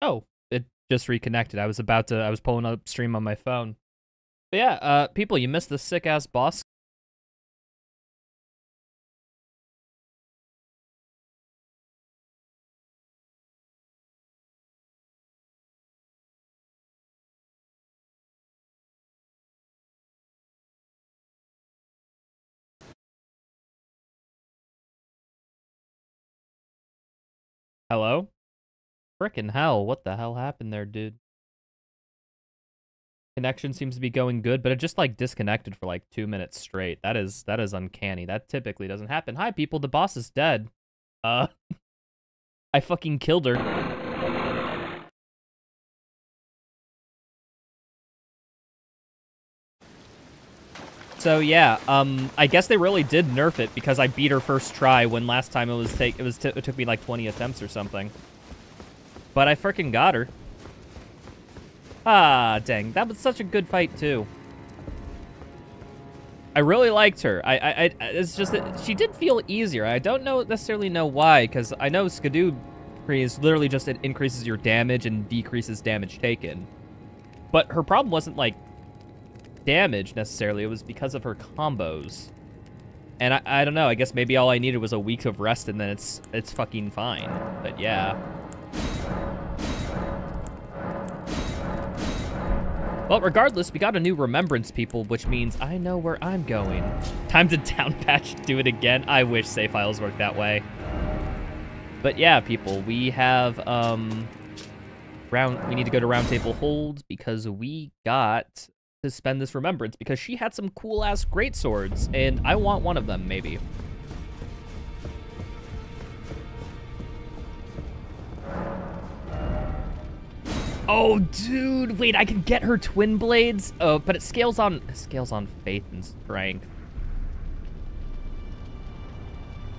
Oh, it just reconnected. I was pulling up stream on my phone. But yeah, people, you missed the sick-ass boss. Hello? Frickin' hell, what the hell happened there, dude? Connection seems to be going good, but it just, like, disconnected for, like, 2 minutes straight. That is uncanny. That typically doesn't happen. Hi, people, the boss is dead. I fucking killed her. So yeah, I guess they really did nerf it because I beat her first try when last time it took me like 20 attempts or something. But I freaking got her. Ah, dang, that was such a good fight too. I really liked her. It's just that she did feel easier. I don't necessarily know why, because I know Skidoo is literally just it increases your damage and decreases damage taken. But her problem wasn't like damage necessarily, it was because of her combos. And I don't know, I guess maybe all I needed was a week of rest and then it's fucking fine. But yeah. Well, regardless, we got a new remembrance, people, which means I know where I'm going. Time to downpatch, do it again. I wish save files worked that way. But yeah, people, we have we need to go to Roundtable Hold because we got to spend this remembrance because she had some cool-ass great swords, and I want one of them, maybe. Oh, dude, wait, I can get her twin blades? Oh, but it scales on faith and strength.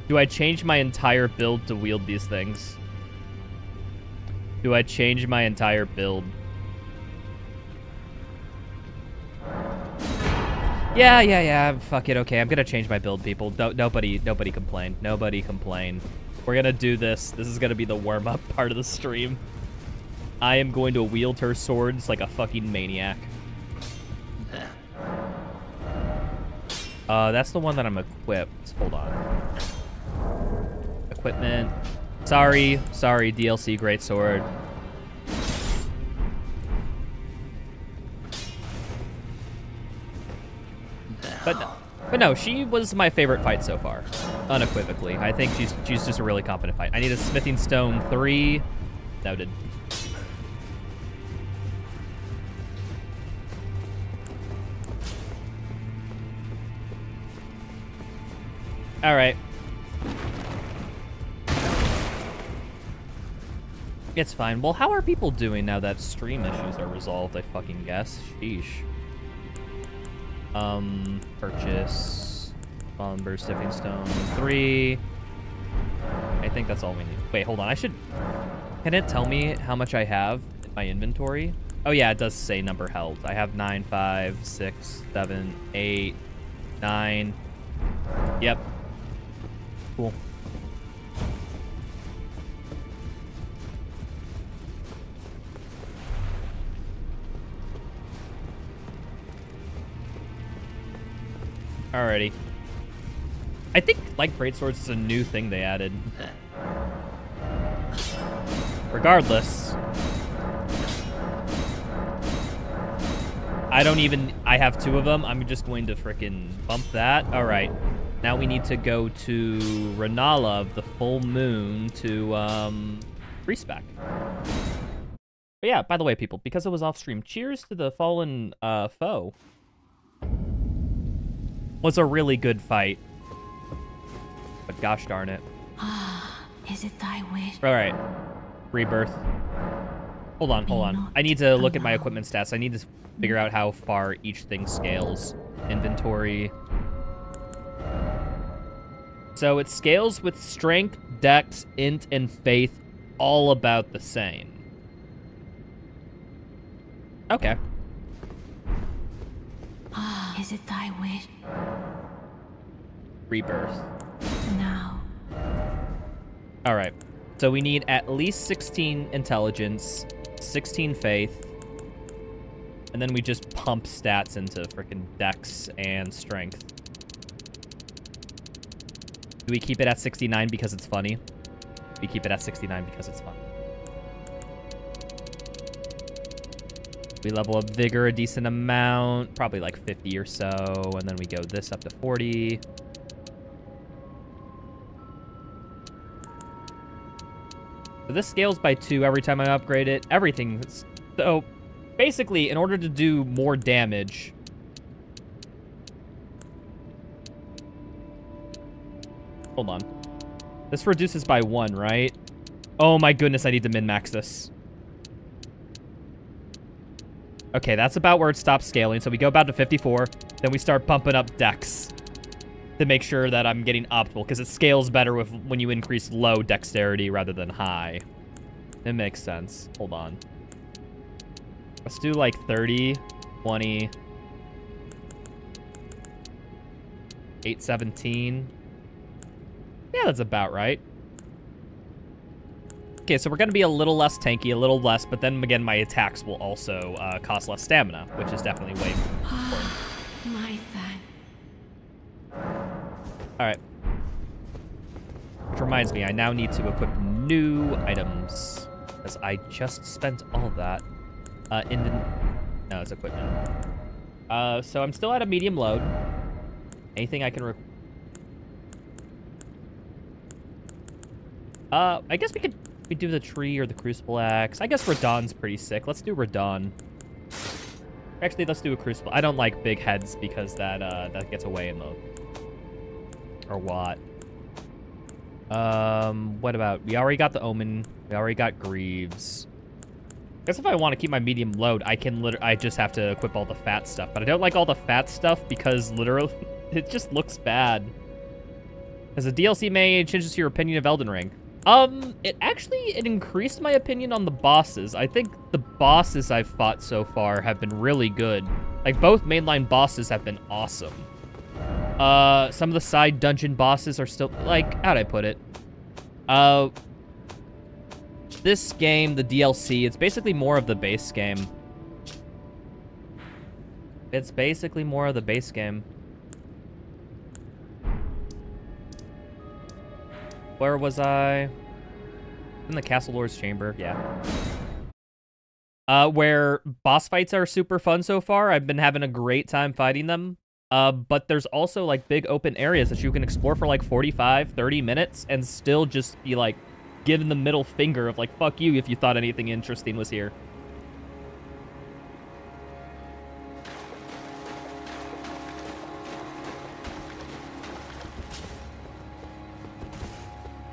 Do I change my entire build to wield these things? Do I change my entire build? Yeah, fuck it, okay, I'm gonna change my build, people. Nobody complain. Nobody complain. We're gonna do this. This is gonna be the warm-up part of the stream. I am going to wield her swords like a fucking maniac. That's the one that I'm equipped. Hold on. Equipment. Sorry, DLC greatsword. But no, she was my favorite fight so far, unequivocally. I think she's just a really competent fight. I need a smithing stone 3. Noted. All right. It's fine. Well, how are people doing now that stream issues are resolved, I fucking guess? Sheesh. Purchase. Fallen Burst, Stepping Stone 3. I think that's all we need. Wait, hold on. Can it tell me how much I have in my inventory? Oh yeah, it does say number held. I have 9, 5, 6, 7, 8, 9. Yep. Cool. Alrighty. I think light greatswords is a new thing they added. Regardless. I have 2 of them. I'm just going to frickin' bump that. Alright. Now we need to go to Renala of the Full Moon to, respec. But yeah, by the way, people, because it was off stream, cheers to the fallen, foe. Was a really good fight. But gosh darn it. Is it thy wish? Alright. Rebirth. Hold on. I need to look at my equipment stats. I need to figure out how far each thing scales. Inventory. So it scales with strength, dex, int, and faith all about the same. Okay. Is it thy wish? Rebirth. Now. Alright. So we need at least 16 intelligence, 16 faith, and then we just pump stats into freaking dex and strength. Do we keep it at 69 because it's funny? We keep it at 69 because it's fun. We level up vigor a decent amount, probably like 50 or so, and then we go this up to 40. So this scales by 2 every time I upgrade it. Everything. So basically, in order to do more damage, hold on. This reduces by 1, right? Oh my goodness, I need to min-max this. Okay, that's about where it stops scaling. So we go about to 54. Then we start bumping up dex to make sure that I'm getting optimal, because it scales better with when you increase low dexterity rather than high. It makes sense. Hold on. Let's do like 30, 20, 817. Yeah, that's about right. Okay, so we're going to be a little less tanky, a little less, but then again, my attacks will also cost less stamina, which is definitely way important. My fan. Alright. Which reminds me, I now need to equip new items, because I just spent all of that no, it's equipment. So I'm still at a medium load. Anything I can I guess we do the tree or the crucible axe. I guess Radahn's pretty sick. Let's do Radahn. Actually, let's do a crucible. I don't like big heads because that gets away in the... Or what? What about... We already got the Omen. We already got Greaves. I guess if I want to keep my medium load, I just have to equip all the fat stuff. But I don't like all the fat stuff because literally it just looks bad. As a DLC may changes your opinion of Elden Ring. It increased my opinion on the bosses. I think the bosses I've fought so far have been really good. Like, both mainline bosses have been awesome. Some of the side dungeon bosses are still, like, how'd I put it? This game, the DLC, it's basically more of the base game. It's basically more of the base game. Where was I? In the Castle Lord's Chamber, yeah. Where boss fights are super fun so far. I've been having a great time fighting them. But there's also, like, big open areas that you can explore for, like, 45, 30 minutes and still just be, like, giving the middle finger of, like, fuck you if you thought anything interesting was here.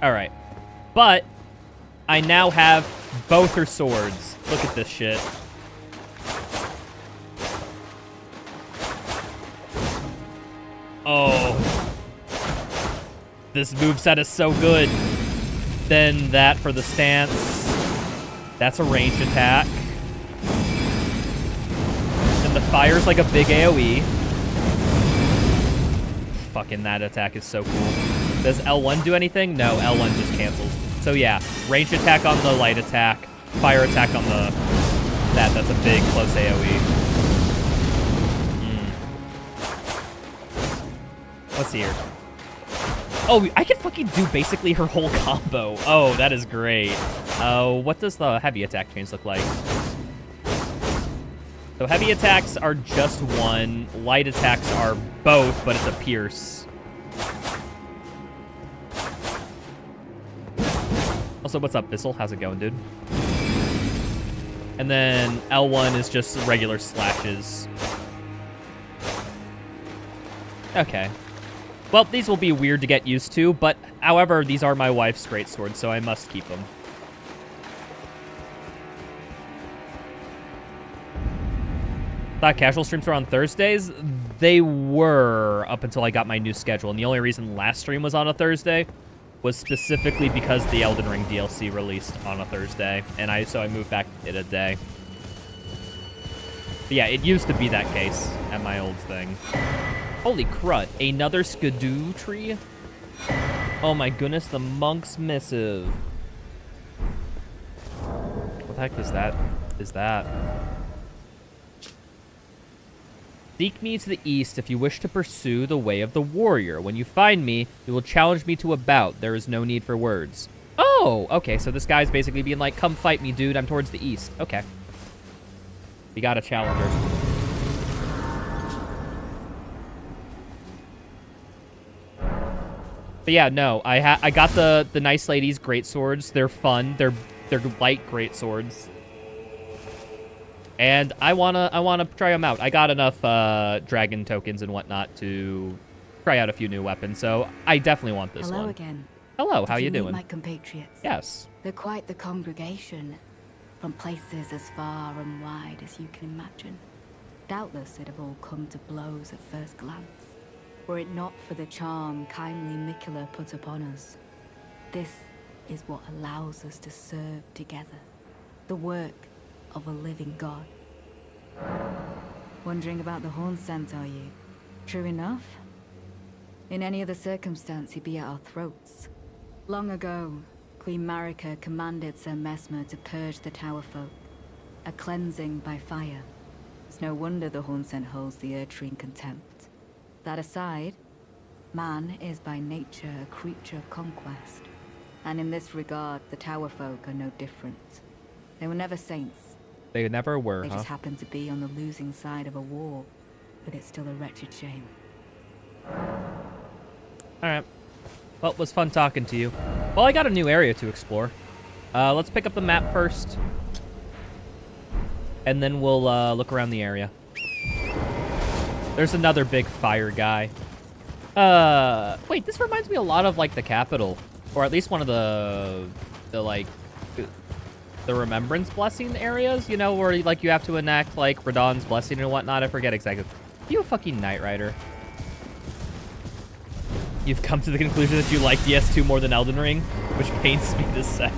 Alright. But I now have both her swords. Look at this shit. Oh. This moveset is so good. Then that for the stance. That's a ranged attack. And the fire's like a big AoE. Fucking that attack is so cool. Does L1 do anything? No, L1 just cancels. So yeah, ranged attack on the light attack, fire attack on the... That's a big close AoE. Let's see here. Oh, I can fucking do basically her whole combo. Oh, that is great. What does the heavy attack change look like? So heavy attacks are just one. Light attacks are both, but it's a pierce. Also, what's up, Bissell? How's it going, dude? And then L1 is just regular slashes. Okay. Well, these will be weird to get used to, but however, these are my wife's greatswords, so I must keep them. Thought casual streams were on Thursdays? They were up until I got my new schedule, and the only reason last stream was on a Thursday was specifically because the Elden Ring DLC released on a Thursday, and so I moved back in a day. But yeah, it used to be that case at my old thing. Holy crud, another Skidoo tree? Oh my goodness, the Monk's Missive. the heck is that? Seek me to the east if you wish to pursue the way of the warrior. When you find me, you will challenge me to a bout. There is no need for words. Oh, okay, so this guy's basically being like, come fight me, dude. I'm towards the east. Okay. We got a challenger. But yeah, no, I got the nice ladies great swords. They're fun. They're light great swords. And I wanna try them out. I got enough dragon tokens and whatnot to try out a few new weapons, so I definitely want this one. Hello again. Hello, how you Did you doing? meet my compatriots? Yes. They're quite the congregation, from places as far and wide as you can imagine. Doubtless they'd have all come to blows at first glance, were it not for the charm kindly Mikula put upon us. This is what allows us to serve together, the work of a living god. Wondering about the horn scent, are you? True enough. In any other circumstance, he'd be at our throats. Long ago, Queen Marika commanded Sir Mesmer to purge the Tower folk, a cleansing by fire. It's no wonder the horn scent holds the Erdtree in contempt. That aside, man is by nature a creature of conquest, and in this regard, the Tower folk are no different. They were never saints. They never were, They just happened to be on the losing side of a war, but it's still a wretched shame. Alright. Well, it was fun talking to you. Well, I got a new area to explore. Let's pick up the map first. And then we'll look around the area. There's another big fire guy. Wait, this reminds me a lot of, like, the capital. Or at least one of the Remembrance Blessing areas, you know, where, like, you have to enact, like, Radahn's Blessing and whatnot. I forget exactly. You a fucking Knight Rider. You've come to the conclusion that you like DS2 more than Elden Ring, which pains me to say.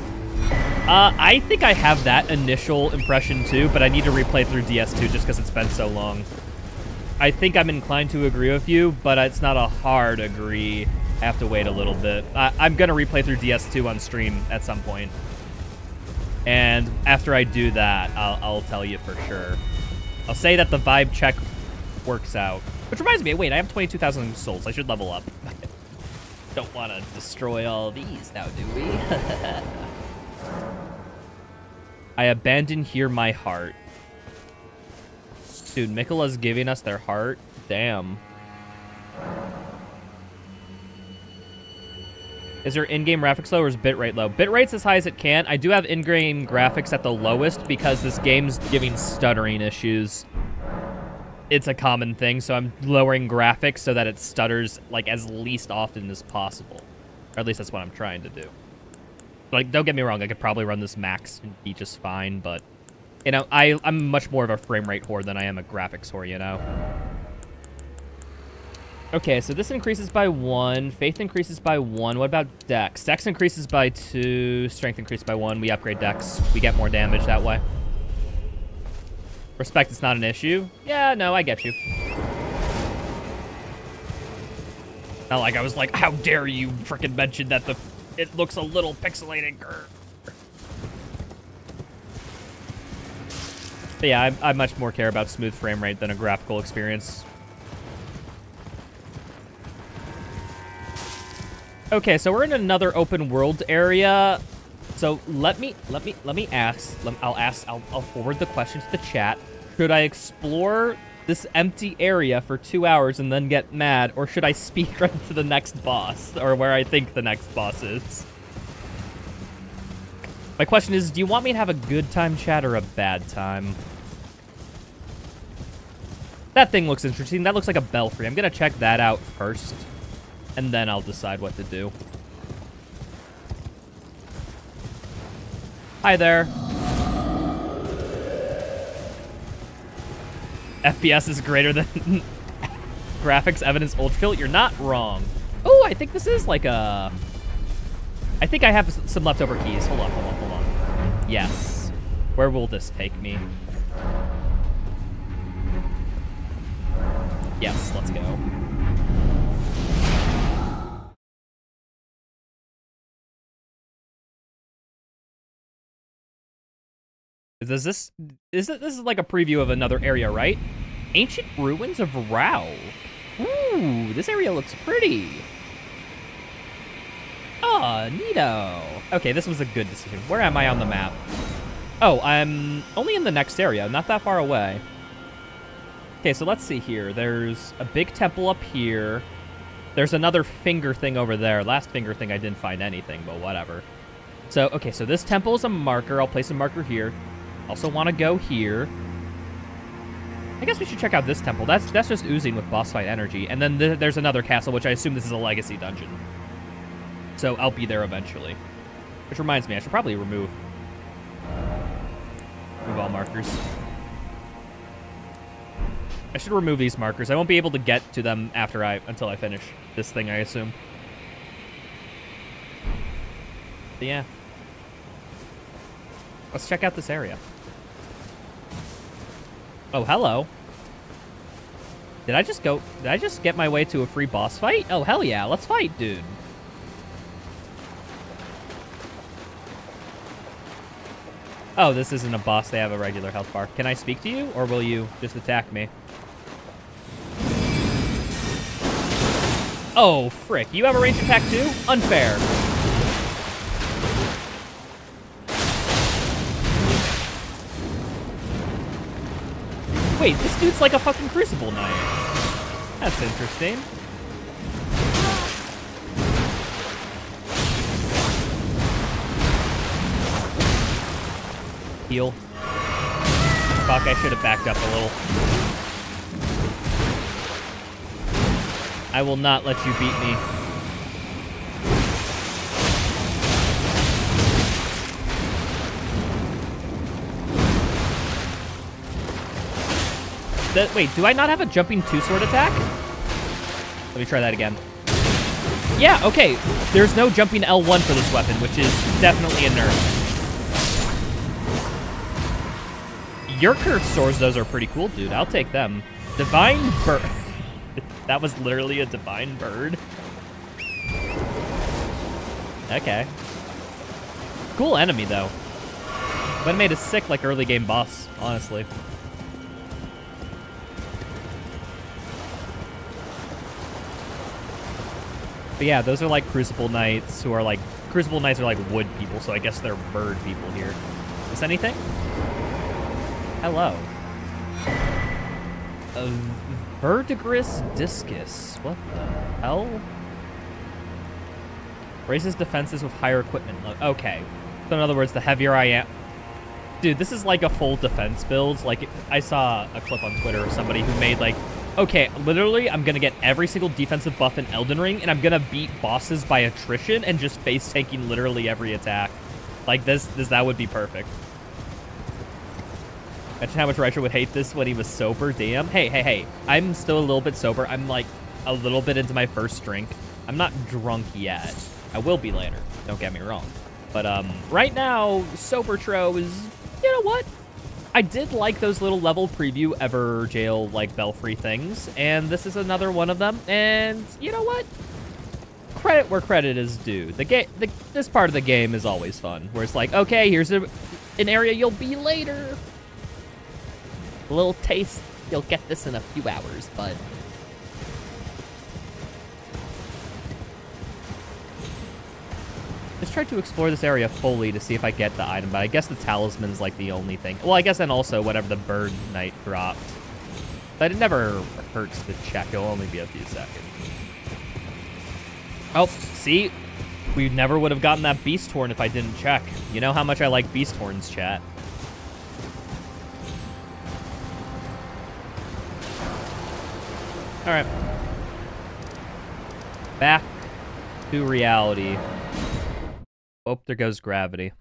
I think I have that initial impression too, but I need to replay through DS2 just because it's been so long. I think I'm inclined to agree with you, but it's not a hard agree. I have to wait a little bit. I'm going to replay through DS2 on stream at some point. And after I do that, I'll tell you for sure. I'll say that the vibe check works out. Which reminds me, wait, I have 22,000 souls. I should level up. Don't want to destroy all these now, do we? I abandon here my heart. Dude, Mikula's giving us their heart. Damn. Is your in-game graphics low or is bitrate low? Bitrate's as high as it can. I do have in-game graphics at the lowest because this game's giving stuttering issues. It's a common thing, so I'm lowering graphics so that it stutters like as least often as possible. Or at least that's what I'm trying to do. Like, don't get me wrong, I could probably run this max and be just fine, but you know, I'm much more of a frame rate whore than I am a graphics whore, you know? Okay, so this increases by 1. Faith increases by 1. What about Dex? Dex increases by 2. Strength increases by 1. We upgrade Dex. We get more damage that way. Respect is not an issue. Yeah, no, I get you. Not like I was like, how dare you frickin' mention that it looks a little pixelated. But yeah, I much more care about smooth frame rate than a graphical experience. Okay, so we're in another open world area. So let me ask. I'll forward the question to the chat. Should I explore this empty area for 2 hours and then get mad, or should I speed right to the next boss, or where I think the next boss is? My question is, do you want me to have a good time, chat, or a bad time? That thing looks interesting. That looks like a belfry. I'm gonna check that out first, and then I'll decide what to do. Hi there. FPS is greater than graphics evidence ultrakill. You're not wrong. Oh, I think this is like a... I think I have some leftover keys. Hold on. Yes. Where will this take me? Yes, let's go. Because this is like a preview of another area, right? Ancient Ruins of Rao. Ooh, this area looks pretty. Oh, neato. Okay, this was a good decision. Where am I on the map? Oh, I'm only in the next area, not that far away. Okay, so let's see here. There's a big temple up here. There's another finger thing over there. Last finger thing, I didn't find anything, but whatever. So, okay, so this temple is a marker. I'll place a marker here. Also want to go here. I guess we should check out this temple. That's just oozing with boss fight energy. And then there's another castle, which I assume this is a legacy dungeon. So I'll be there eventually. Which reminds me, I should probably remove all markers. I should remove these markers. I won't be able to get to them until I finish this thing, I assume. But yeah. Let's check out this area. Oh, hello. Did I just get my way to a free boss fight? Oh, hell yeah. Let's fight, dude. Oh, this isn't a boss. They have a regular health bar. Can I speak to you, or will you just attack me? Oh, frick. You have a ranged attack too? Unfair. Wait, this dude's like a fucking Crucible Knight. That's interesting. Heal. Fuck, I should have backed up a little. I will not let you beat me. Wait, do I not have a jumping two-sword attack? Let me try that again. Yeah, okay. There's no jumping L1 for this weapon, which is definitely a nerf. Your cursed swords, those are pretty cool, dude. I'll take them. Divine Bird. That was literally a divine bird. Okay. Cool enemy, though. Would have made a sick, like, early game boss, honestly. But yeah, those are like Crucible Knights who are like... Crucible Knights are like wood people, so I guess they're bird people here. Is anything? Hello. A Verdigris Discus. What the hell? Raises defenses with higher equipment load. Okay. So in other words, the heavier I am... Dude, this is like a full defense build. Like, I saw a clip on Twitter of somebody who made like... Okay, literally, I'm gonna get every single defensive buff in Elden Ring, and I'm gonna beat bosses by attrition and just face tanking literally every attack. Like, that would be perfect. Imagine how much Raichu would hate this when he was sober. Damn. Hey. I'm still a little bit sober. I'm, like, a little bit into my first drink. I'm not drunk yet. I will be later. Don't get me wrong. But, right now, sober tro is... You know what? I did like those little level preview Ever Jail, like, Belfry things. And this is another one of them. And, you know what? Credit where credit is due. This part of the game is always fun. Where it's like, okay, here's an area you'll be later. A little taste. You'll get this in a few hours, bud. Just tried to explore this area fully to see if I get the item, but I guess the talisman's like the only thing. Well, I guess then also whatever the bird knight dropped. But it never hurts to check. It'll only be a few seconds. Oh, see? We never would have gotten that beast horn if I didn't check. You know how much I like beast horns, chat. All right. Back to reality. Oh, there goes gravity.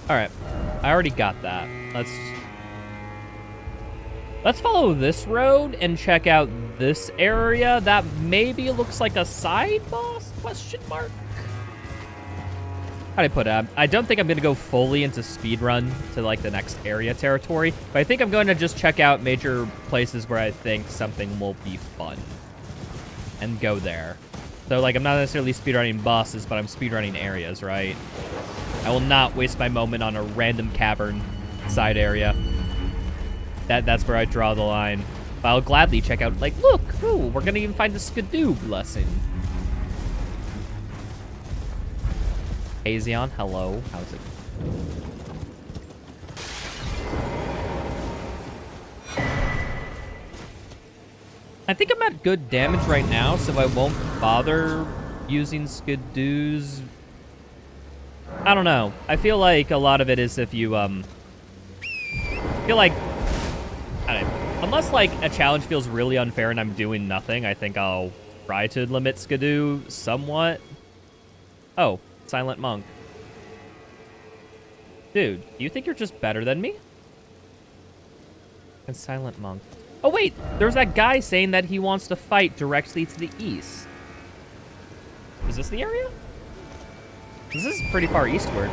All right. I already got that. Let's follow this road and check out this area that maybe looks like a side boss? Question mark. How'd I put it? I don't think I'm going to go fully into speedrun to, like, the next area territory. But I think I'm going to just check out major places where I think something will be fun. And go there. So, like, I'm not necessarily speedrunning bosses, but I'm speedrunning areas, right? I will not waste my moment on a random cavern side area. That's where I draw the line. But I'll gladly check out, like, look, ooh, we're going to even find the Skidoo blessing. Azion, hello. How's it? I think I'm at good damage right now, so I won't bother using Skidoos. I don't know. I feel like a lot of it is if you, feel like, I don't know, unless, like, a challenge feels really unfair and I'm doing nothing, I think I'll try to limit Skidoo somewhat. Oh. Silent Monk. Dude, do you think you're just better than me? And Silent Monk. Oh, wait! There's that guy saying that he wants to fight directly to the east. Is this the area? This is pretty far eastward.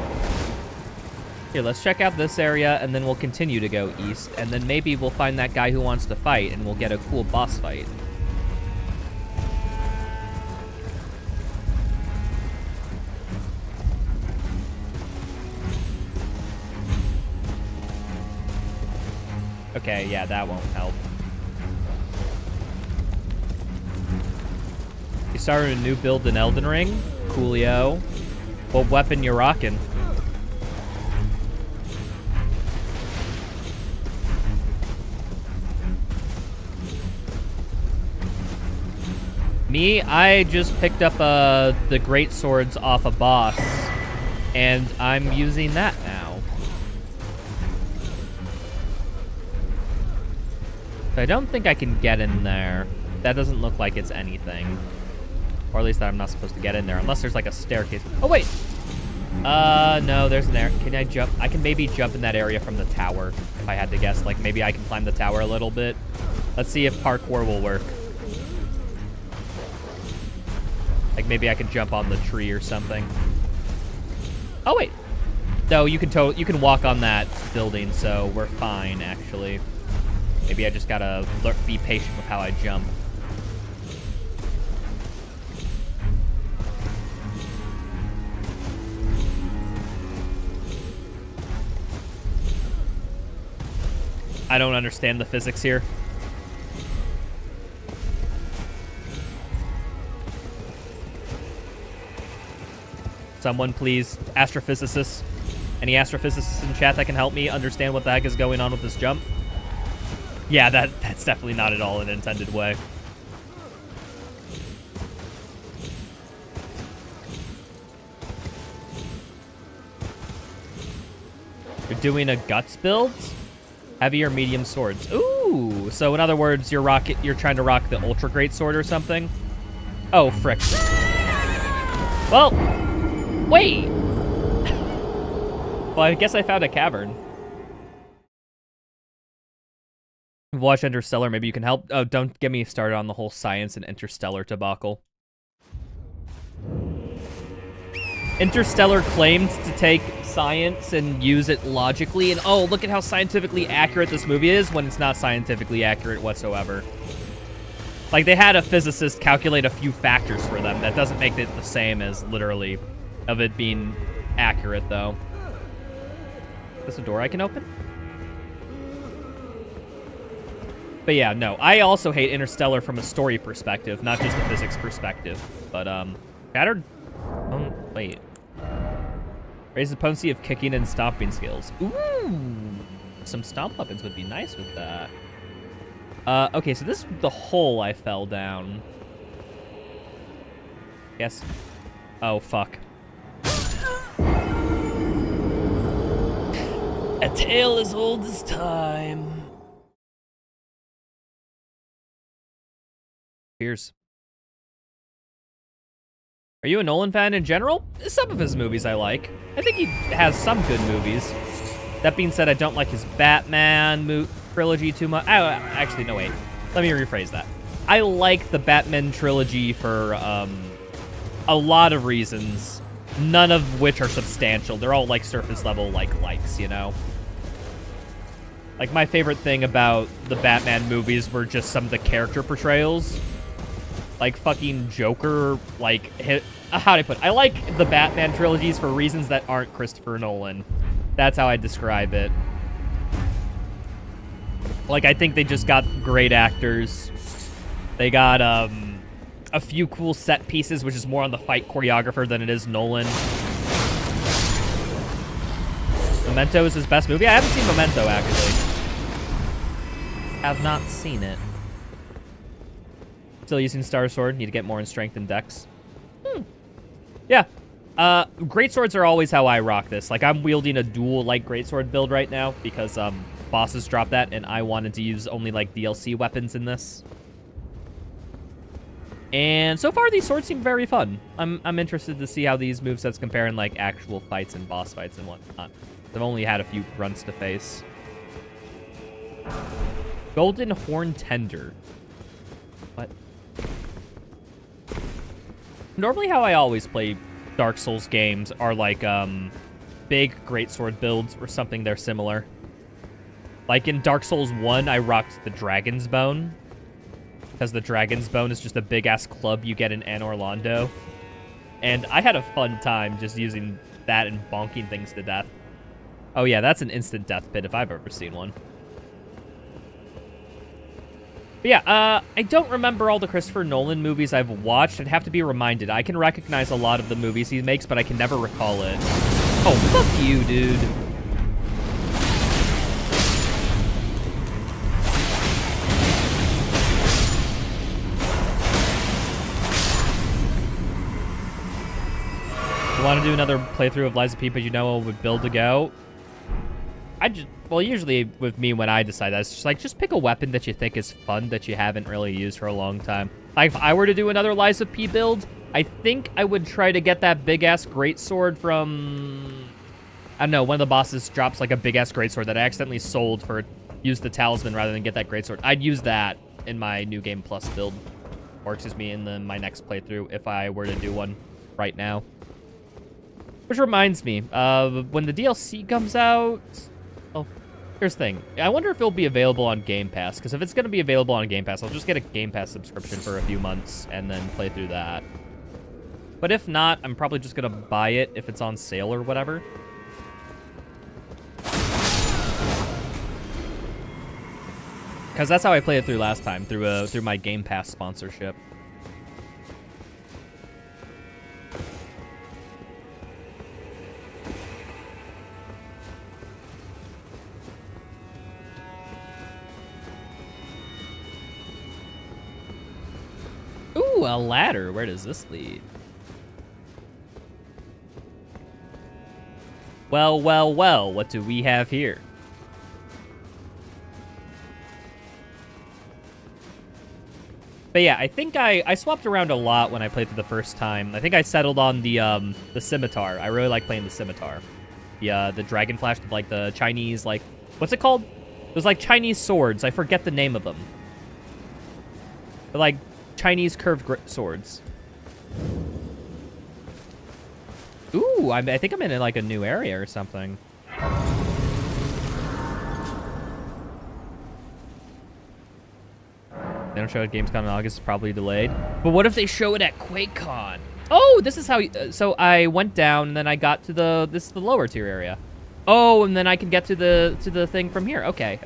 Here, let's check out this area, and then we'll continue to go east, and then maybe we'll find that guy who wants to fight, and we'll get a cool boss fight. Okay, yeah, that won't help. You started a new build in Elden Ring? Coolio. What weapon you rocking? Me, I just picked up the great swords off a boss, and I'm using that now. I don't think I can get in there. That doesn't look like it's anything. Or at least that I'm not supposed to get in there, unless there's like a staircase. Oh, wait! No, there's an area. Can I jump? I can maybe jump in that area from the tower, if I had to guess. Like, maybe I can climb the tower a little bit. Let's see if parkour will work. Like, maybe I can jump on the tree or something. Oh, wait! No, you can walk on that building, so we're fine, actually. Maybe I just gotta be patient with how I jump. I don't understand the physics here. Someone please, astrophysicists. Any astrophysicists in chat that can help me understand what the heck is going on with this jump? Yeah, that's definitely not at all an intended way. You're doing a guts build? Heavy or medium swords? Ooh, so in other words, you're trying to rock the ultra great sword or something? Oh, frick. Well, wait. Well, I guess I found a cavern. Watch Interstellar, maybe you can help. Oh, don't get me started on the whole science and Interstellar debacle. Interstellar claimed to take science and use it logically, and oh, look at how scientifically accurate this movie is when it's not scientifically accurate whatsoever. Like, they had a physicist calculate a few factors for them. That doesn't make it the same as literally of it being accurate, though. Is this a door I can open? But yeah, no, I also hate Interstellar from a story perspective, not just a physics perspective. But, battered... Oh, wait. Raise the potency of kicking and stomping skills. Ooh! Some stomp weapons would be nice with that. Okay, so this is the hole I fell down. Yes. Oh, fuck. A tale as old as time. Cheers. Are you a Nolan fan in general? Some of his movies I like. I think he has some good movies. That being said, I don't like his Batman trilogy too much. Actually, no, wait. Let me rephrase that. I like the Batman trilogy for a lot of reasons. none of which are substantial. They're all, like, surface level, likes, you know? Like, my favorite thing about the Batman movies were just some of the character portrayals. Like, fucking Joker, like, how do I put it? I like the Batman trilogies for reasons that aren't Christopher Nolan. That's how I describe it. Like, I think they just got great actors. They got, a few cool set pieces, which is more on the fight choreographer than it is Nolan. Memento is his best movie? I haven't seen Memento, actually. Have not seen it. Still using Star Sword. Need to get more in strength and dex. Yeah. Great swords are always how I rock this. Like, I'm wielding a dual, like, greatsword build right now because, bosses dropped that, and I wanted to use only, like, DLC weapons in this. And so far, these swords seem very fun. I'm interested to see how these movesets compare in, like, actual fights and boss fights and whatnot. I've only had a few grunts to face. Golden Horn Tender. What? Normally how I always play Dark Souls games are, like, big greatsword builds or something they're similar. Like, in Dark Souls 1, I rocked the Dragon's Bone. Because the Dragon's Bone is just a big-ass club you get in Anor Londo. And I had a fun time just using that and bonking things to death. Oh yeah, that's an instant death pit if I've ever seen one. But yeah, I don't remember all the Christopher Nolan movies I've watched. I'd have to be reminded. I can recognize a lot of the movies he makes, but I can never recall it. Oh, fuck you, dude. Want to do another playthrough of Lies of P, but you know what would build to go? Well, usually with me when I decide that, it's just like, just pick a weapon that you think is fun that you haven't really used for a long time. Like, if I were to do another Lies of P build, I think I would try to get that big-ass greatsword from... I don't know, one of the bosses drops, like, a big-ass greatsword that I accidentally sold for use the talisman rather than get that greatsword. I'd use that in my New Game Plus build. Or, excuse me, in my next playthrough, if I were to do one right now. Which reminds me, when the DLC comes out... Oh, here's the thing. I wonder if it'll be available on Game Pass, because if it's going to be available on Game Pass, I'll just get a Game Pass subscription for a few months and then play through that. But if not, I'm probably just going to buy it if it's on sale or whatever. Because that's how I played it through last time, through my Game Pass sponsorship. Ooh, a ladder. Where does this lead? Well, well, well. What do we have here? But yeah, I think I swapped around a lot when I played through the first time. I think I settled on the scimitar. I really like playing the scimitar. The dragon flash, like the Chinese, like, what's it called? Those like Chinese swords. I forget the name of them. They're like Chinese curved swords. Ooh, I think I'm in like a new area or something. They don't show it at Gamescom in August. It's probably delayed. But what if they show it at QuakeCon? Oh, this is how... so I went down, and then I got to the lower tier area. Oh, and then I can get to the thing from here. Okay.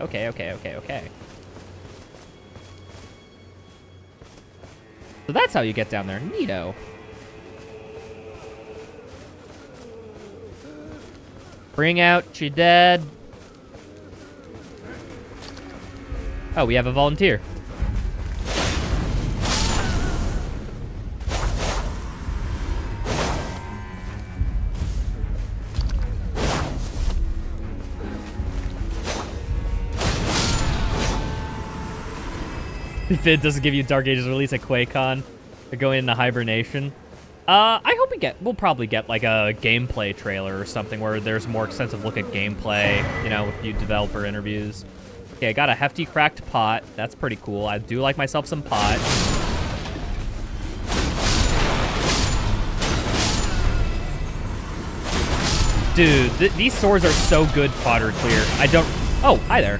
So that's how you get down there. Neato. Bring out your dead. Oh, we have a volunteer. If it doesn't give you Dark Ages release at QuakeCon, they're going into hibernation. I hope we'll probably get like a gameplay trailer or something where there's more extensive look at gameplay, you know, with a few developer interviews. Okay, I got a hefty cracked pot. That's pretty cool. I do like myself some pot. Dude, these swords are so good fodder clear. I don't... Oh, hi there.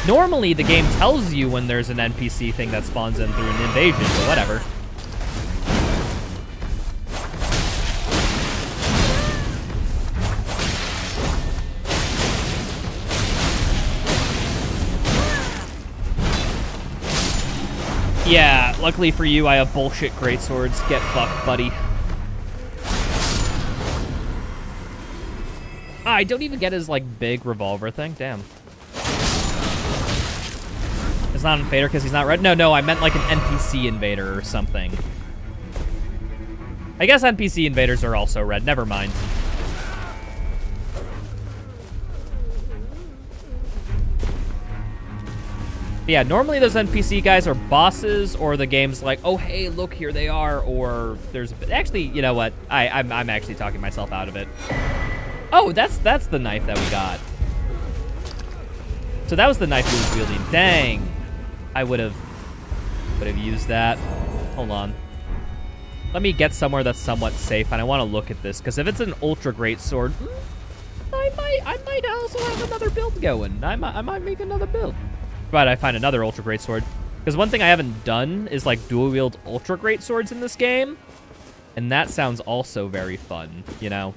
Normally, the game tells you when there's an NPC thing that spawns in through an invasion, but whatever. Yeah, luckily for you, I have bullshit greatswords. Get fucked, buddy. Ah, I don't even get his, like, big revolver thing. Damn. It's not an invader because he's not red? No, I meant like an NPC invader or something. I guess NPC invaders are also red. Never mind. But yeah, normally those NPC guys are bosses, or the game's like, oh, hey, look, here they are, or there's... Actually, you know what? I'm actually talking myself out of it. Oh, that's the knife that we got. So that was the knife he was wielding. Dang. I would have used that. Hold on. Let me get somewhere that's somewhat safe, and I want to look at this, because if it's an ultra great sword, I might also have another build going. I might make another build. But I find another ultra great sword. Because one thing I haven't done is like dual wield ultra great swords in this game, and that sounds also very fun, you know.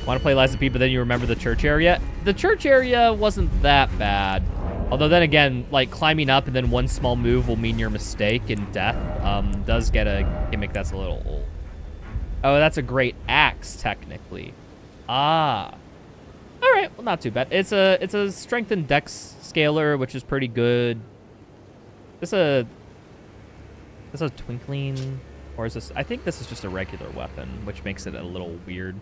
Want to play Lies of P, but then you remember the church area? The church area wasn't that bad. Although then again, like climbing up and then one small move will mean your mistake and death does get a gimmick that's a little old. Oh, that's a great axe, technically. Ah. All right, well, not too bad. It's a strength and dex scaler, which is pretty good. This a twinkling, or is this? I think this is just a regular weapon, which makes it a little weird.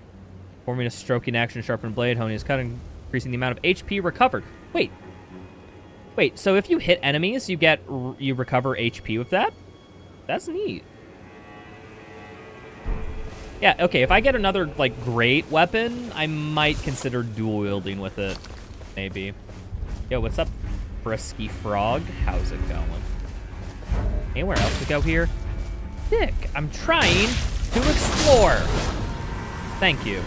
Forming a stroking action, sharpened blade, honing is cutting, increasing the amount of HP recovered. Wait, so if you hit enemies, you recover HP with that? That's neat. Yeah, okay, if I get another, like, great weapon, I might consider dual wielding with it. Maybe. Yo, what's up, Frisky Frog? How's it going? Anywhere else to go here? Dick, I'm trying to explore. Thank you.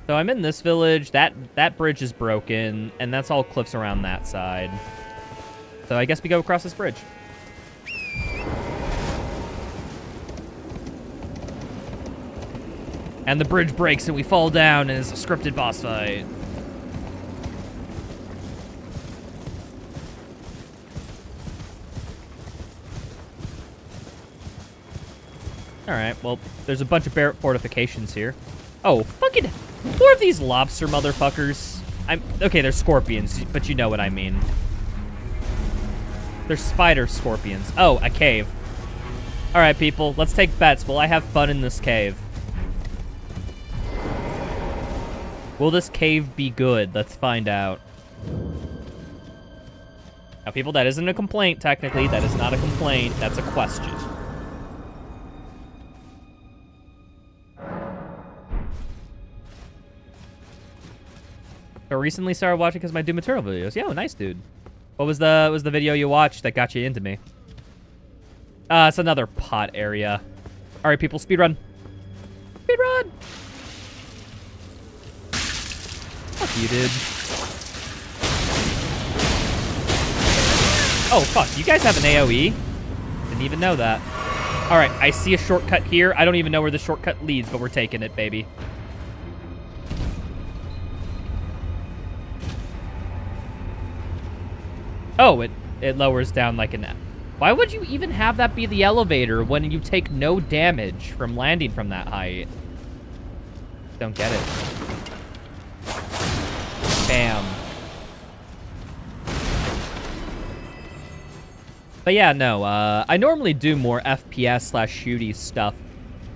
So I'm in this village. That bridge is broken, and that's all cliffs around that side. So I guess we go across this bridge. And the bridge breaks, and we fall down, and it's a scripted boss fight. All right, well, there's a bunch of Barrett fortifications here. Oh, fucking more of these lobster motherfuckers. Okay, they're scorpions, but you know what I mean. They're spider scorpions. Oh, a cave. All right, people, let's take bets. Will I have fun in this cave? Will this cave be good? Let's find out. Now, people, that isn't a complaint, technically. That is not a complaint. That's a question. I recently started watching because of my Doom Eternal videos. Yeah, nice, dude. What was the video you watched that got you into me? It's another pot area. All right, people, speedrun. Speedrun! Fuck you, dude. Oh, fuck. You guys have an AoE? Didn't even know that. All right, I see a shortcut here. I don't even know where the shortcut leads, but we're taking it, baby. Oh, it lowers down like an... Why would you even have that be the elevator when you take no damage from landing from that height? Don't get it. Bam. But yeah, no, I normally do more FPS/shooty stuff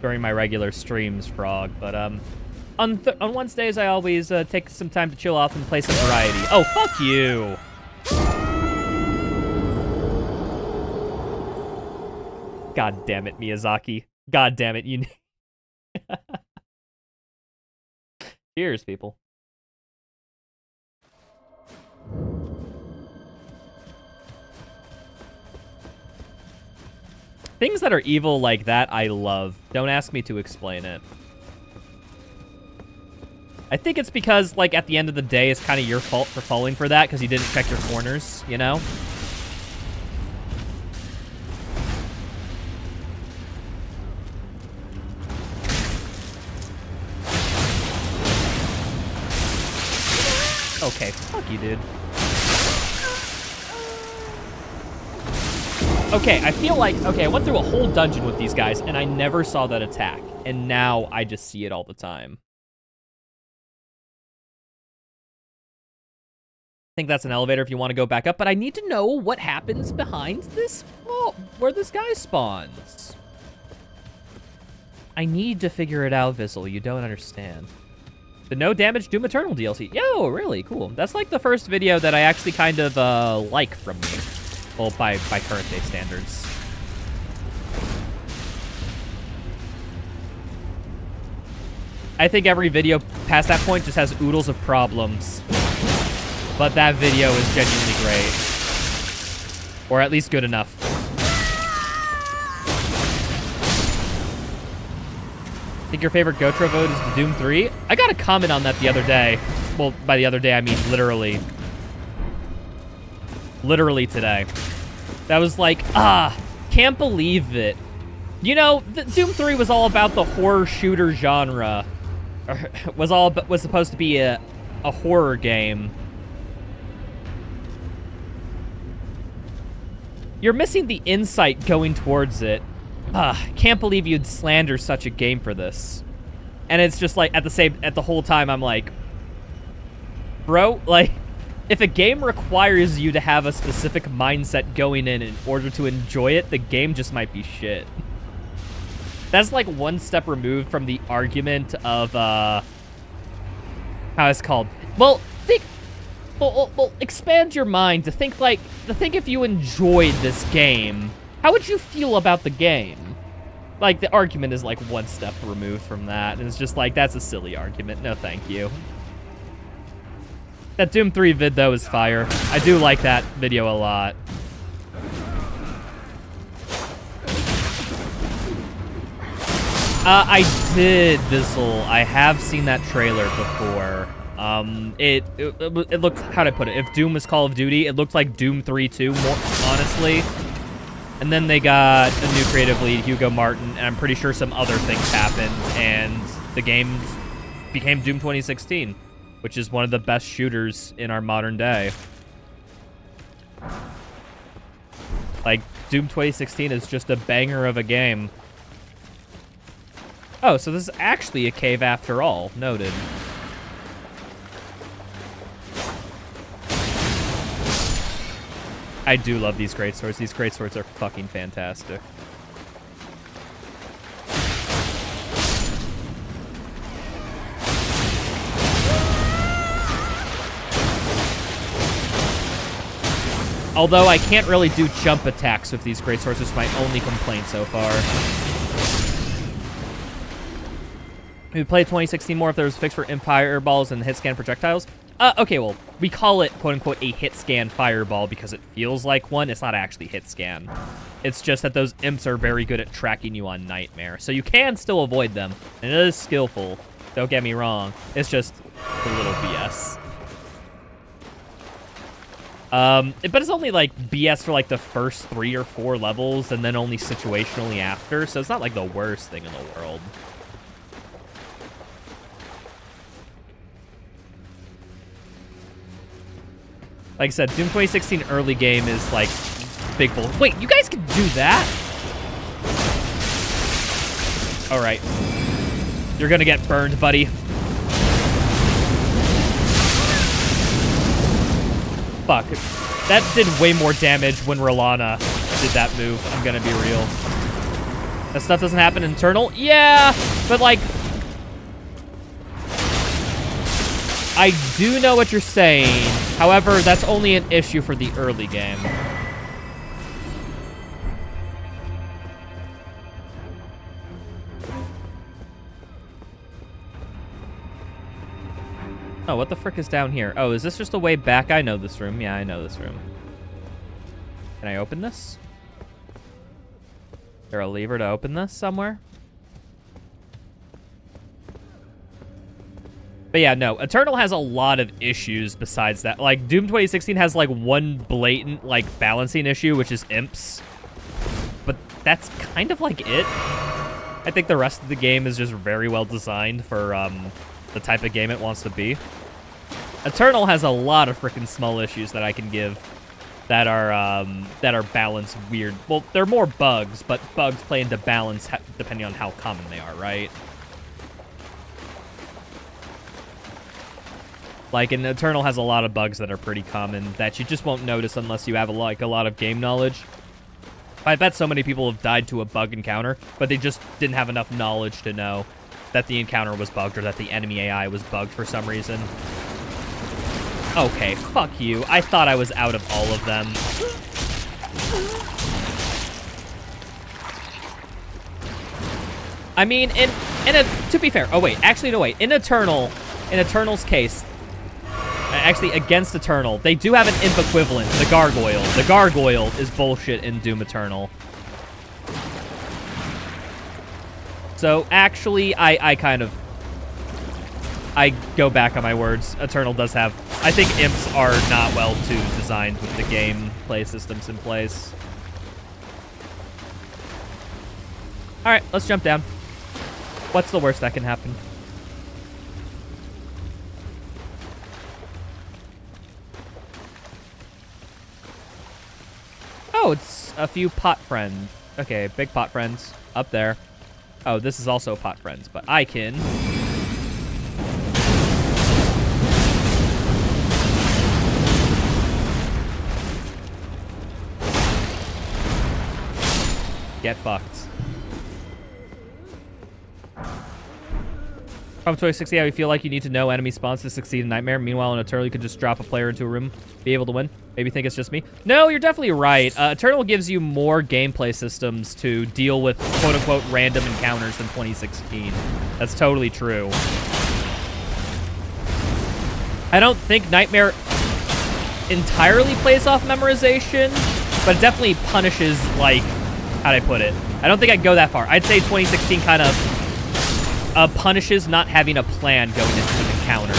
during my regular streams, Frog, but on Wednesdays I always take some time to chill off and play some variety. Oh, fuck you! God damn it, Miyazaki. God damn it, you... Cheers, people. Things that are evil like that, I love. Don't ask me to explain it. I think it's because, like, at the end of the day, it's kind of your fault for falling for that because you didn't check your corners, you know? Okay, fuck you, dude. Okay, I feel like, okay, I went through a whole dungeon with these guys, and I never saw that attack. And now I just see it all the time. I think that's an elevator if you want to go back up, but I need to know what happens behind this, well, where this guy spawns. I need to figure it out, Vissel. You don't understand. The No Damage Doom Eternal DLC. Yo, really? Cool. That's like the first video that I actually kind of like from me. Well, by current day standards. I think every video past that point just has oodles of problems. But that video is genuinely great. Or at least good enough. I think your favorite Gotro vote is the Doom 3? I got a comment on that the other day. Well, by the other day, I mean literally. Literally today. That was like, can't believe it. You know, Doom 3 was all about the horror shooter genre. Was supposed to be a horror game. You're missing the insight going towards it. Can't believe you'd slander such a game for this. And it's just like, at the whole time, I'm like, bro, like, if a game requires you to have a specific mindset going in order to enjoy it, the game just might be shit. That's like one step removed from the argument of, how it's called. Well, expand your mind to think if you enjoyed this game, how would you feel about the game? Like, the argument is like one step removed from that, and it's just like, that's a silly argument. No, thank you. That Doom 3 vid, though, is fire. I do like that video a lot. I did, Vissel. I have seen that trailer before. It looked, how'd I put it? If Doom was Call of Duty, it looked like Doom 3 too, more honestly. And then they got a new creative lead, Hugo Martin, and I'm pretty sure some other things happened, and the game became Doom 2016, which is one of the best shooters in our modern day. Like, Doom 2016 is just a banger of a game. Oh, so this is actually a cave after all. Noted. I do love these great swords. These great swords are fucking fantastic. Although I can't really do jump attacks with these great swords, which is my only complaint so far. We play 2016 more if there was a fix for imp fireballs and hit scan projectiles. Okay, well, we call it, quote-unquote, a hit scan fireball because it feels like one. It's not actually hit scan. It's just that those imps are very good at tracking you on Nightmare. So you can still avoid them, and it is skillful. Don't get me wrong. It's just a little BS. But it's only, like, BS for, like, the first 3 or 4 levels, and then only situationally after, so it's not, like, the worst thing in the world. Like I said, Doom 2016 early game is, like, big bull. Wait, you guys can do that? Alright. You're gonna get burned, buddy. Fuck. That did way more damage when Rolana did that move, I'm gonna be real. That stuff doesn't happen in Eternal? Yeah, but, like... I do know what you're saying. However, that's only an issue for the early game. Oh, what the frick is down here? Oh, is this just a way back? I know this room. Yeah, I know this room. Can I open this? there a lever to open this somewhere? But yeah, no, Eternal has a lot of issues besides that. Like, Doom 2016 has, like, one blatant, like, balancing issue, which is imps. But that's kind of, like, it. I think the rest of the game is just very well designed for, the type of game it wants to be. Eternal has a lot of freaking small issues that I can give that are balanced weird. Well, they're more bugs, but bugs play into balance depending on how common they are, right? Like, and Eternal has a lot of bugs that are pretty common that you just won't notice unless you have, a lot of game knowledge. I bet so many people have died to a bug encounter, but they just didn't have enough knowledge to know that the encounter was bugged or that the enemy AI was bugged for some reason. Okay, fuck you. I thought I was out of all of them. I mean, to be fair, oh wait, actually no wait, in Eternal's case, actually against Eternal, they do have an imp equivalent, the Gargoyle. The Gargoyle is bullshit in Doom Eternal. So actually, I go back on my words. Eternal does have, I think imps are not well too designed with the gameplay systems in place. All right, let's jump down. What's the worst that can happen? Oh, it's a few pot friends. Okay, big pot friends up there. Oh, this is also pot friends, but I can... get fucked. From 2060, how you feel like you need to know enemy spawns to succeed in Nightmare. Meanwhile, in Eternal, you could just drop a player into a room, be able to win. Maybe think it's just me. No, you're definitely right. Eternal gives you more gameplay systems to deal with quote-unquote random encounters than 2016. That's totally true. I don't think Nightmare entirely plays off memorization, but it definitely punishes, like, how'd I put it? I don't think I'd go that far. I'd say 2016 kind of punishes not having a plan going into an encounter.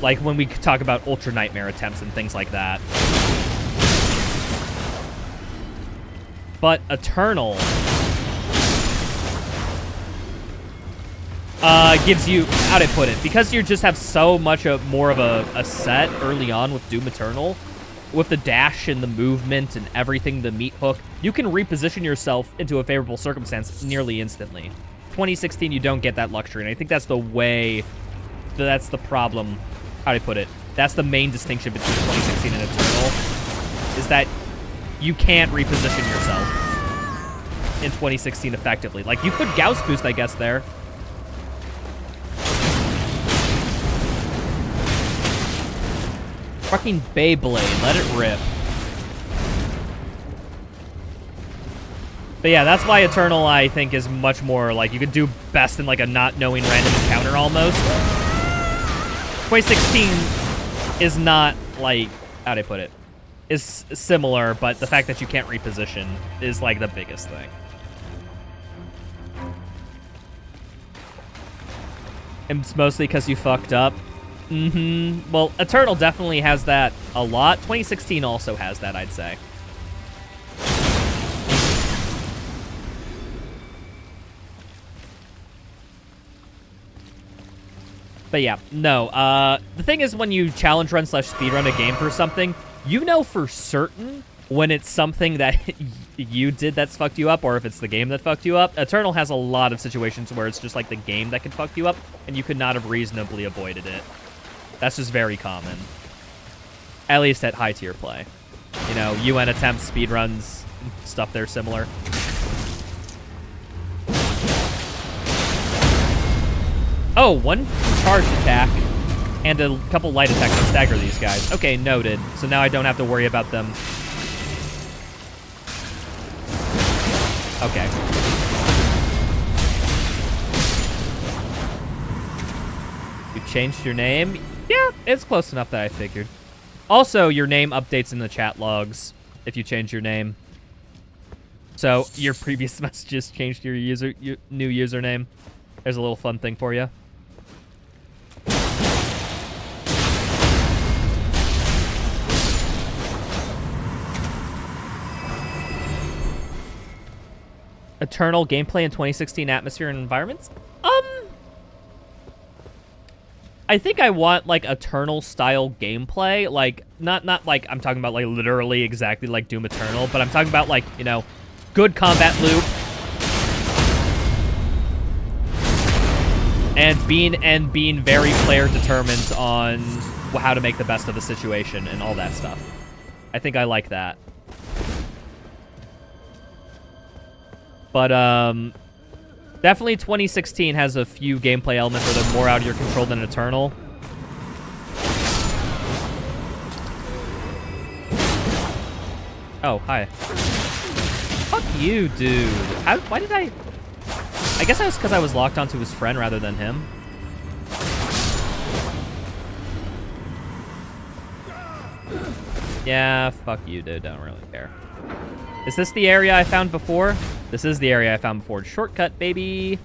Like when we talk about Ultra Nightmare attempts and things like that. But Eternal gives you, how'd I put it? Because you just have so much more of a set early on with Doom Eternal, with the dash and the movement and everything, the meat hook, you can reposition yourself into a favorable circumstance nearly instantly. 2016, you don't get that luxury, and I think that's the way, that's the problem, how do I put it? That's the main distinction between 2016 and Eternal, is that you can't reposition yourself in 2016 effectively. Like, you could Gauss boost, I guess, there. Fucking Beyblade, let it rip. But yeah, that's why Eternal, I think, is much more, like, you could do best in, like, a not knowing random encounter, almost. 2016 is not, like, how'd I put it? Is similar, but the fact that you can't reposition is, like, the biggest thing. And it's mostly because you fucked up. Mm-hmm. Well, Eternal definitely has that a lot. 2016 also has that, I'd say. But yeah, no. The thing is, when you challenge run / speedrun a game for something, you know for certain when it's something that you did that's fucked you up, or if it's the game that fucked you up. Eternal has a lot of situations where it's just like the game that could fuck you up, and you could not have reasonably avoided it. That's just very common. At least at high tier play. You know, UN attempts, speedruns, stuff there similar. Oh, one charge attack and a couple light attacks to stagger these guys. Okay, noted. So now I don't have to worry about them. Okay. You changed your name? Yeah, it's close enough that I figured. Also, your name updates in the chat logs if you change your name. So your previous messages changed to your new username. There's a little fun thing for you. Eternal gameplay in 2016 atmosphere and environments? I think I want, like, Eternal style gameplay. Like, not like I'm talking about, like, literally exactly like Doom Eternal, but I'm talking about, like, you know, good combat loop. And being very player determined on how to make the best of the situation and all that stuff. I think I like that. But, definitely 2016 has a few gameplay elements where they're more out of your control than Eternal. Oh, hi. Fuck you, dude. Why did I guess that was because I was locked onto his friend rather than him. Yeah, fuck you, dude. Don't really care. Is this the area I found before? This is the area I found before. Shortcut, baby.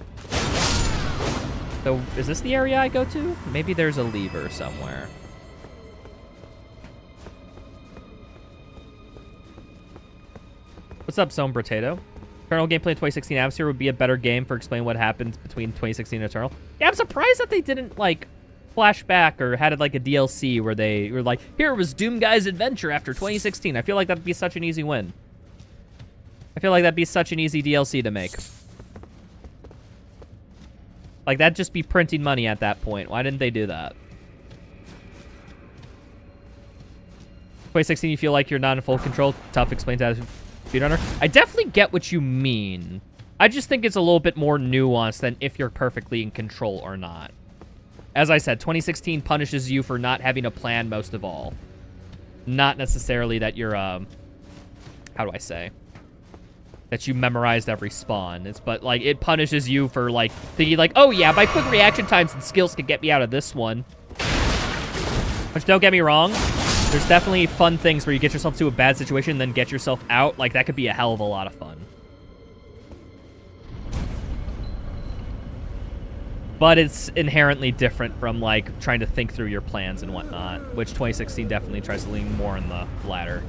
So, is this the area I go to? Maybe there's a lever somewhere. What's up, Zone Potato? Eternal gameplay in 2016 atmosphere would be a better game for explaining what happened between 2016 and Eternal. Yeah, I'm surprised that they didn't, like, flashback or had it like a DLC where they were like, here was Doom Guy's adventure after 2016. I feel like that'd be such an easy win. I feel like that'd be such an easy DLC to make. Like, that'd just be printing money at that point. Why didn't they do that? 2016, you feel like you're not in full control? Tough explains that as a speedrunner. I definitely get what you mean. I just think it's a little bit more nuanced than if you're perfectly in control or not. As I said, 2016 punishes you for not having a plan most of all. Not necessarily that you're, how do I say? That you memorized every spawn. But, like, it punishes you for, like, thinking, like, oh, yeah, my quick reaction times and skills could get me out of this one. Which, don't get me wrong, there's definitely fun things where you get yourself to a bad situation and then get yourself out. Like, that could be a hell of a lot of fun. But it's inherently different from, like, trying to think through your plans and whatnot, which 2016 definitely tries to lean more in the latter.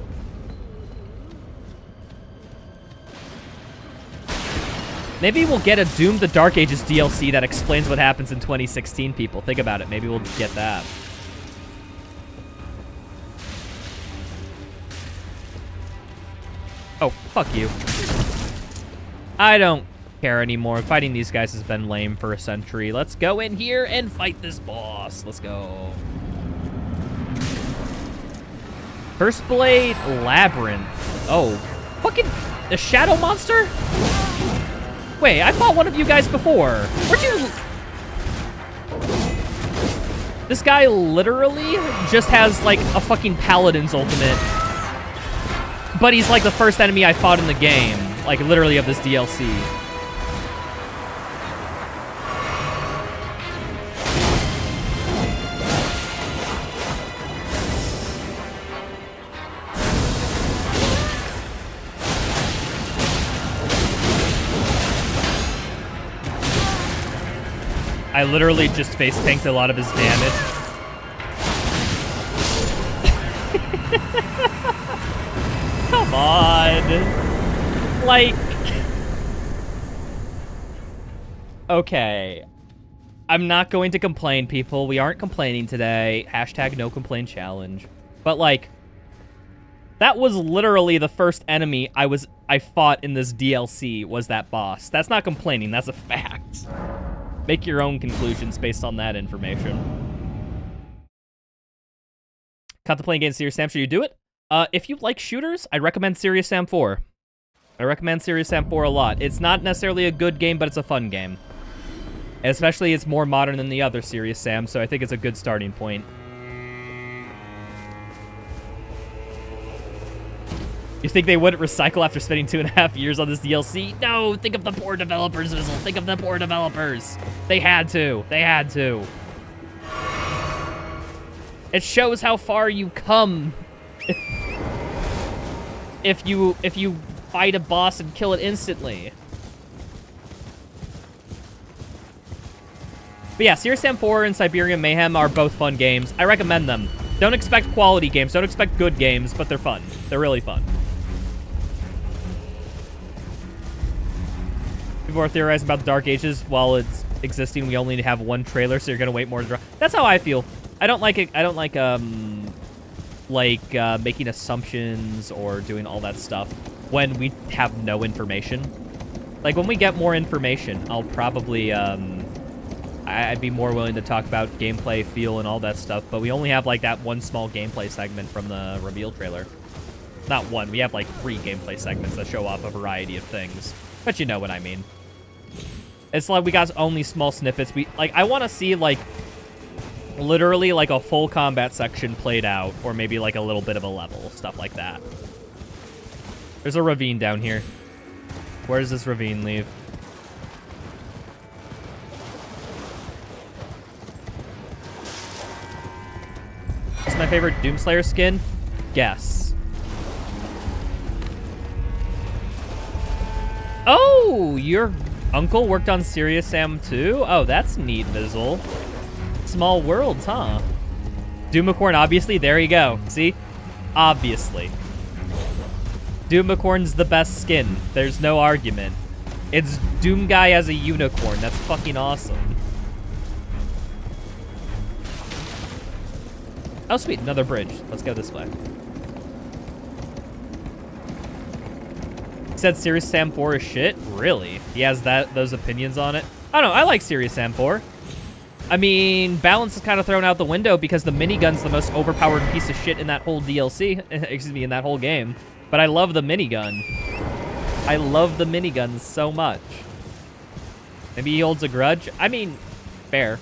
Maybe we'll get a Doom the Dark Ages DLC that explains what happens in 2016, people. Think about it. Maybe we'll get that. Oh, fuck you. I don't care anymore. Fighting these guys has been lame for a century. Let's go in here and fight this boss. Let's go. First Blade Labyrinth. Oh, fucking the Shadow Monster? Wait, I fought one of you guys before. Where'd you... This guy literally just has, like, a fucking Paladin's ultimate. But he's, like, the first enemy I fought in the game. Like, literally of this DLC. I literally just face tanked a lot of his damage. Come on. Like... Okay. I'm not going to complain, people. We aren't complaining today. Hashtag no complain challenge. But, like... That was literally the first enemy I fought in this DLC was that boss. That's not complaining, that's a fact. Make your own conclusions based on that information. Contemplating getting Serious Sam, should you do it? If you like shooters, I'd recommend Serious Sam 4. I recommend Serious Sam 4 a lot. It's not necessarily a good game, but it's a fun game. And especially it's more modern than the other Serious Sam, so I think it's a good starting point. You think they wouldn't recycle after spending 2.5 years on this DLC? No, think of the poor developers, Vizzle. Think of the poor developers. They had to. They had to. It shows how far you come if you fight a boss and kill it instantly. But yeah, Serious Sam 4 and Siberian Mayhem are both fun games. I recommend them. Don't expect quality games. Don't expect good games, but they're fun. They're really fun. People are theorizing about the Dark Ages while it's existing. We only have one trailer, so you're gonna wait more to draw. That's how I feel. I don't like it. I don't like making assumptions or doing all that stuff when we have no information. Like when we get more information, I'll probably I'd be more willing to talk about gameplay, feel, and all that stuff. But we only have like that one small gameplay segment from the reveal trailer. Not one. We have like 3 gameplay segments that show off a variety of things. But you know what I mean. It's like we got only small snippets. I want to see like literally like a full combat section played out, or maybe like a little bit of a level, stuff like that. There's a ravine down here. Where does this ravine leave? What's my favorite Doomslayer skin? Guess. Oh, your uncle worked on Serious Sam 2? Oh, that's neat, Vizzle. Small worlds, huh? Doomicorn, obviously. There you go. See? Obviously. Doomicorn's the best skin. There's no argument. It's Doom Guy as a unicorn. That's fucking awesome. Oh, sweet. Another bridge. Let's go this way. He said Serious Sam 4 is shit? Really? He has those opinions on it? I don't know. I like Serious Sam 4. I mean, balance is kind of thrown out the window because the minigun's the most overpowered piece of shit in that whole DLC. Excuse me, in that whole game. But I love the minigun. I love the minigun so much. Maybe he holds a grudge? I mean, fair.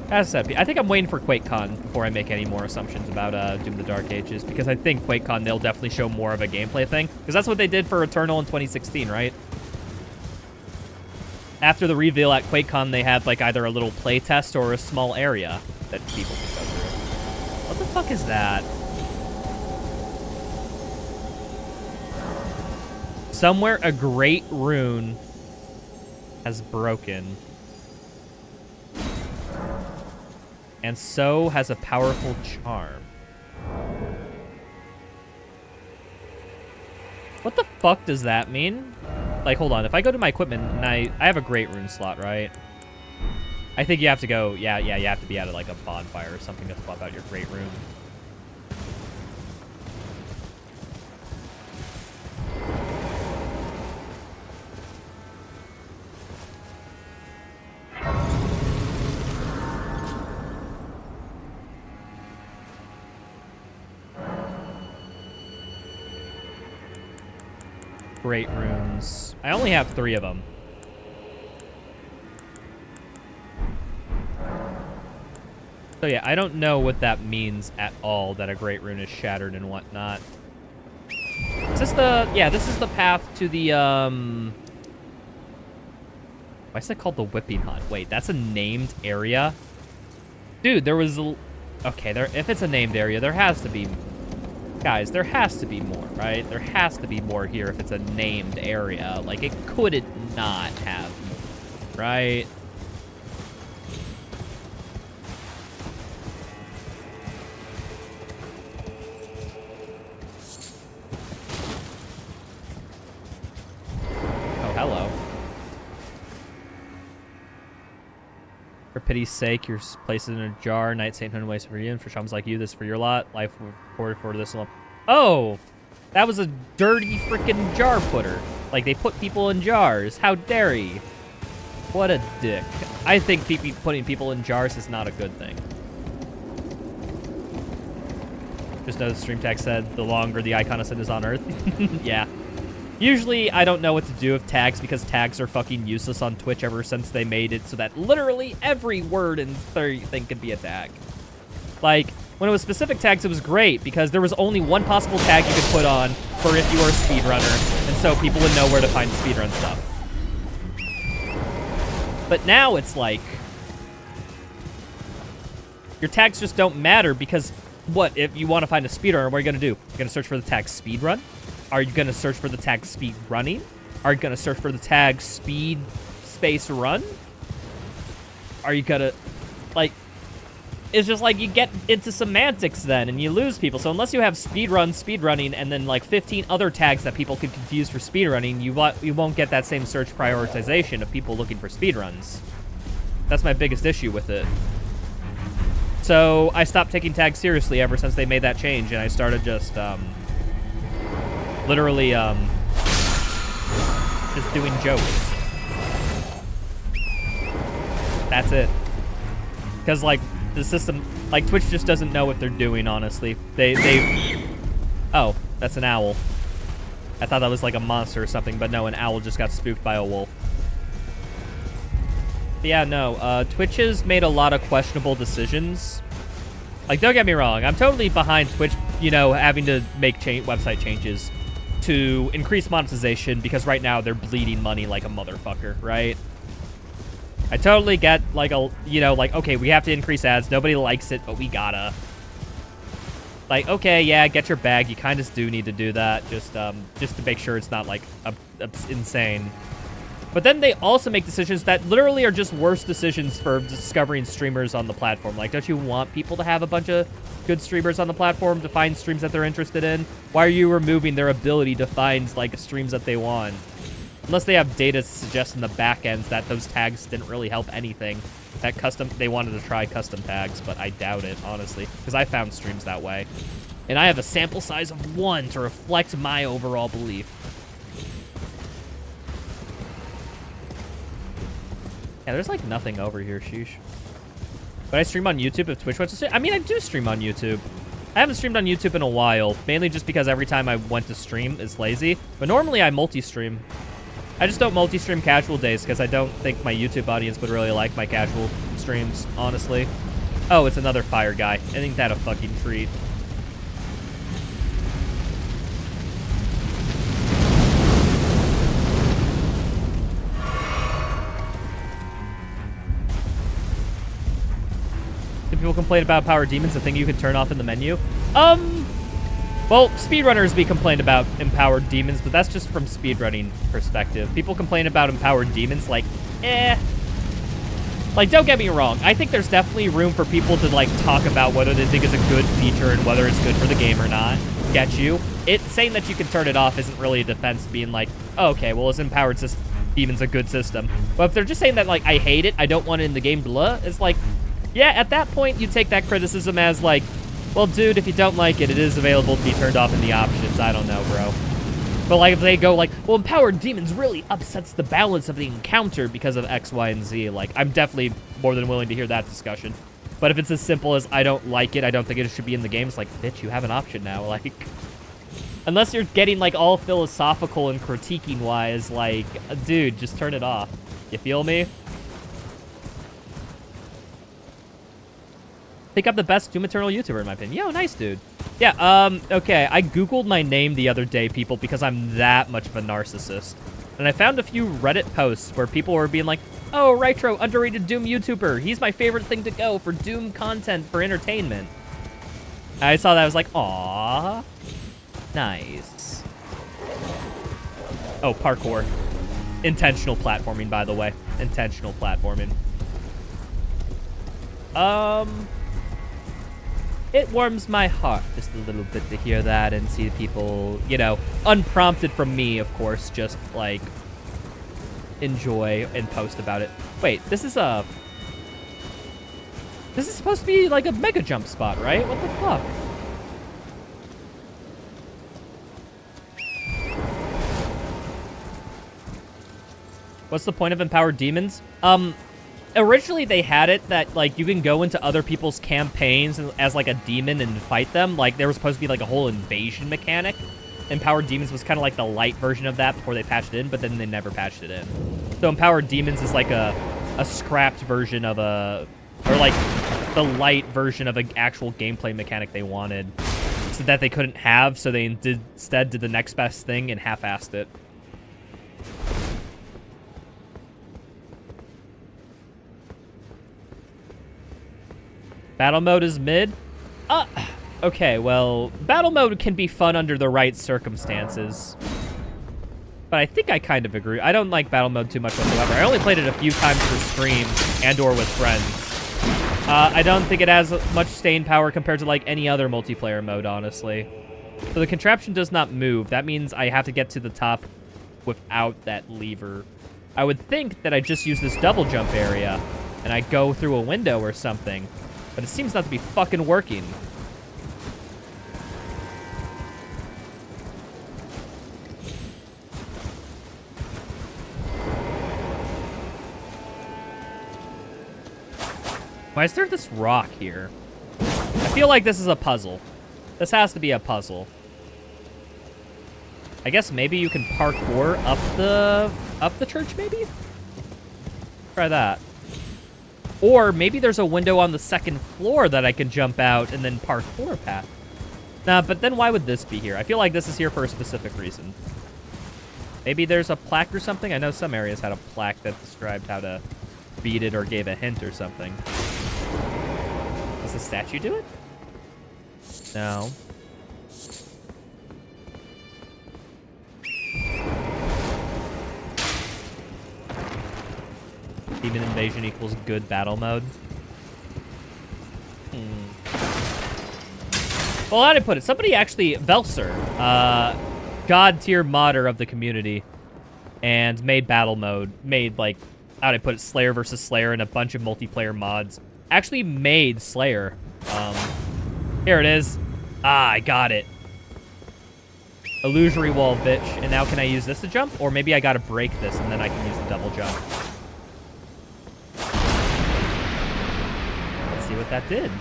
As I said, I think I'm waiting for QuakeCon before I make any more assumptions about Doom the Dark Ages, because I think QuakeCon, they'll definitely show more of a gameplay thing, because that's what they did for Eternal in 2016, right? After the reveal at QuakeCon, they had like either a little playtest or a small area that people could go through. What the fuck is that? Somewhere a great rune has broken. And so has a powerful charm. What the fuck does that mean? Like, hold on. If I go to my equipment and I have a great rune slot, right? I think you have to go, yeah, you have to be at like a bonfire or something to swap out your great rune. Great runes. I only have 3 of them. So yeah, I don't know what that means at all, that a great rune is shattered and whatnot. Is this the... Yeah, this is the path to the, Why is it called the Whipping Hut? Wait, that's a named area? Dude, there was... Okay, if it's a named area, there has to be... Guys, there has to be more, right? There has to be more here if it's a named area. Like, it couldn't not have more, right? Oh, hello. For pity's sake, you're placed in a jar. Night Saint Hun waits for you. And for chums like you, this is for your lot. Life for this one. Oh! That was a dirty freaking jar putter. Like, they put people in jars. How dare he? What a dick. I think putting people in jars is not a good thing. Just know the stream tag said the longer the icon is on Earth. Yeah. Usually, I don't know what to do with tags because tags are fucking useless on Twitch ever since they made it so that literally every word and thing could be a tag. Like, when it was specific tags, it was great because there was only one possible tag you could put on for if you were a speedrunner, and so people would know where to find speedrun stuff. But now it's like, your tags just don't matter because what if you want to find a speedrunner? What are you gonna do? You're gonna search for the tag speedrun? Are you gonna search for the tag speed running? Are you gonna search for the tag speed space run? Are you gonna, like, it's just like you get into semantics then and you lose people. So unless you have speedrunning, and then like 15 other tags that people could confuse for speedrunning, you won't get that same search prioritization of people looking for speedruns. That's my biggest issue with it. So I stopped taking tags seriously ever since they made that change, and I started just literally just doing jokes. That's it. Because, like, the system, like, Twitch just doesn't know what they're doing, honestly. Oh, that's an owl. I thought that was, like, a monster or something, but no, an owl just got spooked by a wolf. But yeah, no, Twitch has made a lot of questionable decisions. Like, don't get me wrong, I'm totally behind Twitch, you know, having to make website changes to increase monetization, because right now they're bleeding money like a motherfucker, right? I totally get, like, like, okay, we have to increase ads. Nobody likes it, but we gotta. Like, okay, yeah, get your bag. You kind of do need to do that, just to make sure it's not, like, insane. But then they also make decisions that literally are just worse decisions for discovering streamers on the platform. Like, don't you want people to have a bunch of good streamers on the platform to find streams that they're interested in? Why are you removing their ability to find, like, streams that they want? Unless they have data to suggest in the back ends that those tags didn't really help anything. That they wanted to try custom tags, but I doubt it, honestly. Because I found streams that way. And I have a sample size of 1 to reflect my overall belief. Yeah, there's like nothing over here, sheesh. But I stream on YouTube if Twitch wants to stream. I mean, I do stream on YouTube. I haven't streamed on YouTube in a while, mainly just because every time I went to stream, it's lazy. But normally I multi-stream. I just don't multi-stream casual days because I don't think my YouTube audience would really like my casual streams, honestly. Oh, it's another fire guy. I think that a fucking treat. Do people complain about power demons, a thing you can turn off in the menu? Well, speedrunners be complained about empowered demons, but that's just from speedrunning perspective. People complain about empowered demons, like, eh. Like, don't get me wrong. I think there's definitely room for people to, like, talk about whether they think it's a good feature and whether it's good for the game or not. Get you? Saying that you can turn it off isn't really a defense, being like, oh, okay, well, is empowered demon's a good system. But if they're just saying that, like, I hate it, I don't want it in the game, blah, it's like, yeah, at that point, you take that criticism as, like, well, dude, if you don't like it, it is available to be turned off in the options. I don't know, bro. But, like, if they go, like, well, empowered demons really upsets the balance of the encounter because of X, Y, and Z, like, I'm definitely more than willing to hear that discussion. But if it's as simple as I don't like it, I don't think it should be in the game, it's like, bitch, you have an option now. Like, unless you're getting, like, all philosophical and critiquing-wise, like, dude, just turn it off. You feel me? Pick up the best Doom Eternal YouTuber, in my opinion. Yo, nice, dude. Yeah, okay. I Googled my name the other day, people, because I'm that much of a narcissist. And I found a few Reddit posts where people were being like, oh, Rytro, underrated Doom YouTuber. He's my favorite thing to go for Doom content for entertainment. And I saw that, I was like, aww. Nice. Oh, parkour. Intentional platforming, by the way. Intentional platforming. It warms my heart just a little bit to hear that and see people, you know, unprompted from me, of course, just, like, enjoy and post about it. Wait, this is supposed to be, like, a mega jump spot, right? What the fuck? What's the point of empowered demons? Originally, they had it that, like, you can go into other people's campaigns as, like, a demon and fight them. Like, there was supposed to be, like, a whole invasion mechanic. Empowered Demons was kind of like the light version of that before they patched it in, but then they never patched it in. So Empowered Demons is, like, a scrapped version of or, like, the light version of an actual gameplay mechanic they wanted. So that they couldn't have, so they instead did the next best thing and half-assed it. Battle mode is mid. Okay, well, battle mode can be fun under the right circumstances. But I think I kind of agree. I don't like battle mode too much whatsoever. I only played it a few times for stream and or with friends. I don't think it has much staying power compared to like any other multiplayer mode, honestly. So the contraption does not move. That means I have to get to the top without that lever. I would think that I just use this double jump area and I go through a window or something. But it seems not to be fucking working. Why is there this rock here? I feel like this is a puzzle. This has to be a puzzle. I guess maybe you can parkour up the church, maybe? Try that. Or maybe there's a window on the second floor that I can jump out and then parkour past. Nah, but then why would this be here? I feel like this is here for a specific reason. Maybe there's a plaque or something? I know some areas had a plaque that described how to beat it or gave a hint or something. Does the statue do it? No. Demon invasion equals good battle mode. Well, how did I put it? Somebody actually, Velser, god tier modder of the community, and made battle mode, made like, how did I put it, Slayer versus Slayer and a bunch of multiplayer mods. Actually made Slayer. Here it is. Ah, I got it. Illusory wall, bitch. And now can I use this to jump? Or maybe I gotta break this and then I can use the double jump. Let's see what that did. Am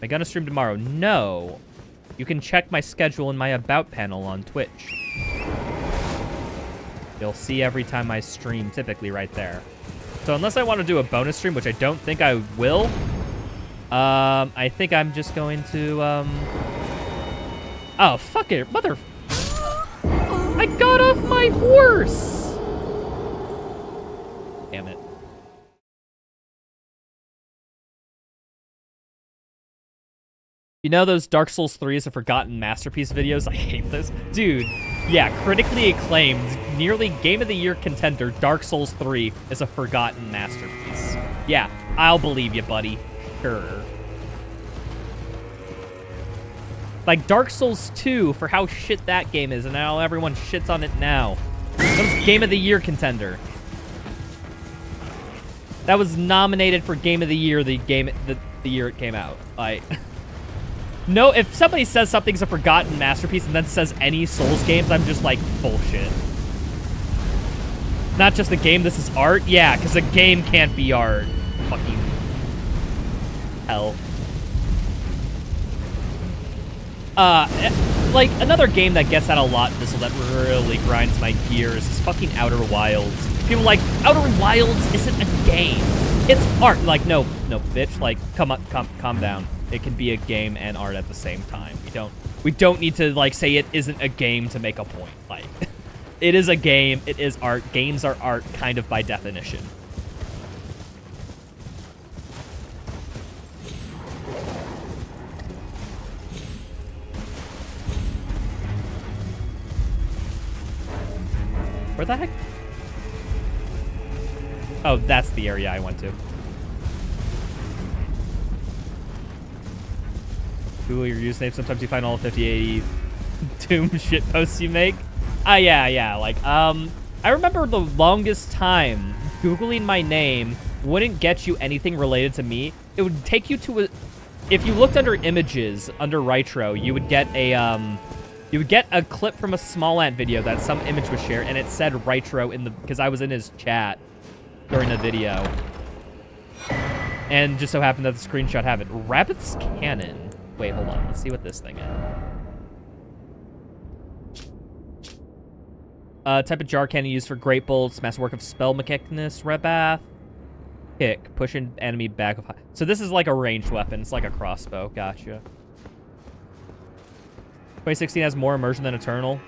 I gonna stream tomorrow? No. You can check my schedule in my About panel on Twitch. You'll see every time I stream, typically right there. So unless I want to do a bonus stream, which I don't think I will, I think I'm just going to, oh, fuck it, mother... I got off my horse! Damn it. You know those Dark Souls 3 is a forgotten masterpiece videos? I hate this. Dude, yeah, critically acclaimed, nearly Game of the Year contender, Dark Souls 3 is a forgotten masterpiece. Yeah, I'll believe you, buddy. Sure. Like Dark Souls 2 for how shit that game is, and now everyone shits on it now. That was Game of the Year contender. That was nominated for Game of the Year the year it came out. Like... No, if somebody says something's a forgotten masterpiece and then says any Souls games, I'm just like, bullshit. Not just a game, this is art? Yeah, because a game can't be art. Fucking hell. Like, another game that gets that a lot, that really grinds my gears is fucking Outer Wilds. People are like, Outer Wilds isn't a game. It's art. Like, no, bitch. Like, calm down. It can be a game and art at the same time. We don't need to like say it isn't a game to make a point. Like, it is a game, it is art. Games are art kind of by definition. Where the heck? Oh, that's the area I went to. Google your username. Sometimes you find all 5080 Doom shit posts you make. Yeah. Like, I remember the longest time Googling my name wouldn't get you anything related to me. It would take you to a... If you looked under images, under Rytro, you would get a clip from a Small Ant video that some image was shared, and it said Rytro in the... Because I was in his chat during the video. And just so happened that the screenshot have it. Rabbit's Cannon. Wait, hold on. Let's see what this thing is. Type of jar cannon used for great bolts. Masterwork of spell mechanicness. Rebath. Kick. Push an enemy back. So this is like a ranged weapon. It's like a crossbow. Gotcha. 2016 has more immersion than Eternal.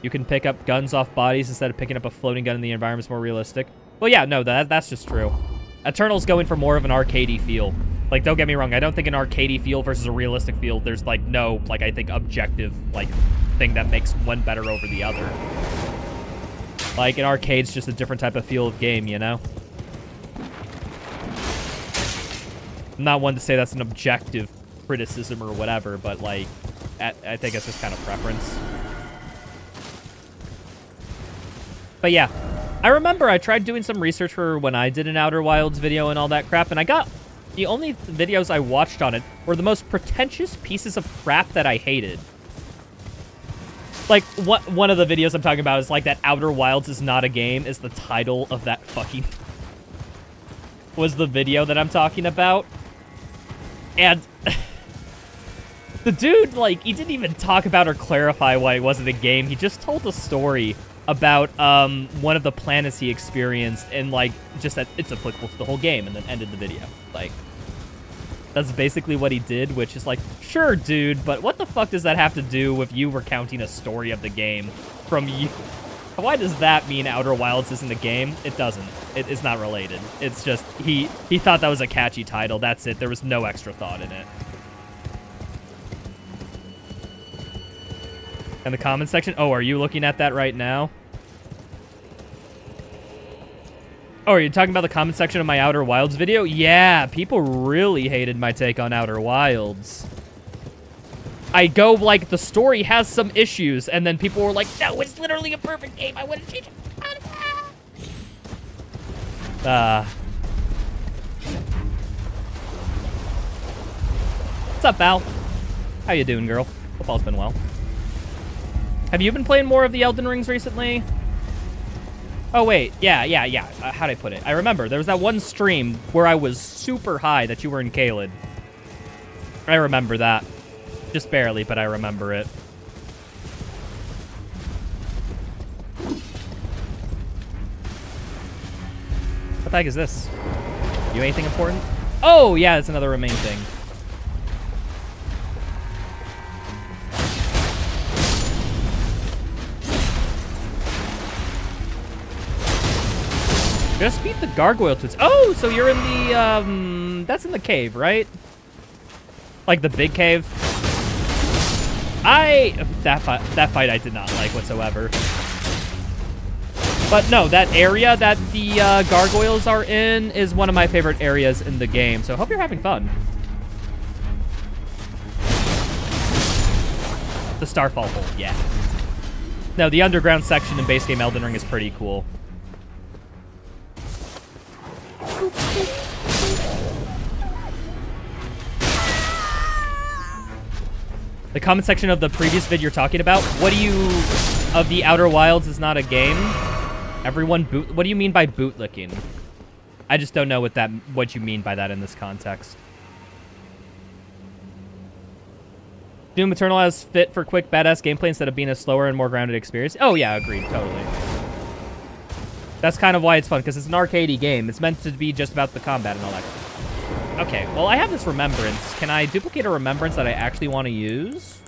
You can pick up guns off bodies instead of picking up a floating gun in the environment. It's more realistic. Well, yeah, no, that's just true. Eternal's going for more of an arcadey feel. Like, don't get me wrong, I don't think an arcadey feel versus a realistic feel, there's, like, no, like, I think objective, like, thing that makes one better over the other. Like, an arcade's just a different type of feel of game, you know? I'm not one to say that's an objective criticism or whatever, but, like, I think it's just kind of preference. But yeah, I remember I tried doing some research for when I did an Outer Wilds video and all that crap, and I got... The only videos I watched on it were the most pretentious pieces of crap that I hated. Like, one of the videos I'm talking about is like that Outer Wilds is not a game is the title of that fucking... was the video that I'm talking about. And... the dude, like, he didn't even talk about or clarify why it wasn't a game. He just told a story about one of the planets he experienced and, like, just that it's applicable to the whole game and then ended the video. Like, that's basically what he did, which is like, sure, dude, but what the fuck does that have to do with you recounting a story of the game from you? Why does that mean Outer Wilds isn't a game? It doesn't. It's not related. It's just, he thought that was a catchy title. That's it. There was no extra thought in it. In the comment section? Oh, are you looking at that right now? Oh, are you talking about the comment section of my Outer Wilds video? Yeah, people really hated my take on Outer Wilds. I go, like, the story has some issues, and then people were like, no, it's literally a perfect game. I wouldn't change it. What's up, Val? How you doing, girl? Hope all's been well. Have you been playing more of the Elden Rings recently? Oh, wait. Yeah. How'd I put it? I remember. There was that one stream where I was super high that you were in Caelid. I remember that. Just barely, but I remember it. What the heck is this? You anything important? Oh, yeah, that's another remain thing. Just beat the gargoyle toots. Oh, so you're in the, that's in the cave, right? Like the big cave? That fight I did not like whatsoever. But no, that area that the gargoyles are in is one of my favorite areas in the game, so hope you're having fun. The Starfall hole, yeah. No, the underground section in base game Elden Ring is pretty cool. The comment section of the previous vid you're talking about, what do you... of the Outer Wilds is not a game? Everyone boot... What do you mean by bootlicking? I just don't know what you mean by that in this context. Doom Eternal has fit for quick, badass gameplay instead of being a slower and more grounded experience. Oh, yeah, agreed, totally. That's kind of why it's fun, because it's an arcadey game. It's meant to be just about the combat and all that. Okay, well, I have this remembrance. Can I duplicate a remembrance that I actually want to use?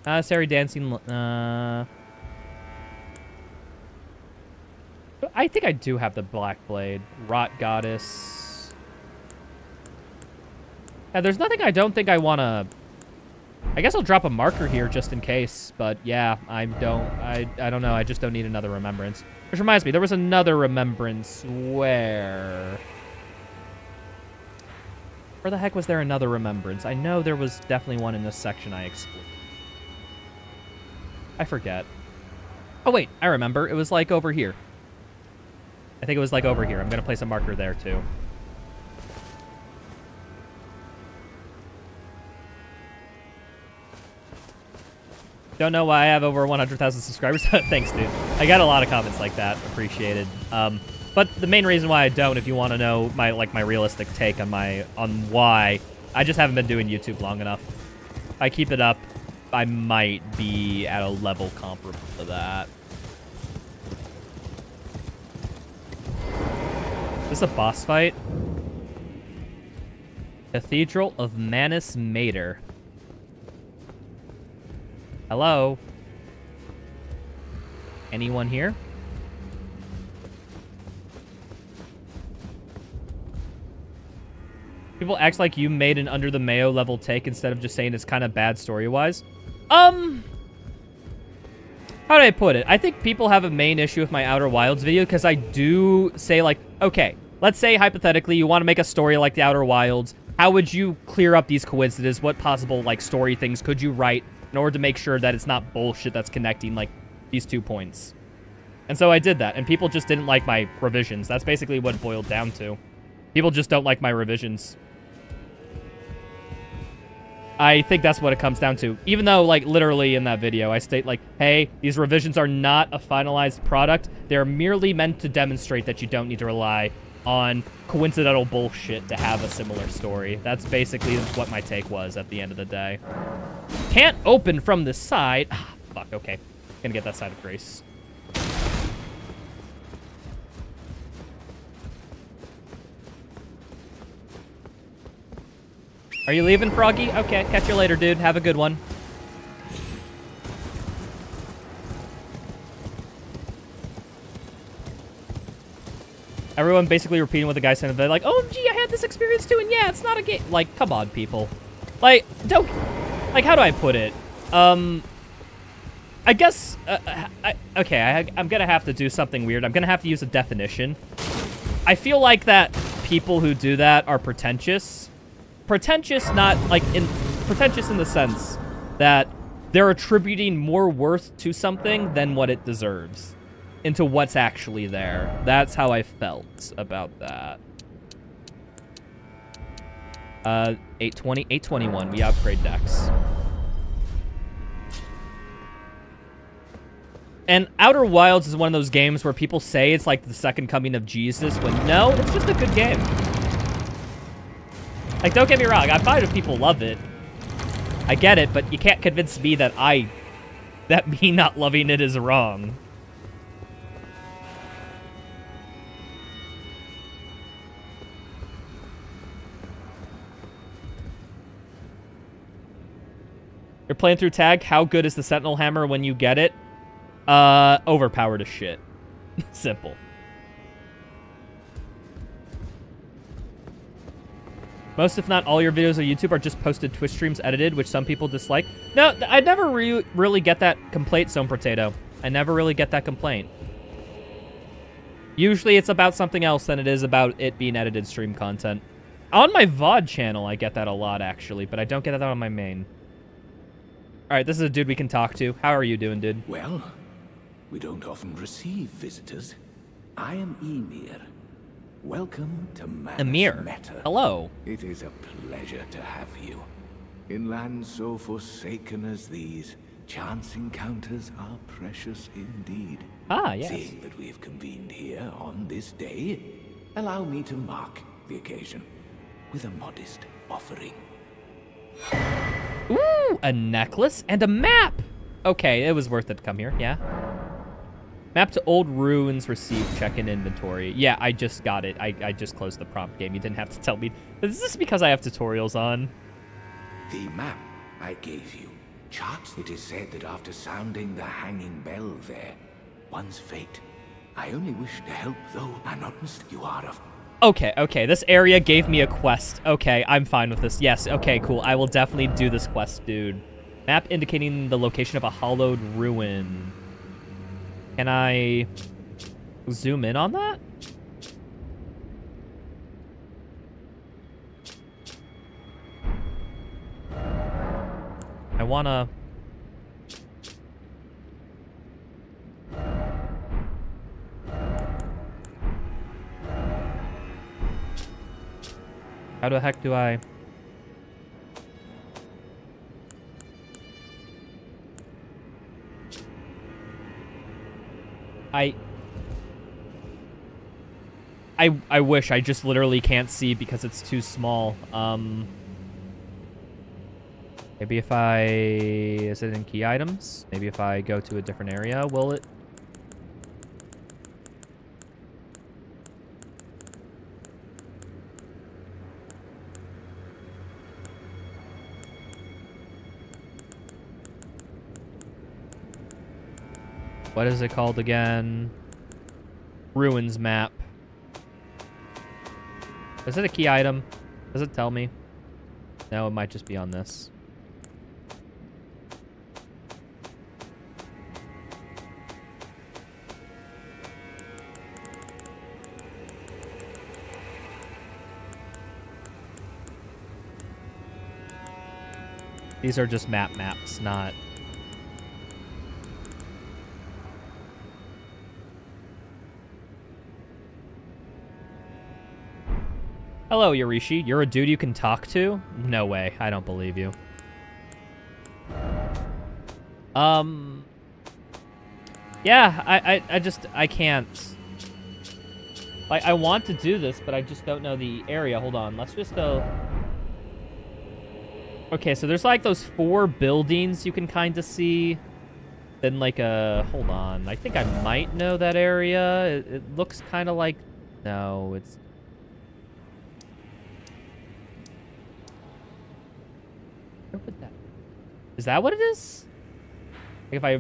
Sari Dancing... I think I do have the Black Blade. Rot Goddess. Yeah, there's nothing I don't think I want to... I guess I'll drop a marker here just in case. But yeah, I don't know. I just don't need another remembrance. Which reminds me, there was another remembrance where... Where the heck was there another remembrance? I know there was definitely one in this section I explored. I forget. Oh, wait. I remember. It was, like, over here. I think it was, like, over here. I'm going to place a marker there, too. Don't know why I have over 100,000 subscribers. Thanks, dude. I got a lot of comments like that. Appreciated. But the main reason why I don't, if you want to know my realistic take on why, I just haven't been doing YouTube long enough. If I keep it up, I might be at a level comparable to that. Is this a boss fight? Cathedral of Manus Mater. Hello? Anyone here? People act like you made an Under the Mayo level take instead of just saying it's kind of bad story-wise. How do I put it? I think people have a main issue with my Outer Wilds video because I do say, like, okay, let's say, hypothetically, you want to make a story like the Outer Wilds. How would you clear up these coincidences? What possible, like, story things could you write in order to make sure that it's not bullshit that's connecting, like, these 2 points? And so I did that, and people just didn't like my revisions. That's basically what it boiled down to. People just don't like my revisions. I think that's what it comes down to. Even though, like, literally in that video, I state, like, hey, these revisions are not a finalized product. They're merely meant to demonstrate that you don't need to rely on coincidental bullshit to have a similar story. That's basically what my take was at the end of the day. Can't open from this side. Ah, fuck, okay. Gonna get that side of grace. Are you leaving, Froggy? Okay, catch you later, dude. Have a good one. Everyone basically repeating what the guy said. They're like, OMG, I had this experience too, and yeah, it's not a game. Like, come on, people. Like, don't... Like, how do I put it? I guess... I'm gonna have to do something weird. I'm gonna have to use a definition. I feel like that people who do that are pretentious. Pretentious not, like, pretentious in the sense that they're attributing more worth to something than what it deserves into what's actually there. That's how I felt about that. 820, 821, we upgrade decks. And Outer Wilds is one of those games where people say it's like the second coming of Jesus, when no, it's just a good game. Like, don't get me wrong, I'm fine if people love it. I get it, but you can't convince me that me not loving it is wrong. You're playing through tag. How good is the Sentinel Hammer when you get it? Overpowered as shit. Simple. Most, if not all, your videos on YouTube are just posted Twitch streams edited, which some people dislike. No, I never really get that complaint, Stone Potato. I never really get that complaint. Usually it's about something else than it is about it being edited stream content. On my VOD channel, I get that a lot, actually, but I don't get that on my main. All right, this is a dude we can talk to. How are you doing, dude? Well, we don't often receive visitors. I am Ymir. Welcome to Ymir. Meta. Hello. It is a pleasure to have you. In lands so forsaken as these, chance encounters are precious indeed. Ah, yes. Seeing that we have convened here on this day, allow me to mark the occasion with a modest offering. Ooh, a necklace and a map. Okay, it was worth it to come here, yeah. Map to old ruins received, check in inventory. Yeah, I just got it. I just closed the prompt game. You didn't have to tell me. Is this because I have tutorials on? The map I gave you charts. It is said that after sounding the hanging bell there, one's fate. I only wish to help though anonymous you are of. Okay, this area gave me a quest. Okay, I'm fine with this. Yes, okay, cool. I will definitely do this quest, dude. Map indicating the location of a hollowed ruin. Can I zoom in on that? I wanna... How the heck do I... I wish. I just literally can't see because it's too small. Maybe if I... Is it in key items? Maybe if I go to a different area, will it... What is it called again? Ruins map. Is it a key item? Does it tell me? No, it might just be on this. These are just maps, not... Hello, Yorishi. You're a dude you can talk to? No way. I don't believe you. Yeah, I can't. Like, I want to do this, but I just don't know the area. Hold on. Let's just go... Okay, so there's like those 4 buildings you can kind of see. Then like a... Hold on. I think I might know that area. It looks kind of like... No, it's... Where would that... Is that what it is? Like if I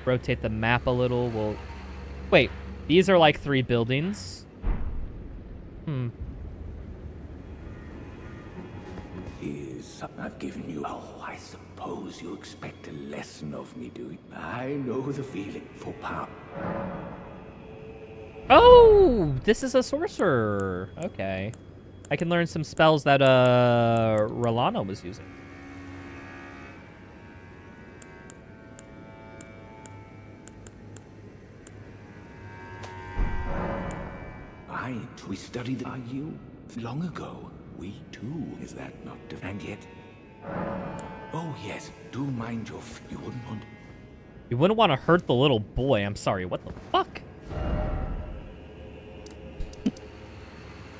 rotate the map a little, we'll... Wait, these are like 3 buildings. Hmm. I've given you... Oh, I suppose you expect a lesson of me, do you? I know the feeling for power. Oh, this is a sorcerer. Okay. I can learn some spells that Rolano was using. We studied... Are you? Long ago. We too, is that not... And yet... Oh, yes. Do mind your... You wouldn't want... You wouldn't want to hurt the little boy. I'm sorry. What the fuck?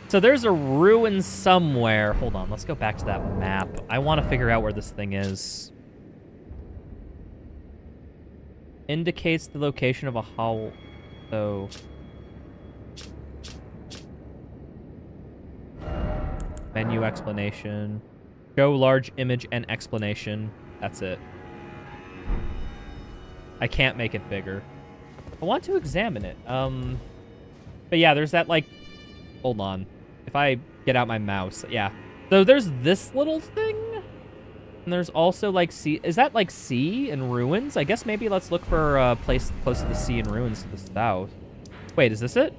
So there's a ruin somewhere. Hold on. Let's go back to that map. I want to figure out where this thing is. Indicates the location of a hollow... So... Menu explanation. Show large image and explanation. That's it. I can't make it bigger. I want to examine it. But yeah, there's that like... Hold on. If I get out my mouse, yeah. So there's this little thing. And there's also like sea... Is that like sea and ruins? I guess maybe let's look for a place close to the sea and ruins to the south. Wait, is this it?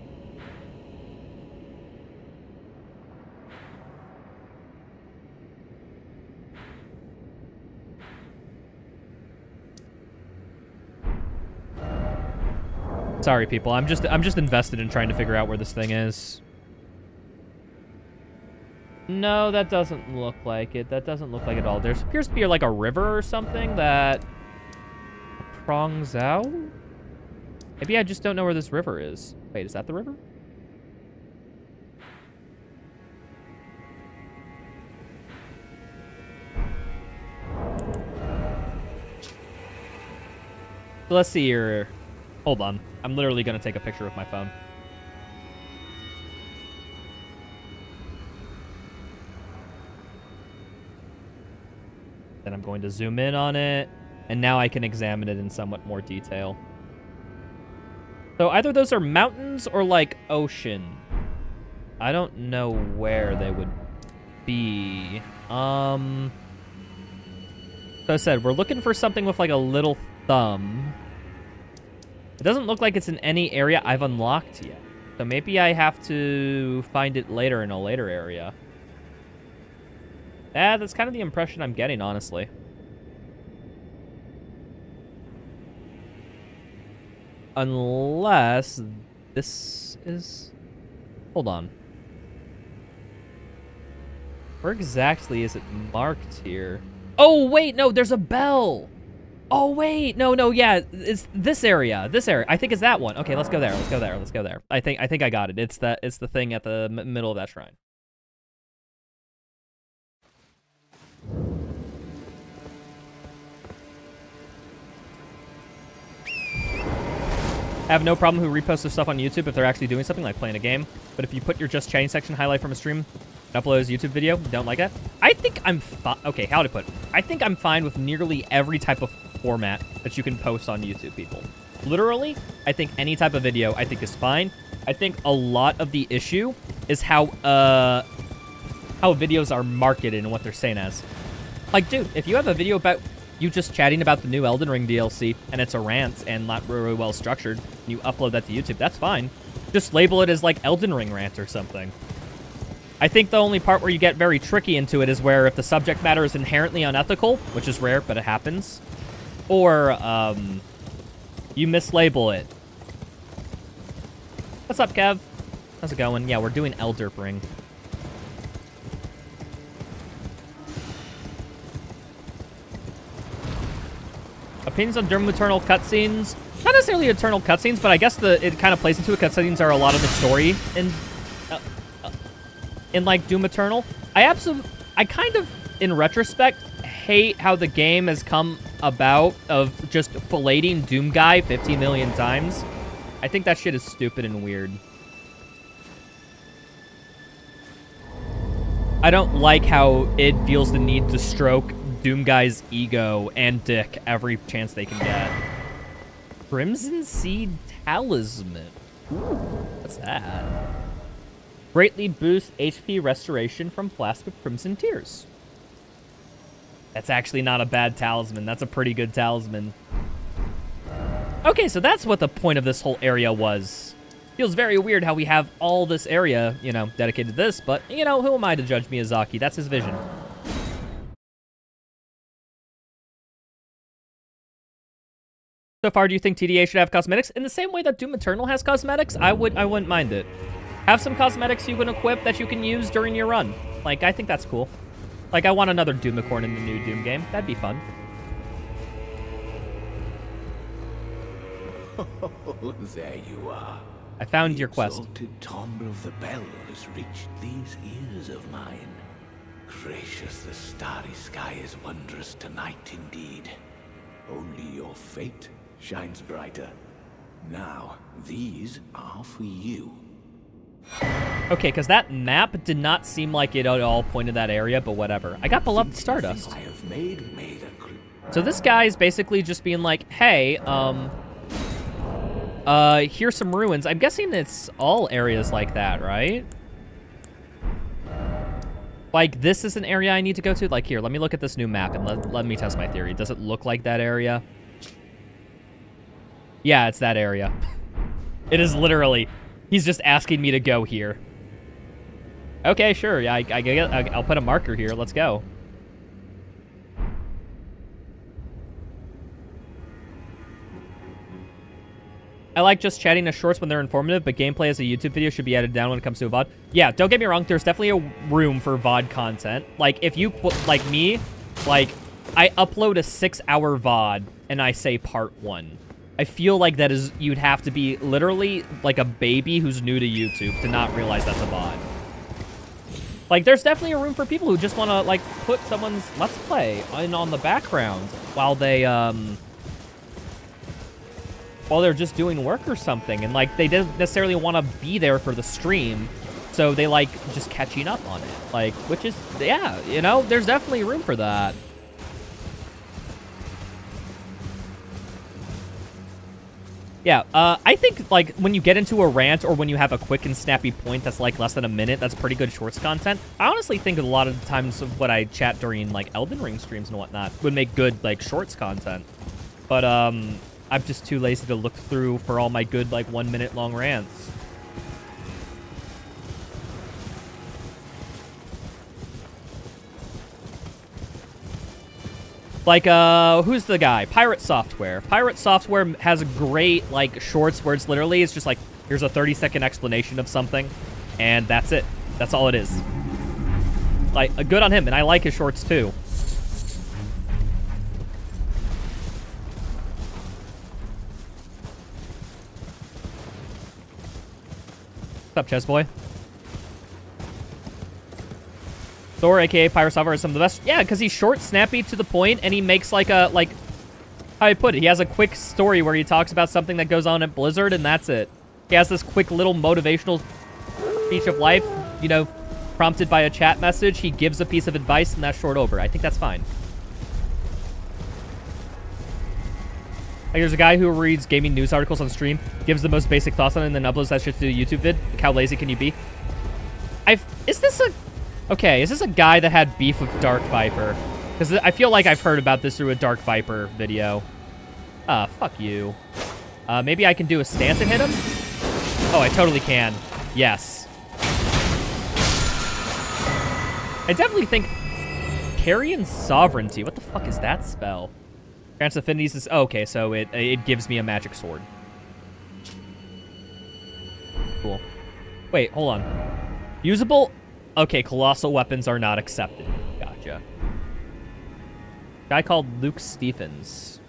Sorry, people. I'm just invested in trying to figure out where this thing is. No, that doesn't look like it. That doesn't look like it at all. There appears to be like a river or something that prongs out. Maybe I just don't know where this river is. Wait, is that the river? So let's see here. Hold on. I'm literally going to take a picture with my phone. Then I'm going to zoom in on it, and now I can examine it in somewhat more detail. So either those are mountains or like ocean. I don't know where they would be. So I said, we're looking for something with like a little thumb. It doesn't look like it's in any area I've unlocked yet. So maybe I have to find it later in a later area. Yeah, that's kind of the impression I'm getting, honestly. Unless this is... Hold on. Where exactly is it marked here? Oh, wait, no, there's a bell. Oh, wait, no, yeah, it's this area. I think it's that one. Okay, let's go there. I think I got it. It's the thing at the middle of that shrine. I have no problem who reposts their stuff on YouTube if they're actually doing something like playing a game. But if you put your just chatting section highlight from a stream and upload as a YouTube video, don't like that? I think I'm fine. Okay, how to put it? I think I'm fine with nearly every type of format that you can post on YouTube, people. Literally, I think any type of video I think is fine. I think a lot of the issue is how how videos are marketed and what they're saying as. Like, dude, if you have a video about you just chatting about the new Elden Ring DLC, and it's a rant and not really well structured, and you upload that to YouTube, that's fine. Just label it as, like, Elden Ring rant or something. I think the only part where you get very tricky into it is where if the subject matter is inherently unethical, which is rare, but it happens, or, you mislabel it. What's up, Kev? How's it going? Yeah, we're doing Elden Ring. Opinions on Doom Eternal cutscenes? Not necessarily Eternal cutscenes, but I guess it kind of plays into it. Cutscenes are a lot of the story in like Doom Eternal. I kind of, in retrospect, hate how the game has come about of just filleting Doom Guy 50 million times. I think that shit is stupid and weird. I don't like how it feels the need to stroke Doom Guy's ego and dick every chance they can get. Crimson Seed Talisman. Ooh, what's that? Greatly boost HP restoration from Flask of Crimson Tears. That's actually not a bad talisman. That's a pretty good talisman. Okay, so that's what the point of this whole area was. Feels very weird how we have all this area, you know, dedicated to this, but, you know, who am I to judge Miyazaki? That's his vision. So far, do you think TDA should have cosmetics? In the same way that Doom Eternal has cosmetics, I wouldn't mind it. Have some cosmetics you can equip that you can use during your run. Like, I think that's cool. Like, I want another Doomicorn in the new Doom game. That'd be fun. Oh, there you are. I found your quest. The exalted timbre of the bell has reached these ears of mine. Gracious, the starry sky is wondrous tonight indeed. Only your fate shines brighter. Now, these are for you. Okay, because that map did not seem like it at all pointed that area, but whatever. I got Beloved Stardust. I have made So this guy is basically just being like, hey, here's some ruins. I'm guessing it's all areas like that, right? Like, this is an area I need to go to? Like, here, let me look at this new map and let me test my theory. Does it look like that area? Yeah, it's that area. It is literally... He's just asking me to go here. Okay, sure. Yeah, I'll put a marker here. Let's go. I like just chatting as shorts when they're informative, but gameplay as a YouTube video should be edited down when it comes to a VOD. Yeah, don't get me wrong. There's definitely a room for VOD content. Like, if you put, like me, like, I upload a 6-hour VOD and I say part 1. I feel like that is, you'd have to be literally like a baby who's new to YouTube to not realize that's a VOD. Like, there's definitely a room for people who just want to, like, put someone's Let's Play in on the background while they, while they're just doing work or something. And, like, they didn't necessarily want to be there for the stream, so they like just catching up on it. Like, which is, yeah, you know, there's definitely room for that. Yeah, I think, like, when you get into a rant or when you have a quick and snappy point that's, like, less than a minute, that's pretty good shorts content. I honestly think a lot of the times of what I chat during, like, Elden Ring streams and whatnot would make good, like, shorts content. But, I'm just too lazy to look through for all my good, like, 1 minute long rants. Like, who's the guy? Pirate Software. Pirate Software has great, like, shorts where it's literally, it's just like, here's a 30-second explanation of something, and that's it. That's all it is. Like, good on him, and I like his shorts, too. What's up, Chess Boy? Thor, aka Pirate Software, is some of the best. Yeah, because he's short, snappy, to the point, and he makes like a, like, how do I put it? He has a quick story where he talks about something that goes on at Blizzard, and that's it. He has this quick little motivational speech of life, you know, prompted by a chat message. He gives a piece of advice, and that's short over. I think that's fine. Like, there's a guy who reads gaming news articles on stream, gives the most basic thoughts on it, and then uploads that shit to a YouTube vid. Like, how lazy can you be? Is this a... Okay, is this a guy that had beef with Dark Viper? Because I feel like I've heard about this through a Dark Viper video. Fuck you. Maybe I can do a stance and hit him? Oh, I totally can. Yes. I definitely think Carrion Sovereignty. What the fuck is that spell? Grants affinities is... Oh, okay, so it gives me a magic sword. Cool. Wait, hold on. Usable... Okay, colossal weapons are not accepted. Gotcha. Guy called Luke Stephens.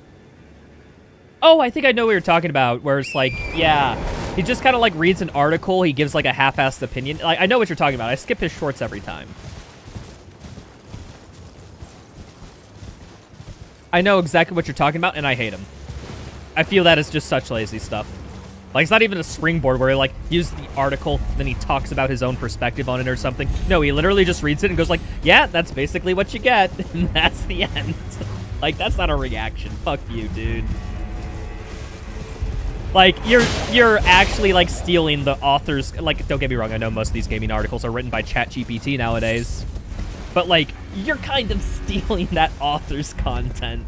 Oh, I think I know what you're talking about, where it's like, yeah, he just kind of like reads an article, he gives like a half-assed opinion. Like, I know what you're talking about. I skip his shorts every time. I know exactly what you're talking about, and I hate him. I feel that is just such lazy stuff. Like, it's not even a springboard where he, like, uses the article, then he talks about his own perspective on it or something. No, he literally just reads it and goes like, yeah, that's basically what you get. And that's the end. Like, that's not a reaction. Fuck you, dude. Like, you're actually, like, stealing the author's... Like, don't get me wrong, I know most of these gaming articles are written by ChatGPT nowadays. But, like, you're kind of stealing that author's content.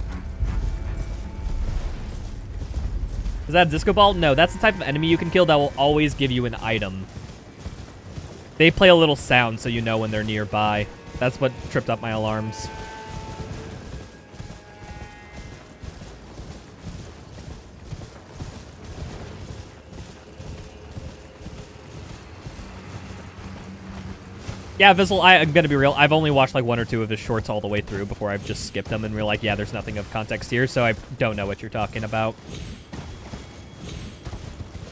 Is that a disco ball? No, that's the type of enemy you can kill that will always give you an item. They play a little sound so you know when they're nearby. That's what tripped up my alarms. Yeah, Vissel, I'm gonna be real. I've only watched like 1 or 2 of his shorts all the way through before I've just skipped them and we're like, yeah, there's nothing of context here, so I don't know what you're talking about.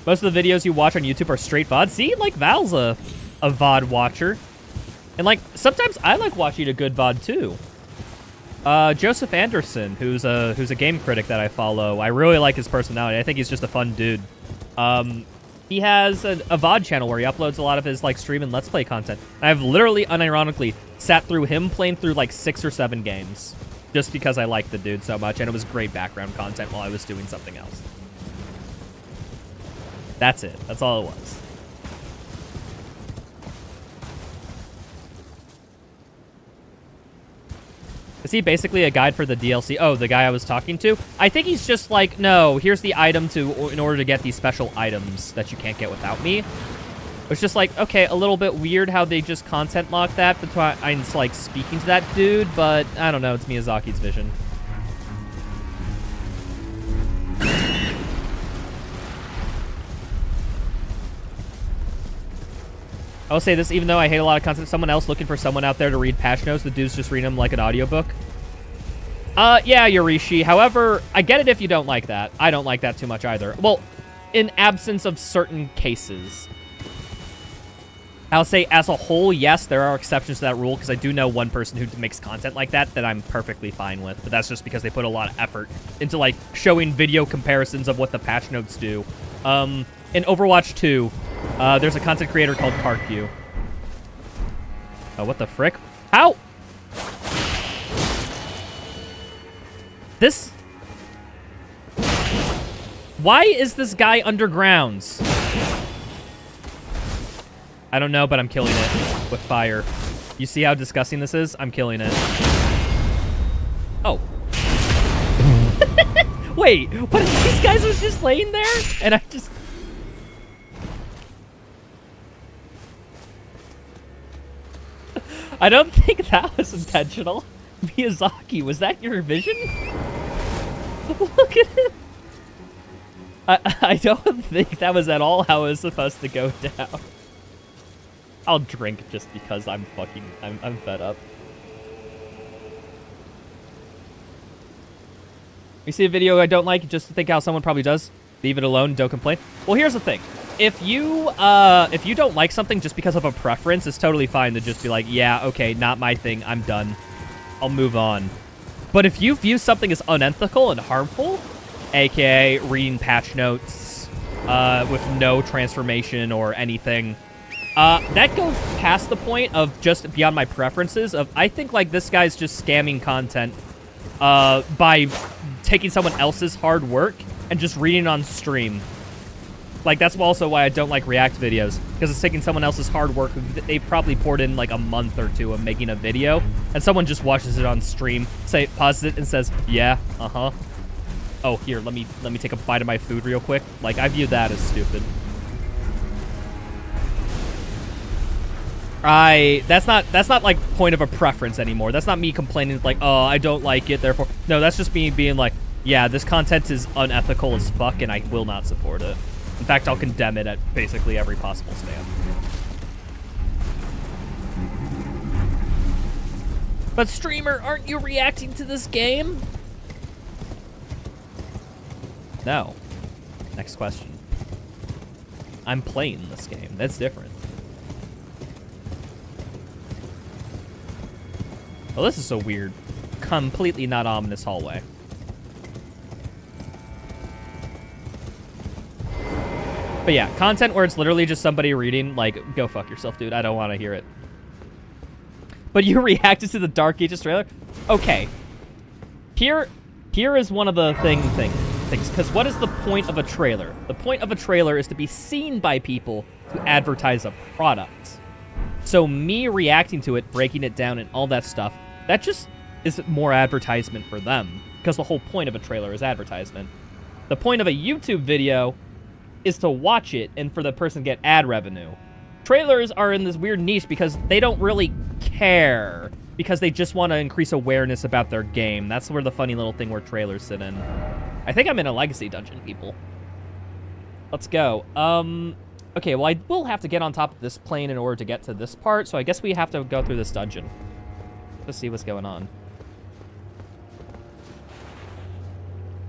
Most of the videos you watch on YouTube are straight VOD. See, like, Val's a VOD watcher. And, like, sometimes I like watching a good VOD, too. Joseph Anderson, who's a game critic that I follow. I really like his personality. I think he's just a fun dude. He has a VOD channel where he uploads a lot of his, like, stream and Let's Play content. I've literally, unironically, sat through him playing through, like, 6 or 7 games. Just because I like the dude so much, and it was great background content while I was doing something else. That's it. That's all it was. Is he basically a guide for the DLC? Oh, the guy I was talking to? I think he's just like, no, here's the item in order to get these special items that you can't get without me. It's just like, okay, a little bit weird how they just content lock that between, like, speaking to that dude, but I don't know, it's Miyazaki's vision. I will say this, even though I hate a lot of content, someone else looking for someone out there to read patch notes, the dude's just reading them like an audiobook. Yeah, Yurishi. However, I get it if you don't like that. I don't like that too much either. Well, in absence of certain cases. I'll say, as a whole, yes, there are exceptions to that rule, because I do know one person who makes content like that I'm perfectly fine with, but that's just because they put a lot of effort into, like, showing video comparisons of what the patch notes do. In Overwatch 2, there's a content creator called CarQ. Oh, what the frick? How? This... Why is this guy underground? I don't know, but I'm killing it with fire. You see how disgusting this is? I'm killing it. Oh. Wait, what? These guys was just laying there? And I just... I don't think that was intentional. Miyazaki, was that your vision? Look at it. I don't think that was at all how it was supposed to go down. I'll drink just because I'm fed up. You see a video I don't like, just to think how someone probably does. Leave it alone, don't complain. Well, here's the thing. If you don't like something just because of a preference, it's totally fine to just be like, yeah, okay, not my thing, I'm done. I'll move on. But if you view something as unethical and harmful, aka reading patch notes with no transformation or anything, that goes past the point of just beyond my preferences of, I think, like, this guy's just scamming content by taking someone else's hard work and just reading on stream. Like, that's also why I don't like React videos, because it's taking someone else's hard work. They probably poured in like a month or two of making a video, and someone just watches it on stream, pauses it and says, yeah, uh-huh. Oh, here, let me take a bite of my food real quick. Like, I view that as stupid. That's not like point of a preference anymore. That's not me complaining like, oh, I don't like it, therefore. No, that's just me being like, yeah, this content is unethical as fuck, and I will not support it. In fact, I'll condemn it at basically every possible stand. But streamer, aren't you reacting to this game? No. Next question. I'm playing this game. That's different. Well, this is so weird. Completely not ominous hallway. But yeah, content where it's literally just somebody reading, like, go fuck yourself, dude. I don't want to hear it. But you reacted to the Dark Ages trailer? Okay. Here is one of the things. Because what is the point of a trailer? The point of a trailer is to be seen by people to advertise a product. So me reacting to it, breaking it down, and all that stuff, that just is more advertisement for them. Because the whole point of a trailer is advertisement. The point of a YouTube video is to watch it and for the person to get ad revenue. Trailers are in this weird niche because they don't really care. Because they just want to increase awareness about their game. That's where the funny little thing where trailers sit in. I think I'm in a legacy dungeon, people. Let's go. Okay, well, I will have to get on top of this plane in order to get to this part, so I guess we have to go through this dungeon. Let's see what's going on.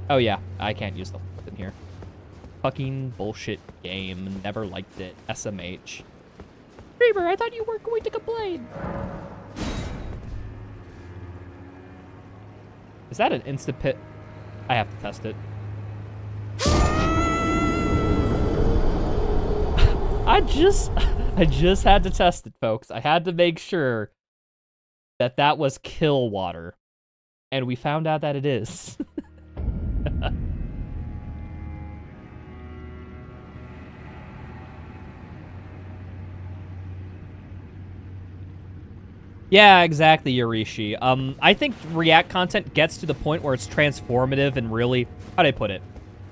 Oh, yeah. I can't use the in here. Fucking bullshit game. Never liked it. SMH. Reaver, I thought you weren't going to complain. Is that an instant pit? I have to test it. I just had to test it, folks. I had to make sure that that was kill water. And we found out that it is. Yeah, exactly, Yurishi. I think React content gets to the point where it's transformative and really... How'd I put it?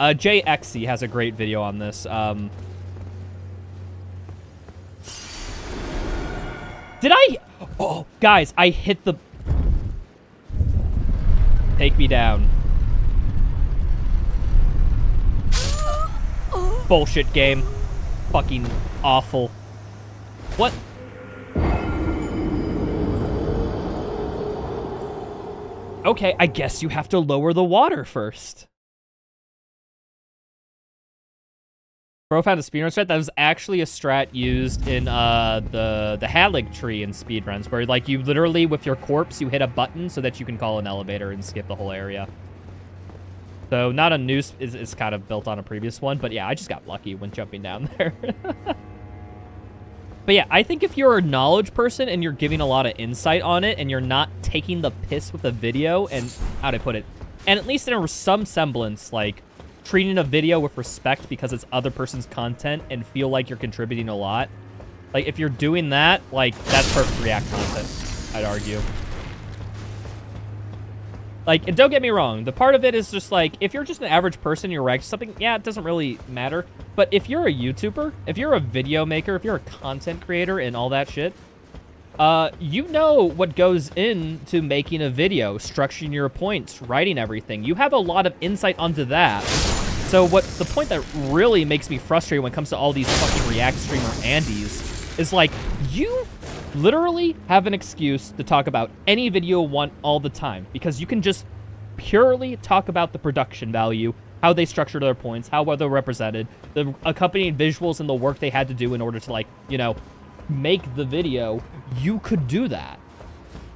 JXC has a great video on this. Did I... Oh, guys, I hit the... Take me down. Bullshit game. Fucking awful. What? Okay, I guess you have to lower the water first. Bro found a speedrun strat. That was actually a strat used in the Erdtree in speedruns, where like you literally with your corpse you hit a button so that you can call an elevator and skip the whole area. So not a noose is kind of built on a previous one, but yeah, I just got lucky when jumping down there. But yeah, I think if you're a knowledge person and you're giving a lot of insight on it and you're not taking the piss with a video and, how'd I put it? And at least in some semblance, like, treating a video with respect because it's other person's content and feel like you're contributing a lot. Like, if you're doing that, like, that's perfect React content, I'd argue. Like, and don't get me wrong, the part of it is just like, if you're just an average person, you're reacting to something, yeah, it doesn't really matter. But if you're a YouTuber, if you're a video maker, if you're a content creator and all that shit, you know what goes into making a video, structuring your points, writing everything. You have a lot of insight onto that. So the point that really makes me frustrated when it comes to all these fucking React streamer Andes is like, you literally have an excuse to talk about any video you want all the time because you can just purely talk about the production value, how they structured their points, how well they're represented, the accompanying visuals and the work they had to do in order to, like, you know, make the video. You could do that.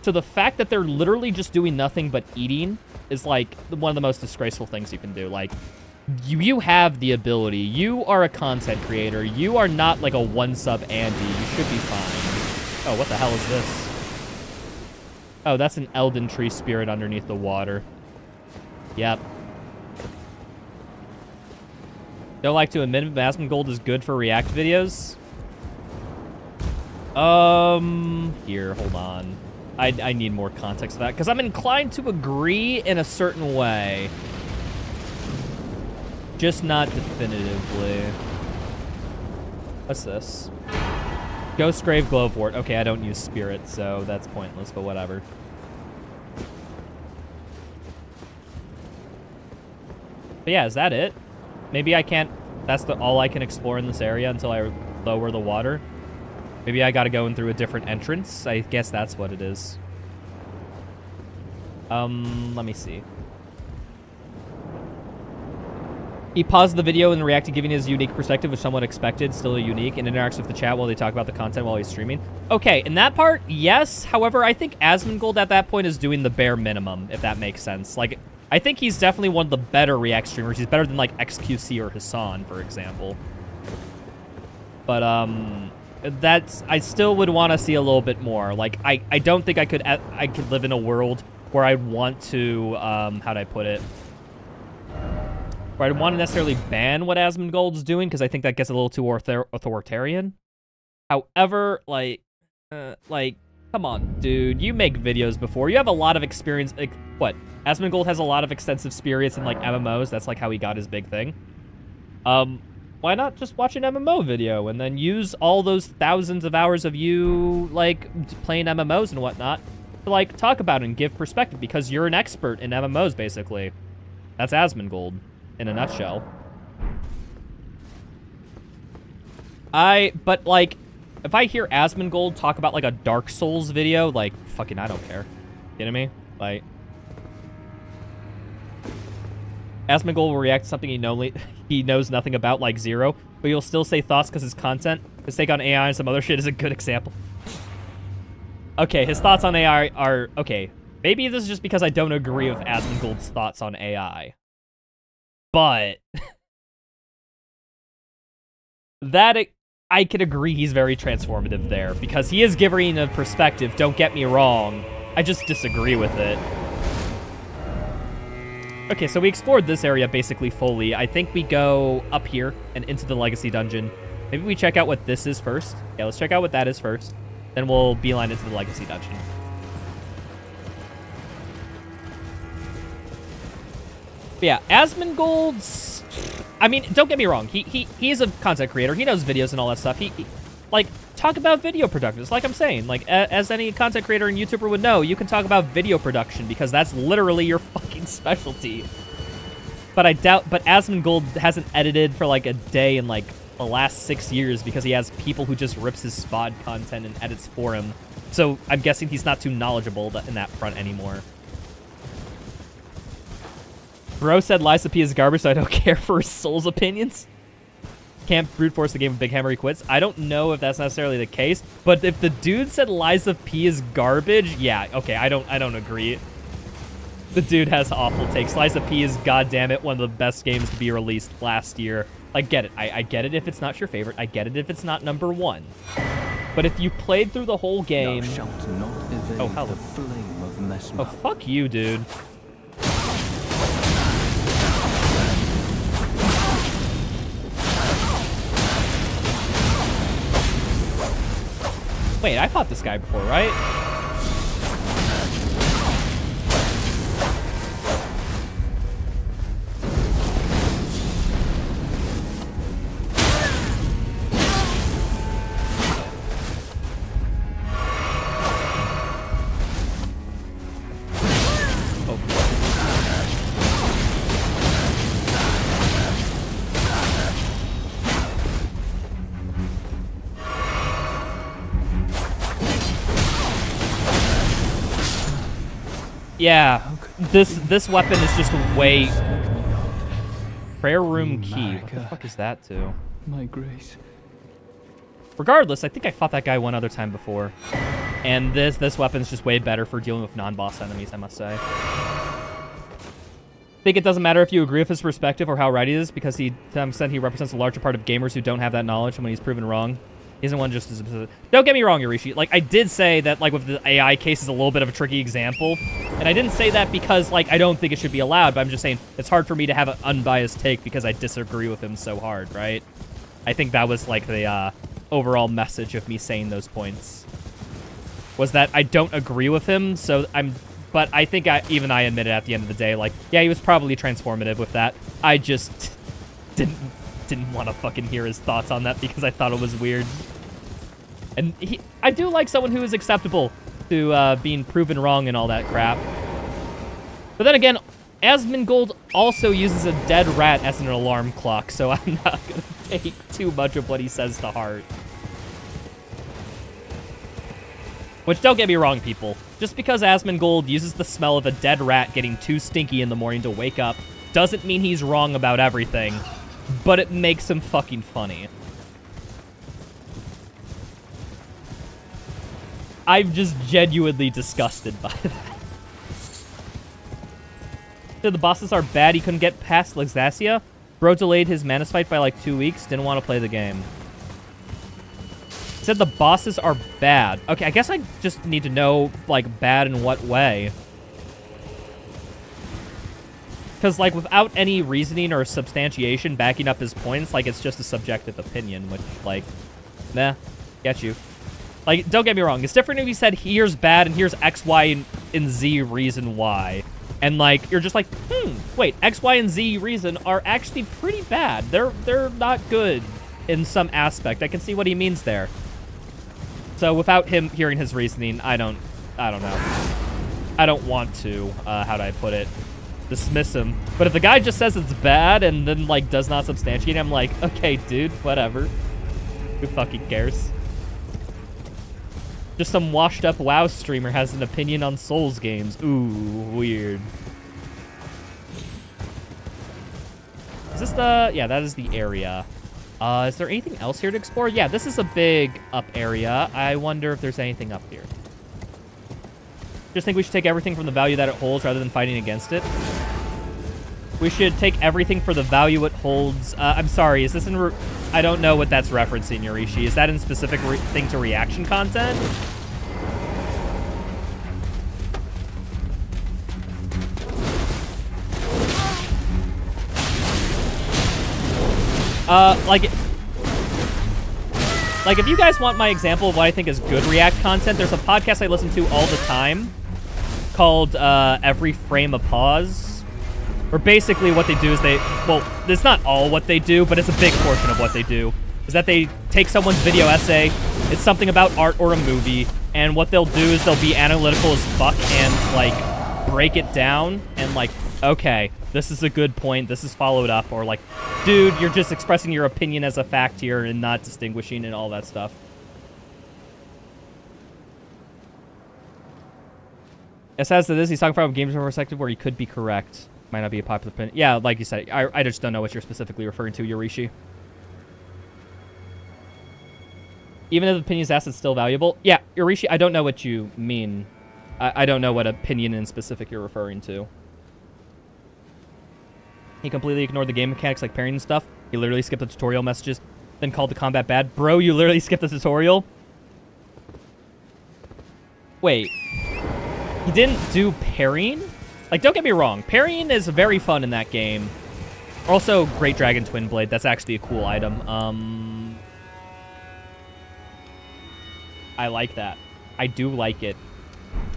So the fact that they're literally just doing nothing but eating is, like, one of the most disgraceful things you can do. Like, you have the ability. You are a content creator. You are not, like, a one-sub Andy. You should be fine. Oh, what the hell is this? Oh, that's an Elden tree spirit underneath the water. Yep. Don't like to admit it, but Asmongold is good for React videos. Here, hold on. I need more context for that, because I'm inclined to agree in a certain way. Just not definitively. What's this? Ghostgrave Glowwort. Okay, I don't use Spirit, so that's pointless, but whatever. But yeah, is that it? Maybe I can't... That's all I can explore in this area until I lower the water. Maybe I gotta go in through a different entrance. I guess that's what it is. Let me see. He paused the video and reacted, giving his unique perspective, which is somewhat expected, still unique, and interacts with the chat while they talk about the content while he's streaming. Okay, in that part, yes. However, I think Asmongold at that point is doing the bare minimum, if that makes sense. Like, I think he's definitely one of the better React streamers. He's better than, like, XQC or Hassan, for example. But, I still would want to see a little bit more. Like, I don't think I could live in a world where I'd want to, how'd I put it? Where I'd want to necessarily ban what Asmongold's doing, because I think that gets a little too authoritarian. However, like, come on, dude. You make videos before. You have a lot of experience. Like, what? Asmongold has a lot of extensive experience in, like, MMOs. That's, like, how he got his big thing. Why not just watch an MMO video and then use all those thousands of hours of you, like, playing MMOs and whatnot to, like, talk about it and give perspective, because you're an expert in MMOs, basically. That's Asmongold in a nutshell. But, like, if I hear Asmongold talk about, like, a Dark Souls video, like, fucking, I don't care. Kidding me? Like, Asmongold will react to something he knows nothing about, like Zero, but he'll still say thoughts because his content. His take on AI and some other shit is a good example. Okay, his thoughts on AI are... Okay, maybe this is just because I don't agree with Asmongold's thoughts on AI. But... I could agree he's very transformative there, because he is giving a perspective, don't get me wrong. I just disagree with it. Okay, so we explored this area basically fully. I think we go up here and into the Legacy Dungeon. Maybe we check out what this is first. Yeah, let's check out what that is first. Then we'll beeline into the Legacy Dungeon. But yeah, Asmongold's... I mean, don't get me wrong. He's a content creator. He knows videos and all that stuff. Like, talk about video production. It's like I'm saying. Like, as any content creator and YouTuber would know, you can talk about video production because that's literally your fucking specialty. But but Asmongold hasn't edited for, like, a day in, like, the last 6 years because he has people who just rips his SPOD content and edits for him. So I'm guessing he's not too knowledgeable in that front anymore. Bro said Liza P is garbage, so I don't care for his soul's opinions. Can't brute force the game with Big Hammer, he quits. I don't know if that's necessarily the case, but if the dude said Liza P is garbage, yeah, okay, I don't agree. The dude has awful takes. Liza P is, goddammit, one of the best games to be released last year. I get it. I get it if it's not your favorite. I get it if it's not #1. But if you played through the whole game... Oh, hell. Oh, fuck you, dude. Wait, I fought this guy before, right? Yeah, this weapon is just way... Prayer room key. What the fuck is that to? My grace. Regardless, I think I fought that guy one other time before. And this weapon's just way better for dealing with non-boss enemies, I must say. I think it doesn't matter if you agree with his perspective or how right he is, because to some extent he represents a larger part of gamers who don't have that knowledge, and when he's proven wrong, He doesn't want just as... Don't get me wrong, Yorishi. Like, I did say that, like, with the AI case is a little bit of a tricky example. And I didn't say that because, like, I don't think it should be allowed. But I'm just saying it's hard for me to have an unbiased take because I disagree with him so hard, right? I think that was, like, the overall message of me saying those points. Was that I don't agree with him, so I'm... But I think even I admitted at the end of the day, like, yeah, he was probably transformative with that. I just didn't want to fucking hear his thoughts on that because I thought it was weird. And I do like someone who is acceptable to being proven wrong and all that crap. But then again, Asmongold also uses a dead rat as an alarm clock, so I'm not going to take too much of what he says to heart. Which, don't get me wrong, people. Just because Asmongold uses the smell of a dead rat getting too stinky in the morning to wake up doesn't mean he's wrong about everything. But it makes him fucking funny. I'm just genuinely disgusted by that. So the bosses are bad. He couldn't get past Lexacia. Bro delayed his Manus fight by like 2 weeks. Didn't want to play the game. Said the bosses are bad. Okay, I guess I just need to know, like, bad in what way. Because, like, without any reasoning or substantiation backing up his points, like, it's just a subjective opinion, which, like, nah, get you. Like, don't get me wrong. It's different if you said, here's bad and here's X, Y, and Z reason why. And, like, you're just like, wait, X, Y, and Z reason are actually pretty bad. They're not good in some aspect. I can see what he means there. So without him hearing his reasoning, I don't know. I don't want to, how do I put it? Dismiss him. But if the guy just says it's bad and then, like, does not substantiate, I'm like, okay, dude, whatever. Who fucking cares? Just some washed-up WoW streamer has an opinion on Souls games. Ooh, weird. Is this the... Yeah, that is the area. Is there anything else here to explore? Yeah, this is a big up area. I wonder if there's anything up here. Just think we should take everything from the value that it holds rather than fighting against it. We should take everything for the value it holds. I'm sorry, is this in... I don't know what that's referencing, Yorishi. Is that in specific thing to reaction content? Like, if you guys want my example of what I think is good React content, there's a podcast I listen to all the time called Every Frame a Pause. Where basically what they do is well, it's not all what they do, but it's a big portion of what they do. Is that they take someone's video essay, it's something about art or a movie, and what they'll do is they'll be analytical as fuck and, like, break it down and, like, okay, this is a good point, this is followed up, or like, dude, you're just expressing your opinion as a fact here and not distinguishing and all that stuff. As to this, he's talking from a gamer's perspective where he could be correct. Might not be a popular opinion. Yeah, like you said, I just don't know what you're specifically referring to, Yorishi. Even if the opinion is asked, it's still valuable. Yeah, Yorishi, I don't know what you mean. I don't know what opinion in specific you're referring to. He completely ignored the game mechanics like parrying and stuff. He literally skipped the tutorial messages, then called the combat bad. Bro, you literally skipped the tutorial? Wait. He didn't do parrying? Like, don't get me wrong. Parrying is very fun in that game. Also, Great Dragon Twin Blade. That's actually a cool item. I like that. I do like it.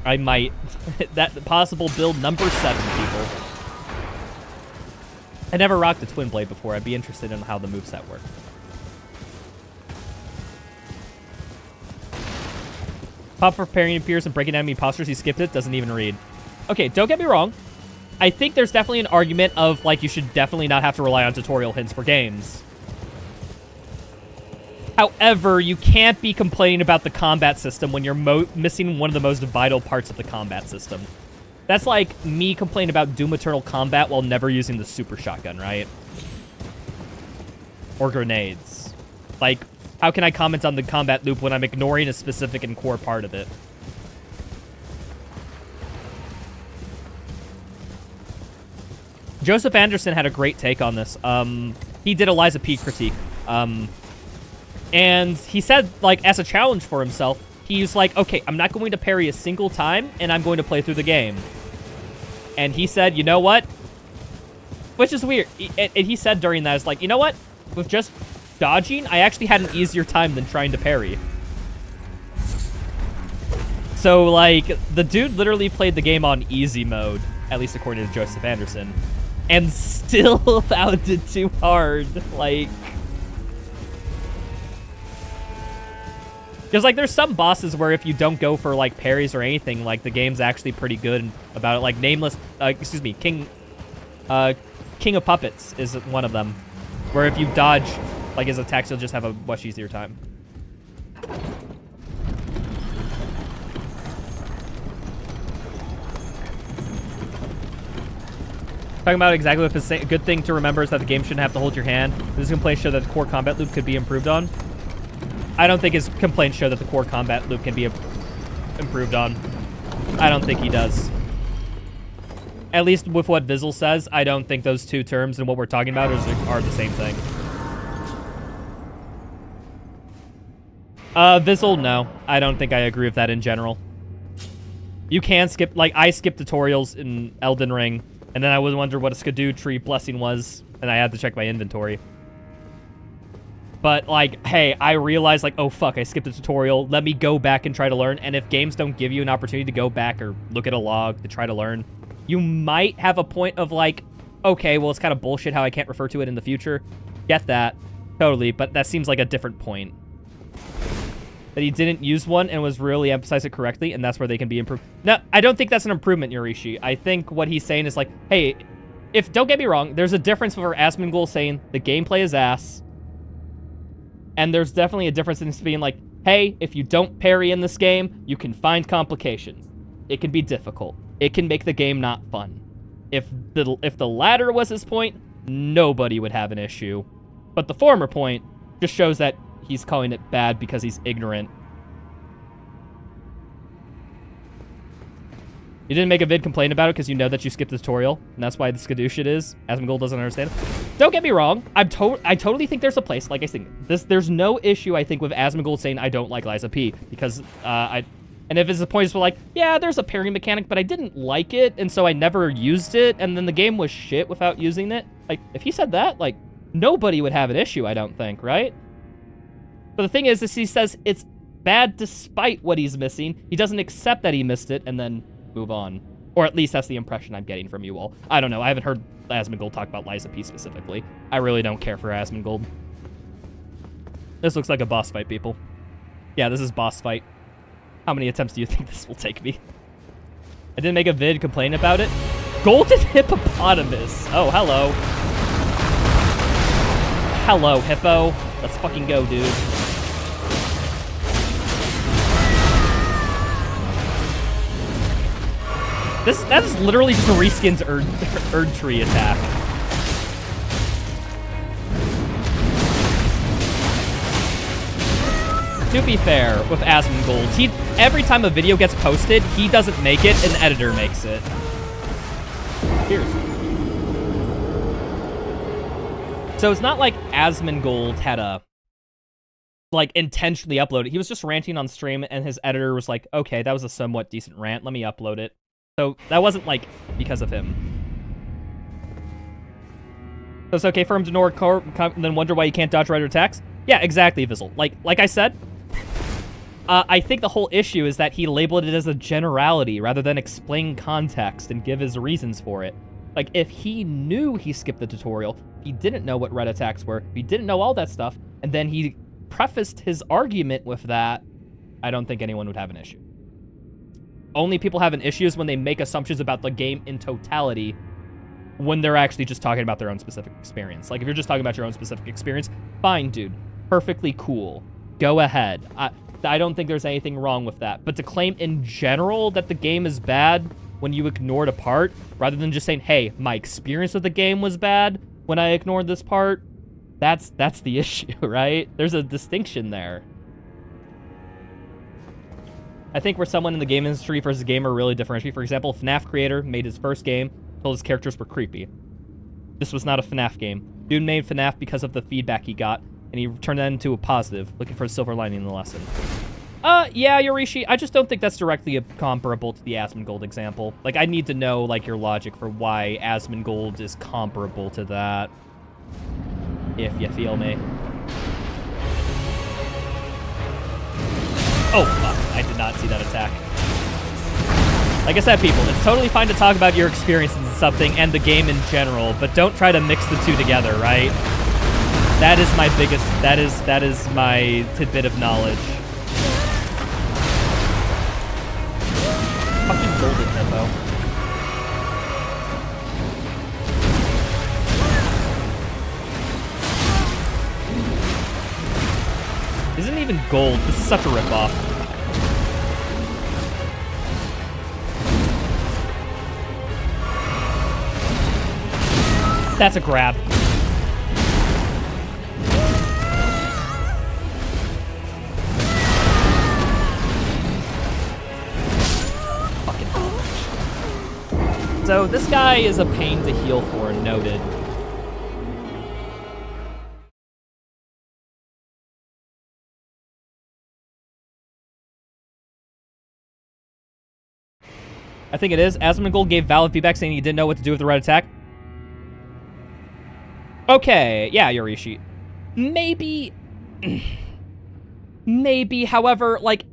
I might. That possible build number 7, people. I never rocked a Twin Blade before. I'd be interested in how the moveset work. Pop for parrying appears and breaking enemy postures. He skipped it. Doesn't even read. Okay, don't get me wrong. I think there's definitely an argument of, like, you should definitely not have to rely on tutorial hints for games. However, you can't be complaining about the combat system when you're missing one of the most vital parts of the combat system. That's like me complaining about Doom Eternal combat while never using the super shotgun, right? Or grenades. Like, how can I comment on the combat loop when I'm ignoring a specific and core part of it? Joseph Anderson had a great take on this. He did a Liza P critique. And he said, like, as a challenge for himself, he's like, okay, I'm not going to parry a single time, and I'm going to play through the game. And he said, you know what? Which is weird. And he said during that, it's like, you know what? With just dodging, I actually had an easier time than trying to parry. So, like, the dude literally played the game on easy mode, at least according to Joseph Anderson, and still found it too hard. Like... Because, like, there's some bosses where if you don't go for, like, parries or anything, like, the game's actually pretty good about it. Like, King of Puppets is one of them. Where if you dodge, like, his attacks, you'll just have a much easier time. Talking about exactly what it's saying. A good thing to remember is that the game shouldn't have to hold your hand. This complaint show that the core combat loop could be improved on. I don't think his complaints show that the core combat loop can be improved on. I don't think he does. At least with what Vizzle says, I don't think those two terms and what we're talking about are the same thing. Vizzle, no. I don't think I agree with that in general. You can skip, like, I skipped tutorials in Elden Ring, and then I would wonder what a Erdtree blessing was, and I had to check my inventory. But, like, hey, I realized, like, oh, fuck, I skipped a tutorial. Let me go back and try to learn. And if games don't give you an opportunity to go back or look at a log to try to learn, you might have a point of, like, okay, well, it's kind of bullshit how I can't refer to it in the future. Get that. Totally. But that seems like a different point. That he didn't use one and was really emphasized it correctly, and that's where they can be improved. No, I don't think that's an improvement, Yorishi. I think what he's saying is, like, hey, don't get me wrong, there's a difference for Asmongold saying the gameplay is ass. And there's definitely a difference in being like, hey, if you don't parry in this game, you can find complications. It can be difficult. It can make the game not fun. If the latter was his point, nobody would have an issue. But the former point just shows that he's calling it bad because he's ignorant. You didn't make a vid complain about it because you know that you skipped the tutorial, and that's why the skadoo shit is. Asmongold doesn't understand it. Don't get me wrong. I totally think there's a place. Like I think there's no issue, I think, with Asmongold saying I don't like Liza P. Because, and if it's a point where, like, yeah, there's a parry mechanic, but I didn't like it, and so I never used it, and then the game was shit without using it. Like, if he said that, like, nobody would have an issue, I don't think, right? But the thing is he says it's bad despite what he's missing. He doesn't accept that he missed it, and then move on. Or at least that's the impression I'm getting from you all. I don't know. I haven't heard Asmongold talk about Liza P specifically. I really don't care for Asmongold. This looks like a boss fight, people. Yeah, this is boss fight. How many attempts do you think this will take me? I didn't make a vid complain about it. Golden hippopotamus. Oh, hello. Hello, hippo. Let's fucking go, dude. That is literally just a reskinned Erdtree attack. To be fair, with Asmongold, every time a video gets posted, he doesn't make it, an editor makes it. Cheers. So it's not like Asmongold had intentionally upload it. He was just ranting on stream, and his editor was like, okay, that was a somewhat decent rant, let me upload it. So that wasn't, like, because of him. So it's okay for him to ignore and then wonder why he can't dodge right attacks? Yeah, exactly, Vizzle. Like I said, I think the whole issue is that he labeled it as a generality rather than explain context and give his reasons for it. Like, if he knew he skipped the tutorial, he didn't know what red attacks were, he didn't know all that stuff, and then he prefaced his argument with that, I don't think anyone would have an issue. Only people have an issue is when they make assumptions about the game in totality when they're actually just talking about their own specific experience. Like, if you're just talking about your own specific experience, fine, dude. Perfectly cool. Go ahead. I don't think there's anything wrong with that. But to claim in general that the game is bad when you ignored a part, rather than just saying, hey, my experience with the game was bad when I ignored this part, that's the issue, right? There's a distinction there. I think where someone in the game industry versus a gamer really differentiate. For example, FNAF creator made his first game, told his characters were creepy. This was not a FNAF game. Dude made FNAF because of the feedback he got. and he turned that into a positive, looking for a silver lining in the lesson. Yeah, Yorishi, I just don't think that's directly comparable to the Asmongold example. Like, I need to know, like, your logic for why Asmongold is comparable to that. If you feel me. Oh, fuck. I did not see that attack. Like I said, people, it's totally fine to talk about your experiences in something and the game in general, but don't try to mix the two together, right? That is my biggest... That is my tidbit of knowledge. Fucking golden hippo. Isn't even gold. This is such a ripoff. That's a grab. Fucking hell. So this guy is a pain to heal for, noted. I think it is. Asmongold gave valid feedback saying he didn't know what to do with the red attack. Okay, yeah, Yorishi. Maybe... Maybe, however, like,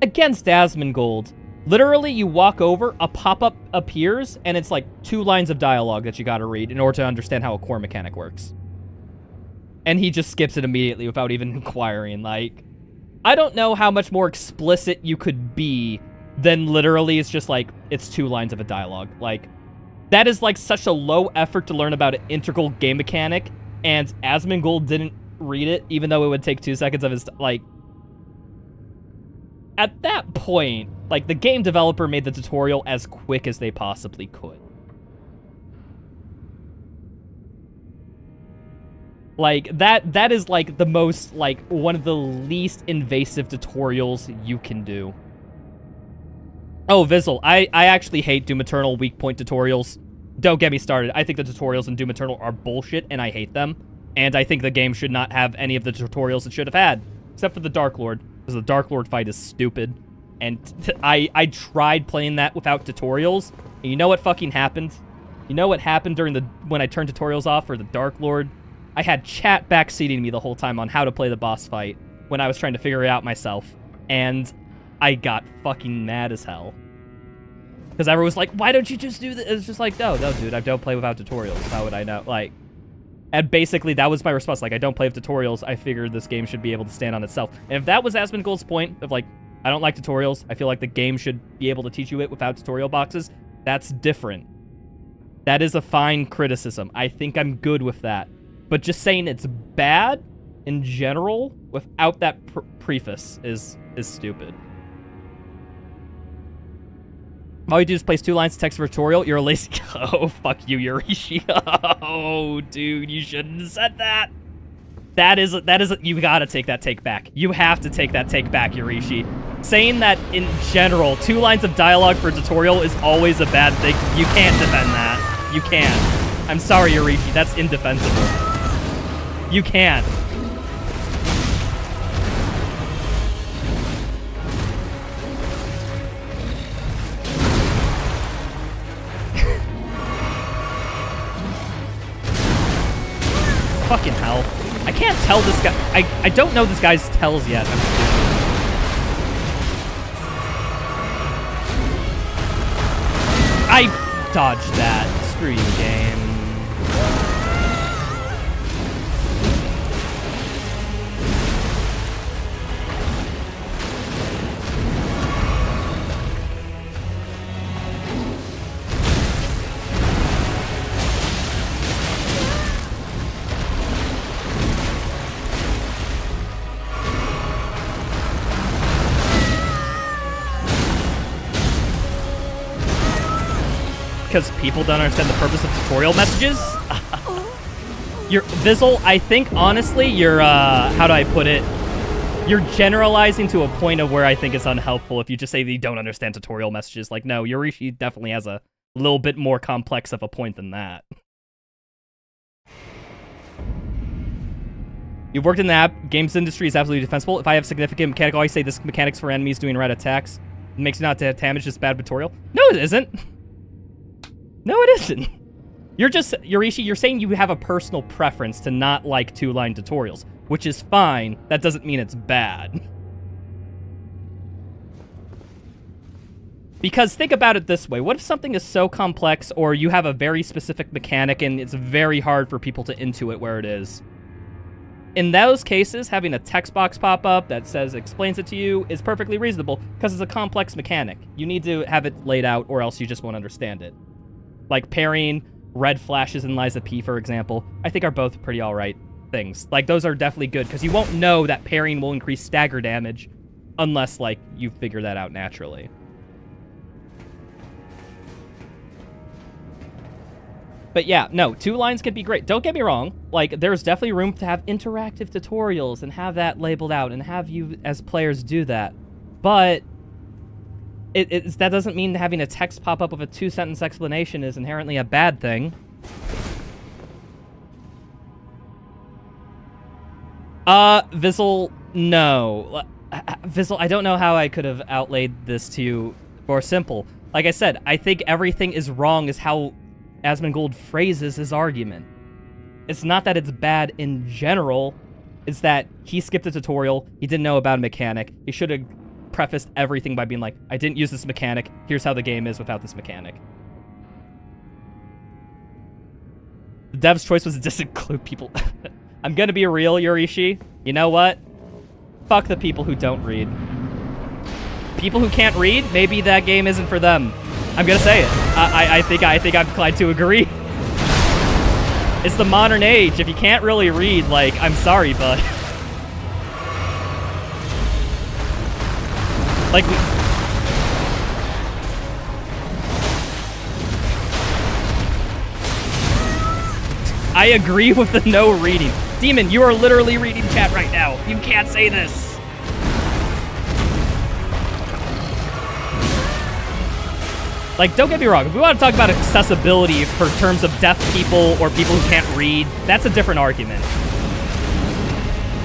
against Asmongold, literally you walk over, a pop-up appears, and it's like 2 lines of dialogue that you gotta read in order to understand how a core mechanic works. And he just skips it immediately without even inquiring, like... I don't know how much more explicit you could be than literally it's just like, it's 2 lines of a dialogue. Like, that is like such a low effort to learn about an integral game mechanic, and Asmongold didn't read it, even though it would take 2 seconds of his, like... At that point, like, the game developer made the tutorial as quick as they possibly could. Like, that is, like, the most, like, one of the least invasive tutorials you can do. Oh, Vizzle, I actually hate Doom Eternal weak point tutorials. Don't get me started. I think the tutorials in Doom Eternal are bullshit, and I hate them. And I think the game should not have any of the tutorials it should have had. Except for the Dark Lord. Because the Dark Lord fight is stupid. And I tried playing that without tutorials. And you know what fucking happened? You know what happened during when I turned tutorials off for the Dark Lord? I had chat backseating me the whole time on how to play the boss fight when I was trying to figure it out myself. And I got fucking mad as hell. Because everyone was like, why don't you just do this? It's just like, no, dude, I don't play without tutorials. How would I know? Like, and basically that was my response. Like, I don't play with tutorials. I figured this game should be able to stand on itself. And if that was Asmongold's point of like, I don't like tutorials, I feel like the game should be able to teach you it without tutorial boxes, that's different. That is a fine criticism. I think I'm good with that. But just saying it's bad in general without that preface is stupid. All you do is place 2 lines of text for tutorial. You're a lazy... Oh, fuck you, Yorishi. Oh, dude, you shouldn't have said that. That is... You gotta take that take back. You have to take that take back, Yorishi. Saying that, in general, 2 lines of dialogue for a tutorial is always a bad thing. You can't defend that. You can't. I'm sorry, Yorishi. That's indefensible. You can't. Fucking hell. I can't tell this guy. I don't know this guy's tells yet. I'm stupid. I dodged that. Screw you, game. Because people don't understand the purpose of tutorial messages? You're, Vizzle, I think, honestly, you're, how do I put it? You're generalizing to a point of where I think it's unhelpful if you just say that you don't understand tutorial messages. Like, no, Yorishi definitely has a little bit more complex of a point than that. You've worked in the games industry is absolutely defensible. If I have significant mechanical, I say this mechanics for enemies doing red attacks. It makes you not to damage this bad tutorial. No, it isn't. No, it isn't. You're just, Yorishi, you're saying you have a personal preference to not like two-line tutorials, which is fine. That doesn't mean it's bad. Because think about it this way. What if something is so complex or you have a very specific mechanic and it's very hard for people to intuit where it is? In those cases, having a text box pop up that says explains it to you is perfectly reasonable because it's a complex mechanic. You need to have it laid out or else you just won't understand it. Like parrying, red flashes in Liza P, for example, I think are both pretty alright things. Like, those are definitely good because you won't know that parrying will increase stagger damage unless, like, you figure that out naturally. But yeah, no, two lines can be great. Don't get me wrong. Like, there's definitely room to have interactive tutorials and have that labeled out and have you as players do that. But that doesn't mean having a text pop up with a 2-sentence explanation is inherently a bad thing. Vizzle, no. Vizzle, I don't know how I could have outlaid this to you more simple. Like I said, I think everything is wrong is how Asmongold phrases his argument. It's not that it's bad in general, it's that he skipped a tutorial, he didn't know about a mechanic, he should have prefaced everything by being like, I didn't use this mechanic, here's how the game is without this mechanic. The dev's choice was to disinclude people. I'm gonna be real, Yorishi. You know what? Fuck the people who don't read. People who can't read, maybe that game isn't for them. I'm gonna say it. I think I'm inclined to agree. It's the modern age. If you can't really read, like, I'm sorry, but like I agree with the no reading. Demon, you are literally reading chat right now. You can't say this. Like, don't get me wrong, if we want to talk about accessibility for terms of deaf people or people who can't read, that's a different argument.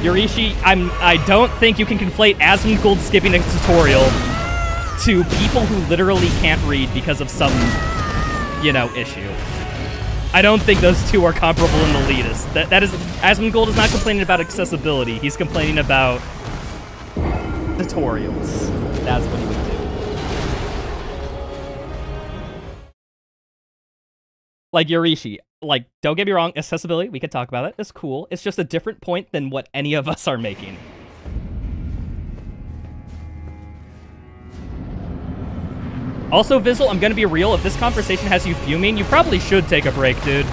Yorishi, I don't think you can conflate Asmongold skipping a tutorial to people who literally can't read because of some, you know, issue. I don't think those two are comparable in the least. Asmongold is not complaining about accessibility, he's complaining about tutorials. That's what he would do. Like, Yorishi, like, don't get me wrong, accessibility, we could talk about it, it's cool. It's just a different point than what any of us are making. Also, Vizzle, I'm gonna be real, if this conversation has you fuming, you probably should take a break, dude.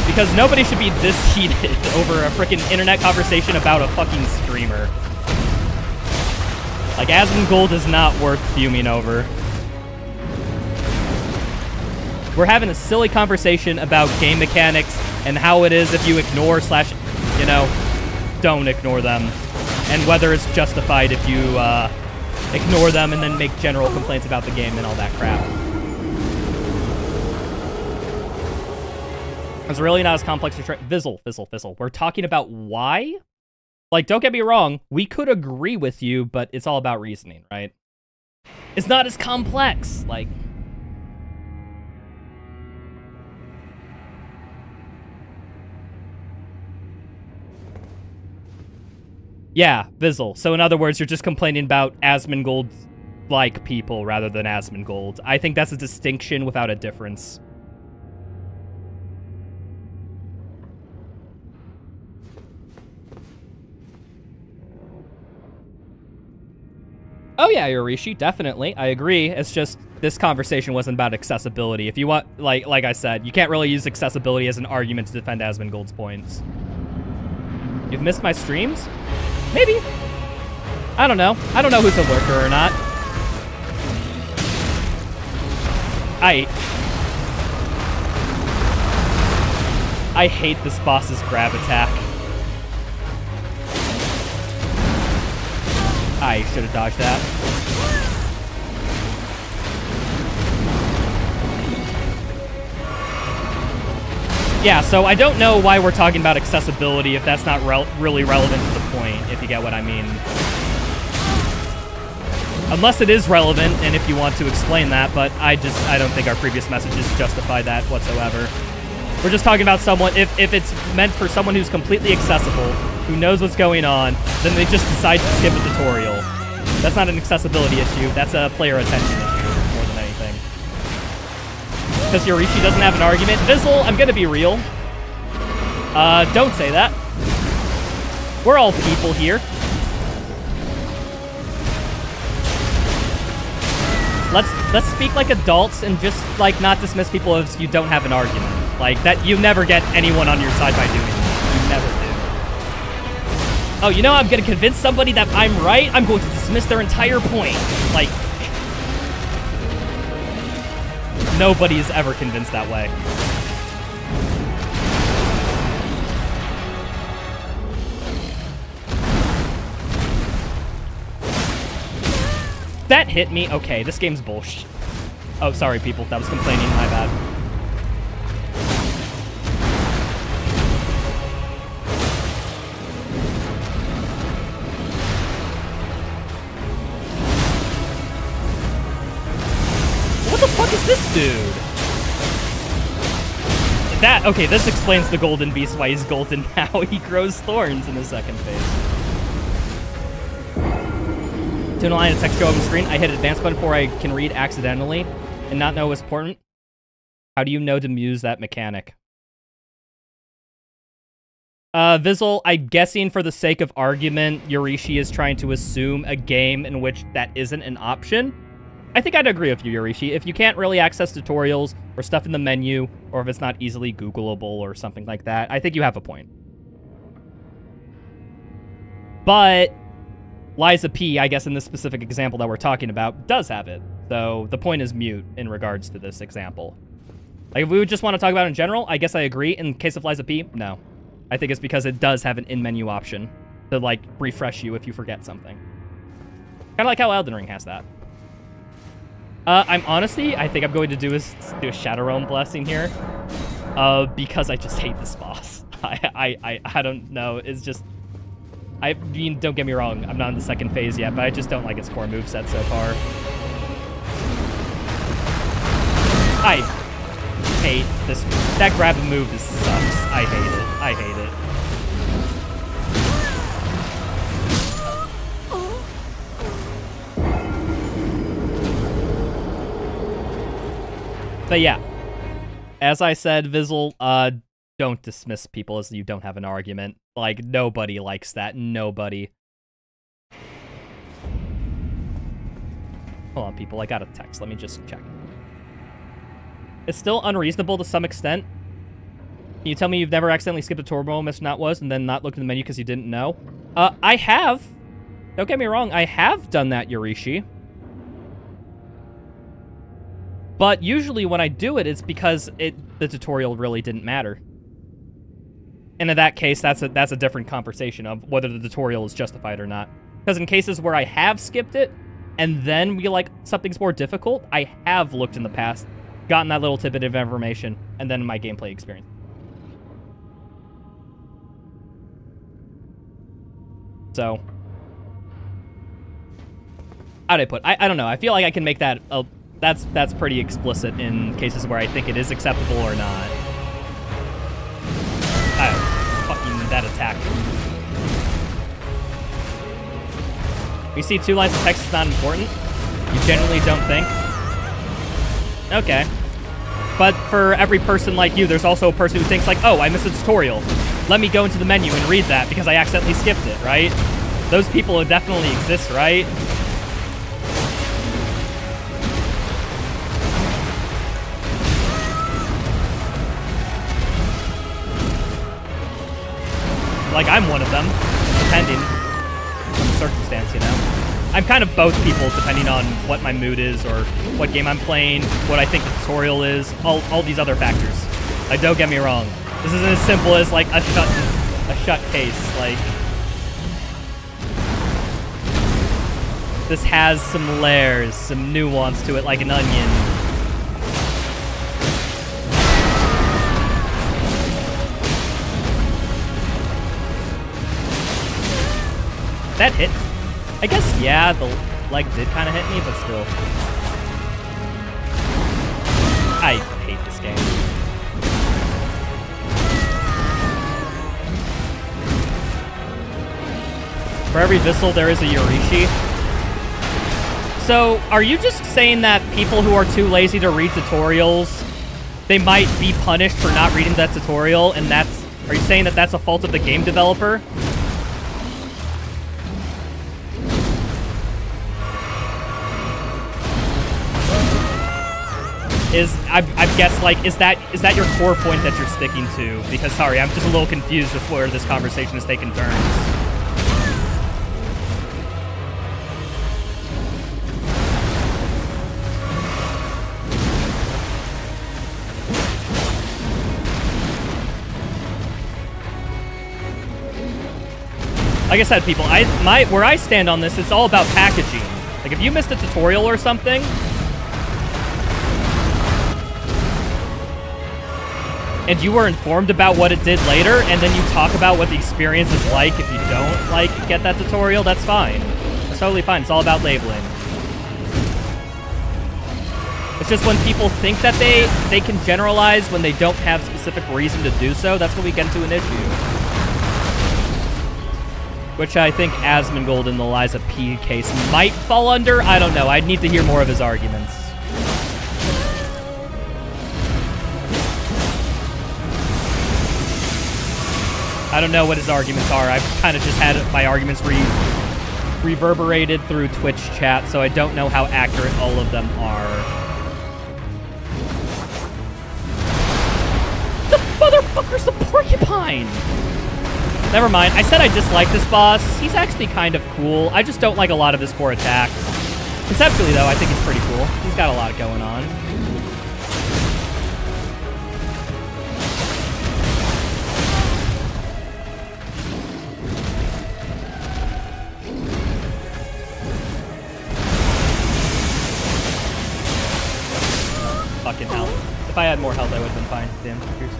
Because nobody should be this heated over a freaking internet conversation about a fucking streamer. Like, Asmongold is not worth fuming over. We're having a silly conversation about game mechanics and how it is if you ignore / you know, don't ignore them. And whether it's justified if you ignore them and then make general complaints about the game and all that crap. It's really not as complex to try. Vizzle. We're talking about why? Like, don't get me wrong, we could agree with you, but it's all about reasoning, right? It's not as complex, like... Yeah, Vizzle. So in other words, you're just complaining about Asmongold-like people rather than Asmongold. I think that's a distinction without a difference. Oh yeah, Yorishi, definitely. I agree. It's just this conversation wasn't about accessibility. If you want, like I said, you can't really use accessibility as an argument to defend Asmongold's points. You've missed my streams? Maybe. I don't know. I don't know who's a lurker or not. I hate this boss's grab attack. I should have dodged that. Yeah, so I don't know why we're talking about accessibility if that's not really relevant to the point, if you get what I mean. Unless it is relevant, and if you want to explain that, but I don't think our previous messages justify that whatsoever. We're just talking about someone, if it's meant for someone who's completely accessible, who knows what's going on, then they just decide to skip a tutorial. That's not an accessibility issue, that's a player attention issue, more than anything. Because Yorishi doesn't have an argument. Vizzle, I'm gonna be real. Don't say that. We're all people here. Let's speak like adults and just, like, not dismiss people if you don't have an argument. Like, that, you never get anyone on your side by doing that. You never do. Oh, you know, I'm gonna convince somebody that I'm right, I'm going to dismiss their entire point. Like, nobody is ever convinced that way. That hit me. Okay, this game's bullshit. Oh, sorry, people. That was complaining. My bad. What the fuck is this dude? Okay, this explains the golden beast, why he's golden now. He grows thorns in the second phase. To line a text show up on the screen, I hit advance button before I can read accidentally and not know what's important. How do you know to use that mechanic? Vizzle, I'm guessing for the sake of argument, Yorishi is trying to assume a game in which that isn't an option. I think I'd agree with you, Yorishi. If you can't really access tutorials or stuff in the menu, or if it's not easily Googleable or something like that, I think you have a point. But Liza P, I guess in this specific example that we're talking about, does have it. So the point is mute in regards to this example. Like, if we would just want to talk about it in general, I guess I agree. In the case of Liza P, no. I think it's because it does have an in-menu option to, like, refresh you if you forget something. Kind of like how Elden Ring has that. I think I'm going to do a Shadow Realm blessing here. Because I just hate this boss. I don't know. It's just... I mean, don't get me wrong, I'm not in the second phase yet, but I just don't like its core moveset so far. I hate this. That grab and move sucks. I hate it. I hate it. But yeah, as I said, Vizzle, don't dismiss people as you don't have an argument. Like, nobody likes that. Nobody. Hold on, people. I got a text. Let me just check. It's still unreasonable to some extent. Can you tell me you've never accidentally skipped a tutorial, Mr. Not Was, and then not looked in the menu because you didn't know? I have. Don't get me wrong. I have done that, Yorishi. But usually when I do it, it's because the tutorial really didn't matter. And in that case, that's a different conversation of whether the tutorial is justified or not. Because in cases where I have skipped it, and then we like something's more difficult, I have looked in the past, gotten that little tidbit of information, and then my gameplay experience. So, how'd I put? I don't know. I feel like I can make that. That's pretty explicit in cases where I think it is acceptable or not. Fucking that attack. You see 2 lines of text is not important? You generally don't think? Okay. But for every person like you, there's also a person who thinks like, oh, I missed a tutorial. Let me go into the menu and read that because I accidentally skipped it, right? Those people definitely exist, right? Like, I'm one of them, depending on the circumstance, you know? I'm kind of both people, depending on what my mood is, or what game I'm playing, what I think the tutorial is, all these other factors. Like, don't get me wrong. This isn't as simple as, like, a shut case. Like, this has some layers, some nuance to it, like an onion. that hit? I guess, yeah, the leg did kind of hit me, but still. I hate this game. For every Vissel, there is a Yorishi. So, are you just saying that people who are too lazy to read tutorials, they might be punished for not reading that tutorial, and that's... Are you saying that that's a fault of the game developer? I guess, like, is that your core point that you're sticking to? Because, sorry, I'm just a little confused with where this conversation is taking turns. Like I said, people, where I stand on this, it's all about packaging. Like, if you missed a tutorial or something, and you were informed about what it did later, and then you talk about what the experience is like if you don't, like, get that tutorial, that's fine. That's totally fine. It's all about labeling. It's just when people think that they can generalize when they don't have specific reason to do so, that's when we get into an issue. Which I think Asmongold in the Liza P case might fall under. I don't know. I'd need to hear more of his arguments. I don't know what his arguments are. I've kind of just had my arguments reverberated through Twitch chat, so I don't know how accurate all of them are. The motherfucker's the porcupine! Never mind. I said I dislike this boss. He's actually kind of cool. I just don't like a lot of his core attacks. Conceptually, though, I think he's pretty cool. He's got a lot going on. Fucking hell. If I had more health, I would have been fine. Damn. Cheers.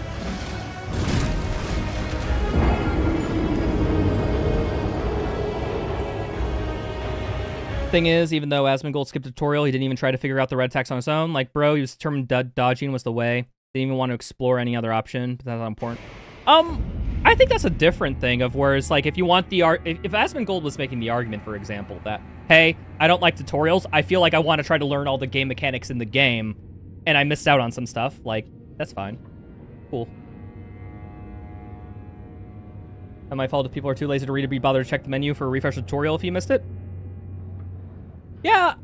Thing is, even though Asmongold skipped a tutorial, he didn't even try to figure out the red attacks on his own. Like, bro, he was determined dodging was the way. Didn't even want to explore any other option, but that's not important. I think that's a different thing of where it's like, if you want the if Asmongold was making the argument, for example, that, hey, I don't like tutorials, I feel like I want to try to learn all the game mechanics in the game, and I missed out on some stuff, like, that's fine. Cool. Not my fault if people are too lazy to read or be bothered to check the menu for a refresh tutorial if you missed it. Yeah,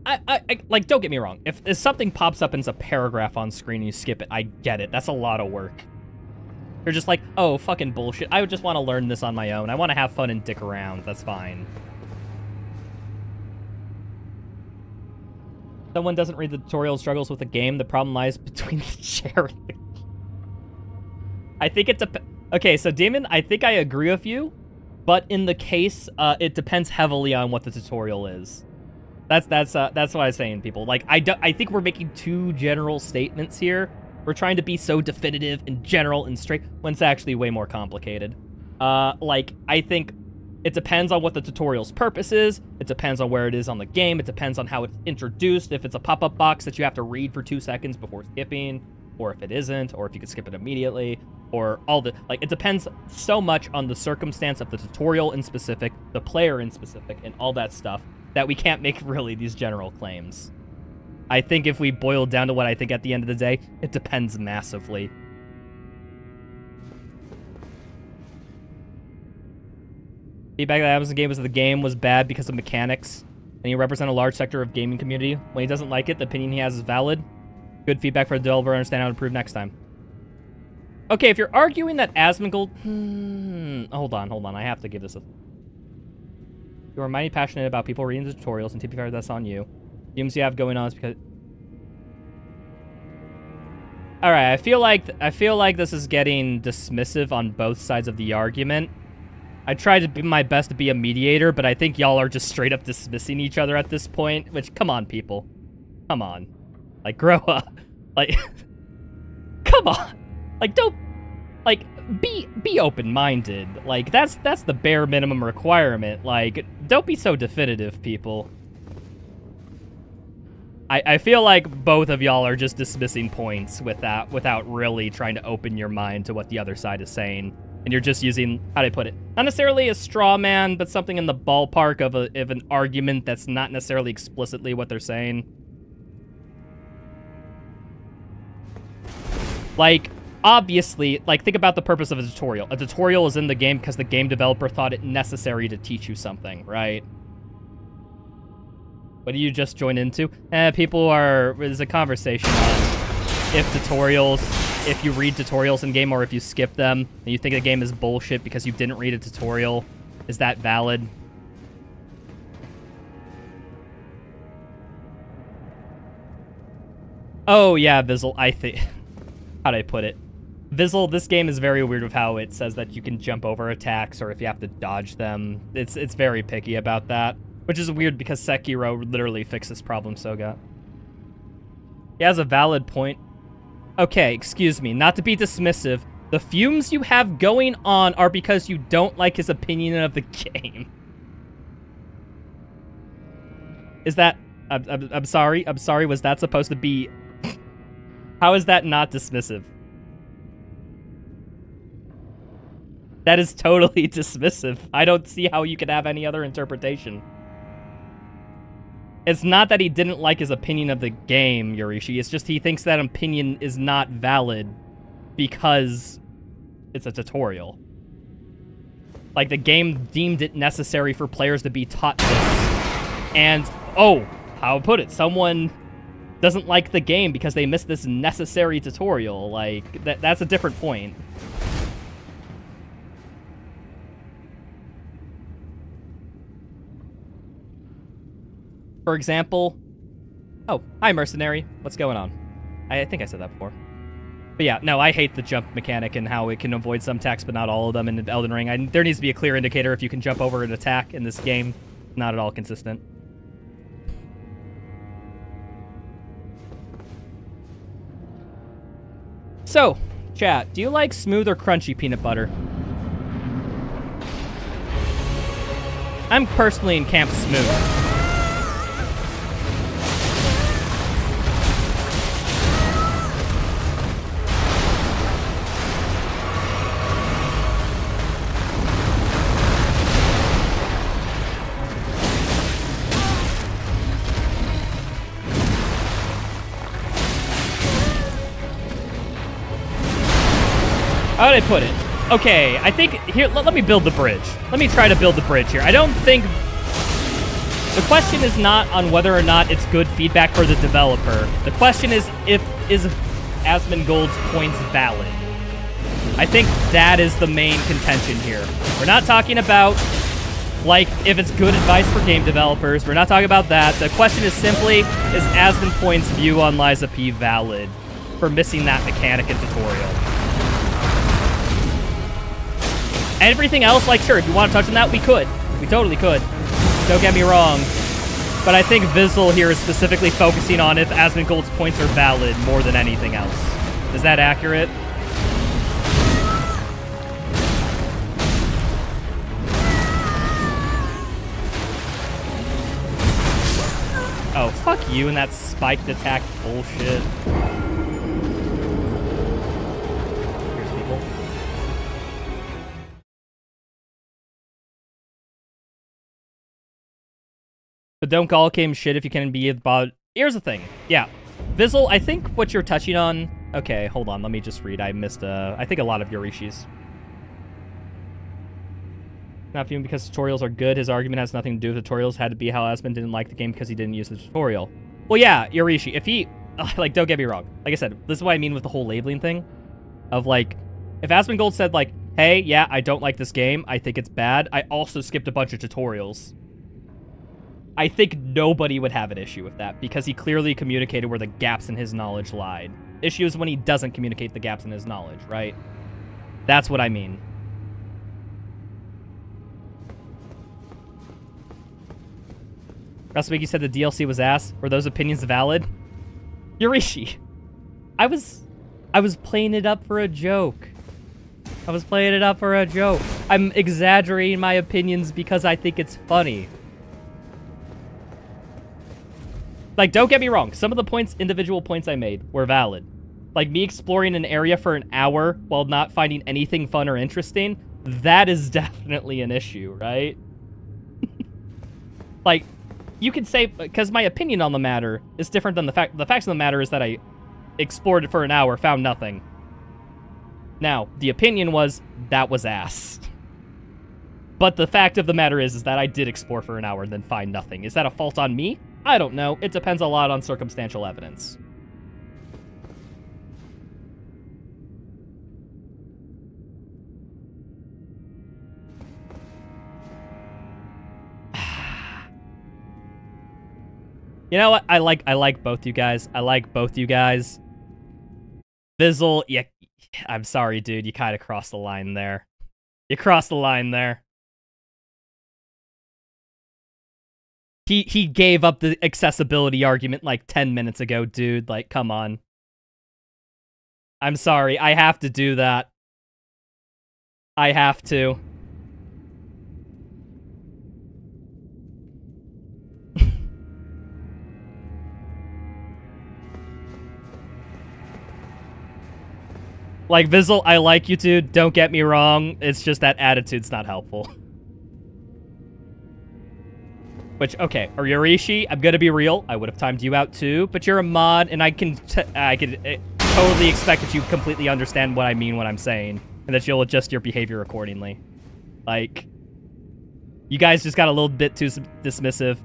I like, don't get me wrong. If something pops up and it's a paragraph on screen and you skip it, I get it. That's a lot of work. You're just like, oh, fucking bullshit. I would just want to learn this on my own. I want to have fun and dick around. That's fine. Someone doesn't read the tutorial and struggles with the game. The problem lies between the chair and the game. I think it depends. Okay, so Damon, I think I agree with you. But in the case, it depends heavily on what the tutorial is. That's what I'm saying, people. Like, I think we're making two general statements here. We're trying to be so definitive and general and straight when it's actually way more complicated. Like, I think it depends on what the tutorial's purpose is. It depends on where it is on the game. It depends on how it's introduced. If it's a pop-up box that you have to read for 2 seconds before skipping, or if it isn't, or if you can skip it immediately, or all the, like, it depends so much on the circumstance of the tutorial in specific, the player in specific, and all that stuff, that we can't make really these general claims. I think if we boil down to what I think at the end of the day, it depends massively. Feedback that happens in the game was that the game was bad because of mechanics, and you represent a large sector of gaming community. When he doesn't like it, the opinion he has is valid. Good feedback for the developer, understand how to improve next time. Okay, if you're arguing that Asmongold... Hold on, I have to give this a... You are mighty passionate about people reading the tutorials, and to be fair, that's on you. The you have going on is because... Alright, I feel like this is getting dismissive on both sides of the argument. I tried to be my best to be a mediator, but I think y'all are just straight up dismissing each other at this point, which, come on, people. Come on. Like, grow up. Like, come on. Like, don't... Like, be open-minded. Like, that's the bare minimum requirement. Like, don't be so definitive, people. I feel like both of y'all are just dismissing points with that without really trying to open your mind to what the other side is saying. And you're just using, how do I put it? Not necessarily a straw man, but something in the ballpark of an argument that's not necessarily explicitly what they're saying. Like, obviously, like, think about the purpose of a tutorial. A tutorial is in the game because the game developer thought it necessary to teach you something, right? What do you just join into? There's a conversation on if you read tutorials in game or if you skip them, and you think the game is bullshit because you didn't read a tutorial, is that valid? Oh, yeah, Vizzle, I think... How'd I put it? Vizzle, this game is very weird with how it says that you can jump over attacks or if you have to dodge them. It's very picky about that. Which is weird because Sekiro literally fixed this problem, Soga. He has a valid point. Okay, excuse me, not to be dismissive. The fumes you have going on are because you don't like his opinion of the game. Is that... I'm sorry, was that supposed to be... How is that not dismissive? That is totally dismissive. I don't see how you could have any other interpretation. It's not that he didn't like his opinion of the game, Yorishi. It's just he thinks that opinion is not valid because it's a tutorial. Like, the game deemed it necessary for players to be taught this. And, oh, how to put it? Someone doesn't like the game because they missed this necessary tutorial. Like, that's a different point. For example... Oh, hi, Mercenary. What's going on? I think I said that before. But yeah, no, I hate the jump mechanic and how it can avoid some attacks, but not all of them in Elden Ring. There needs to be a clear indicator if you can jump over an attack in this game. Not at all consistent. So, chat, do you like smooth or crunchy peanut butter? I'm personally in camp smooth. How would I put it? Okay, I think... Here, let me build the bridge. Let me try to build the bridge here. I don't think... The question is not on whether or not it's good feedback for the developer. The question is Asmongold's points valid? I think that is the main contention here. We're not talking about, like, if it's good advice for game developers. We're not talking about that. The question is simply, is Asmonpoint's view on Liza P valid for missing that mechanic and tutorial? Everything else, like, sure, if you want to touch on that, we could. We totally could. Don't get me wrong. But I think Vizzle here is specifically focusing on if Asmongold's points are valid more than anything else. Is that accurate? Oh, fuck you and that spiked attack bullshit. Here's people. But don't call game shit if you can be about... Here's the thing. Yeah. Vizzle, I think what you're touching on... Okay, hold on. Let me just read. I missed, I think a lot of Yorishi's. Not viewing because tutorials are good. His argument has nothing to do with tutorials. Had to be how Asmon didn't like the game because he didn't use the tutorial. Well, yeah, Yorishi, if he... Like, don't get me wrong. Like I said, this is what I mean with the whole labeling thing. Of, like, if Asmongold said, like, hey, yeah, I don't like this game. I think it's bad. I also skipped a bunch of tutorials. I think nobody would have an issue with that because he clearly communicated where the gaps in his knowledge lied. Issue is when he doesn't communicate the gaps in his knowledge, right? That's what I mean. Rasumiki said the DLC was ass. Were those opinions valid? Yorishi, I was playing it up for a joke. I was playing it up for a joke. I'm exaggerating my opinions because I think it's funny. Like, don't get me wrong. Some of the individual points I made were valid. Like, me exploring an area for an hour while not finding anything fun or interesting, that is definitely an issue, right? Like, you could say, because my opinion on the matter is different than the facts of the matter is that I explored it for an hour, found nothing. Now, the opinion was, that was ass. But the fact of the matter is that I did explore for an hour and then find nothing. Is that a fault on me? I don't know. It depends a lot on circumstantial evidence. You know what? I like both you guys. I like both you guys. Vizzle, yeah, I'm sorry, dude. You kind of crossed the line there. You crossed the line there. He gave up the accessibility argument like 10 minutes ago, dude. Like, come on. I'm sorry. I have to do that. I have to. Like, Vizzle, I like you, dude. Don't get me wrong. It's just that attitude's not helpful. Which, okay, or Yorishi, I'm gonna be real. I would have timed you out too, but you're a mod, and I can totally expect that you completely understand what I mean when I'm saying, and that you'll adjust your behavior accordingly. Like, you guys just got a little bit too dismissive,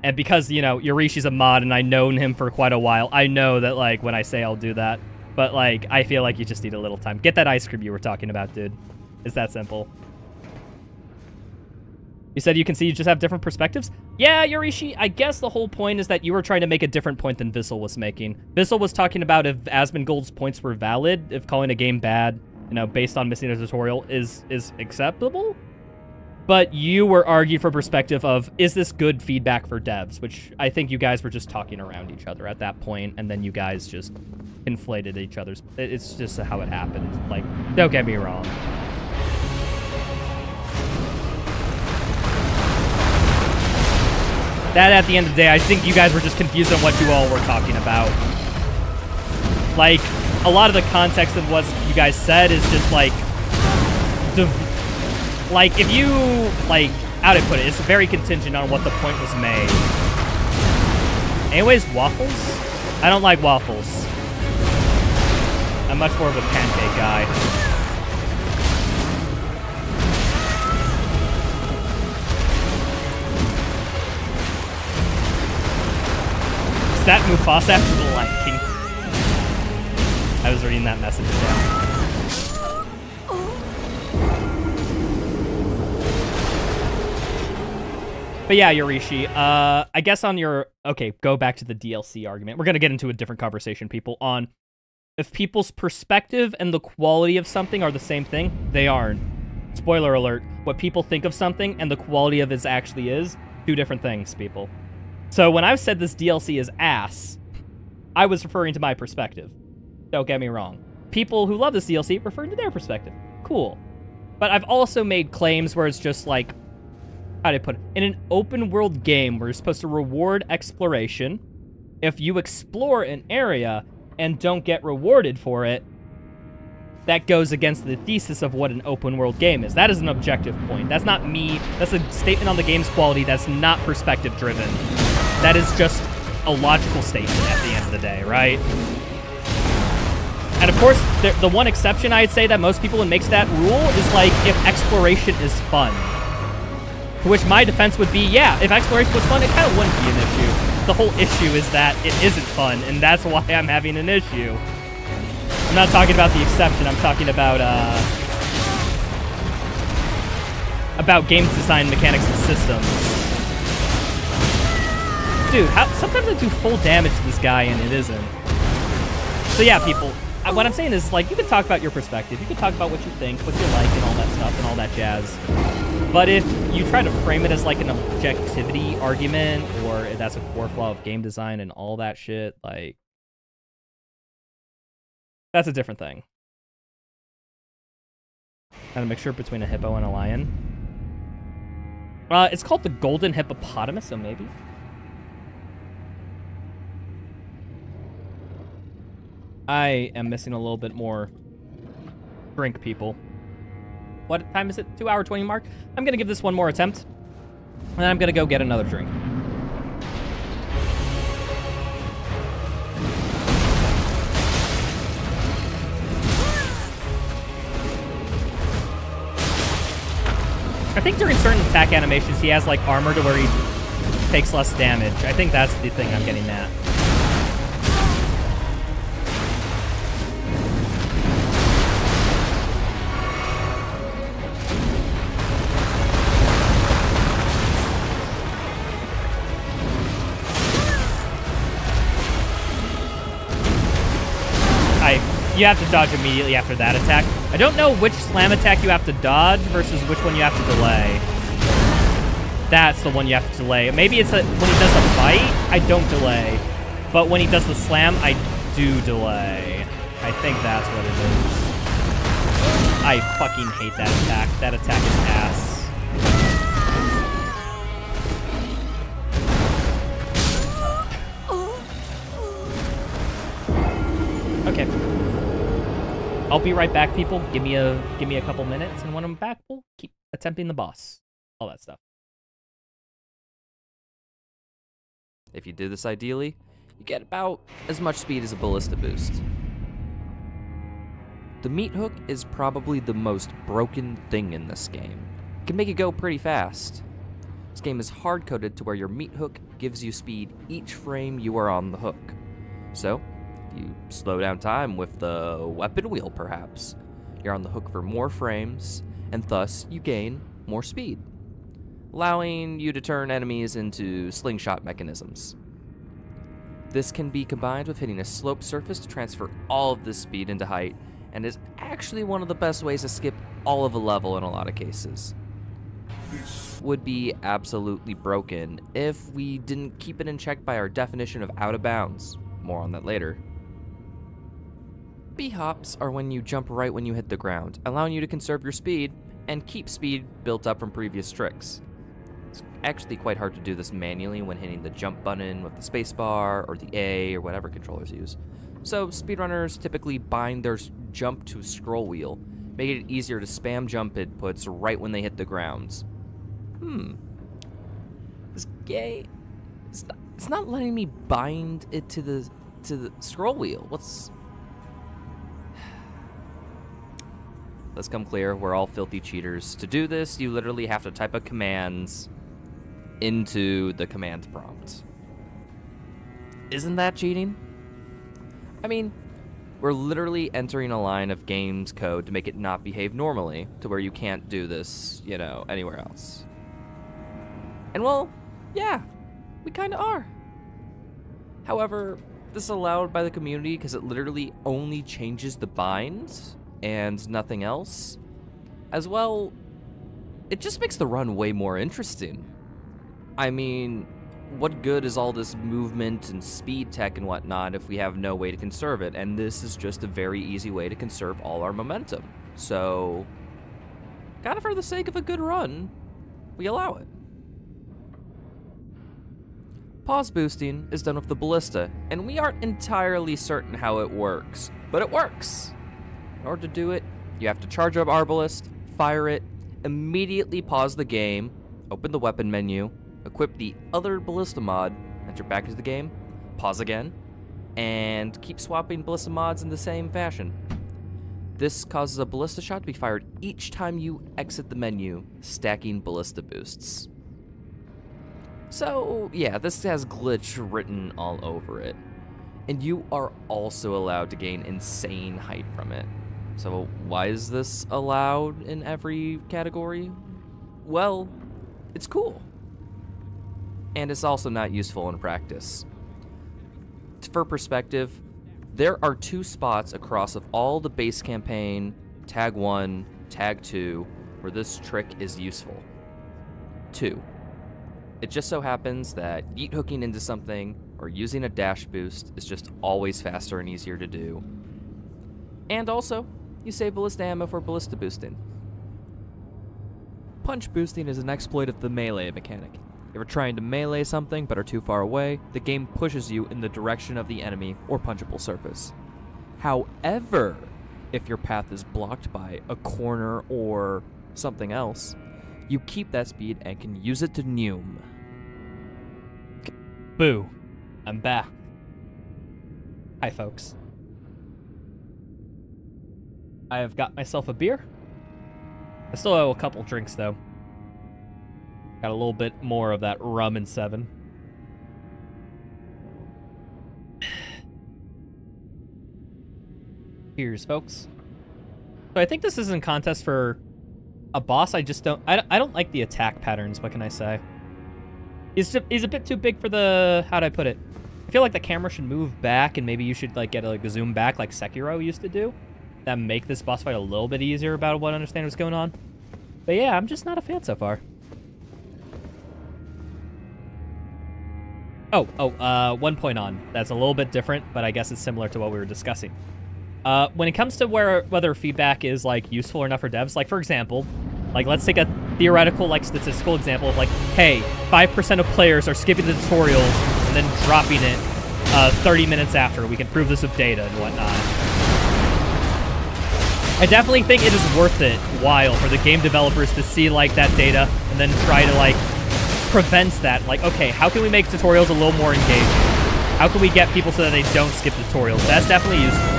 and because, you know, Yorishi's a mod, and I've known him for quite a while, I know that, like, when I say I'll do that. But, like, I feel like you just need a little time. Get that ice cream you were talking about, dude. It's that simple. You said you can see you just have different perspectives? Yeah, Yorishi, I guess the whole point is that you were trying to make a different point than Vissel was making. Vissel was talking about if Asmongold's points were valid, if calling a game bad, you know, based on missing a tutorial is acceptable. But you were arguing from perspective of, is this good feedback for devs? Which I think you guys were just talking around each other at that point, and then you guys just inflated each other's... It's just how it happened. Like, don't get me wrong. That, at the end of the day, I think you guys were just confused on what you all were talking about. Like, a lot of the context of what you guys said is just, like... Like, if you, like, how to put it, it's very contingent on what the point was made. Anyways, waffles? I don't like waffles. I'm much more of a pancake guy. Is that Mufasa after the Lion King? I was reading that message down. But yeah, Yorishi, I guess on your... Okay, go back to the DLC argument. We're going to get into a different conversation, people, on if people's perspective and the quality of something are the same thing. They aren't. Spoiler alert. What people think of something and the quality of it actually is two different things, people. So when I've said this DLC is ass, I was referring to my perspective. Don't get me wrong. People who love this DLC referring to their perspective. Cool. But I've also made claims where it's just like, how do I put it? In an open world game where you're supposed to reward exploration, if you explore an area and don't get rewarded for it, that goes against the thesis of what an open world game is. That is an objective point. That's not me. That's a statement on the game's quality that's not perspective driven. That is just a logical statement at the end of the day, right? And of course, the one exception I'd say that most people would make to that rule is like if exploration is fun. To which my defense would be, yeah, if exploration was fun, it kind of wouldn't be an issue. The whole issue is that it isn't fun, and that's why I'm having an issue. I'm not talking about the exception, I'm talking about games design mechanics and systems. Dude, sometimes I do full damage to this guy and it isn't. So yeah, people, what I'm saying is, like, you can talk about your perspective, you can talk about what you think, what you like, and all that stuff, and all that jazz. But if you try to frame it as, like, an objectivity argument, or if that's a core flaw of game design and all that shit, like, that's a different thing. Kind of mixture between a hippo and a lion. It's called the golden hippopotamus, so maybe. I am missing a little bit more drink, people. What time is it? 2-hour 20 mark? I'm gonna give this one more attempt. And then I'm gonna go get another drink. I think during certain attack animations, he has like armor to where he takes less damage. I think that's the thing I'm getting at. You have to dodge immediately after that attack. I don't know which slam attack you have to dodge versus which one you have to delay. That's the one you have to delay. Maybe it's when he does the bite, I don't delay. But when he does the slam, I do delay. I think that's what it is. I fucking hate that attack. That attack is ass. Okay. I'll be right back, people. Give me a couple minutes, and when I'm back, we'll keep attempting the boss. All that stuff. If you do this ideally, you get about as much speed as a ballista boost. The meat hook is probably the most broken thing in this game. It can make it go pretty fast. This game is hard-coded to where your meat hook gives you speed each frame you are on the hook. So, you slow down time with the weapon wheel, perhaps. You're on the hook for more frames, and thus you gain more speed, allowing you to turn enemies into slingshot mechanisms. This can be combined with hitting a sloped surface to transfer all of this speed into height, and is actually one of the best ways to skip all of a level in a lot of cases. Would be absolutely broken if we didn't keep it in check by our definition of out of bounds. More on that later. B-hops are when you jump right when you hit the ground, allowing you to conserve your speed and keep speed built up from previous tricks. It's actually quite hard to do this manually when hitting the jump button with the spacebar or the A or whatever controllers use. So speedrunners typically bind their jump to a scroll wheel, making it easier to spam jump inputs right when they hit the ground. This game, it's not letting me bind it to the scroll wheel. Let's come clear, we're all filthy cheaters. To do this, you literally have to type a command into the command prompt. Isn't that cheating? I mean, we're literally entering a line of game's code to make it not behave normally, to where you can't do this, you know, anywhere else. And well, yeah, we kinda are. However, this is allowed by the community because it literally only changes the binds and nothing else. As well, it just makes the run way more interesting. I mean, what good is all this movement and speed tech and whatnot if we have no way to conserve it? And this is just a very easy way to conserve all our momentum. So, kind of for the sake of a good run, we allow it. Pause boosting is done with the ballista, and we aren't entirely certain how it works, but it works. In order to do it, you have to charge up Arbalest, fire it, immediately pause the game, open the weapon menu, equip the other ballista mod, enter back into the game, pause again, and keep swapping ballista mods in the same fashion. This causes a ballista shot to be fired each time you exit the menu, stacking ballista boosts. So, yeah, this has glitch written all over it. And you are also allowed to gain insane height from it. So why is this allowed in every category? Well, it's cool. And it's also not useful in practice. For perspective, there are 2 spots across of all the base campaign, Tag 1, Tag 2, where this trick is useful. 2. It just so happens that yeet hooking into something or using a dash boost is just always faster and easier to do. And also, you save ballista ammo for ballista boosting. Punch boosting is an exploit of the melee mechanic. If you're trying to melee something but are too far away, the game pushes you in the direction of the enemy or punchable surface. However, if your path is blocked by a corner or something else, you keep that speed and can use it to neum. Boo. I'm back. Hi, folks. I have got myself a beer. I still owe a couple drinks, though. Got a little bit more of that rum in 7. Cheers, folks. So I think this is in contest for a boss. I just don't... I don't like the attack patterns. What can I say? He's a bit too big for the... How'd I put it? I feel like the camera should move back, and maybe you should like get a zoom back like Sekiro used to do. That make this boss fight a little bit easier about what I understand what's going on. But yeah, I'm just not a fan so far. Oh, 1 point on. That's a little bit different, but I guess it's similar to what we were discussing. When it comes to whether feedback is like useful or not for devs, like for example, like let's take a theoretical like statistical example of like, hey, 5% of players are skipping the tutorials and then dropping it 30 minutes after. We can prove this with data and whatnot. I definitely think it is worth it while for the game developers to see like that data and then try to like prevent that. Like, okay, how can we make tutorials a little more engaging? How can we get people so that they don't skip tutorials? That's definitely useful.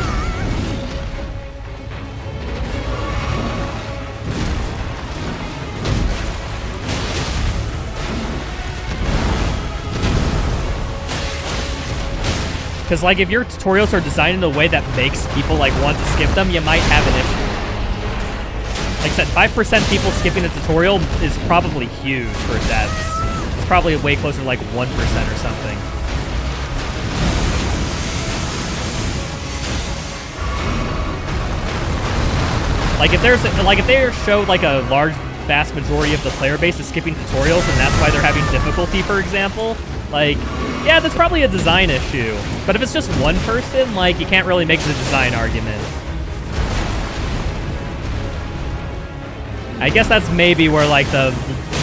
Because, like, if your tutorials are designed in a way that makes people, like, want to skip them, you might have an issue. Like I said, 5% people skipping a tutorial is probably huge for devs. It's probably way closer to, like, 1% or something. Like, if they show, like, a large, vast majority of the player base is skipping tutorials, and that's why they're having difficulty, for example, like... yeah, that's probably a design issue. But if it's just one person, like, you can't really make the design argument. I guess that's maybe where, like, the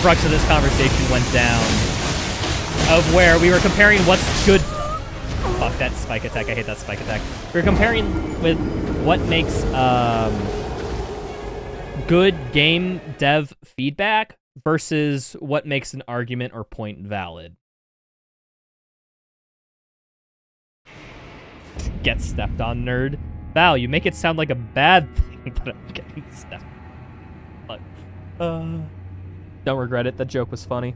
crux of this conversation went down. Of where we were comparing what's good... fuck, that spike attack. I hate that spike attack. We were comparing with what makes, good game dev feedback versus what makes an argument or point valid. Get stepped on, nerd. Val, you make it sound like a bad thing, but I'm getting stepped on. Don't regret it. That joke was funny.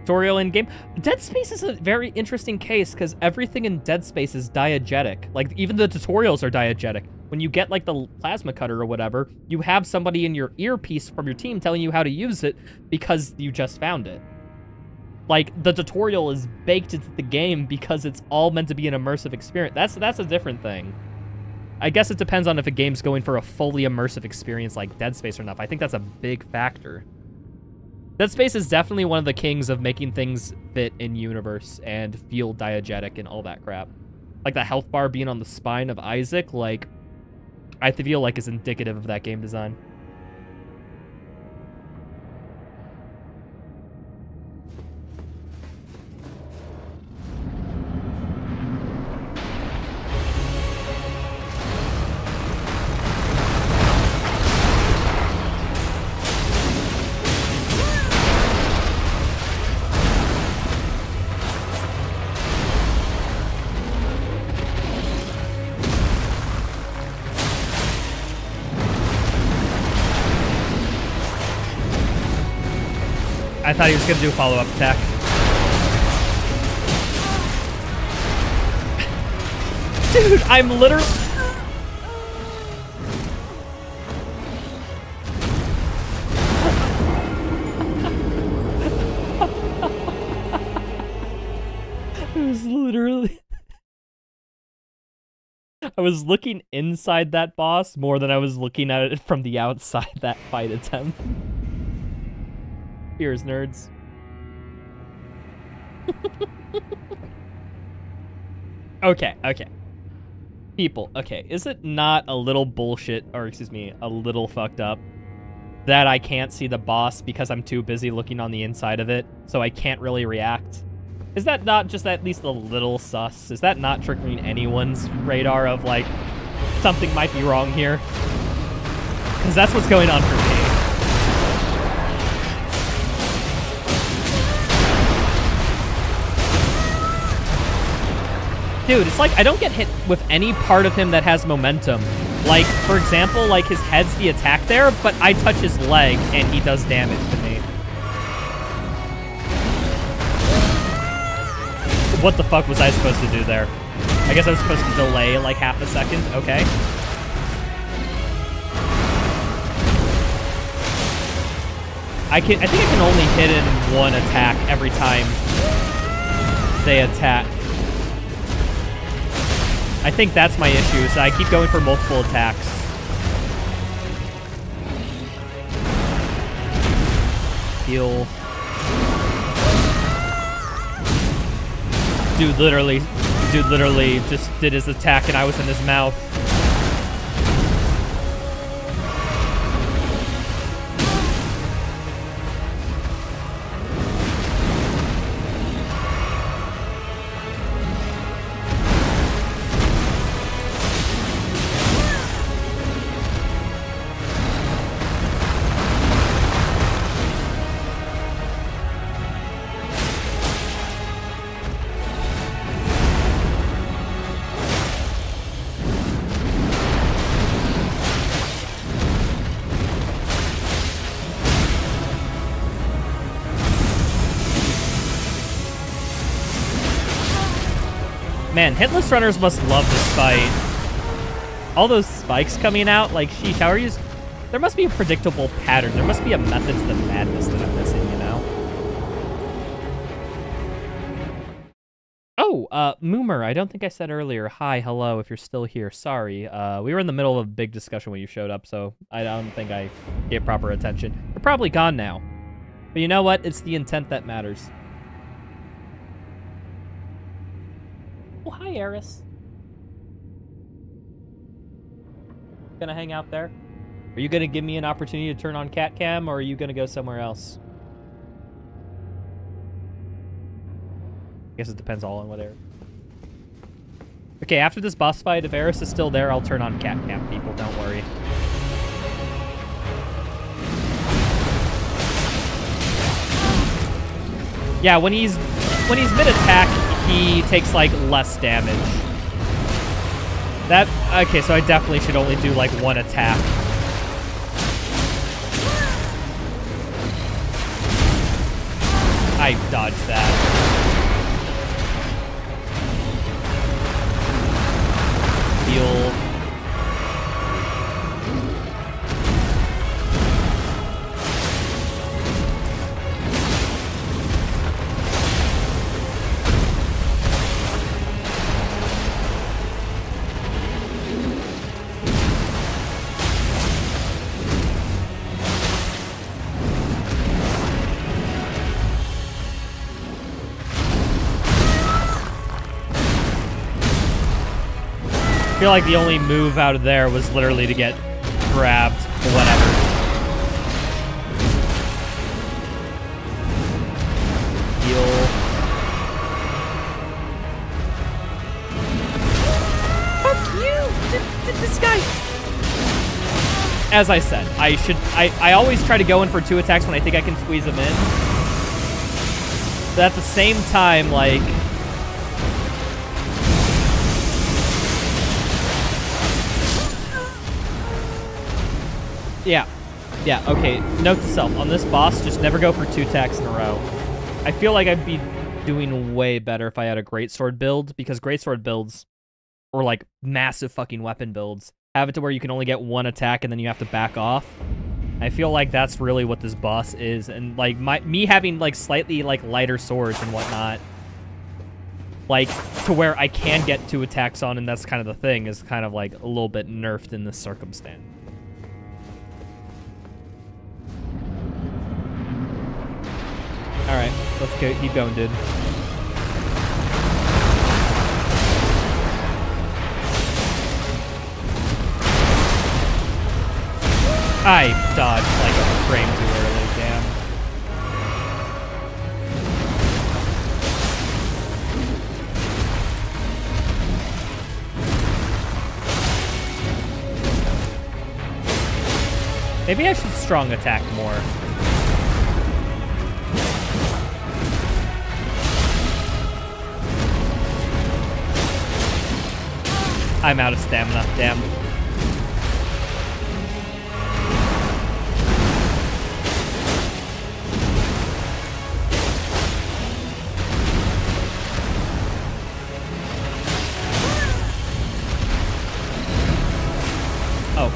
Tutorial in game. Dead Space is a very interesting case because everything in Dead Space is diegetic. Like, even the tutorials are diegetic. When you get, like, the plasma cutter or whatever, you have somebody in your earpiece from your team telling you how to use it because you just found it. Like, the tutorial is baked into the game because it's all meant to be an immersive experience. That's a different thing. I guess it depends on if a game's going for a fully immersive experience like Dead Space or not. I think that's a big factor. Dead Space is definitely one of the kings of making things fit in universe and feel diegetic and all that crap. Like the health bar being on the spine of Isaac, like, I feel like is indicative of that game design. I thought he was gonna do a follow-up attack. Dude, I'm literally... I was literally... I was looking inside that boss more than I was looking at it from the outside that fight attempt. Cheers, nerds. Okay. People, okay, is it not a little bullshit, or excuse me, a little fucked up that I can't see the boss because I'm too busy looking on the inside of it, so I can't really react? Is that not just at least a little sus? Is that not triggering anyone's radar of, like, something might be wrong here? Because that's what's going on for me. Dude, it's like I don't get hit with any part of him that has momentum. Like, for example, like his head's the attack there, but I touch his leg and he does damage to me. What the fuck was I supposed to do there? I guess I was supposed to delay like half a second. Okay. I think I can only hit in one attack every time they attack. I think that's my issue, so I keep going for multiple attacks. Heal. Dude literally just did his attack and I was in his mouth. Man, hitless runners must love this fight. All those spikes coming out, like, sheesh, how are you... There must be a predictable pattern. There must be a method to the madness that I'm missing, you know? Oh, Moomer, I don't think I said earlier. Hi, hello, if you're still here. Sorry. We were in the middle of a big discussion when you showed up, so I don't think I gave proper attention. You're probably gone now. But you know what? It's the intent that matters. Oh, hi, Eris. Gonna hang out there? Are you gonna give me an opportunity to turn on cat cam, or are you gonna go somewhere else? I guess it depends all on what Eris. Okay, after this boss fight, if Eris is still there, I'll turn on cat cam, people, don't worry. Yeah, when he's mid-attack, he takes, like, less damage. Okay, so I definitely should only do, like, one attack. I dodged that. Heal. I feel like the only move out of there was literally to get grabbed or whatever. Heal. Fuck you! This guy. As I said, I always try to go in for 2 attacks when I think I can squeeze them in. But at the same time, like... Yeah, okay. Note to self, on this boss, just never go for 2 attacks in a row. I feel like I'd be doing way better if I had a greatsword build, because greatsword builds, or like massive fucking weapon builds, have it to where you can only get 1 attack and then you have to back off. I feel like that's really what this boss is, and like me having like slightly like lighter swords and whatnot, like to where I can get 2 attacks on, and that's kind of the thing, is kind of like a little bit nerfed in this circumstance. Alright, let's go. Keep going, dude. I dodged like a frame too early, damn. Maybe I should strong attack more. I'm out of stamina, damn. Oh.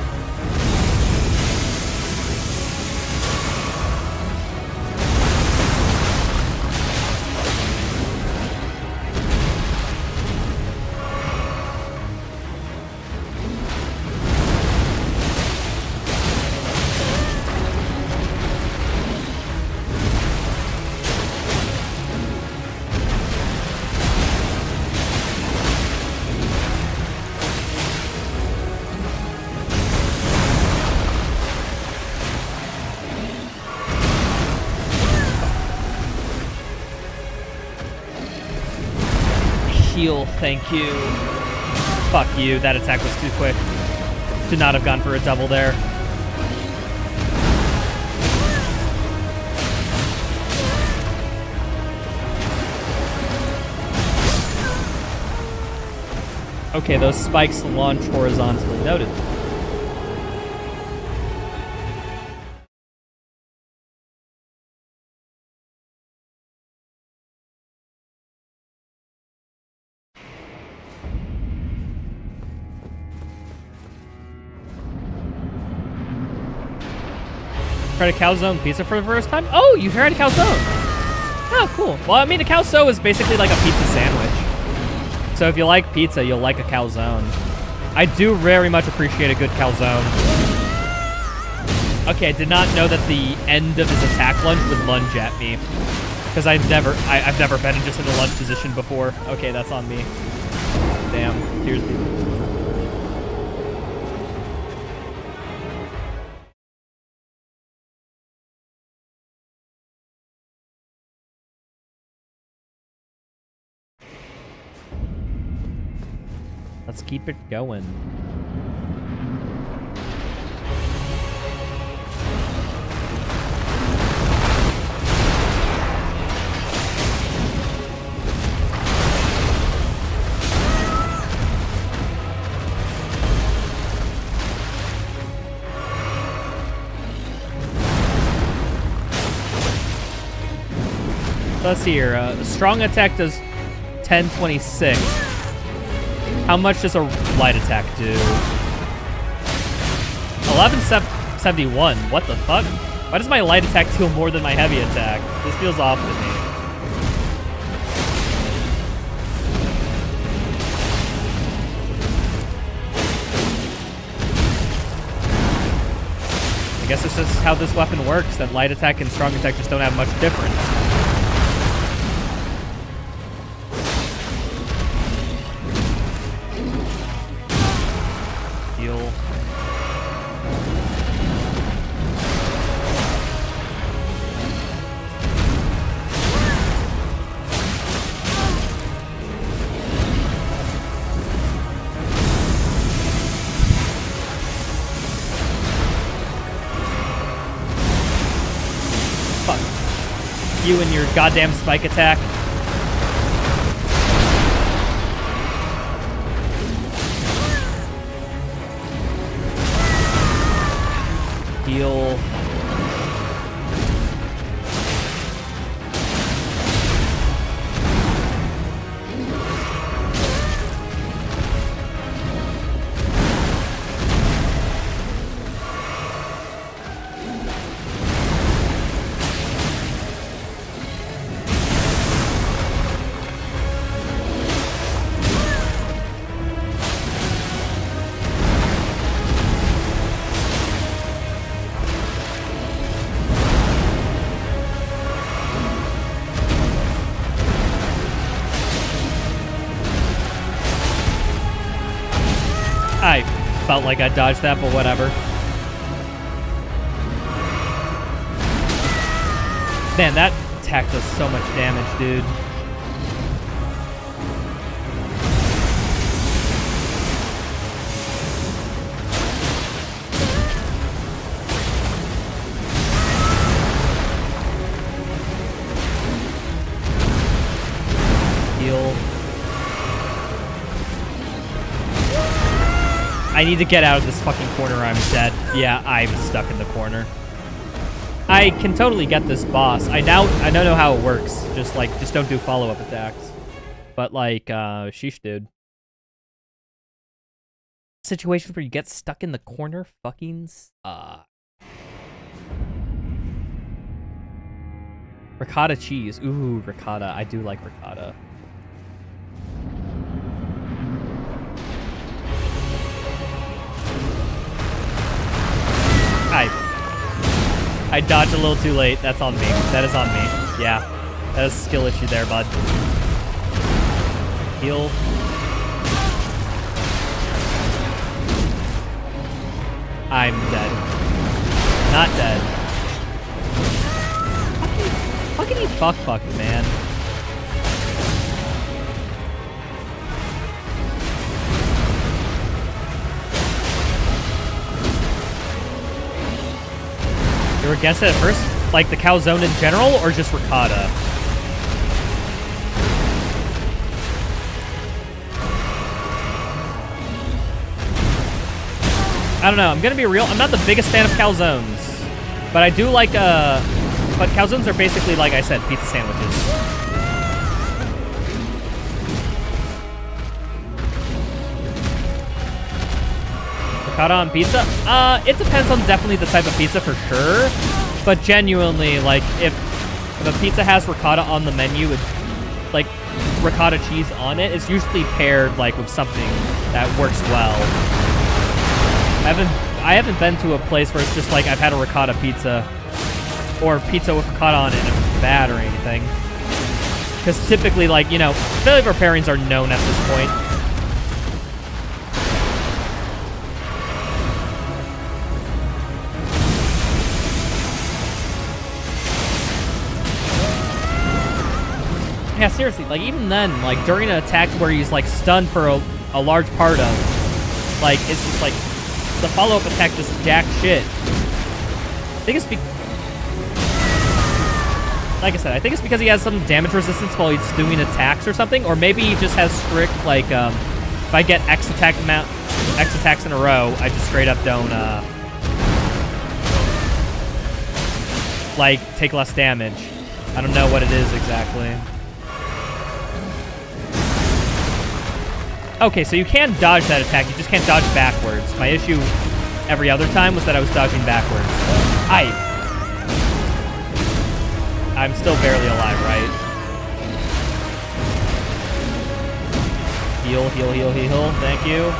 Heal, thank you. Fuck you, that attack was too quick. Should not have gone for a double there. Okay, those spikes launch horizontally. Noted. Tried a calzone pizza for the first time? Oh, you tried a calzone. Oh, cool. Well, I mean, a calzone is basically like a pizza sandwich. So if you like pizza, you'll like a calzone. I do very much appreciate a good calzone. Okay, I did not know that the end of his attack lunge would lunge at me. Because I've never been just in a lunge position before. Okay, that's on me. Damn. Here's me. Let's keep it going. Let's see here. Strong attack does 1026. How much does a light attack do? 1171. What the fuck? Why does my light attack deal more than my heavy attack? This feels off to me. I guess this is how this weapon works, that light attack and strong attack just don't have much difference. You and your goddamn spike attack. Heal. I felt like I dodged that, but whatever. Man, that attack does so much damage, dude. Heal. I need to get out of this fucking corner. I'm dead. Yeah, I'm stuck in the corner. I can totally get this boss. I don't know how it works. Just don't do follow-up attacks. But like, sheesh, dude. Situation where you get stuck in the corner fucking ricotta cheese. Ooh, ricotta. I do like ricotta. I dodged a little too late. That's on me. That is on me. Yeah. That is a skill issue there, bud. Heal. I'm dead. Not dead. Fucking fuck, man. You were against it at first? Like the calzone in general, or just ricotta? I don't know. I'm gonna be real. I'm not the biggest fan of calzones, but I do like, but calzones are basically, like I said, pizza sandwiches. Ricotta on pizza? It depends on definitely the type of pizza for sure. But genuinely, like, if a pizza has ricotta on the menu with, like, ricotta cheese on it, it's usually paired, like, with something that works well. I haven't been to a place where it's just like I've had a ricotta pizza or pizza with ricotta on it and it was bad or anything. Because typically, like, you know, flavor pairings are known at this point. Yeah, seriously, like, even then, like, during an attack where he's, like, stunned for a large part of, like, it's just, like, the follow-up attack just jack shit. I think it's like I said, I think it's because he has some damage resistance while he's doing attacks or something, or maybe he just has strict, like, if I get X attacks in a row, I just straight up don't, like, take less damage. I don't know what it is exactly. Okay, so you can dodge that attack, you just can't dodge backwards. My issue every other time was that I was dodging backwards. I'm still barely alive, right? Heal, heal, heal, heal, thank you.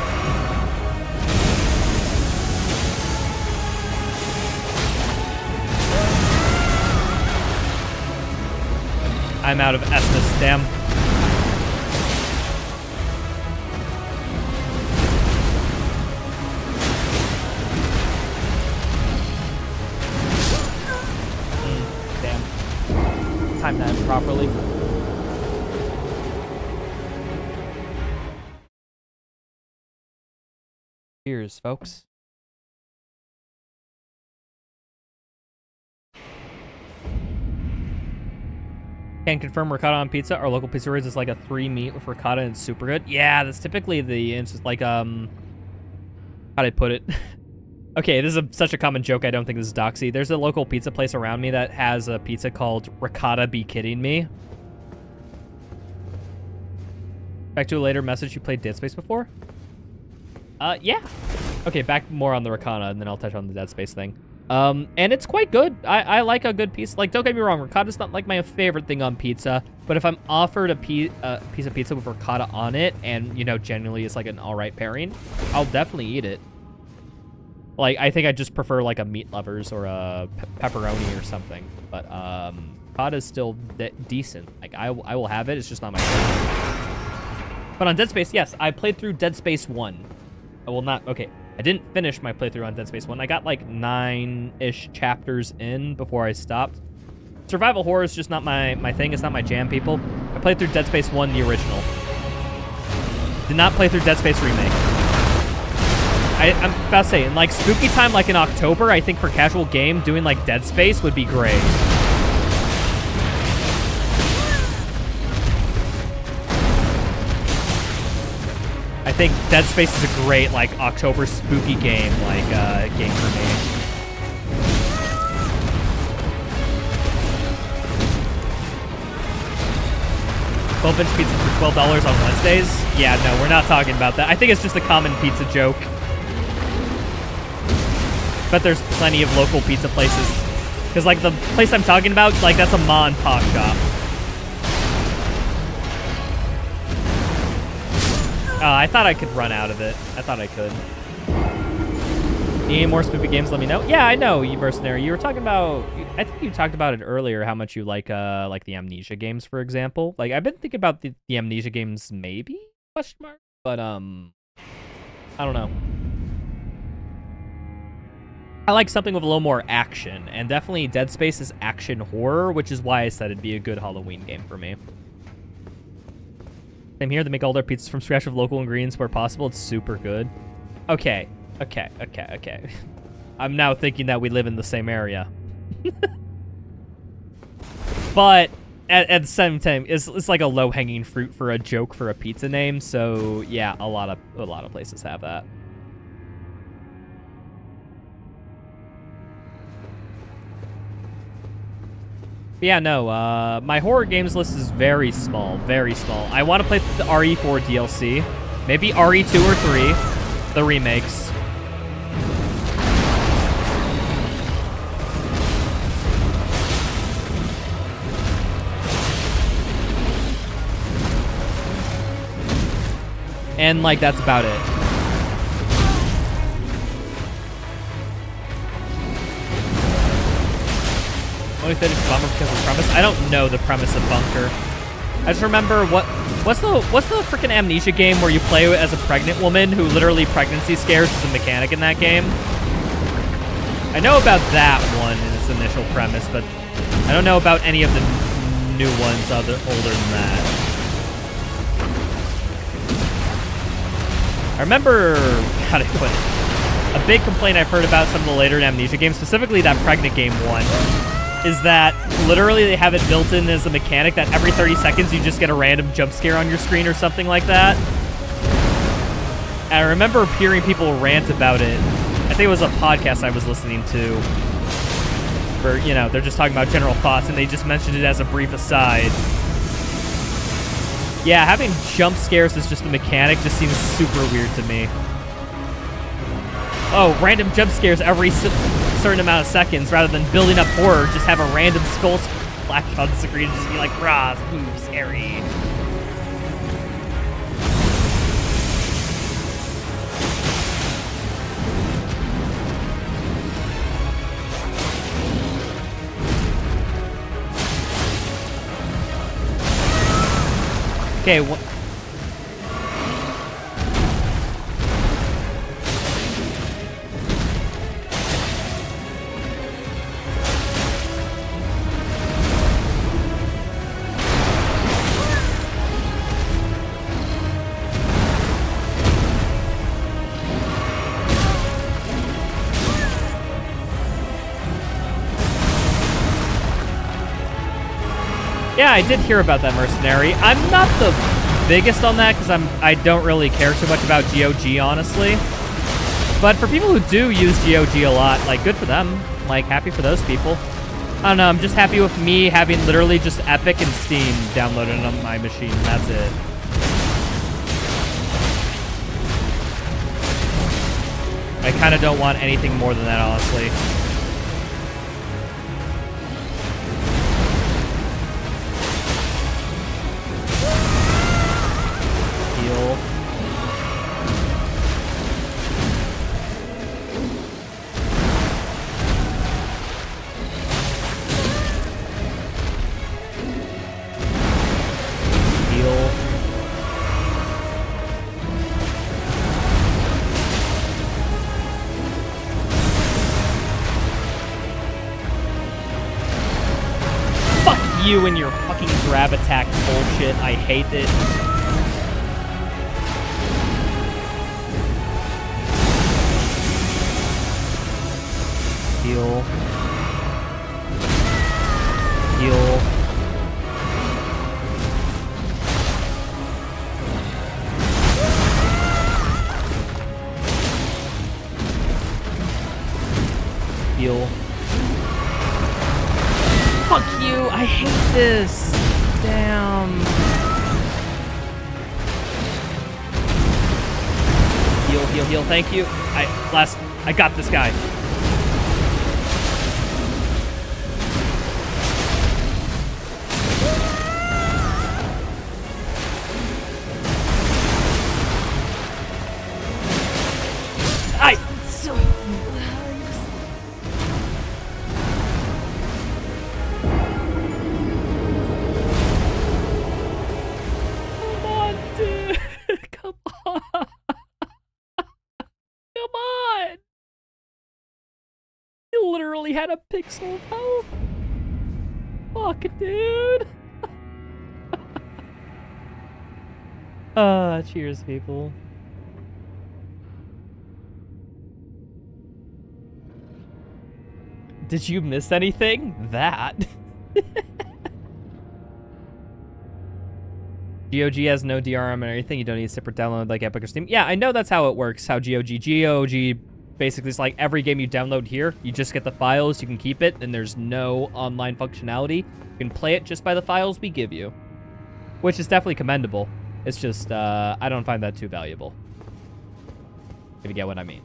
I'm out of Estus, damn. Time that properly. Cheers, folks. Can confirm ricotta on pizza. Our local pizzerias is like a 3 meat with ricotta and it's super good. Yeah, that's typically it's just like, how'd I put it? Okay, this is such a common joke, I don't think this is doxy. There's a local pizza place around me that has a pizza called Ricotta Be Kidding Me. Back to a later message, you played Dead Space before? Yeah. Okay, back more on the ricotta, and then I'll touch on the Dead Space thing. And it's quite good. I like a good piece. Like, don't get me wrong, ricotta's not like my favorite thing on pizza, but if I'm offered a piece of pizza with ricotta on it, and, you know, genuinely it's like an alright pairing, I'll definitely eat it. Like, I think I just prefer, like, a meat lovers or a pepperoni or something. But, ricotta is still decent. Like, I will have it. It's just not my favorite. But on Dead Space, yes, I played through Dead Space 1. I will not... Okay, I didn't finish my playthrough on Dead Space 1. I got, like, 9-ish chapters in before I stopped. Survival horror is just not my thing. It's not my jam, people. I played through Dead Space 1, the original. Did not play through Dead Space Remake. I'm about to say, in like spooky time, like in October, I think for casual game, doing like Dead Space would be great. I think Dead Space is a great like October spooky game, like game for me. 12-inch pizza for $12 on Wednesdays? Yeah, no, we're not talking about that. I think it's just a common pizza joke. But there's plenty of local pizza places. Because, like, the place I'm talking about, like, that's a ma and pop shop. I thought I could run out of it. I thought I could. Need any more spooky games, let me know. Yeah, I know, you mercenary. You were talking about... I think you talked about it earlier, how much you like the Amnesia games, for example. Like, I've been thinking about the Amnesia games, maybe? Question mark? But, I don't know. I like something with a little more action, and definitely Dead Space is action horror, which is why I said it'd be a good Halloween game for me. Same here, they make all their pizzas from scratch with local ingredients where possible. It's super good. Okay. I'm now thinking that we live in the same area. But at the same time, it's like a low-hanging fruit for a joke for a pizza name. So yeah, a lot of places have that. But yeah, no, my horror games list is very small, very small. I want to play the RE4 DLC, maybe RE2 or 3, the remakes. And, like, that's about it. Only finished Bummer because of the premise? I don't know the premise of Bunker. I just remember what's the freaking Amnesia game where you play as a pregnant woman who literally pregnancy scares as a mechanic in that game? I know about that one in its initial premise, but I don't know about any of the new ones older than that. I remember, how to put it, a big complaint I've heard about some of the later Amnesia games, specifically that pregnant game one, is that literally they have it built in as a mechanic that every 30 seconds you just get a random jump scare on your screen or something like that. And I remember hearing people rant about it. I think it was a podcast I was listening to where, you know, they're just talking about general thoughts and they just mentioned it as a brief aside. Yeah, having jump scares as just a mechanic just seems super weird to me. Oh, random jump scares every certain amount of seconds rather than building up horror. Just have a random skull flash on the screen and just be like, rah, ooh, scary. Okay, what? Yeah, I did hear about that mercenary. I'm not the biggest on that because I don't really care too much about GOG, honestly. But for people who do use GOG a lot, like, good for them. Like, happy for those people. I don't know, I'm just happy with me having literally just Epic and Steam downloaded on my machine. That's it. I kind of don't want anything more than that, honestly. you and your fucking grab attack bullshit. I hate it. Heal. Heal. Heal. Fuck you! I hate this! Damn. Heal, heal, heal, thank you. I got this guy. Literally had a pixel of health. Fuck, dude. Cheers, people. Did you miss anything? That. GOG has no DRM and everything. You don't need a separate download like Epic or Steam. Yeah, I know that's how it works. How GOG basically is like every game you download here, you just get the files, you can keep it, and there's no online functionality. You can play it just by the files we give you, which is definitely commendable. It's just, I don't find that too valuable. If you get what I mean.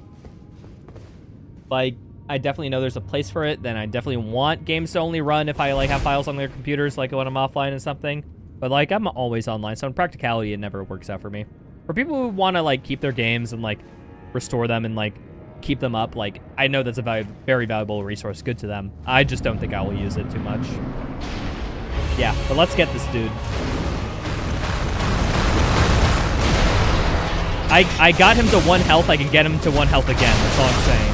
Like, I definitely know there's a place for it, then I definitely want games to only run if I, like, have files on their computers, like when I'm offline and something. But, like, I'm always online, so in practicality, it never works out for me. For people who want to, like, keep their games and, like, restore them and, like, keep them up, like, I know that's a very valuable resource, good to them. I just don't think I will use it too much. Yeah, but let's get this dude. I got him to 1 health, I can get him to 1 health again, that's all I'm saying.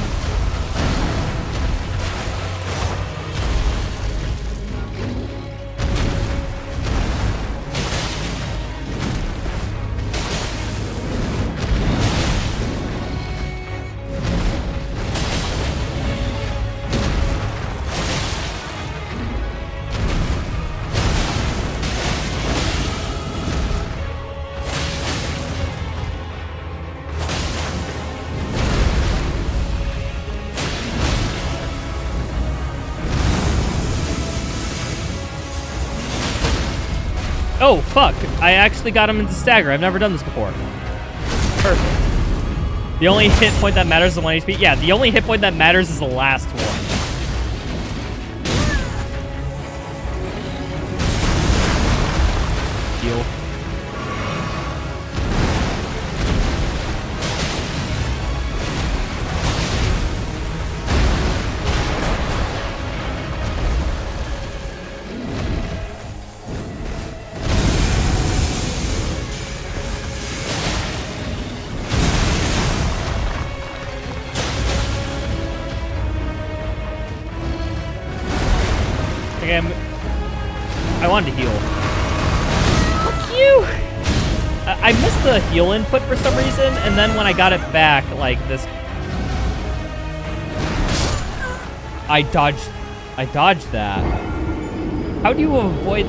Oh, fuck. I actually got him into stagger. I've never done this before. Perfect. The only hit point that matters is the 1 HP. Yeah, the only hit point that matters is the last one. Heal. I wanted to heal. Fuck you! I missed the heal input for some reason, and then when I got it back, like this... I dodged that. How do you avoid...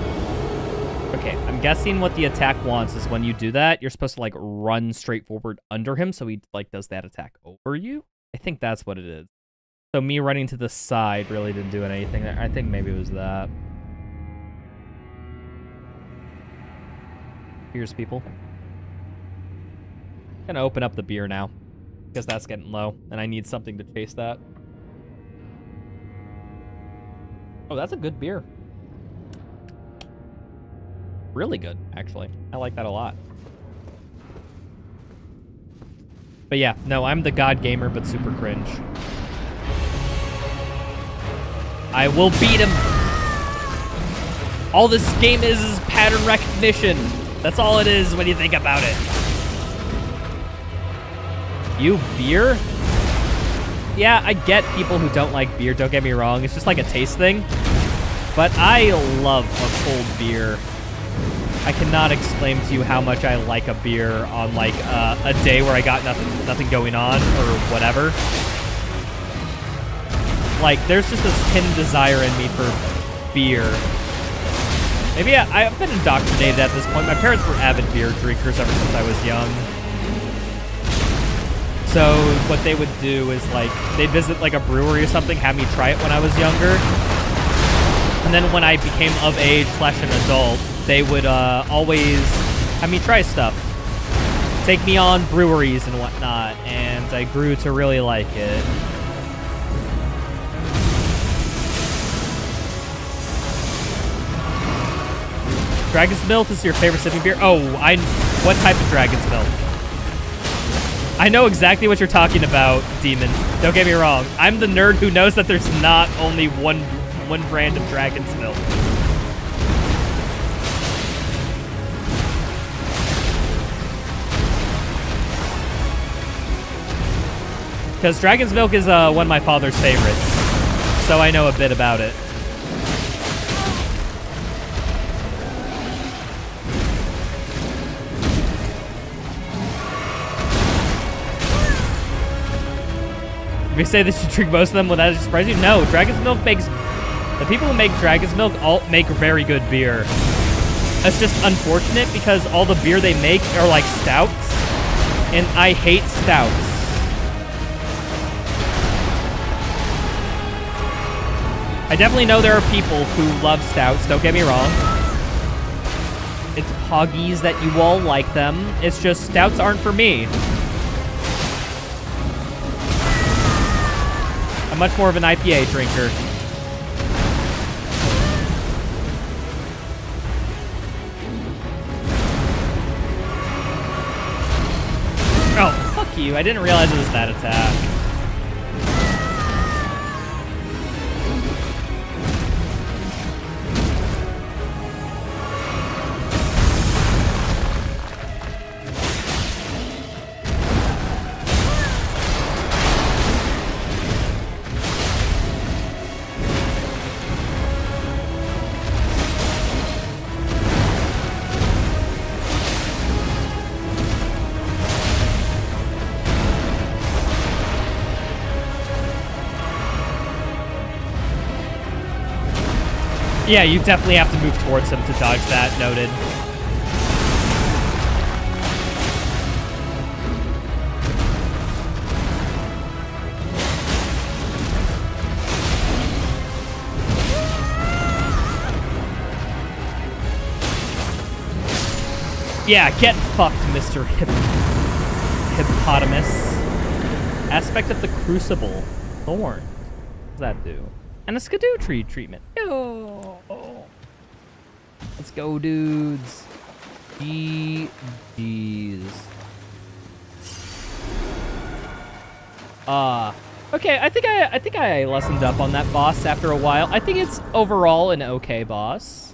Okay, I'm guessing what the attack wants is when you do that, you're supposed to, like, run straight forward under him, so he, like, does that attack over you? I think that's what it is. So me running to the side really didn't do anything there. I think maybe it was that. Here's people. Gonna open up the beer now, because that's getting low, and I need something to chase that. Oh, that's a good beer. Really good, actually. I like that a lot. But yeah, no, I'm the god gamer, but super cringe. I will beat him. All this game is pattern recognition. That's all it is when you think about it. You beer? Yeah, I get people who don't like beer, don't get me wrong. It's just like a taste thing. But I love a cold beer. I cannot explain to you how much I like a beer on like a day where I got nothing going on or whatever. Like, there's just this hidden desire in me for beer. Maybe I've been indoctrinated at this point. My parents were avid beer drinkers ever since I was young. So what they would do is, like, they'd visit, like, a brewery or something, have me try it when I was younger. And then when I became of age / an adult, they would always have me try stuff. Take me on breweries and whatnot, and I grew to really like it. Dragon's Milk is your favorite sipping beer? Oh, what type of Dragon's Milk? I know exactly what you're talking about, Demon. Don't get me wrong. I'm the nerd who knows that there's not only one brand of Dragon's Milk. Because Dragon's Milk is one of my father's favorites, so I know a bit about it. If you say that you drink most of them, will that surprise you? No, Dragon's Milk makes... The people who make Dragon's Milk all make very good beer. That's just unfortunate because all the beer they make are like stouts, and I hate stouts. I definitely know there are people who love stouts, don't get me wrong. It's poggies that you all like them. It's just stouts aren't for me. I'm much more of an IPA drinker. Oh, fuck you. I didn't realize it was that attack. Yeah, you definitely have to move towards him to dodge that. Noted. Yeah, get fucked, Mr. Hippopotamus. Aspect of the Crucible. Thorn. What does that do? And a Skidoo tree treatment. Yo. Let's go, dudes. GG's. Okay, I think I lessened up on that boss after a while. I think it's overall an okay boss.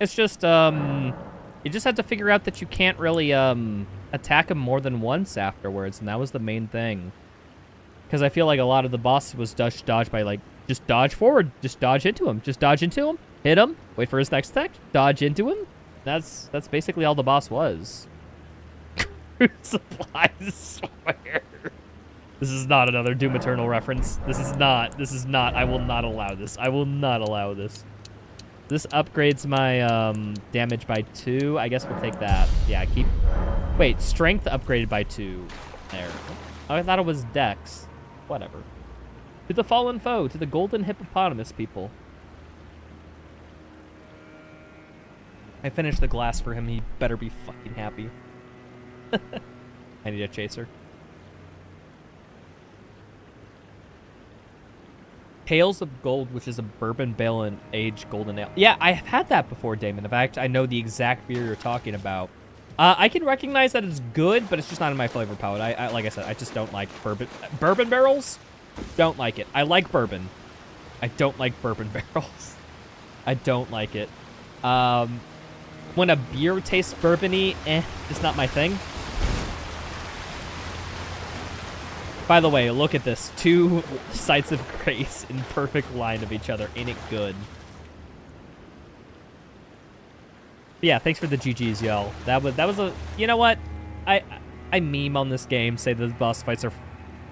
It's just you just have to figure out that you can't really attack him more than once afterwards, and that was the main thing. Because I feel like a lot of the boss was dodged by, like, just dodge forward, just dodge into him, just dodge into him, hit him, wait for his next attack, dodge into him. That's basically all the boss was. Supplies, swear. This is not another Doom Eternal reference. This is not. I will not allow this. I will not allow this. This upgrades my damage by 2. I guess we'll take that. Yeah, keep... Wait, strength upgraded by 2. There. Oh, I thought it was dex. Whatever. To the fallen foe, to the golden hippopotamus people. I finished the glass for him. He better be fucking happy. I need a chaser. Tales of Gold, which is a bourbon barrel and aged golden ale. Yeah, I have had that before, Damon. In fact, I know the exact beer you're talking about. I can recognize that it's good, but it's just not in my flavor palette. Like I said, I just don't like bourbon barrels. Don't like it. I like bourbon. I don't like bourbon barrels. I don't like it. When a beer tastes bourbony, it's not my thing. By the way, look at this. 2 sites of grace in perfect line of each other. Ain't it good? Yeah, thanks for the GGs, y'all. That was a, you know what? I meme on this game, say the boss fights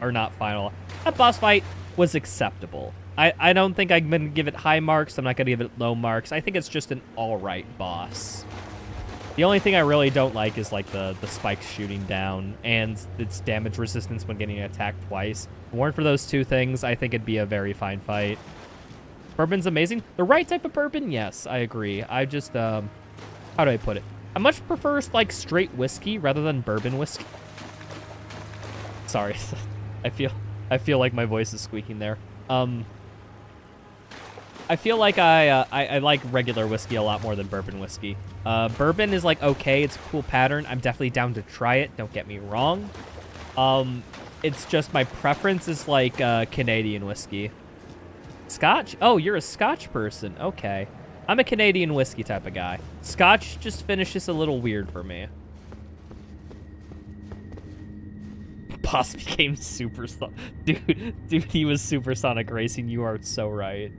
are not final. That boss fight was acceptable. I don't think I'm gonna give it high marks. I'm not gonna give it low marks. I think it's just an alright boss. The only thing I really don't like is like the spikes shooting down and its damage resistance when getting attacked twice. If it weren't for those two things, I think it'd be a very fine fight. Bourbon's amazing. The right type of bourbon, yes, I agree. I just, how do I put it? I much prefer like straight whiskey rather than bourbon whiskey. Sorry, I feel like my voice is squeaking there. I feel like I like regular whiskey a lot more than bourbon whiskey. Bourbon is like okay, it's a cool pattern. I'm definitely down to try it. Don't get me wrong. It's just my preference is like Canadian whiskey. Scotch? Oh, you're a Scotch person. Okay. I'm a Canadian whiskey type of guy. Scotch just finishes a little weird for me. Boss became supersonic. Dude, he was supersonic racing. You are so right.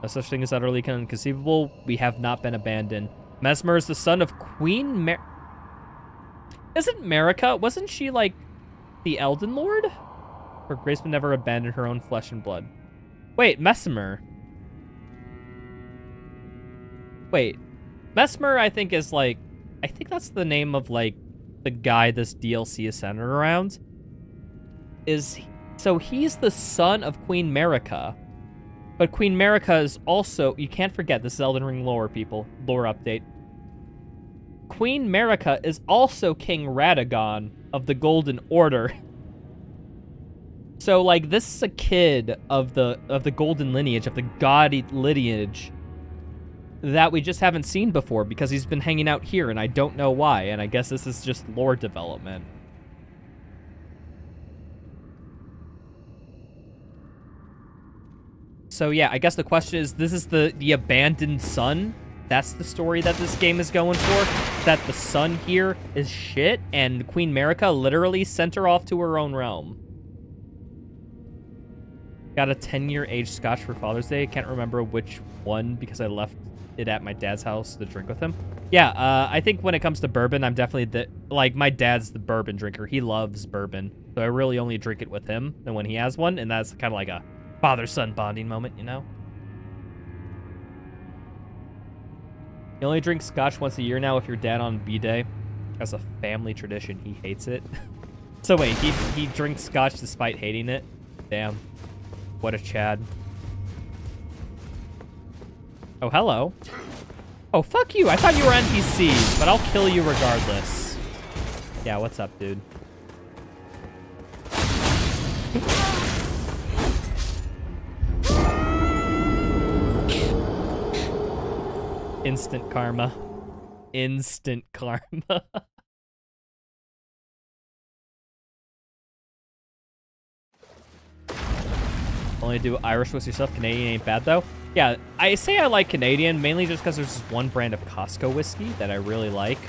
No such thing as utterly inconceivable. We have not been abandoned. Mesmer is the son of Queen Isn't Marika? Wasn't she like the Elden Lord? Or Graceman never abandoned her own flesh and blood. Wait, Mesmer. Wait, Mesmer I think is like, I think that's the name of like the guy this DLC is centered around. So he's the son of Queen Marika. But Queen Marika is also, you can't forget, this is Elden Ring lore, people. Lore update. Queen Marika is also King Radagon of the Golden Order. So, like, this is a kid of the Golden lineage, of the God lineage, that we just haven't seen before because he's been hanging out here, and I don't know why, and I guess this is just lore development. So yeah, I guess the question is, this is the abandoned son? That's the story that this game is going for? That the son here is shit, and Queen Marika literally sent her off to her own realm. Got a 10-year aged Scotch for Father's Day. Can't remember which one because I left it at my dad's house to drink with him. Yeah, I think when it comes to bourbon, I'm definitely like, my dad's the bourbon drinker. He loves bourbon. So I really only drink it with him and when he has one, and that's kind of like a father-son bonding moment, you know? You only drink Scotch once a year now if your dad on B-Day. That's a family tradition. He hates it. So wait, he drinks Scotch despite hating it? Damn. What a Chad. Oh, hello. Oh, fuck you. I thought you were NPCs, but I'll kill you regardless. Yeah, what's up, dude? Instant karma. Instant karma. Only do Irish whiskey stuff. Canadian ain't bad, though. Yeah, I say I like Canadian, mainly just because there's one brand of Costco whiskey that I really like.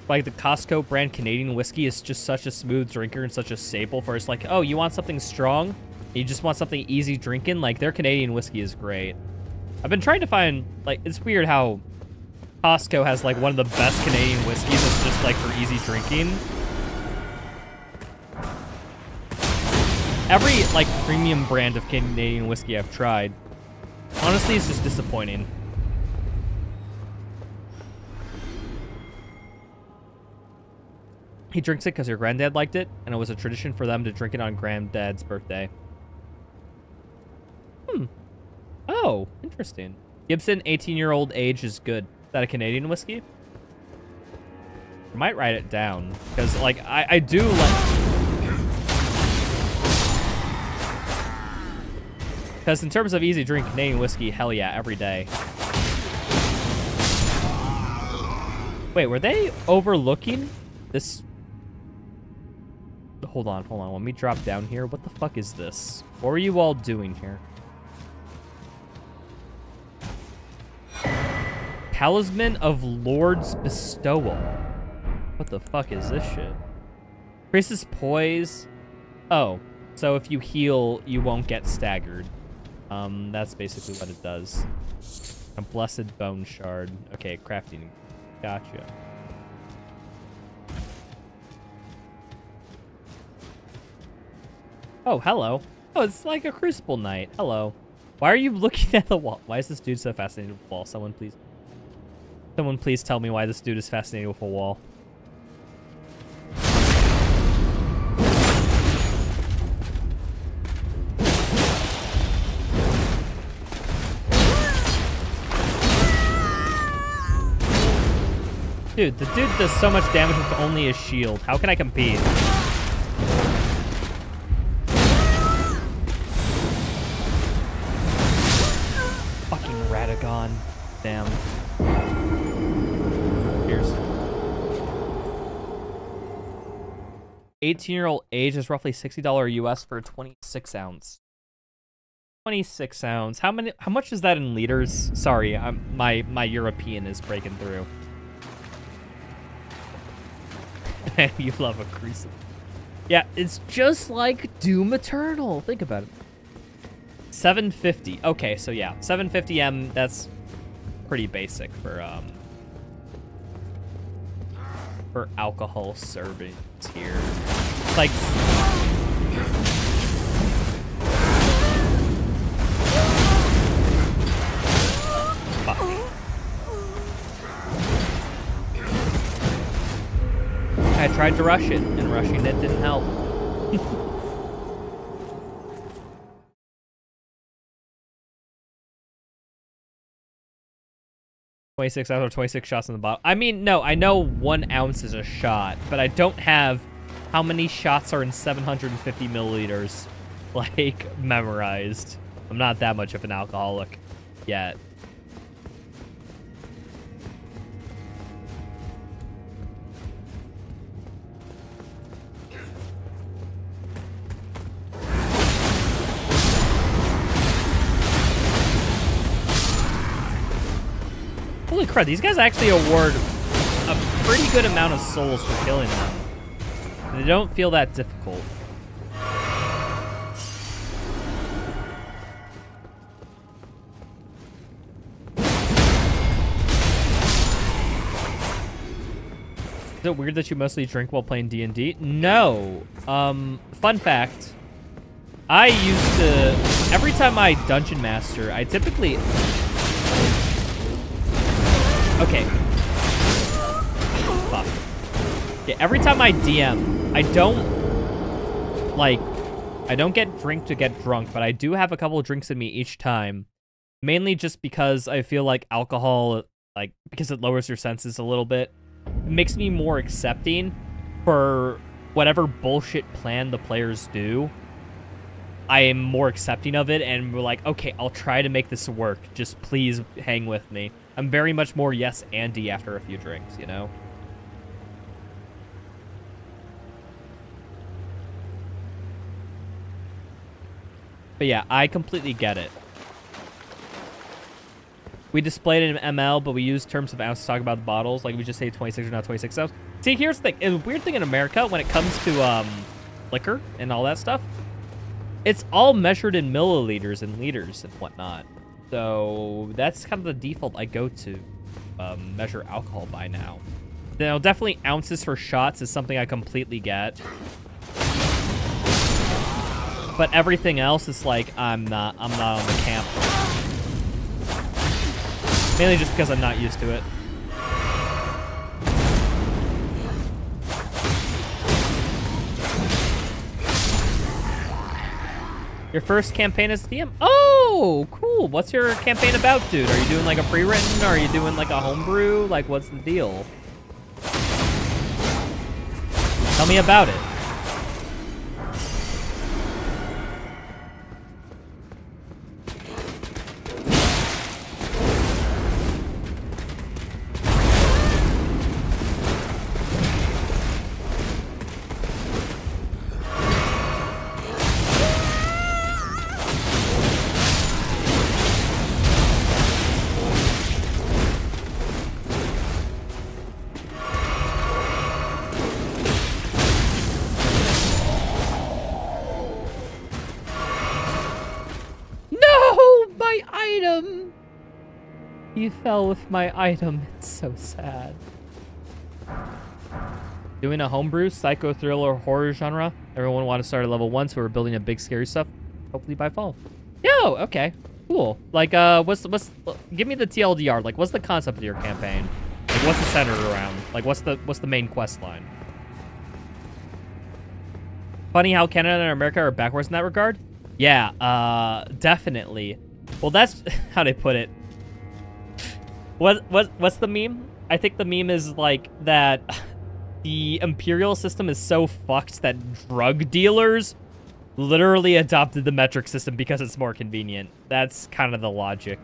Like, the Costco brand Canadian whiskey is just such a smooth drinker and such a staple for it's like, oh, you want something strong? You just want something easy drinking? Like, their Canadian whiskey is great. I've been trying to find, like, it's weird how Costco has, like, one of the best Canadian whiskeys that's just, like, for easy drinking. Every, like, premium brand of Canadian whiskey I've tried, honestly, it's just disappointing. He drinks it because your granddad liked it, and it was a tradition for them to drink it on granddad's birthday. Oh, interesting. Gibson, 18-year-old age is good. Is that a Canadian whiskey? I might write it down, because, like, I do like... Because in terms of easy drink Canadian whiskey, hell yeah, every day. Wait, were they overlooking this? Hold on. Let me drop down here. What the fuck is this? What are you all doing here? Talisman of Lord's Bestowal. What the fuck is this shit? Increases poise. Oh, so if you heal, you won't get staggered. That's basically what it does. A blessed bone shard. Okay, crafting. Gotcha. Oh, hello. Oh, it's like a crucible night. Hello. Why are you looking at the wall? Why is this dude so fascinated with the wall? Someone please tell me why this dude is fascinated with a wall. Dude, the dude does so much damage with only his shield. How can I compete? Fucking Radagon. Damn. Cheers. 18-year-old age is roughly $60 US for a 26 ounce. 26 ounce. How much is that in liters? Sorry, my European is breaking through. You love a crucible. Yeah, it's just like Doom Eternal. Think about it. 750. Okay, so yeah, 750M. That's pretty basic for alcohol servings here. Like. Fuck. I tried to rush it, and rushing it didn't help. 26 out of 26 shots in the bottle. I mean, no, I know 1 ounce is a shot, but I don't have how many shots are in 750 milliliters, like, memorized. I'm not that much of an alcoholic yet. Holy crap, these guys actually award a pretty good amount of souls for killing them. They don't feel that difficult. Is it weird that you mostly drink while playing D&D? No. Fun fact. I used to... Every time I dungeon master, I typically... Okay. Fuck. Yeah, every time I DM, I don't get drink to get drunk, but I do have a couple of drinks in me each time. Mainly just because I feel like alcohol, like, because it lowers your senses a little bit, makes me more accepting for whatever bullshit plan the players do. I am more accepting of it, and we're like, okay, I'll try to make this work. Just please hang with me. I'm very much more yes Andy after a few drinks, you know? But yeah, I completely get it. We displayed it in ML, but we use terms of ounce to talk about the bottles. Like, we just say 26 or not 26 ounce. See, here's the thing. It's a weird thing in America when it comes to liquor and all that stuff. It's all measured in milliliters and liters and whatnot. So that's kind of the default I go to measure alcohol by now. Now, definitely ounces for shots is something I completely get. But everything else is like, I'm not on the camp. Mainly just because I'm not used to it. Your first campaign as DM? Oh, cool. What's your campaign about, dude? Are you doing like a pre-written? Or are you doing like a homebrew? Like, what's the deal? Tell me about it. He fell with my item. It's so sad. Doing a homebrew, psycho thriller, horror genre. Everyone want to start at level 1, so we're building a big scary stuff. Hopefully by fall. Yo, okay. Cool. Like, give me the TLDR. Like, what's the concept of your campaign? Like, what's it centered around? Like, what's the main quest line? Funny how Canada and America are backwards in that regard? Yeah, definitely. Well, that's how they put it. What's the meme? I think the meme is like that the imperial system is so fucked that drug dealers literally adopted the metric system because it's more convenient. That's kind of the logic.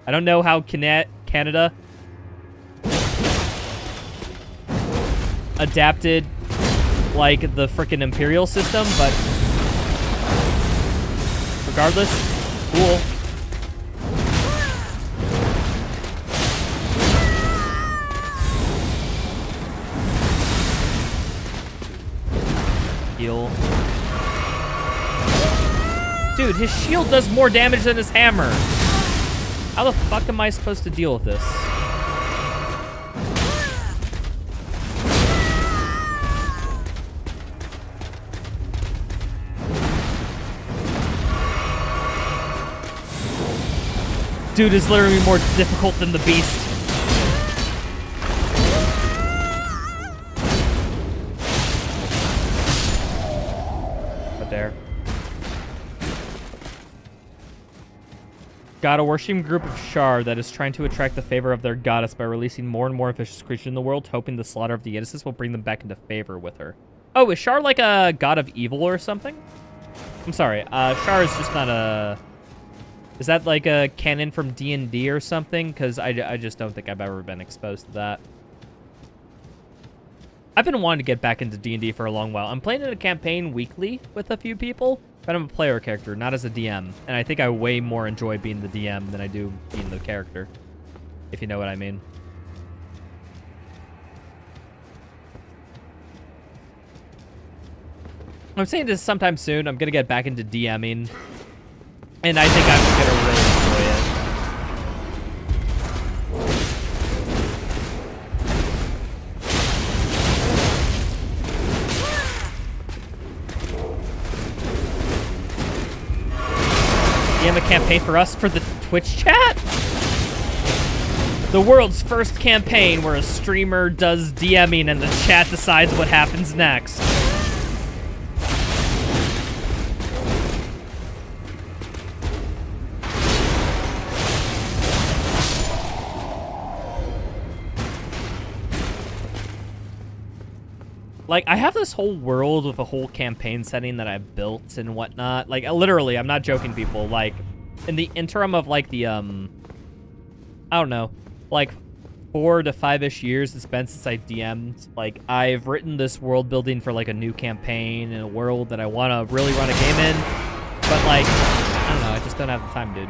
I don't know how Canada adapted like the frickin' imperial system, but regardless, cool. Heal. Dude, his shield does more damage than his hammer. How the fuck am I supposed to deal with this? Dude is literally more difficult than the beast. But there. Got a worshiping group of Shar that is trying to attract the favor of their goddess by releasing more and more vicious creatures in the world, hoping the slaughter of the innocents will bring them back into favor with her. Oh, is Shar like a god of evil or something? I'm sorry, Shar is just not a... Is that like a canon from D&D or something? Because I just don't think I've ever been exposed to that. I've been wanting to get back into D&D for a long while. I'm playing in a campaign weekly with a few people, but I'm a player character, not as a DM. And I think I way more enjoy being the DM than I do being the character, if you know what I mean. I'm saying this sometime soon. I'm going to get back into DMing. And I think I'm going to really enjoy it. DM a campaign for us for the Twitch chat? The world's first campaign where a streamer does DMing and the chat decides what happens next. Like, I have this whole world with a whole campaign setting that I've built and whatnot. Like, literally, I'm not joking, people. Like, in the interim of, like, the, I don't know, like, 4 to 5-ish years it's been since I DM'd. Like, I've written this world building for, like, a new campaign in a world that I want to really run a game in. But, like, I don't know, I just don't have the time, dude.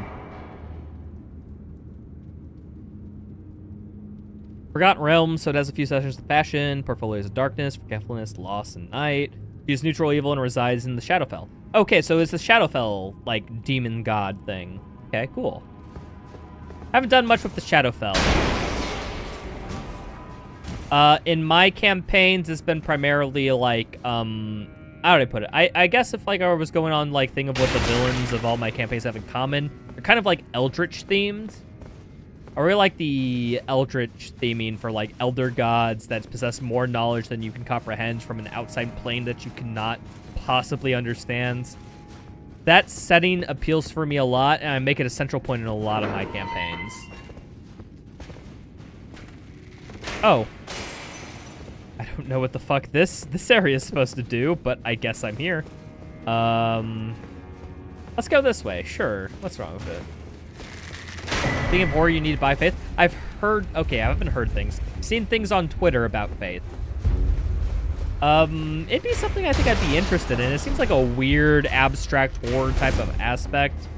Forgotten Realms, so it has a few sessions of Passion, Portfolios of Darkness, Forgetfulness, Loss, and Night. She's neutral evil and resides in the Shadowfell. Okay, so it's the Shadowfell, like, demon god thing. Okay, cool. Haven't done much with the Shadowfell. In my campaigns, it's been primarily, like, how do I put it? I guess if, like, I was going on, like, thing of what the villains of all my campaigns have in common, they're kind of, like, Eldritch themed. I really like the Eldritch theming for, like, elder gods that possess more knowledge than you can comprehend from an outside plane that you cannot possibly understand. That setting appeals for me a lot, and I make it a central point in a lot of my campaigns. Oh. I don't know what the fuck this area is supposed to do, but I guess I'm here. Let's go this way. Sure. What's wrong with it? Being of horror, you need to buy faith. I've heard... Okay, I haven't heard things. I've seen things on Twitter about faith. It'd be something I think I'd be interested in. It seems like a weird, abstract horror type of aspect,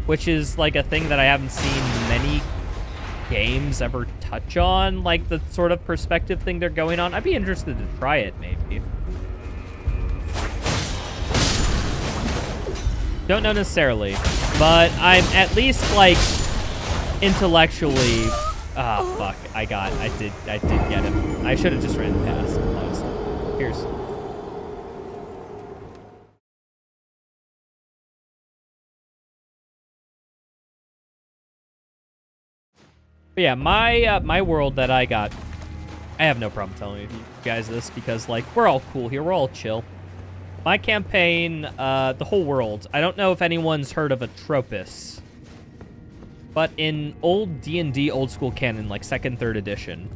which is like a thing that I haven't seen many games ever touch on, like the sort of perspective thing they're going on. I'd be interested to try it, maybe. Don't know necessarily, but I'm at least, like, intellectually, fuck, I did get him. I should have just ran past. Honestly. Here's. But yeah, my world that I got, I have no problem telling you guys this because, like, we're all cool here. We're all chill. My campaign, the whole world, I don't know if anyone's heard of Atropus, but in old D&D old school canon, like 2nd, 3rd edition,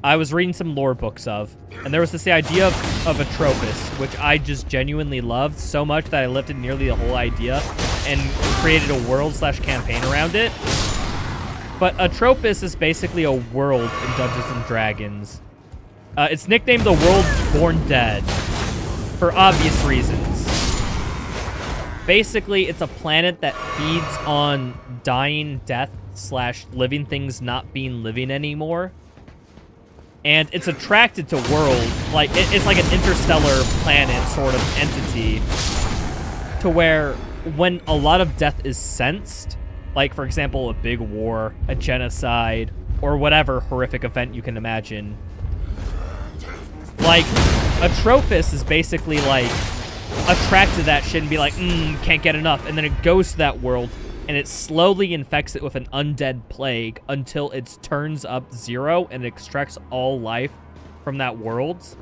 I was reading some lore books of, and there was this idea of Atropus, which I just genuinely loved so much that I lifted nearly the whole idea and created a world/campaign around it. But Atropus is basically a world in Dungeons & Dragons. It's nicknamed the World Born Dead, for obvious reasons. Basically, it's a planet that feeds on dying, death/living things not being living anymore. And it's attracted to worlds, like, it's like an interstellar planet sort of entity, to where when a lot of death is sensed, like, for example, a big war, a genocide, or whatever horrific event you can imagine. Like, Atropus is basically, like, attracted to that shit and be like, can't get enough. And then it goes to that world, and it slowly infects it with an undead plague until it turns up 0 and extracts all life from that world.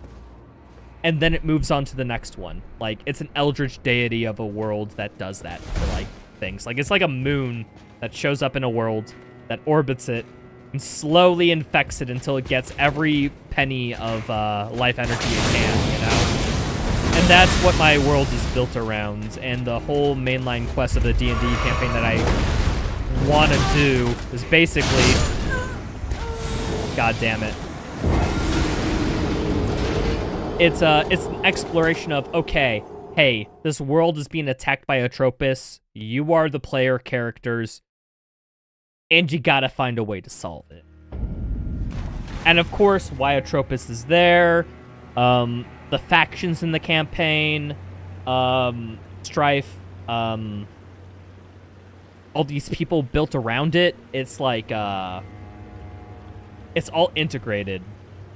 And then it moves on to the next one. Like, it's an eldritch deity of a world that does that for, like, things. Like, it's like a moon that shows up in a world that orbits it and slowly infects it until it gets every penny of life energy it can, you know? And that's what my world is built around, and the whole mainline quest of the D&D campaign that I want to do is basically... God damn it. It's an exploration of, okay, hey, this world is being attacked by Atropus. You are the player characters, and you gotta find a way to solve it. And of course, why Atropus is there, the factions in the campaign, strife, all these people built around it. It's like, it's all integrated.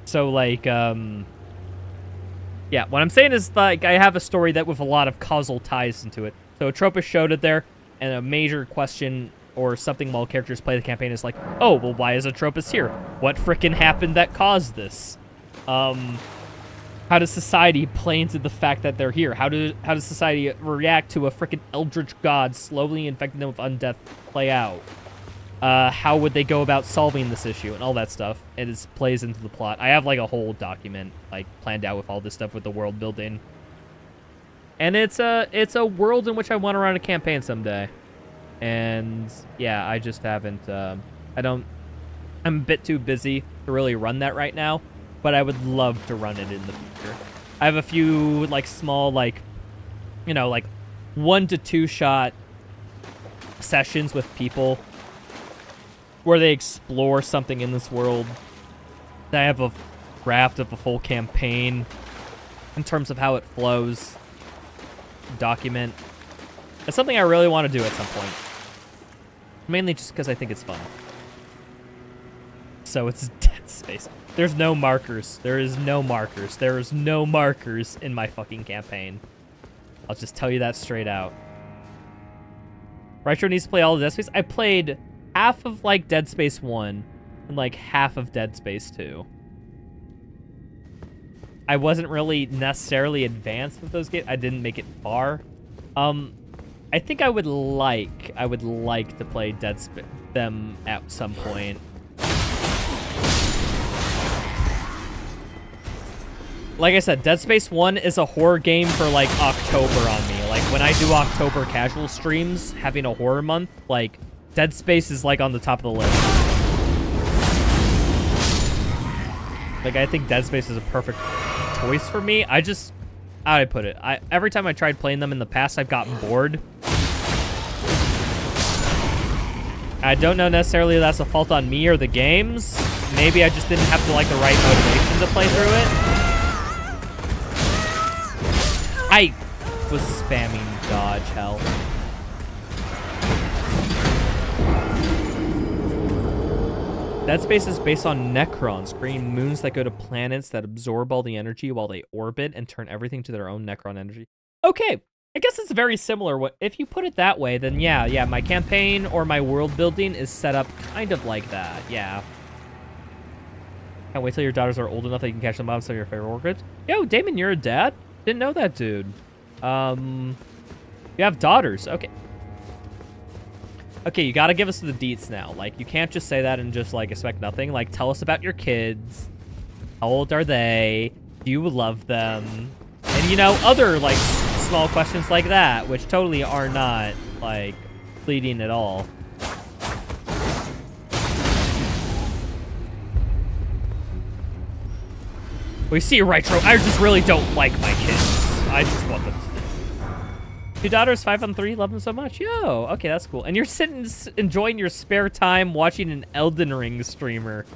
So, like, yeah, what I'm saying is, like, I have a story that with a lot of causal ties into it. So Atropus showed it there, and a major question or something while characters play the campaign is like, oh, well, why is Atropus here? What frickin' happened that caused this? How does society play into the fact that they're here? How does society react to a frickin' eldritch god slowly infecting them with undeath play out? How would they go about solving this issue and all that stuff? It plays into the plot. I have, like, a whole document, like, planned out with all this stuff with the world building. And it's a world in which I want to run a campaign someday. And, yeah, I just haven't, I'm a bit too busy to really run that right now, but I would love to run it in the future. I have a few, like, small, like, you know, like, 1 to 2 shot sessions with people where they explore something in this world. I have a draft of a full campaign in terms of how it flows. Document. It's something I really want to do at some point. Mainly just because I think it's fun. So it's Dead Space. There's no markers. There is no markers. There is no markers in my fucking campaign. I'll just tell you that straight out. Retro needs to play all of Dead Space. I played half of, like, Dead Space 1 and, like, half of Dead Space 2. I wasn't really necessarily advanced with those games. I didn't make it far. I think I would like to play them at some point. Like I said, Dead Space 1 is a horror game for, like, October on me. Like, when I do October casual streams, having a horror month, like, Dead Space is, like, on the top of the list. Like, I think Dead Space is a perfect choice for me. How do I put it? Every time I tried playing them in the past, I've gotten bored. I don't know necessarily if that's a fault on me or the games. Maybe I just didn't have the right motivation to play through it. I was spamming dodge hell. Dead Space is based on Necrons, creating moons that go to planets that absorb all the energy while they orbit and turn everything to their own Necron energy. Okay, I guess it's very similar. If you put it that way, then yeah, my campaign or my world building is set up kind of like that, yeah. Can't wait till your daughters are old enough that you can catch them up on some of your favorite orchids. Yo, Damon, you're a dad? Didn't know that, dude. You have daughters, okay. Okay, you gotta give us the deets now. Like, you can't just say that and just, like, expect nothing. Like, tell us about your kids. How old are they? Do you love them? And, you know, other, like, small questions like that, which totally are not, like, pleading at all. We see Rytro. I just really don't like my kids. I just want them. 2 daughters, 5 on 3, love them so much. Yo, okay, that's cool. And you're sitting, enjoying your spare time watching an Elden Ring streamer.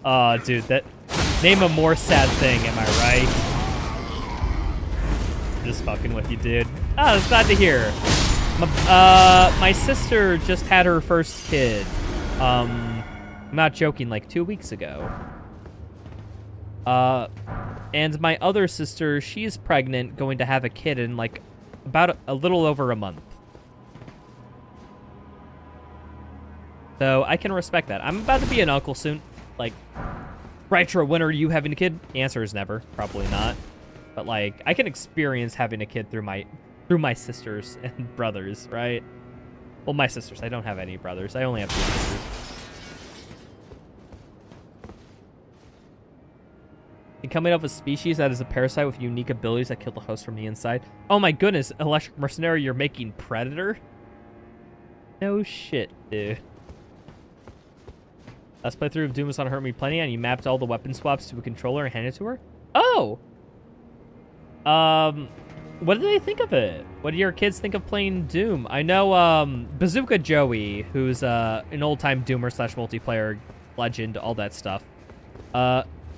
Oh, dude, that name a more sad thing, am I right? Just fucking with you, dude. Oh, it's glad to hear. My sister just had her first kid. I'm not joking, like 2 weeks ago. And my other sister, she's pregnant, going to have a kid in like about a little over a month. So I can respect that. I'm about to be an uncle soon. Like, Rytro, when are you having a kid? The answer is never. Probably not. But like, I can experience having a kid through my sisters and brothers, right? Well, my sisters. I don't have any brothers. I only have 2 sisters. And coming up with a species that is a parasite with unique abilities that kill the host from the inside. Oh my goodness, Electric Mercenary, you're making Predator? No shit, dude. Last playthrough of Doom was on Hurt Me Plenty, and you mapped all the weapon swaps to a controller and handed it to her? Oh! What did they think of it? What do your kids think of playing Doom? I know, Bazooka Joey, who's, an old-time Doomer / multiplayer legend, all that stuff.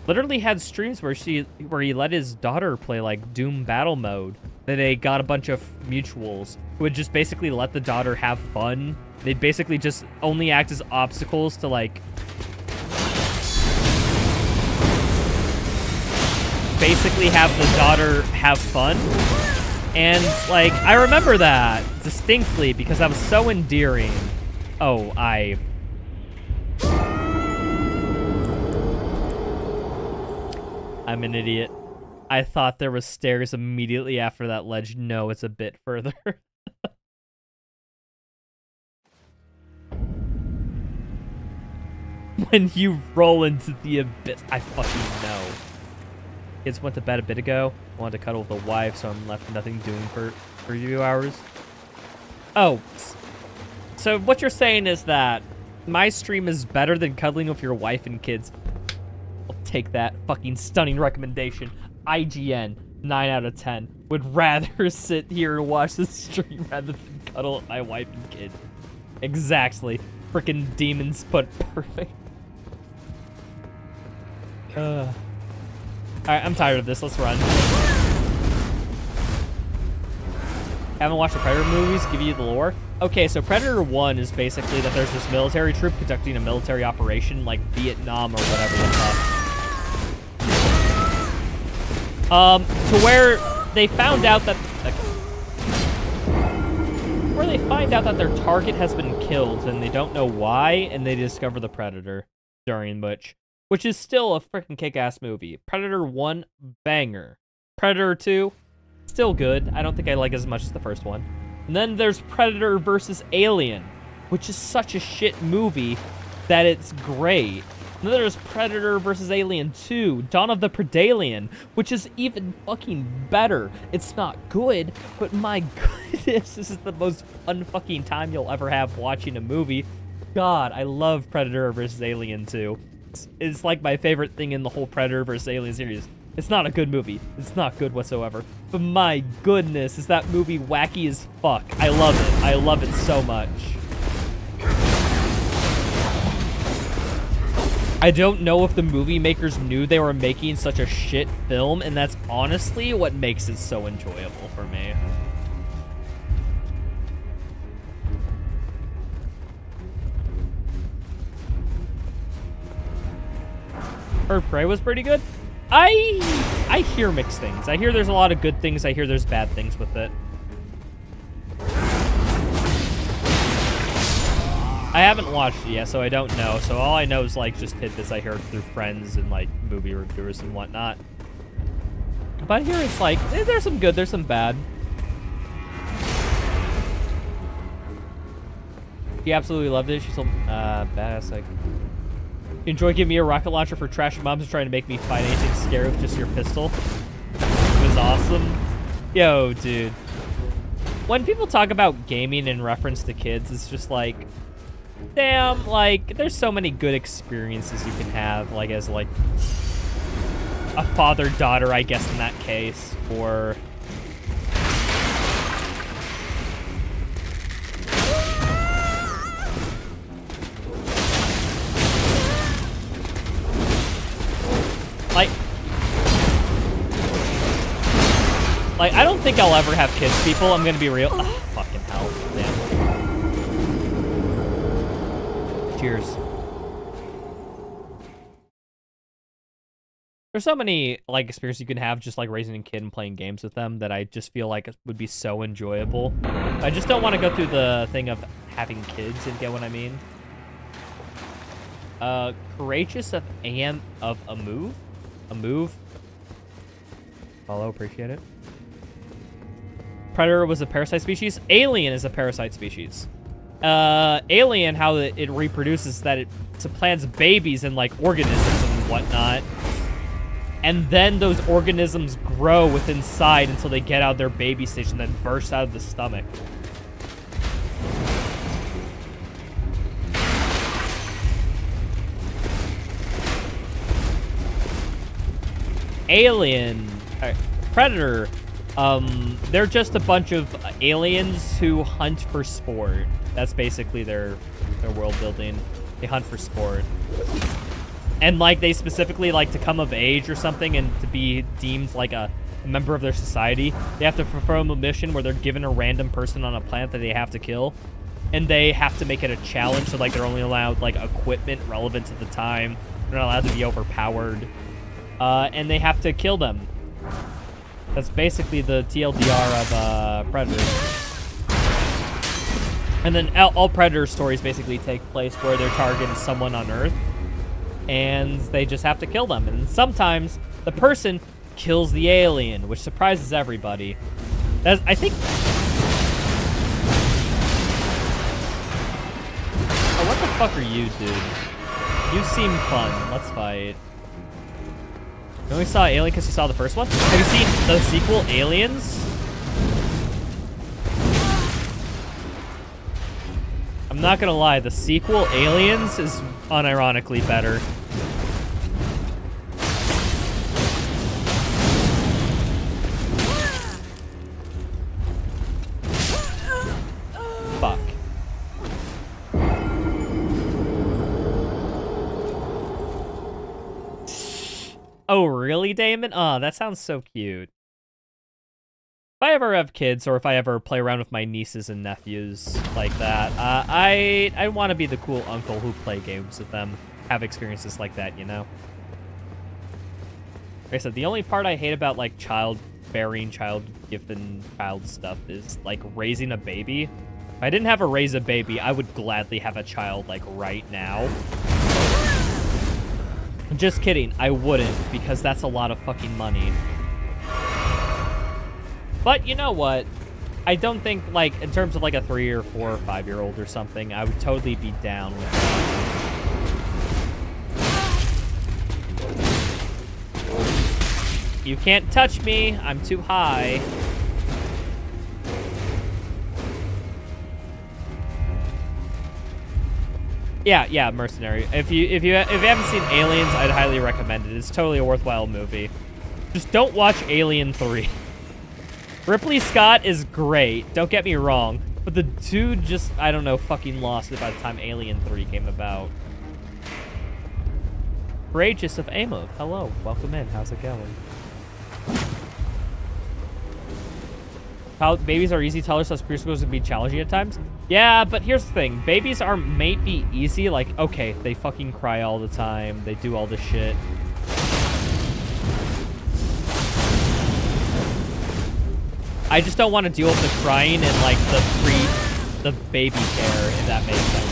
Literally had streams where he let his daughter play like Doom battle mode. That they got a bunch of mutuals who would just basically let the daughter have fun. They'd basically just only act as obstacles to like basically have the daughter have fun. And like I remember that distinctly because that was so endearing. Oh, I'm an idiot. I thought there was stairs immediately after that ledge. No, it's a bit further. When you roll into the abyss. I fucking know. Kids went to bed a bit ago. Wanted to cuddle with a wife, so I'm left with nothing doing for a few hours. Oh. So what you're saying is that my stream is better than cuddling with your wife and kids. I'll take that fucking stunning recommendation. IGN, 9 out of 10. Would rather sit here and watch the stream rather than cuddle with my wife and kid. Exactly. Frickin' demons put perfect. Alright, I'm tired of this. Let's run. Haven't watched the Predator movies? Give you the lore? Okay, so Predator 1 is basically that there's this military troop conducting a military operation like Vietnam or whatever the fuck. To where they found out that... where they find out that their target has been killed and they don't know why, and they discover the Predator during which is still a freaking kick-ass movie. Predator 1, banger. Predator 2, still good. I don't think I like it as much as the first one. And then there's Predator vs. Alien, which is such a shit movie that it's great. And then there's Predator vs. Alien 2, Dawn of the Predalien, which is even fucking better. It's not good, but my goodness, this is the most fun fucking time you'll ever have watching a movie. God, I love Predator vs. Alien 2. It's like my favorite thing in the whole Predator vs. Alien series. It's not a good movie. It's not good whatsoever. But my goodness, is that movie wacky as fuck. I love it. I love it so much. I don't know if the movie makers knew they were making such a shit film, and that's honestly what makes it so enjoyable for me. Heard Prey was pretty good. I hear mixed things. I hear there's a lot of good things. I hear there's bad things with it. I haven't watched it yet, so I don't know. So all I know is like just tidbits I heard through friends and like movie reviewers and whatnot. But here it's like, there's some good, there's some bad. She absolutely loved it. She's so badass. Like, you enjoy giving me a rocket launcher for trash mobs and trying to make me fight anything scary with just your pistol. It was awesome. Yo, dude. When people talk about gaming in reference to kids, it's just like, damn, like, there's so many good experiences you can have, like, as, like, a father-daughter, I guess, in that case, or... Like, I don't think I'll ever have kids, people. I'm gonna be real. Oh, fucking hell. Damn. Cheers. There's so many, like, experiences you can have just, like, raising a kid and playing games with them that I just feel like it would be so enjoyable. I just don't want to go through the thing of having kids, if you get what I mean. Courageous of a move? A move? Follow, appreciate it. Predator was a parasite species. Alien is a parasite species. Alien, how it reproduces, that it supplants babies and, like, organisms and whatnot. And then those organisms grow within inside until they get out of their baby stage and then burst out of the stomach. Alien, Predator, they're just a bunch of aliens who hunt for sport. That's basically their world building. They hunt for sport. And, like, they specifically, like, to come of age or something and to be deemed, like, a member of their society, they have to perform a mission where they're given a random person on a planet that they have to kill. And they have to make it a challenge, so, like, they're only allowed, like, equipment relevant to the time. They're not allowed to be overpowered. And they have to kill them. That's basically the TLDR of Predator. And then all Predator stories basically take place where their target is someone on Earth. And they just have to kill them. And sometimes the person kills the alien, which surprises everybody. I think... Oh, what the fuck are you, dude? You seem fun. Let's fight. You only saw Alien because you saw the first one? Have you seen the sequel, Aliens? I'm not gonna lie, the sequel, Aliens, is unironically better. Fuck. Oh, really, Damon? Oh, that sounds so cute. If I ever have kids, or if I ever play around with my nieces and nephews like that, I want to be the cool uncle who play games with them, have experiences like that, you know? Like I said, the only part I hate about, like, childbearing, child-given child stuff is, like, raising a baby. If I didn't have to raise a baby, I would gladly have a child, like, right now. Just kidding, I wouldn't, because that's a lot of fucking money. But you know what? I don't think, like, in terms of, like, a 3 or 4 or 5-year-old or something, I would totally be down with that. You can't touch me. I'm too high. Yeah, Mercenary. If you haven't seen Aliens, I'd highly recommend it. It's totally a worthwhile movie. Just don't watch Alien 3. Ripley Scott is great, don't get me wrong, but the dude just, I don't know, fucking lost it by the time Alien 3 came about. Courageous of Amo, hello, welcome in, how's it going? How babies are easy tellers, so preschoolers can be challenging at times? Yeah, but here's the thing, babies might be easy, like, okay, they fucking cry all the time, they do all this shit. I just don't want to deal with the crying and like the baby care, if that makes sense.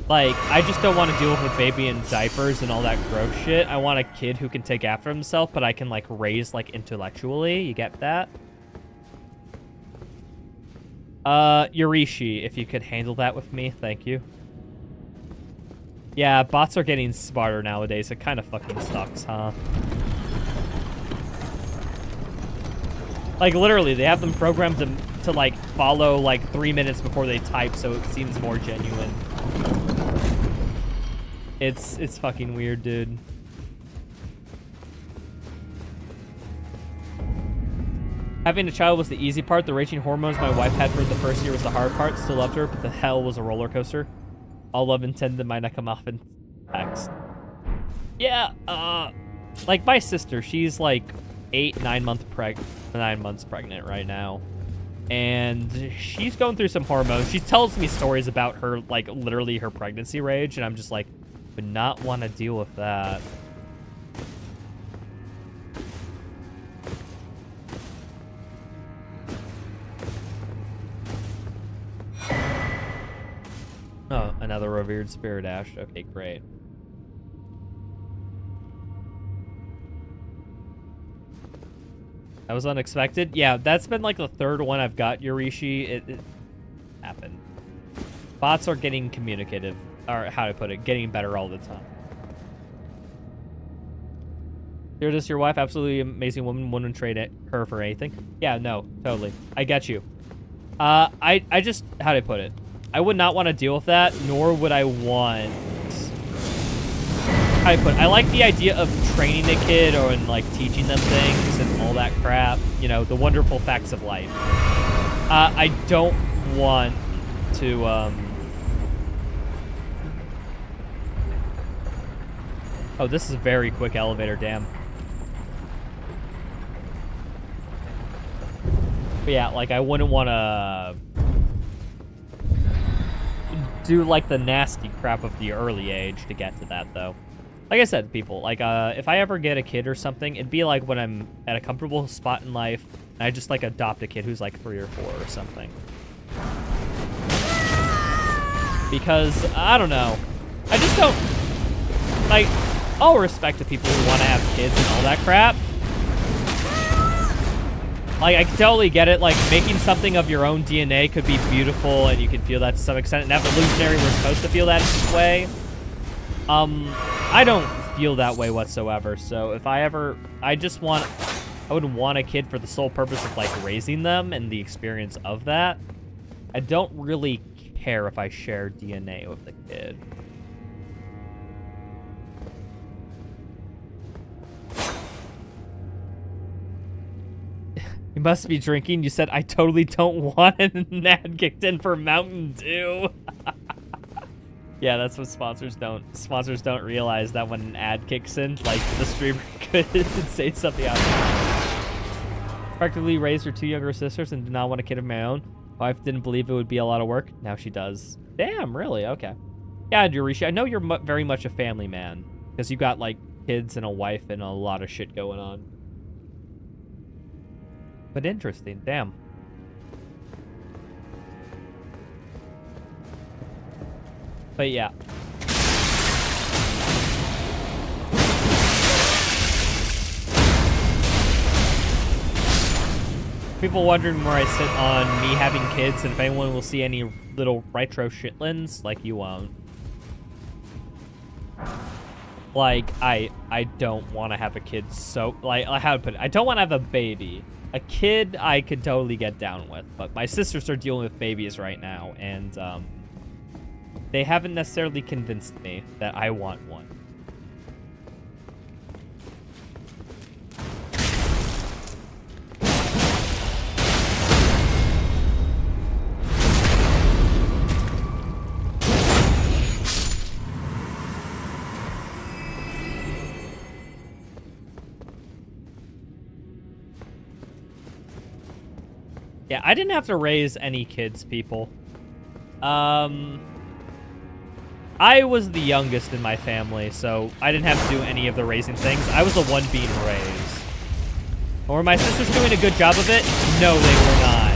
Like, I just don't want to deal with a baby in diapers and all that gross shit. I want a kid who can take after himself, but I can like raise like intellectually. You get that? Yurishi, if you could handle that with me, thank you. Yeah, bots are getting smarter nowadays. It kind of fucking sucks, huh? Like, literally, they have them programmed to like, follow, like, 3 minutes before they type, so it seems more genuine. It's fucking weird, dude. Having a child was the easy part. The raging hormones my wife had for the first year was the hard part. Still loved her, but the hell was a roller coaster. All love intended might not come off in text. Yeah, like my sister, she's like 9 months pregnant right now. And she's going through some hormones. She tells me stories about her, like, literally her pregnancy rage, and I'm just like, would not want to deal with that. Oh, another revered spirit ash. Okay, great. That was unexpected. Yeah, that's been like the third one I've got, Yurishi. It happened. Bots are getting communicative, or how to put it, getting better all the time. You're just your wife, absolutely amazing woman. Wouldn't trade her for anything. Yeah, no, totally. I get you. I just, how do I put it? I would not want to deal with that, nor would I want... How do I put it? I like the idea of training a kid or like teaching them things and all that crap. You know, the wonderful facts of life. I don't want to, Oh, this is a very quick elevator, damn. But yeah, like, I wouldn't want to do, like, the nasty crap of the early age to get to that, though. Like I said, people, like, if I ever get a kid or something, it'd be like when I'm at a comfortable spot in life, and I just, like, adopt a kid who's, like, 3 or 4 or something. Because, I don't know. I just don't, like, all respect to people who want to have kids and all that crap. Like, I totally get it. Like, making something of your own DNA could be beautiful, and you can feel that to some extent. And evolutionary, we're supposed to feel that way. I don't feel that way whatsoever. So if I ever, I would want a kid for the sole purpose of, like, raising them and the experience of that. I don't really care if I share DNA with the kid. You must be drinking. You said, I totally don't want an ad kicked in for Mountain Dew. Yeah, that's what sponsors don't realize, that when an ad kicks in, like, the streamer could say something out. Practically raised her 2 younger sisters and did not want a kid of my own. Wife didn't believe it would be a lot of work. Now she does. Damn, really? Okay. Yeah, Durishi, I know you're very much a family man, because you got, like, kids and a wife and a lot of shit going on. But interesting, damn. But yeah. People wondering where I sit on me having kids and if anyone will see any little retro shitlins, like, you won't. Like, I don't want to have a kid, so, like, how to put it, I don't want to have a baby. A kid I could totally get down with, but my sisters are dealing with babies right now, and they haven't necessarily convinced me that I want one. Yeah, I didn't have to raise any kids, people. I was the youngest in my family, so I didn't have to do any of the raising things. I was the one being raised. Were my sisters doing a good job of it? No, they were not.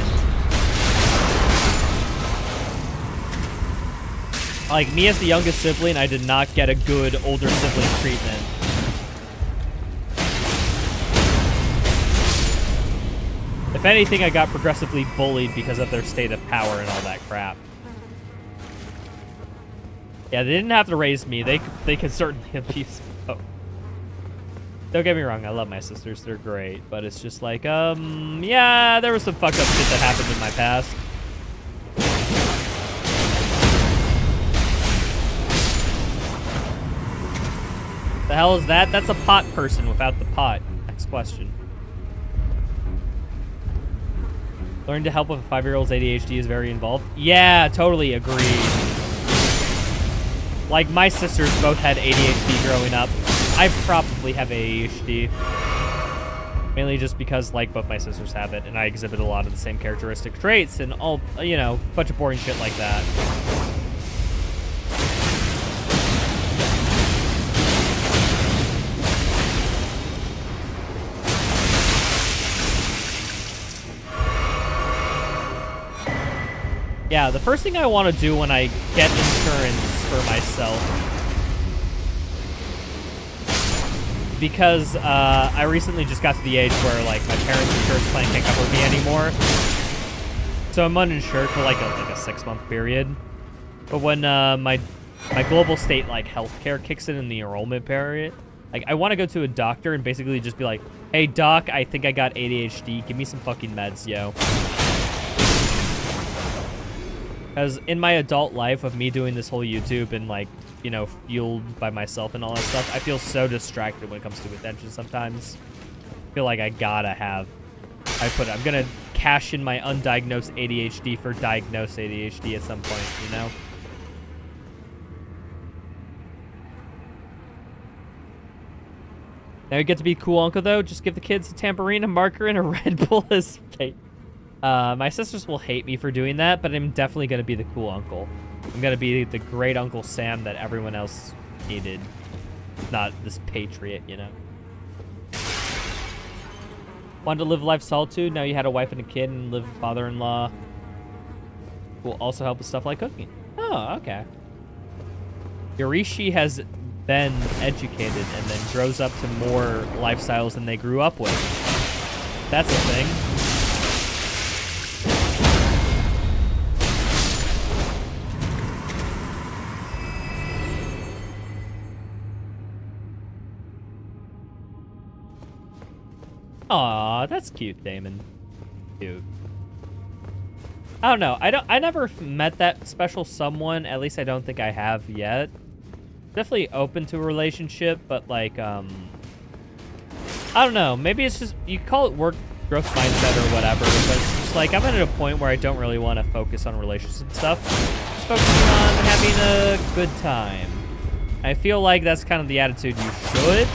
Like, me as the youngest sibling, I did not get a good older sibling treatment. If anything, I got progressively bullied because of their state of power and all that crap. Yeah, they didn't have to raise me. They could certainly abuse me. Oh. Don't get me wrong, I love my sisters. They're great. But it's just like, yeah, there was some fucked up shit that happened in my past. The hell is that? That's a pot person without the pot. Next question. Learning to help with a 5-year-old's ADHD is very involved. Yeah, totally agree. Like, my sisters both had ADHD growing up. I probably have ADHD. Mainly just because, like, both my sisters have it, and I exhibit a lot of the same characteristic traits and all, you know, a bunch of boring shit like that. Yeah, the first thing I want to do when I get insurance for myself, because I recently just got to the age where, like, my parents' insurance plan can't cover me anymore, so I'm uninsured for like a 6-month period. But when my global state, like, healthcare kicks in the enrollment period, like, I want to go to a doctor and basically just be like, hey doc, I think I got ADHD, give me some fucking meds, yo. Because in my adult life of me doing this whole YouTube and, like, you know, fueled by myself and all that stuff, I feel so distracted when it comes to attention sometimes. I feel like I gotta have... I'm gonna cash in my undiagnosed ADHD for diagnosed ADHD at some point, you know? Now you get to be cool uncle, though. Just give the kids a tambourine, a marker, and a Red Bull as bait. My sisters will hate me for doing that, but I'm definitely going to be the cool uncle. I'm going to be the great Uncle Sam that everyone else needed. Not this patriot, you know. Wanted to live life solitude, now you had a wife and a kid and live with father-in-law. Will also help with stuff like cooking. Oh, okay. Yorishi has been educated and then grows up to more lifestyles than they grew up with. That's a thing. Aw, that's cute, Damon. Cute. I don't know. I never met that special someone. At least I don't think I have yet. Definitely open to a relationship, but like, I don't know. Maybe it's just, you call it work growth mindset or whatever, but it's just like, I'm at a point where I don't really want to focus on relationships and stuff. Just focusing on having a good time. I feel like that's kind of the attitude you should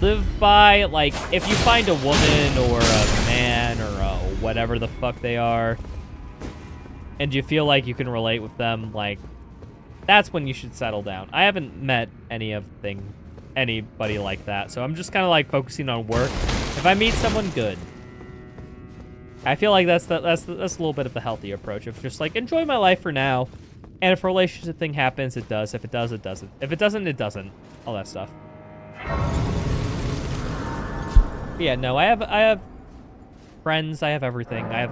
live by. Like, if you find a woman or a man or whatever the fuck they are, and you feel like you can relate with them, like, that's when you should settle down. I haven't met anybody like that, so I'm just kind of like focusing on work. If I meet someone, good. I feel like that's a little bit of the healthy approach of just like, enjoy my life for now, and if a relationship thing happens, it does. If it does, it doesn't. If it doesn't, it doesn't. All that stuff. Yeah, no, I have friends. I have everything. I have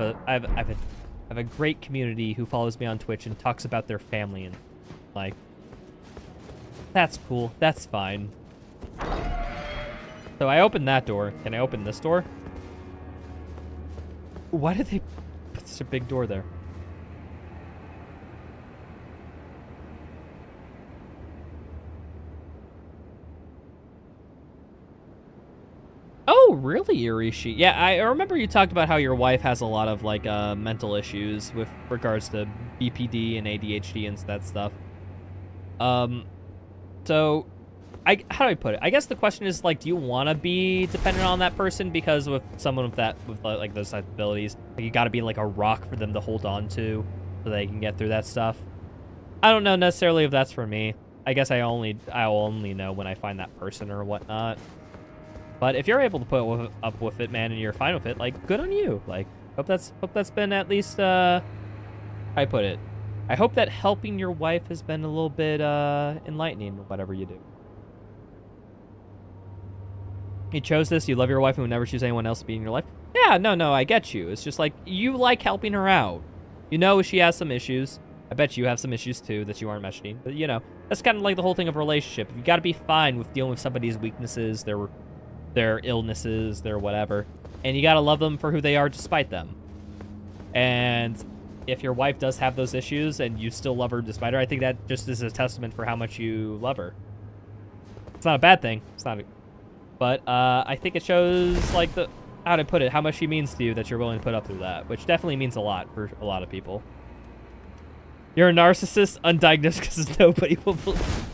a great community who follows me on Twitch and talks about their family, and like, that's cool. That's fine. So I opened that door. Can I open this door? Why did they put such a big door there? Oh, really, Yorishi? Yeah, I remember you talked about how your wife has a lot of, like, mental issues with regards to BPD and ADHD and that stuff. So, how do I put it? I guess the question is, like, do you want to be dependent on that person? Because with someone with like, those type of abilities, like, you got to be, like, a rock for them to hold on to so they can get through that stuff. I don't know necessarily if that's for me. I guess I'll only know when I find that person or whatnot. But if you're able to put up with it, man, and you're fine with it, like, good on you. Like, hope that's been at least, I put it. I hope that helping your wife has been a little bit, enlightening, whatever you do. You chose this, you love your wife, and would never choose anyone else to be in your life. Yeah, no, I get you. It's just like, you like helping her out. You know she has some issues. I bet you have some issues, too, that you aren't mentioning. But, you know, that's kind of like the whole thing of a relationship. You got to be fine with dealing with somebody's weaknesses, their illnesses, their whatever. And you got to love them for who they are despite them. And if your wife does have those issues and you still love her despite her, I think that just is a testament for how much you love her. It's not a bad thing. It's not a... But I think it shows, like, how to put it, how much she means to you that you're willing to put up through that, which definitely means a lot for a lot of people. You're a narcissist, undiagnosed, because nobody will believe.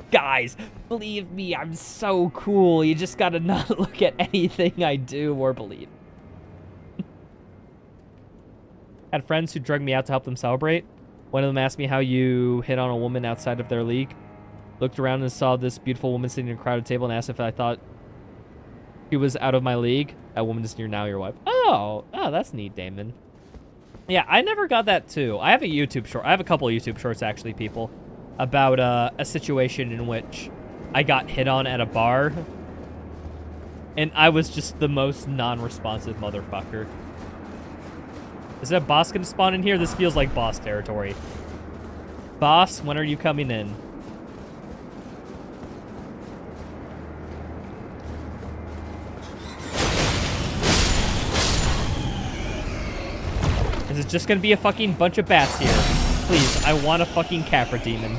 Guys, believe me, I'm so cool. You just gotta not look at anything I do or believe. Had friends who drugged me out to help them celebrate. One of them asked me how you hit on a woman outside of their league. Looked around and saw this beautiful woman sitting at a crowded table and asked if I thought she was out of my league. That woman is now your wife. Oh, that's neat, Damon. Yeah, I never got that too. I have a YouTube short. I have a couple of YouTube shorts, actually, people, about a situation in which I got hit on at a bar. And I was just the most non-responsive motherfucker. Is that boss gonna spawn in here? This feels like boss territory. Boss, when are you coming in? Is it just gonna be a fucking bunch of bats here? Please, I want a fucking Capra Demon.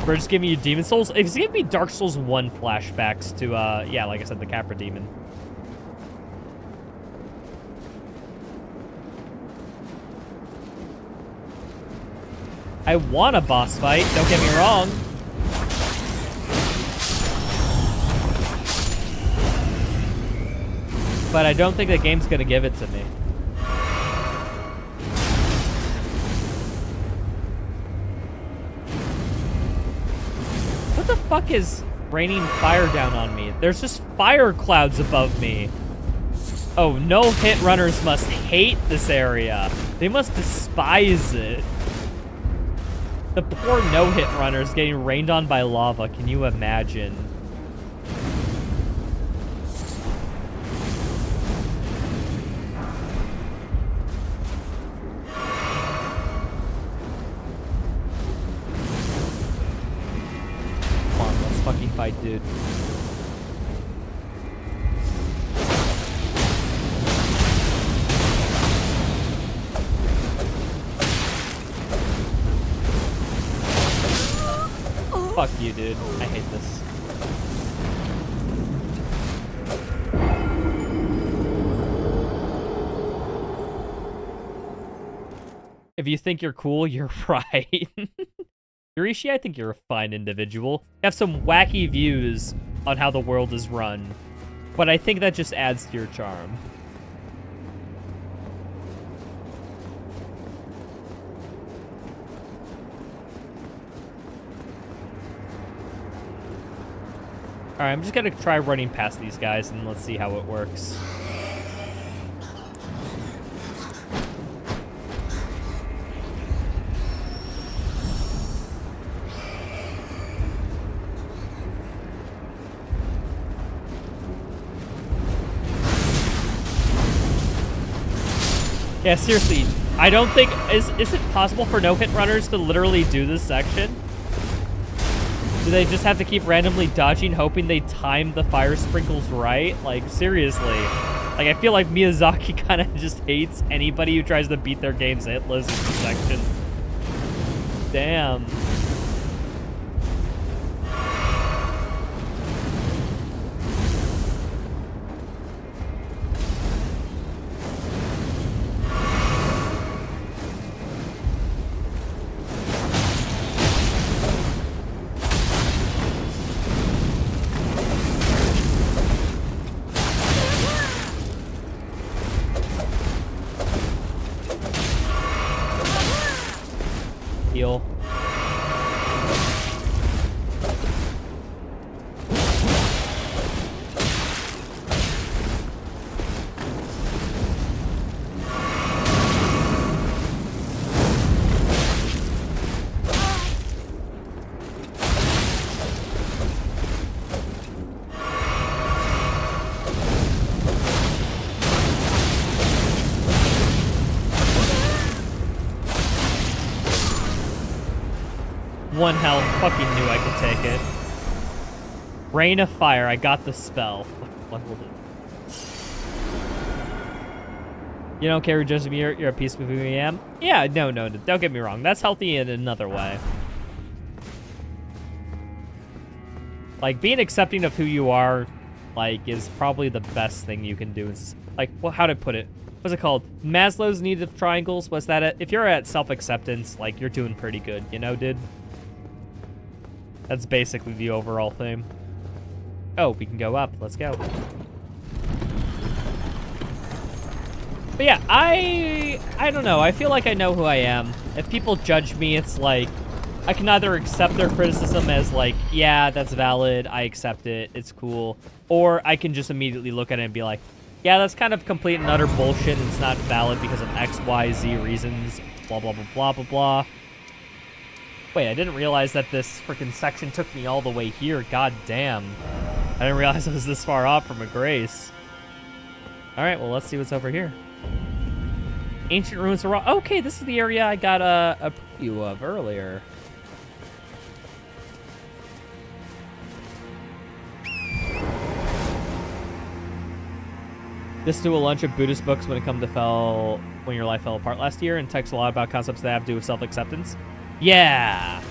We're just giving you Demon Souls? If it's giving me Dark Souls 1 flashbacks to, yeah, like I said, the Capra Demon. I want a boss fight, don't get me wrong. But I don't think the game's gonna give it to me. What the fuck is raining fire down on me? There's just fire clouds above me. Oh, no-hit runners must hate this area. They must despise it. The poor no-hit runners getting rained on by lava. Can you imagine? Come on, let's fucking fight, dude. Fuck you, dude. I hate this. If you think you're cool, you're right. Yurishi, I think you're a fine individual. You have some wacky views on how the world is run, but I think that just adds to your charm. Alright, I'm just gonna try running past these guys and let's see how it works. Yeah, seriously, I don't think... Is it possible for no-hit runners to literally do this section? Do they just have to keep randomly dodging, hoping they time the fire sprinkles right? Like, seriously. Like, I feel like Miyazaki kind of just hates anybody who tries to beat their game's hit list in this section. Damn. heal. One health. Fucking knew I could take it. Rain of Fire. I got the spell. What will do? You don't care who judges me. You're a piece of who I am. Yeah, no. Don't get me wrong. That's healthy in another way. Like, being accepting of who you are, like, is probably the best thing you can do. It's like, well, how'd I put it? What's it called? Maslow's need of triangles. Was that it? If you're at self-acceptance, like, you're doing pretty good, you know, dude? That's basically the overall theme. Oh, we can go up. Let's go. But yeah, I don't know. I feel like I know who I am. If people judge me, it's like, I can either accept their criticism as like, yeah, that's valid. I accept it. It's cool. Or I can just immediately look at it and be like, yeah, that's kind of complete and utter bullshit. And it's not valid because of X, Y, Z reasons. Blah, blah, blah, blah, blah, blah. Wait, I didn't realize that this freaking section took me all the way here. God damn. I didn't realize I was this far off from a grace. Alright, well, let's see what's over here. Ancient Ruins of Raw. Okay, this is the area I got a preview of earlier. This to a lunch of Buddhist books when your life fell apart last year, and texts a lot about concepts that have to do with self-acceptance. Yeah,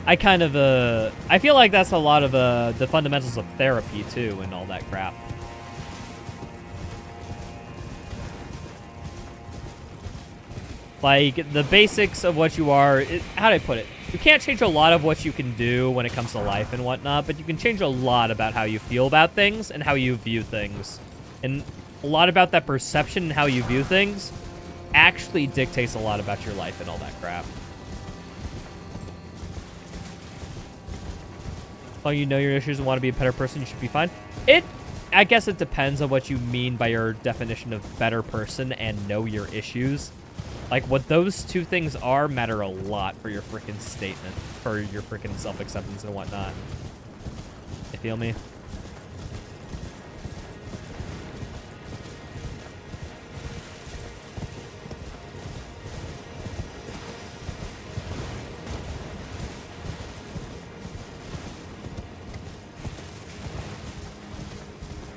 I kind of, I feel like that's a lot of, the fundamentals of therapy, too, and all that crap. Like, the basics of what you are, how do I put it? You can't change a lot of what you can do when it comes to life and whatnot, but you can change a lot about how you feel about things and how you view things. And a lot about that perception and how you view things actually dictates a lot about your life and all that crap. Well, you know your issues and want to be a better person, you should be fine. I guess it depends on what you mean by your definition of better person and know your issues. Like, what those two things are matter a lot for your freaking statement, for your freaking self-acceptance and whatnot. You feel me?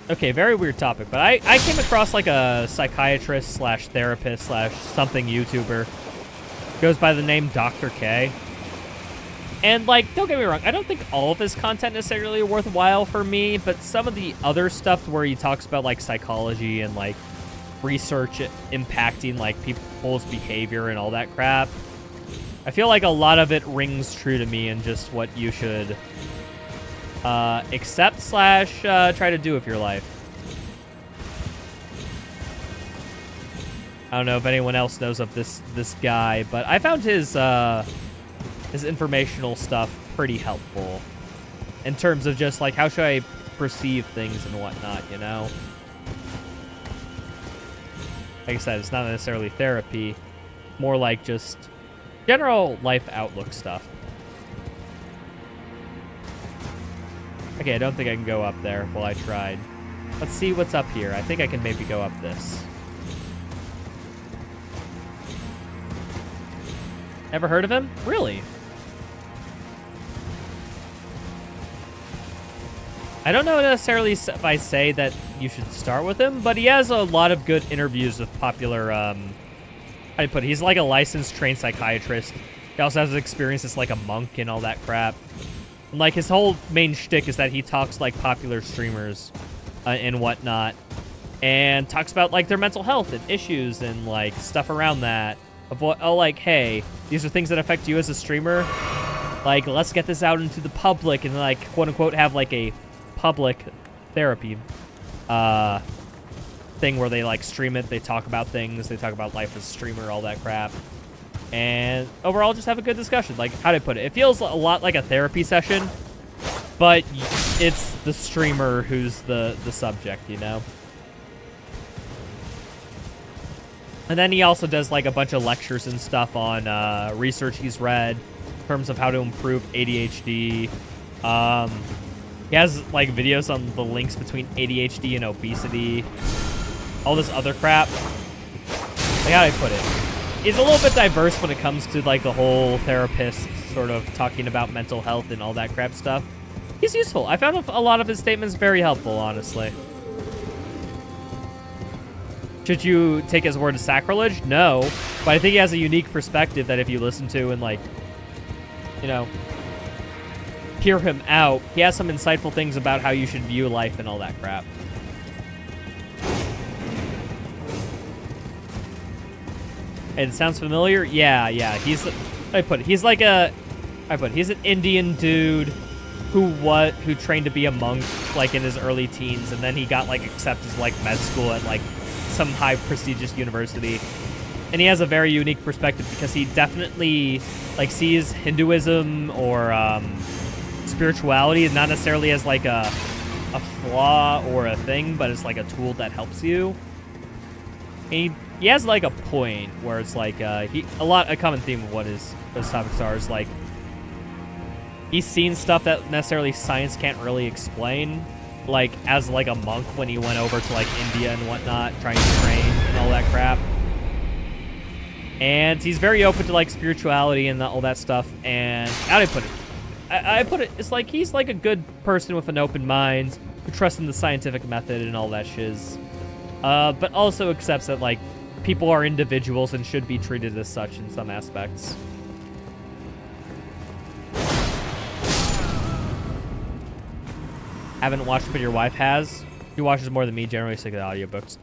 Okay, very weird topic, but I came across like a psychiatrist slash therapist slash something YouTuber. Goes by the name Dr. K. And like, don't get me wrong, I don't think all of his content necessarily worthwhile for me, but some of the other stuff where he talks about like psychology and like research impacting like people's behavior and all that crap, I feel like a lot of it rings true to me and just what you should accept slash try to do with your life. I don't know if anyone else knows of this guy, but I found his informational stuff pretty helpful in terms of just like how should I perceive things and whatnot, you know? Like I said, it's not necessarily therapy, more like just general life outlook stuff. Okay, I don't think I can go up there. Well, I tried. Let's see what's up here. I think I can maybe go up this. Ever heard of him? Really? I don't know necessarily if I say that you should start with him, but he has a lot of good interviews with popular, how do you put it? He's like a licensed trained psychiatrist. He also has experience as like a monk and all that crap. And like his whole main shtick is that he talks like popular streamers and whatnot, and talks about like their mental health and issues and like stuff around that. Of what, oh, like, hey, these are things that affect you as a streamer. Like, let's get this out into the public and like quote unquote have like a public therapy thing where they like stream it. They talk about things. They talk about life as a streamer, all that crap. and overall just have a good discussion. Like, how do I put it? It feels a lot like a therapy session, but it's the streamer who's the subject, you know? And then he also does like a bunch of lectures and stuff on research he's read in terms of how to improve ADHD. He has like videos on the links between ADHD and obesity, all this other crap. Like, how do I put it? He's a little bit diverse when it comes to like the whole therapist sort of talking about mental health and all that crap stuff. He's useful. I found a lot of his statements very helpful, honestly. Should you take his word as sacrilege? No. But I think he has a unique perspective that if you listen to and, like, you know, hear him out, he has some insightful things about how you should view life and all that crap. It sounds familiar? Yeah. He's, he's like he's an Indian dude who trained to be a monk, like, in his early teens, and then he got, like, accepted to, like, med school at, like, some high prestigious university. And he has a very unique perspective because he definitely, like, sees Hinduism or spirituality not necessarily as, like, a flaw or a thing, but it's, like, a tool that helps you. And he has, like, a point where it's, like, a common theme of what his topics are is, like, he's seen stuff that necessarily science can't really explain, like, as, like, a monk when he went over to, like, India and whatnot, trying to train and all that crap. And he's very open to, like, spirituality and all that stuff. And how do I put it? I put it, it's like he's, like, a good person with an open mind who trusts in the scientific method and all that shiz. But also accepts that, like, people are individuals and should be treated as such in some aspects. Haven't watched it, but your wife has. She watches more than me, generally sick of audiobooks.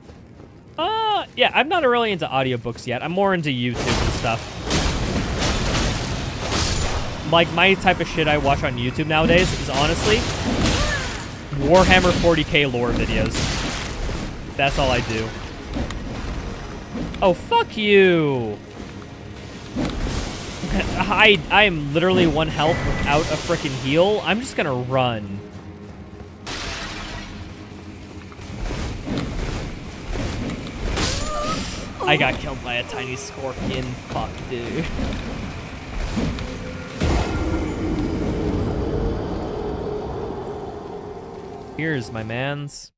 Yeah, I'm not really into audiobooks yet. I'm more into YouTube and stuff. Like, my type of shit I watch on YouTube nowadays is honestly Warhammer 40k lore videos. That's all I do. Oh, fuck you! I am literally 1 health without a freaking heal. I'm just gonna run. I got killed by a tiny scorpion. Fuck, dude. Here's my mans.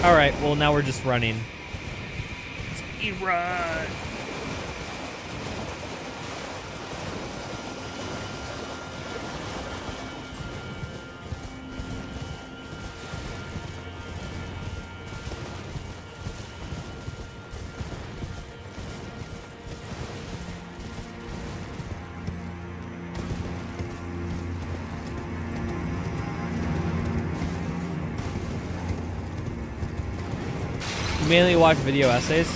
Alright, well now we're just running. Speed run! Mainly watch video essays.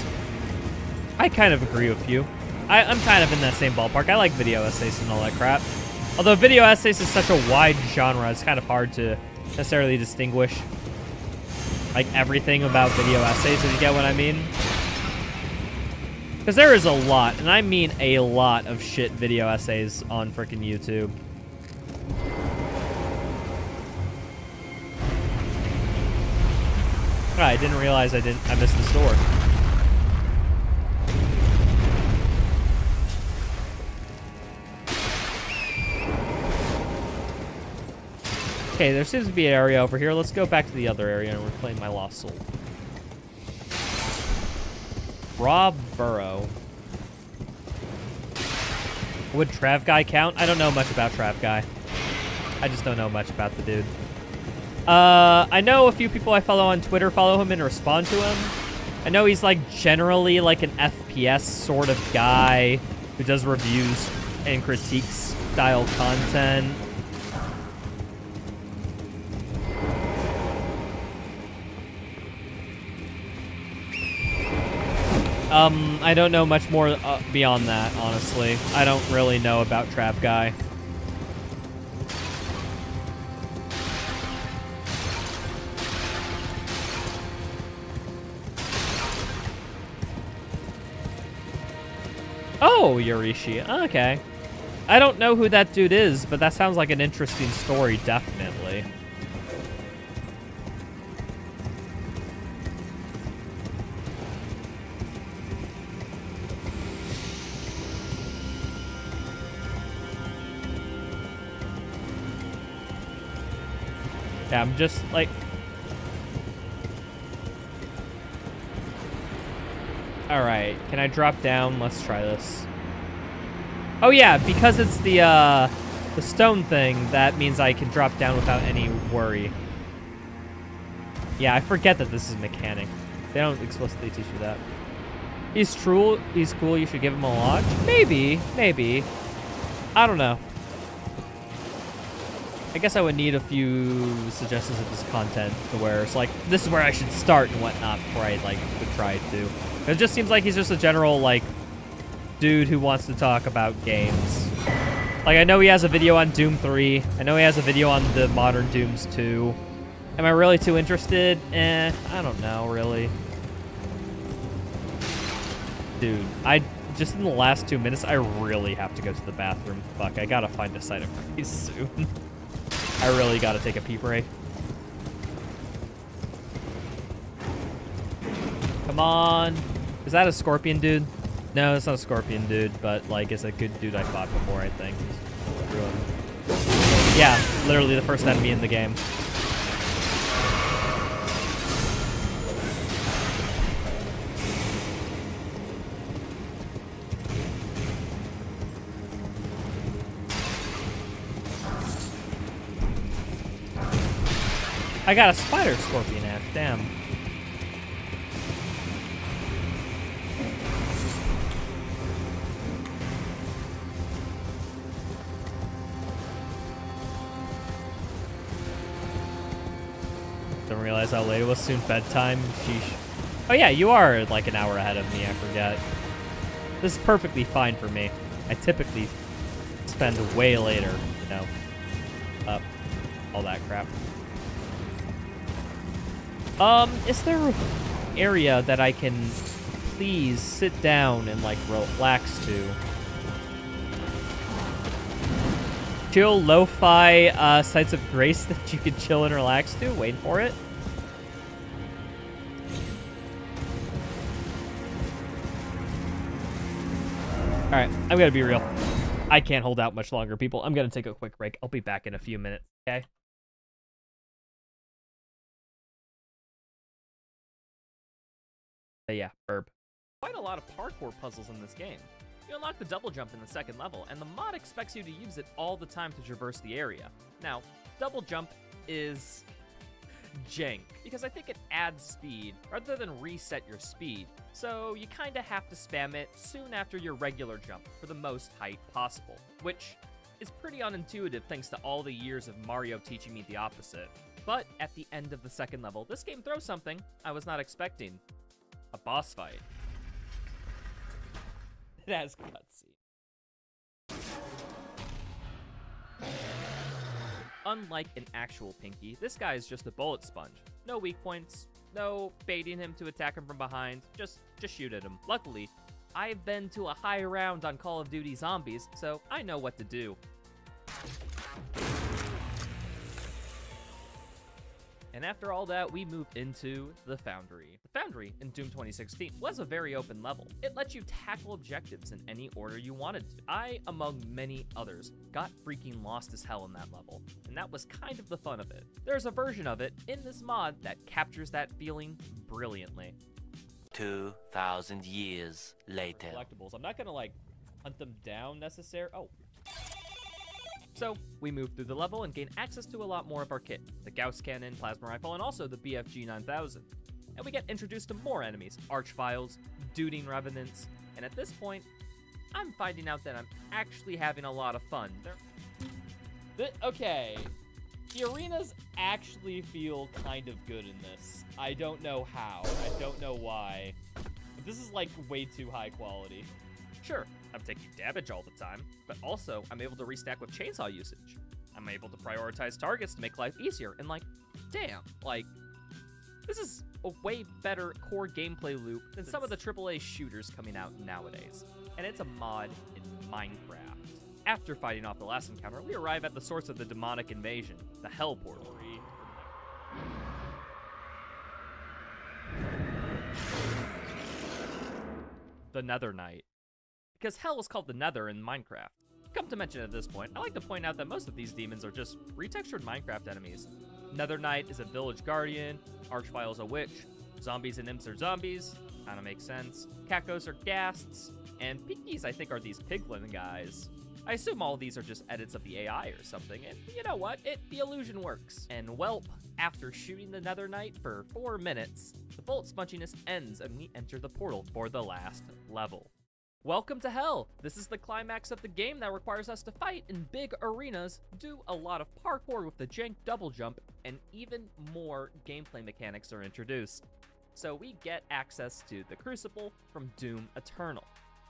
I kind of agree with you. I'm kind of in that same ballpark. I like video essays and all that crap. Although video essays is such a wide genre, it's kind of hard to necessarily distinguish like everything about video essays, if you get what I mean. Because there is a lot, and I mean a lot of shit video essays on frickin' YouTube. I didn't realize I missed the store. Okay, there seems to be an area over here. Let's go back to the other area and reclaim my lost soul. Rob Burrow. Would Trav Guy count? I don't know much about Trav Guy. I just don't know much about the dude. I know a few people I follow on Twitter follow him and respond to him. I know he's, like, generally, like, an FPS sort of guy who does reviews and critiques style content. I don't know much more beyond that, honestly. I don't really know about Trav Guy. Oh, Yorishi. Okay. I don't know who that dude is, but that sounds like an interesting story, definitely. Yeah, I'm just like... Alright, can I drop down? Let's try this. Oh yeah, because it's the stone thing, that means I can drop down without any worry. Yeah, I forget that this is mechanic. They don't explicitly teach you that. He's cool, you should give him a launch? Maybe, maybe. I don't know. I guess I would need a few suggestions of this content to where it's like, this is where I should start and whatnot before I like would try to. It just seems like he's just a general like dude who wants to talk about games. Like I know he has a video on Doom 3. I know he has a video on the modern Dooms 2. Am I really too interested? I don't know really. Dude, I just in the last 2 minutes I really have to go to the bathroom. Fuck, I gotta find a site of praise soon. I really gotta take a pee break. Come on. Is that a scorpion dude? No, it's not a scorpion dude, but like it's a good dude I fought before, I think. Yeah, literally the first enemy in the game. I got a spider scorpion ash, damn. Don't realize how late it was, soon bedtime, sheesh. Oh yeah, you are like an hour ahead of me, I forget. This is perfectly fine for me. I typically spend way later, you know, up, all that crap. Is there an area that I can please sit down and, like, relax to? Chill, lo-fi, sites of grace that you can chill and relax to? Waiting for it? Alright, I'm gonna be real. I can't hold out much longer, people. I'm gonna take a quick break. I'll be back in a few minutes, okay? Yeah, burp. Quite a lot of parkour puzzles in this game. You unlock the double jump in the second level, and the mod expects you to use it all the time to traverse the area. Now, double jump is jank, because I think it adds speed rather than reset your speed, so you kinda have to spam it soon after your regular jump for the most height possible, which is pretty unintuitive thanks to all the years of Mario teaching me the opposite. But at the end of the second level, this game throws something I was not expecting. A boss fight. It has cutscene. Unlike an actual Pinky, this guy is just a bullet sponge. No weak points, no baiting him to attack him from behind, just shoot at him. Luckily, I've been to a high round on Call of Duty Zombies, so I know what to do. And after all that, we moved into the Foundry. The Foundry in Doom 2016 was a very open level. It let you tackle objectives in any order you wanted to. I, among many others, got freaking lost as hell in that level, and that was kind of the fun of it. There's a version of it in this mod that captures that feeling brilliantly. 2,000 years later. Collectibles. I'm not gonna like hunt them down necessarily. Oh. So, we move through the level and gain access to a lot more of our kit. The Gauss Cannon, Plasma Rifle, and also the BFG 9000. And we get introduced to more enemies, Archviles, Duding Revenants, and at this point, I'm finding out that I'm actually having a lot of fun. Okay, the arenas actually feel kind of good in this. I don't know how, I don't know why, but this is like way too high quality. Sure, I'm taking damage all the time, but also I'm able to restack with chainsaw usage. I'm able to prioritize targets to make life easier, and like, damn, like, this is a way better core gameplay loop than some of the AAA shooters coming out nowadays. And it's a mod in Minecraft. After fighting off the last encounter, we arrive at the source of the demonic invasion, the Hell Portal. The Nether Knight. Because Hell is called the Nether in Minecraft. Come to mention at this point, I like to point out that most of these demons are just retextured Minecraft enemies. Nether Knight is a village guardian, Archvile is a witch, zombies and imps are zombies, kinda makes sense, Cacos are ghasts, and Pinkies I think are these piglin guys. I assume all of these are just edits of the AI or something, and you know what? The illusion works. And welp, after shooting the Nether Knight for 4 minutes, the bullet sponginess ends and we enter the portal for the last level. Welcome to Hell! This is the climax of the game that requires us to fight in big arenas, do a lot of parkour with the jank double jump, and even more gameplay mechanics are introduced. So we get access to the Crucible from Doom Eternal,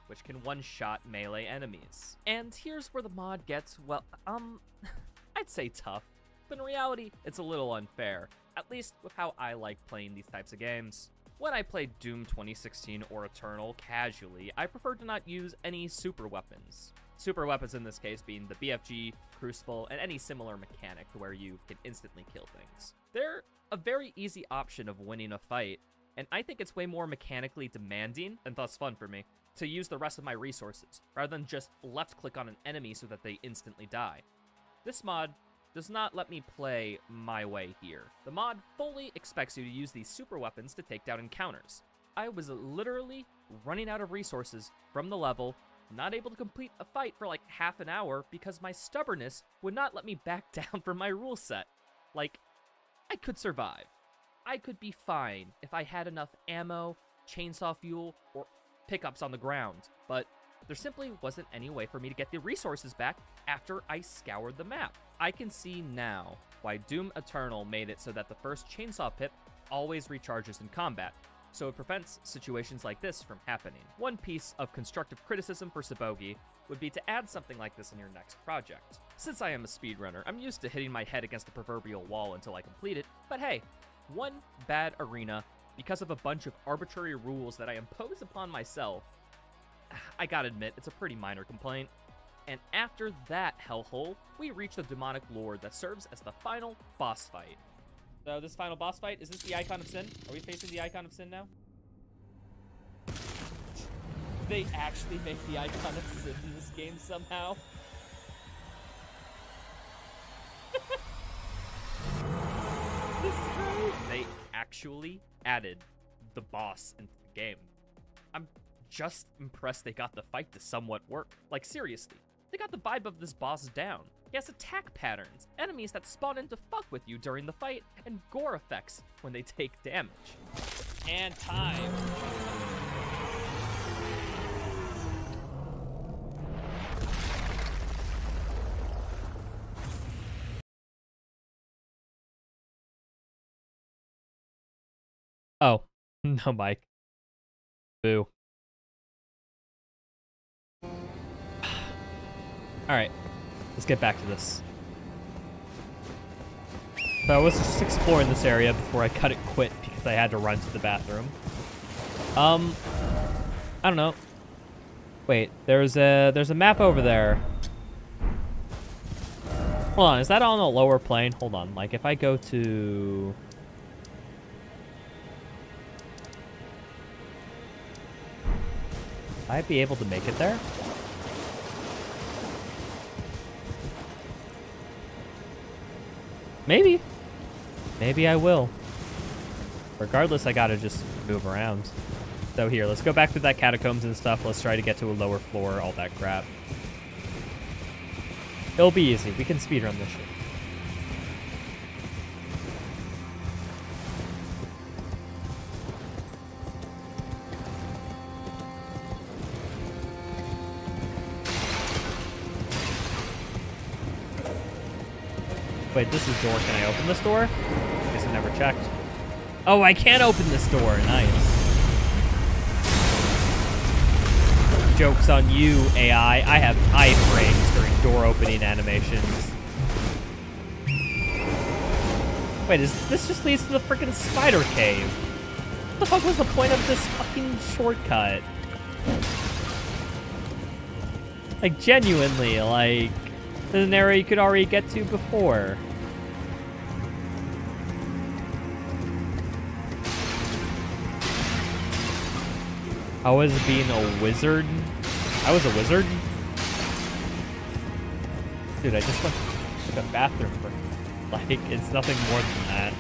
which can one-shot melee enemies. And here's where the mod gets, well, I'd say tough, but in reality, it's a little unfair, at least with how I like playing these types of games. When I played Doom 2016 or Eternal casually, I prefer to not use any super weapons. Super weapons in this case being the BFG, Crucible, and any similar mechanic to where you can instantly kill things. They're a very easy option of winning a fight, and I think it's way more mechanically demanding, and thus fun for me, to use the rest of my resources, rather than just left-click on an enemy so that they instantly die. This mod does not let me play my way here. The mod fully expects you to use these super weapons to take down encounters. I was literally running out of resources from the level, not able to complete a fight for like half an hour because my stubbornness would not let me back down from my rule set. Like, I could survive. I could be fine if I had enough ammo, chainsaw fuel, or pickups on the ground, but there simply wasn't any way for me to get the resources back after I scoured the map. I can see now why Doom Eternal made it so that the first chainsaw pip always recharges in combat, so it prevents situations like this from happening. One piece of constructive criticism for Sabogi would be to add something like this in your next project. Since I am a speedrunner, I'm used to hitting my head against the proverbial wall until I complete it, but hey, one bad arena because of a bunch of arbitrary rules that I impose upon myself, I gotta admit, it's a pretty minor complaint. And after that hellhole, we reach the demonic lord that serves as the final boss fight. So this final boss fight, is this the Icon of Sin? Are we facing the Icon of Sin now? They actually make the Icon of Sin in this game somehow. This is great. They actually added the boss into the game. I'm just impressed they got the fight to somewhat work. Like, seriously, they got the vibe of this boss down. He has attack patterns, enemies that spawn in to fuck with you during the fight, and gore effects when they take damage. And time. Oh, no, Mike. Boo. Alright, let's get back to this. So I was just exploring this area before I cut it quit because I had to run to the bathroom. I don't know. Wait, there's a map over there. Hold on, is that on a lower plane? Hold on, like if I go to... I'd be able to make it there? Maybe. Maybe I will. Regardless, I gotta just move around. So here, let's go back to that catacombs and stuff. Let's try to get to a lower floor, all that crap. It'll be easy. We can speedrun this shit. Wait, this is door. Can I open this door? Guess I never checked. Oh, I can open this door. Nice. Joke's on you, AI. I have iframes during door opening animations. Wait, this just leads to the freaking spider cave. the fuck was the point of this fucking shortcut? Like, genuinely, like, there's an area you could already get to before. I was being a wizard. I was a wizard? Dude, I just went to the bathroom for, like, it's nothing more than that.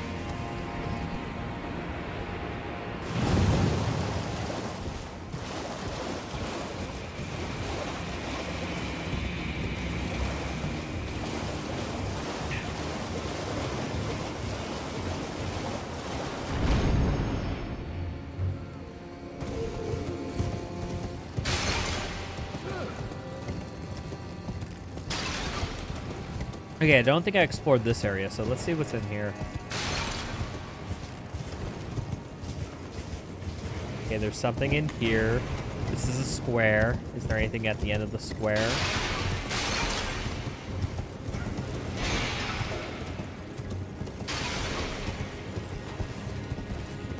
Okay, I don't think I explored this area, so let's see what's in here. Okay, there's something in here. This is a square. Is there anything at the end of the square?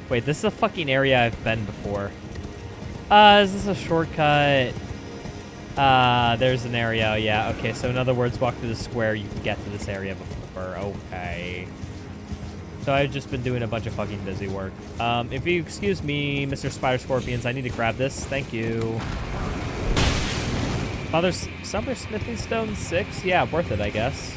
Wait, this is a fucking area I've been before. Is this a shortcut? There's an area, yeah, okay, so in other words, walk through the square, you can get to this area before, okay. So I've just been doing a bunch of fucking busy work. If you excuse me, Mr. Spider Scorpions, I need to grab this, thank you. Summer Smithing Stone 6? Yeah, worth it, I guess.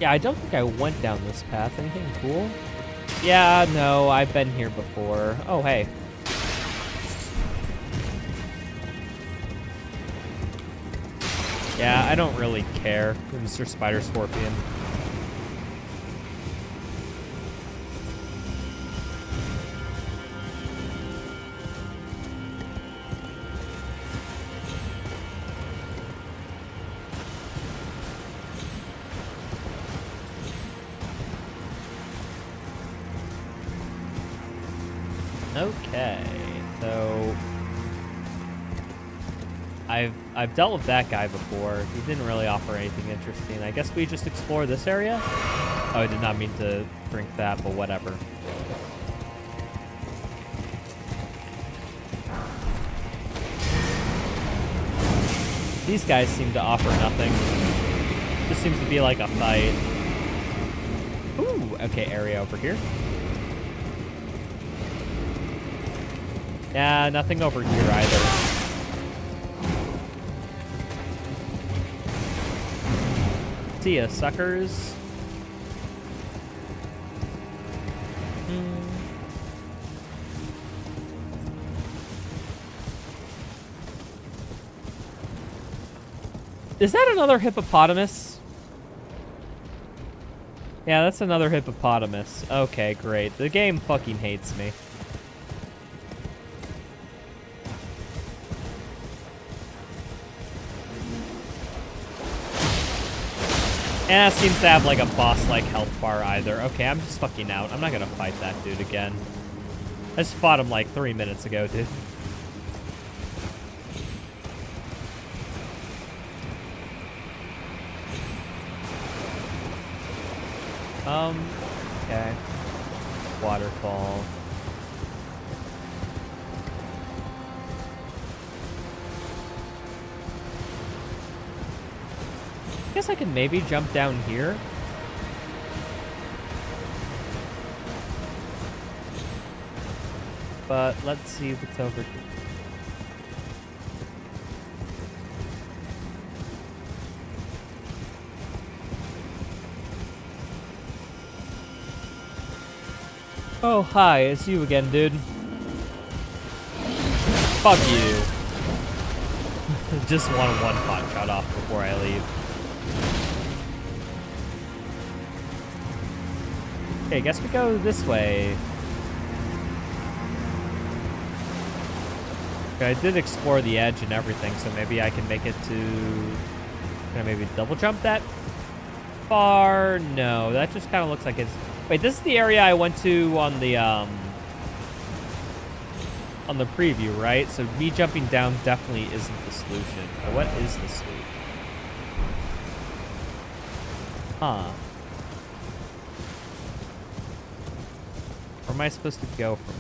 Yeah, I don't think I went down this path. Anything cool? Yeah, no, I've been here before. Oh, hey. Yeah, I don't really care, Mr. Spider Scorpion. Okay, so I've dealt with that guy before. He didn't really offer anything interesting. I guess we just explore this area? Oh, I did not mean to drink that, but whatever. These guys seem to offer nothing. Just seems to be like a fight. Ooh, okay, area over here. Yeah, nothing over here either. See ya, suckers. Is that another hippopotamus? Yeah, that's another hippopotamus. Okay, great. The game fucking hates me. And it seems to have like a boss-like health bar either. Okay, I'm just fucking out. I'm not gonna fight that dude again. I just fought him like 3 minutes ago, dude. Okay. Waterfall. I guess I can maybe jump down here. But let's see what's over here. Oh, hi, it's you again, dude. Fuck you. Just want one pot shot off before I leave. Okay, guess we go this way. Okay, I did explore the edge and everything, so maybe I can make it to... Can I maybe double jump that far? No, that just kind of looks like it's... Wait, this is the area I went to on the, on the preview, right? So me jumping down definitely isn't the solution. But what is the solution? Huh. Where am I supposed to go from?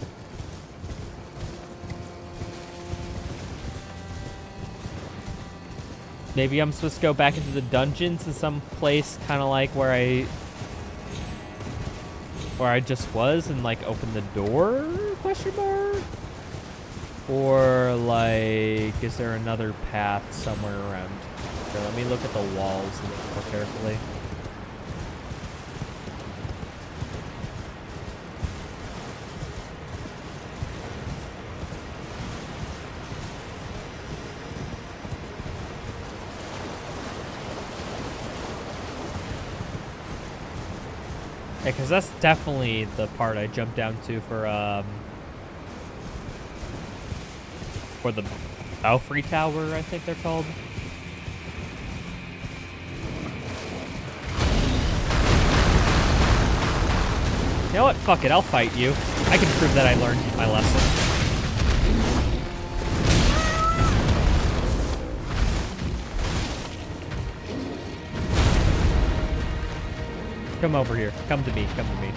Maybe I'm supposed to go back into the dungeons in some place kind of like where I just was and like open the door? Question mark? Or like, is there another path somewhere around here? Let me look at the walls a little more carefully. Yeah, because that's definitely the part I jumped down to for the Belfry Tower, I think they're called. You know what? Fuck it, I'll fight you. I can prove that I learned my lesson. Come over here. Come to me. Come to me.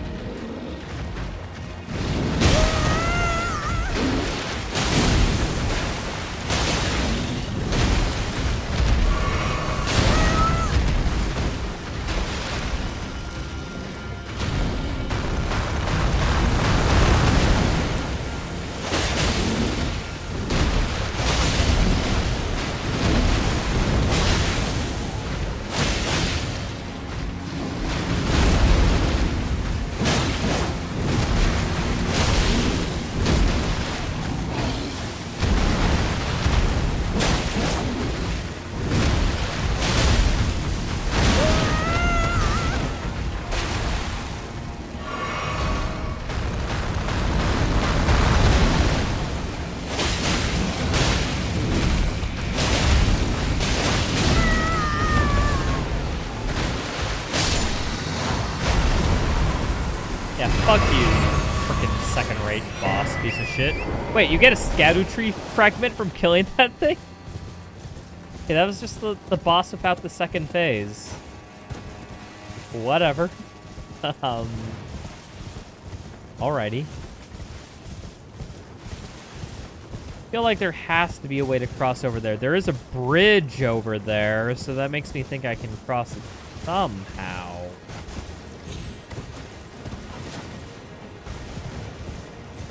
Fuck you, frickin' second-rate boss piece of shit. Wait, you get a Erdtree fragment from killing that thing? Okay, that was just the boss without the second phase. Whatever. Alrighty. I feel like there has to be a way to cross over there. There is a bridge over there, so that makes me think I can cross it somehow.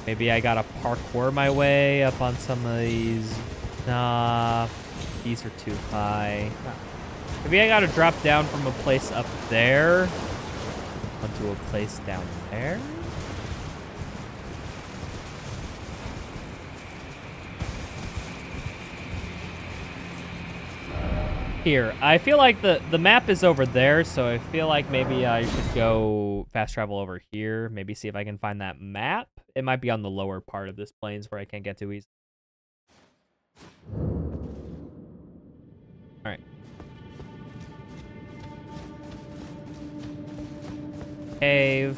Maybe I gotta parkour my way up on some of these. Nah, these are too high. Maybe I gotta drop down from a place up there onto a place down there. Here, I feel like the map is over there, so I feel like maybe I should go fast travel over here. Maybe see if I can find that map. It might be on the lower part of this plains where I can't get to easy. All right. Cave.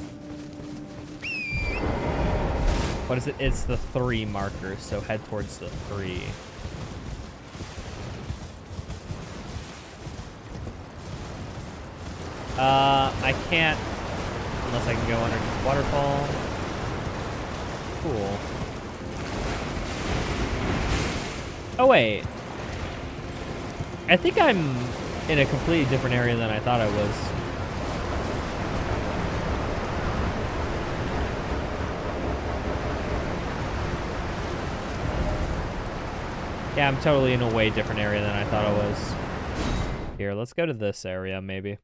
What is it? It's the 3 marker, so head towards the 3. I can't unless I can go underneath the waterfall. Cool. Oh, wait. I think I'm in a completely different area than I thought I was. Yeah, I'm totally in a way different area than I thought I was. Here, let's go to this area, maybe.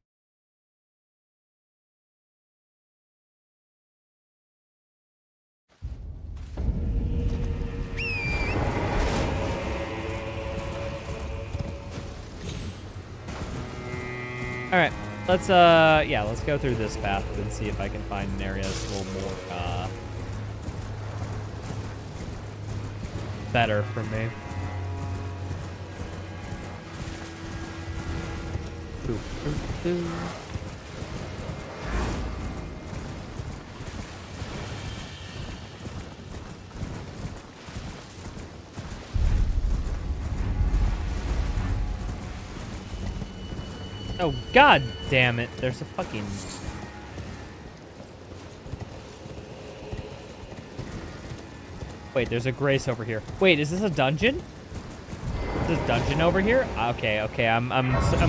All right, let's go through this path and see if I can find an area that's a little more, better for me. Oh, god damn it. There's a fucking... Wait, there's a Grace over here. Wait, is this a dungeon? Is this a dungeon over here? Okay, okay, I'm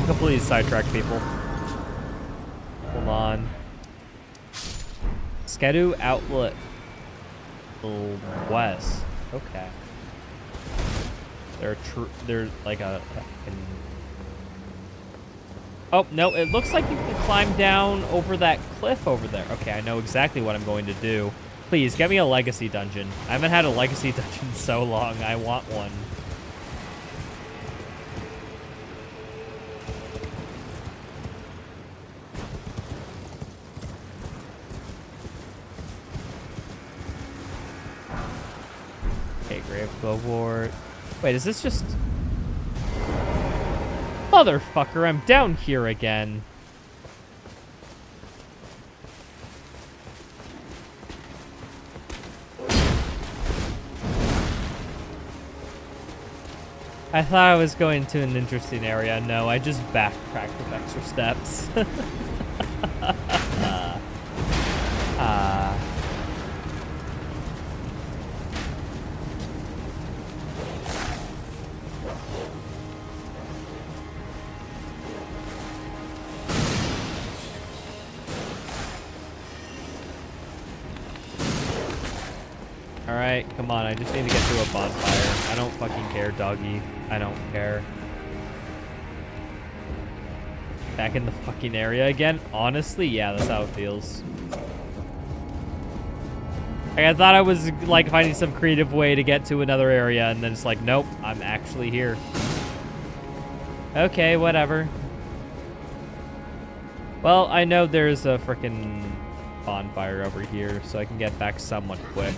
completely sidetracked, people. Hold on. Skadu outlet. West. Okay. There's like a oh, no, it looks like you can climb down over that cliff over there. Okay, I know exactly what I'm going to do. Please, get me a legacy dungeon. I haven't had a legacy dungeon in so long. I want one. Okay, Grave Bogwart. Wait, is this just... Motherfucker, I'm down here again. I thought I was going to an interesting area. No, I just backtracked with extra steps. Alright, come on, I just need to get to a bonfire. I don't fucking care, doggy. I don't care. Back in the fucking area again? Honestly, yeah, that's how it feels. Like, I thought I was, like, finding some creative way to get to another area, and then it's like, nope, I'm actually here. Okay, whatever. Well, I know there's a frickin' bonfire over here, so I can get back somewhat quick.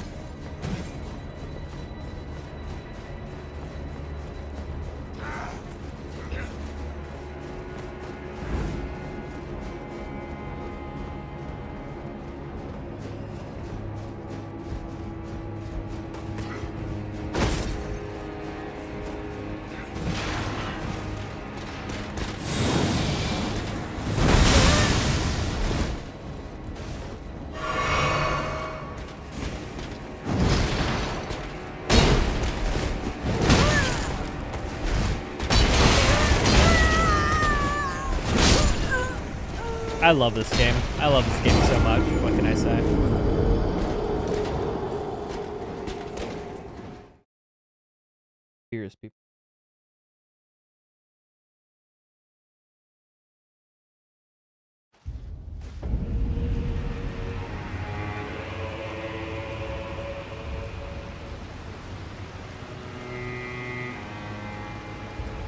I love this game. I love this game so much. What can I say? Cheers, people.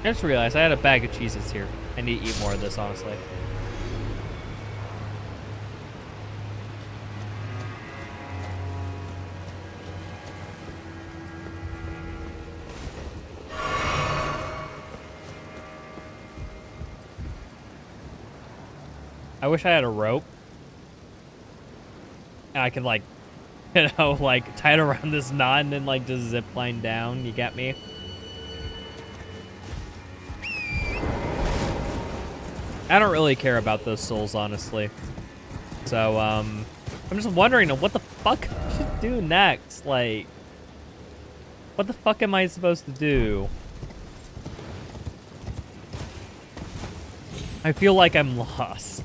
I just realized I had a bag of Cheez-Its here. I need to eat more of this, honestly. I wish I had a rope. And I could, like, you know, like, tie it around this knot and then, like, just zip line down. You get me? I don't really care about those souls, honestly. So, I'm just wondering what the fuck I should do next. Like, what the fuck am I supposed to do? I feel like I'm lost.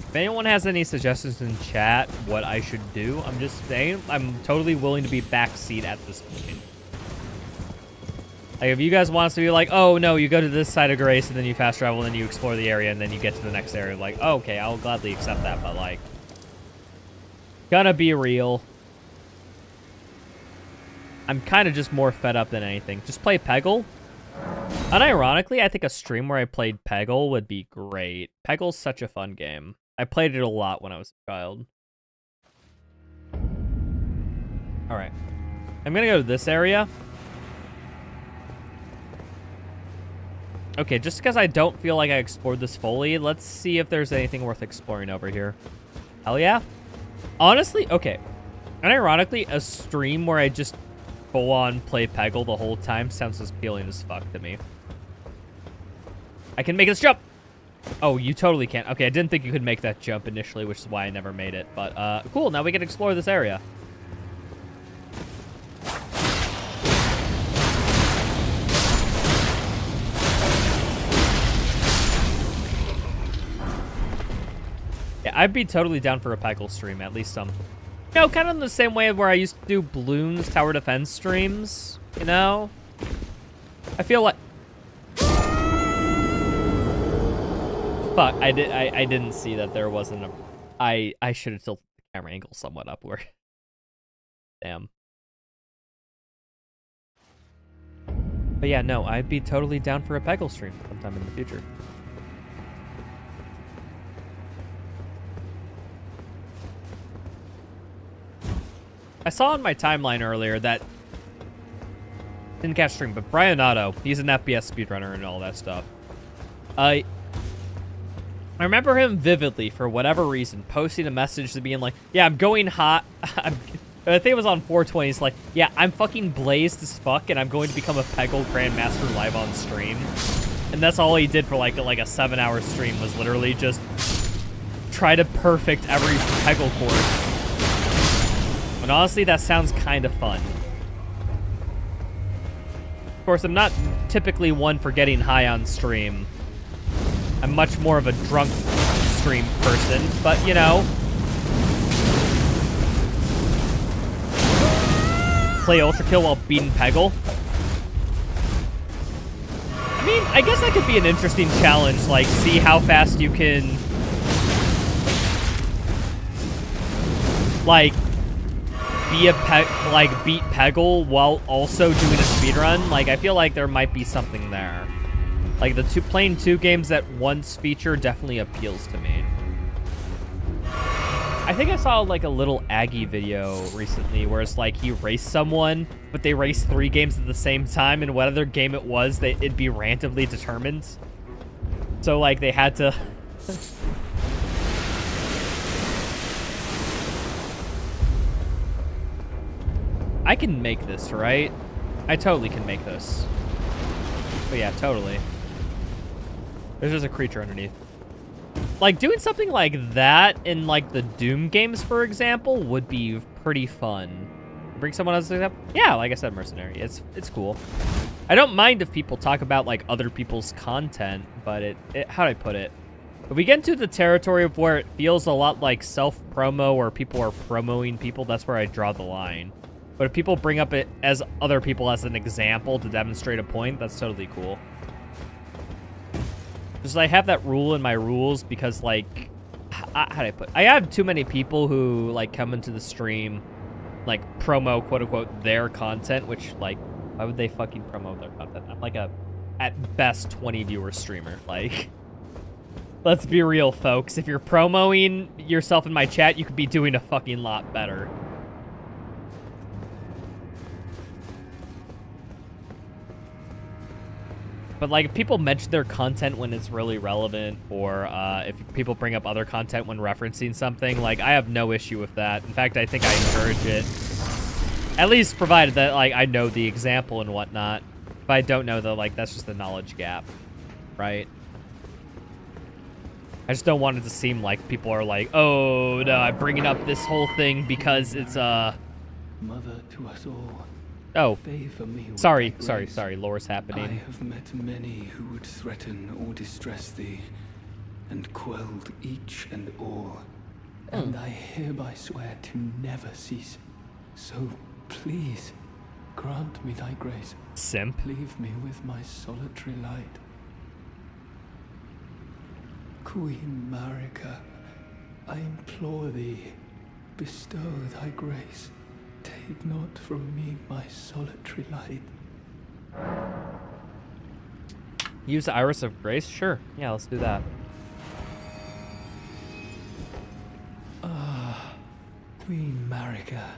If anyone has any suggestions in chat what I should do, I'm just saying I'm totally willing to be backseat at this point. Like, if you guys want us to be like, oh, no, you go to this side of Grace, and then you fast travel, and then you explore the area, and then you get to the next area, like, oh, okay, I'll gladly accept that, but, like, gonna be real. I'm kind of just more fed up than anything. Just play Peggle. Unironically, I think a stream where I played Peggle would be great. Peggle's such a fun game. I played it a lot when I was a child. Alright. I'm gonna go to this area. Okay, just because I don't feel like I explored this fully, let's see if there's anything worth exploring over here. Hell yeah. Honestly, okay. And ironically, a stream where I just full-on play Peggle the whole time sounds as appealing as fuck to me. I can make this jump! Oh, you totally can't. Okay, I didn't think you could make that jump initially, which is why I never made it. But, cool, now we can explore this area. Yeah, I'd be totally down for a Peggle stream, at least some. You know, kind of in the same way where I used to do Bloons Tower Defense streams, you know? I feel like... Fuck, I didn't see that there wasn't a... I should have tilted the camera angle somewhat upward. Damn. But yeah, no, I'd be totally down for a Peggle stream sometime in the future. I saw on my timeline earlier that... Didn't catch stream, but Brian Otto, he's an FPS speedrunner and all that stuff. I remember him vividly, for whatever reason, posting a message to being like, yeah, I'm going hot. I think it was on 420. It's like, yeah, I'm fucking blazed as fuck, and I'm going to become a Peggle Grandmaster live on stream. And that's all he did for like a 7-hour stream, was literally just try to perfect every Peggle course. And honestly, that sounds kind of fun. Of course, I'm not typically one for getting high on stream. I'm much more of a drunk stream person, but you know. Play Ultra Kill while beating Peggle. I mean, I guess that could be an interesting challenge, like, see how fast you can... Like... beat Peggle while also doing a speedrun. Like, I feel like there might be something there. Like, playing two games at once feature definitely appeals to me. I think I saw, like, a little Aggie video recently where it's like he raced someone, but they raced 3 games at the same time, and whatever game it was, it'd be randomly determined. So, like, they had to... I can make this, right? I totally can make this. But yeah, totally. There's just a creature underneath. Like, doing something like that in, like, the Doom games, for example, would be pretty fun. Bring someone else up? Yeah, like I said, Mercenary. It's cool. I don't mind if people talk about, like, other people's content, but how do I put it? If we get into the territory of where it feels a lot like self-promo or people are promoting people, that's where I draw the line. But if people bring up it as other people as an example to demonstrate a point, that's totally cool. Just I have that rule in my rules because, like, how do I put it? I have too many people who, like, come into the stream, like, promo, quote-unquote, their content, which, like, why would they fucking promote their content? I'm, like, at best, 20-viewer streamer. Like, let's be real, folks. If you're promoting yourself in my chat, you could be doing a fucking lot better. But, like, if people mention their content when it's really relevant, or if people bring up other content when referencing something, like, I have no issue with that. In fact, I think I encourage it. At least provided that, like, I know the example and whatnot. If I don't know, though, like, that's just a knowledge gap, right? I just don't want it to seem like people are like, oh, no, I'm bringing up this whole thing because it's, Mother to us all. Oh, Favor me with sorry, thy sorry, grace. sorry, lore's happening. I have met many who would threaten or distress thee, and quelled each and all. And I hereby swear to never cease. So please, grant me thy grace. Simp. Leave me with my solitary light. Queen Marika, I implore thee, bestow thy grace. Take not from me my solitary light. Use the Iris of Grace? Sure. Yeah, let's do that. Queen Marika,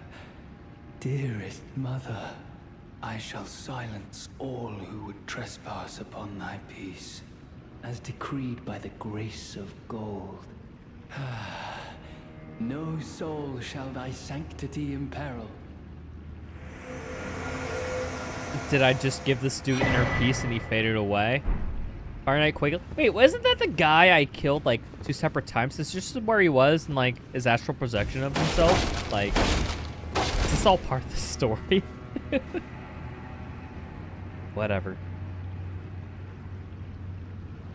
dearest mother, I shall silence all who would trespass upon thy peace, as decreed by the grace of gold. No soul shall thy sanctity imperil. Did I just give this dude inner peace and he faded away? Fire Knight Quake. Wait, wasn't that the guy I killed like 2 separate times? Is this just where he was in like his astral projection of himself? Like, is this all part of the story? Whatever.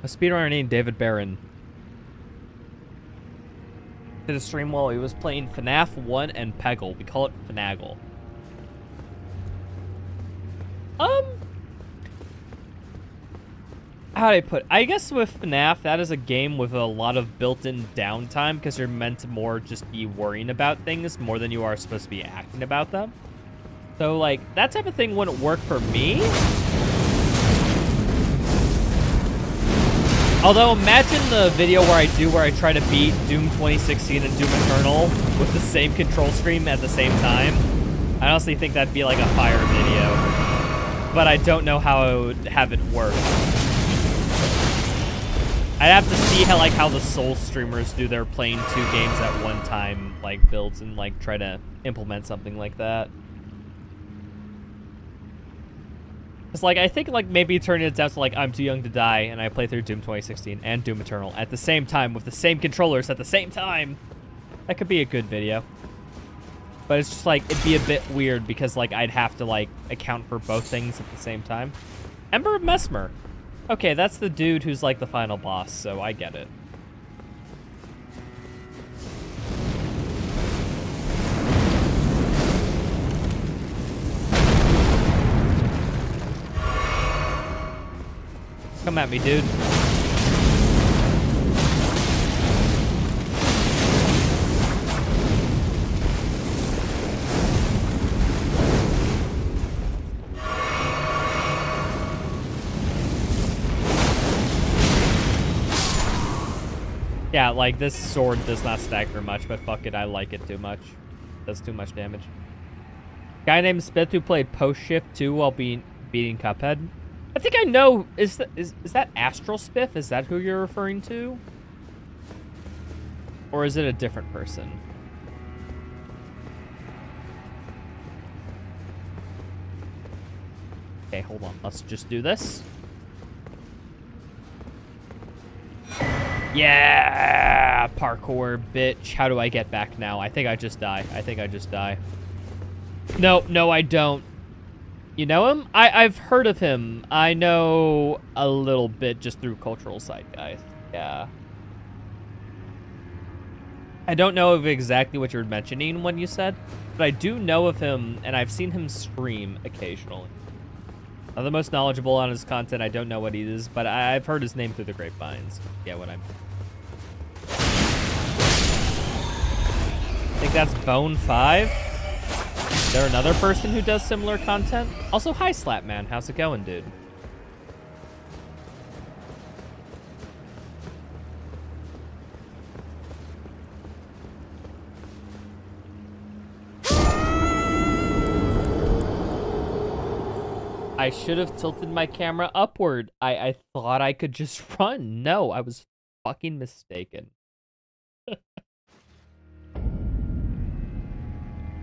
A speedrunner named David Barron did a stream while he was playing FNAF 1 and Peggle. We call it Finagle. How do I put? I guess with FNAF, that is a game with a lot of built-in downtime because you're meant to more just be worrying about things more than you are supposed to be acting about them. So, like, that type of thing wouldn't work for me. Although, imagine the video where I try to beat Doom 2016 and Doom Eternal with the same control scheme at the same time. I honestly think that'd be like a fire video. But I don't know how I would have it work. I'd have to see how the Soul streamers do their playing 2 games at one time, like, builds and, like, try to implement something like that. It's like, I think, like, maybe turning it down to, like, I'm Too Young to Die, and I play through Doom 2016 and Doom Eternal at the same time with the same controllers at the same time. That could be a good video. But it's just, like, it'd be a bit weird because, like, I'd have to, like, account for both things at the same time. Ember of Mesmer. Okay, that's the dude who's, like, the final boss, so I get it. Come at me, dude. Yeah, like, this sword does not stack very much, but fuck it, I like it too much. Does too much damage. Guy named Spith who played Post Shift 2 while beating Cuphead. I think I know, is that Astral Spiff? Is that who you're referring to? Or is it a different person? Okay, hold on, let's just do this. Yeah, parkour, bitch. How do I get back now? I think I just die. No, I don't. You know him? I've heard of him. I know a little bit just through cultural site, guys. Yeah. I don't know of exactly what you're mentioning when you said, but I do know of him, and I've seen him stream occasionally. Not the most knowledgeable on his content. I don't know what he is, but I've heard his name through the grapevines. Yeah, what I'm... I think that's Bone 5. Is there another person who does similar content? Also, hi, Slapman. How's it going, dude? I should have tilted my camera upward. I thought I could just run. No, I was fucking mistaken.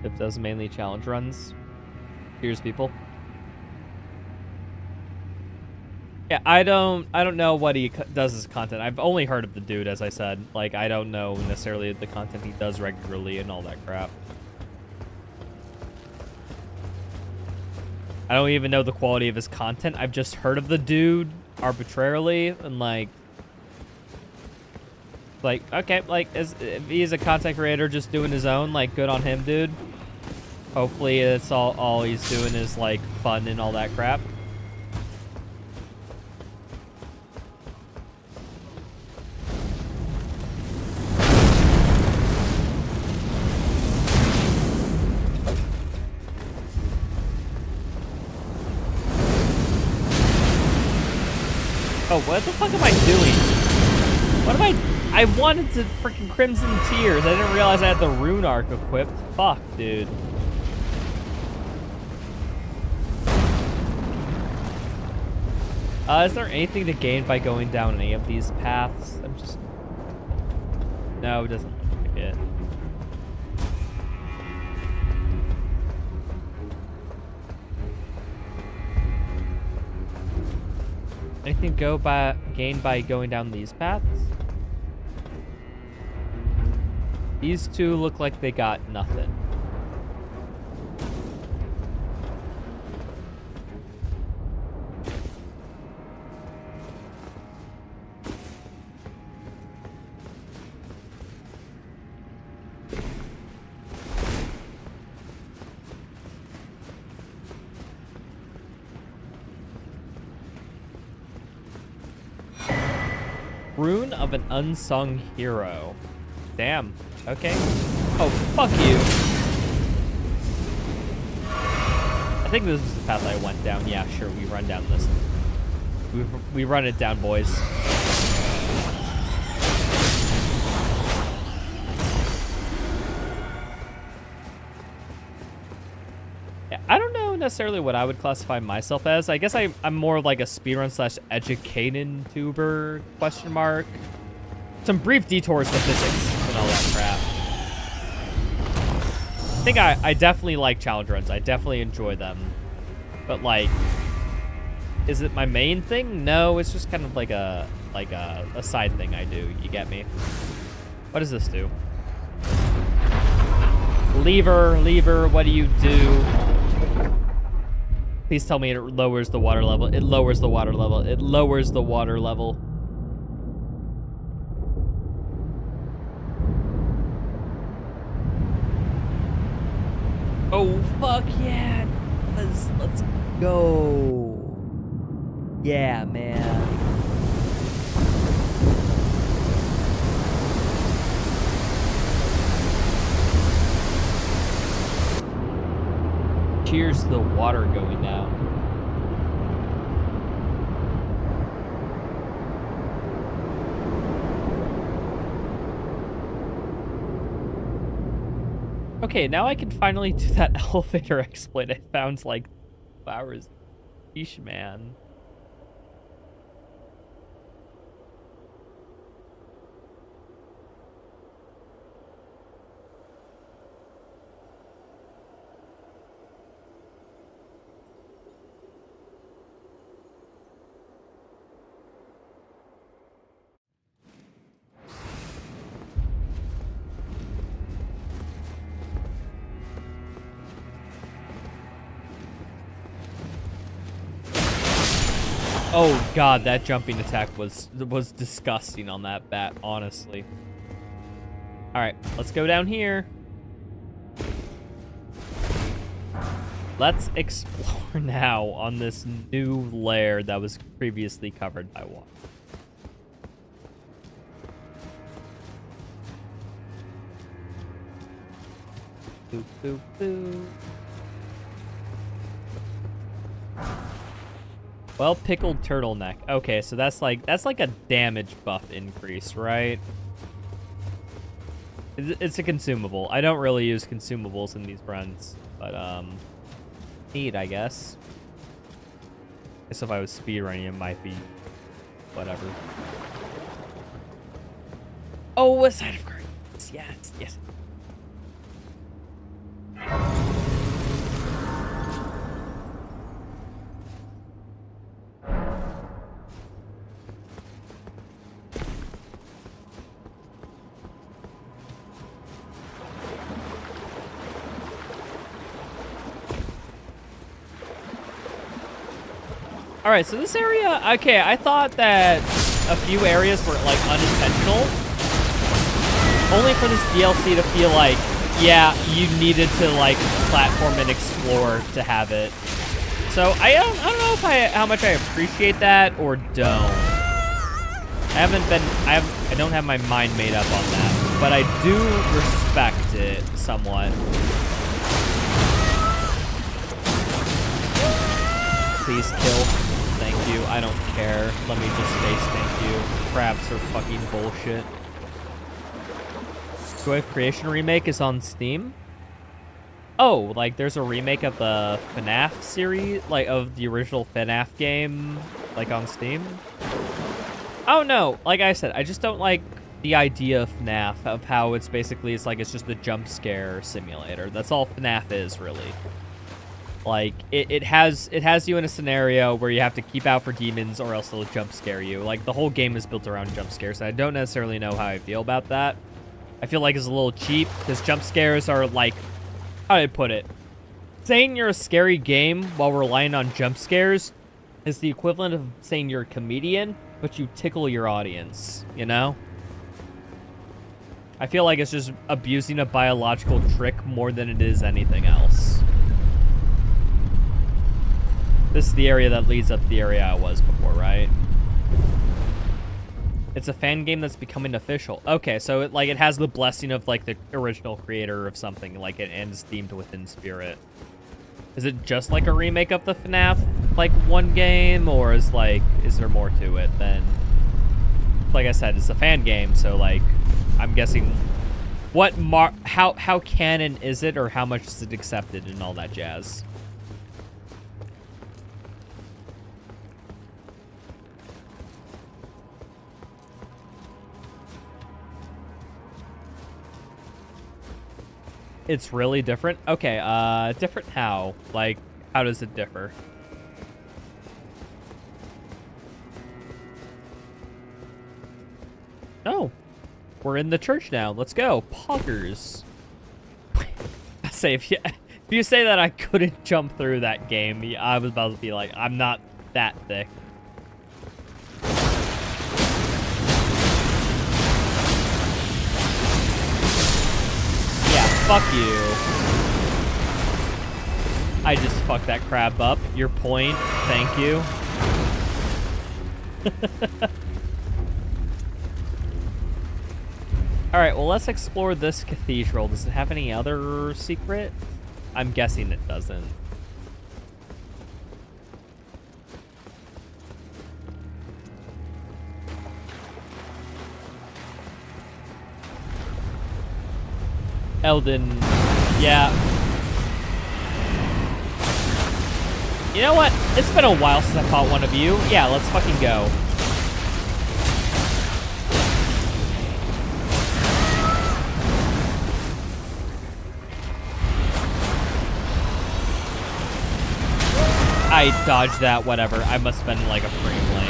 It does mainly challenge runs. Here's people. Yeah, I don't know what he does as content. I've only heard of the dude, as I said. Like, I don't know necessarily the content he does regularly and all that crap. I don't even know the quality of his content. I've just heard of the dude arbitrarily and like, okay, like, if he's a content creator just doing his own, like, good on him, dude. Hopefully it's all he's doing is, like, fun and all that crap. Oh, what the fuck am I doing? What am I wanted to freaking Crimson Tears. I didn't realize I had the Rune Arc equipped. Fuck, dude. Is there anything to gain by going down any of these paths? I'm just... No, it doesn't look like it. Anything gained by going down these paths? These two look like they got nothing. Rune of an unsung hero. Damn. Okay. Oh, fuck you. I think this is the path I went down. Yeah, sure. We run down this. We run it down, boys. Yeah, I don't know necessarily what I would classify myself as. I guess I'm more like a speedrun slash educated tuber, question mark. Some brief detours to physics and all that crap. I think I definitely like challenge runs. I definitely enjoy them. But like, is it my main thing? No, it's just kind of like a side thing I do. You get me? What does this do? Lever, what do you do? Please tell me it lowers the water level. It lowers the water level. It lowers the water level. Oh, fuck yeah. Let's go. Yeah, man. Cheers to the water going down. Okay, now I can finally do that elevator exploit I found like 2 hours. Yeesh, man. Oh god, that jumping attack was disgusting on that bat, honestly. Alright, let's go down here. Let's explore now on this new lair that was previously covered by water. Boop, boop, boop. Well, pickled turtleneck. Okay, so that's like a damage buff increase, right? It's a consumable. I don't really use consumables in these runs, but neat, I guess. I guess if I was speedrunning, it might be whatever. Oh, a side of grace. Yes, yes. All right, so this area, okay, I thought that a few areas were like unintentional. Only for this DLC to feel like, yeah, you needed to like platform and explore to have it. So I don't know if how much I appreciate that or don't. I don't have my mind made up on that, but I do respect it somewhat. Please kill. Thank you. I don't care. Let me just space thank you. Crabs are fucking bullshit. Joy of Creation remake is on Steam. Oh, like there's a remake of the FNAF series, like of the original FNAF game, like on Steam. Oh no, like I said, I just don't like the idea of FNAF, of how it's basically, it's just a jump scare simulator. That's all FNAF is, really. Like, it has you in a scenario where you have to keep out for demons or else they'll jump scare you. Like, the whole game is built around jump scares. I don't necessarily know how I feel about that. I feel like it's a little cheap because jump scares are like, how do I put it? Saying you're a scary game while relying on jump scares is the equivalent of saying you're a comedian, but you tickle your audience, you know? I feel like it's just abusing a biological trick more than it is anything else. This is the area that leads up to the area I was before, right? It's a fan game that's becoming official. Okay, so it has the blessing of like the original creator of something, like it ends themed within spirit. Is it just like a remake of the FNAF like one game, or is there more to it than? Like I said, it's a fan game, so like I'm guessing how canon is it, or how much is it accepted and all that jazz. It's really different? Okay, different how? Like, how does it differ? Oh, we're in the church now. Let's go. Poggers. I say, if you say that I couldn't jump through that game, I was about to be like, I'm not that thick. Fuck you. I just fucked that crab up. Your point. Thank you. Alright, well, let's explore this cathedral. Does it have any other secret? I'm guessing it doesn't. Elden, yeah. You know what? It's been a while since I fought one of you. Yeah, let's fucking go. I dodged that, whatever. I must have been like a frame late.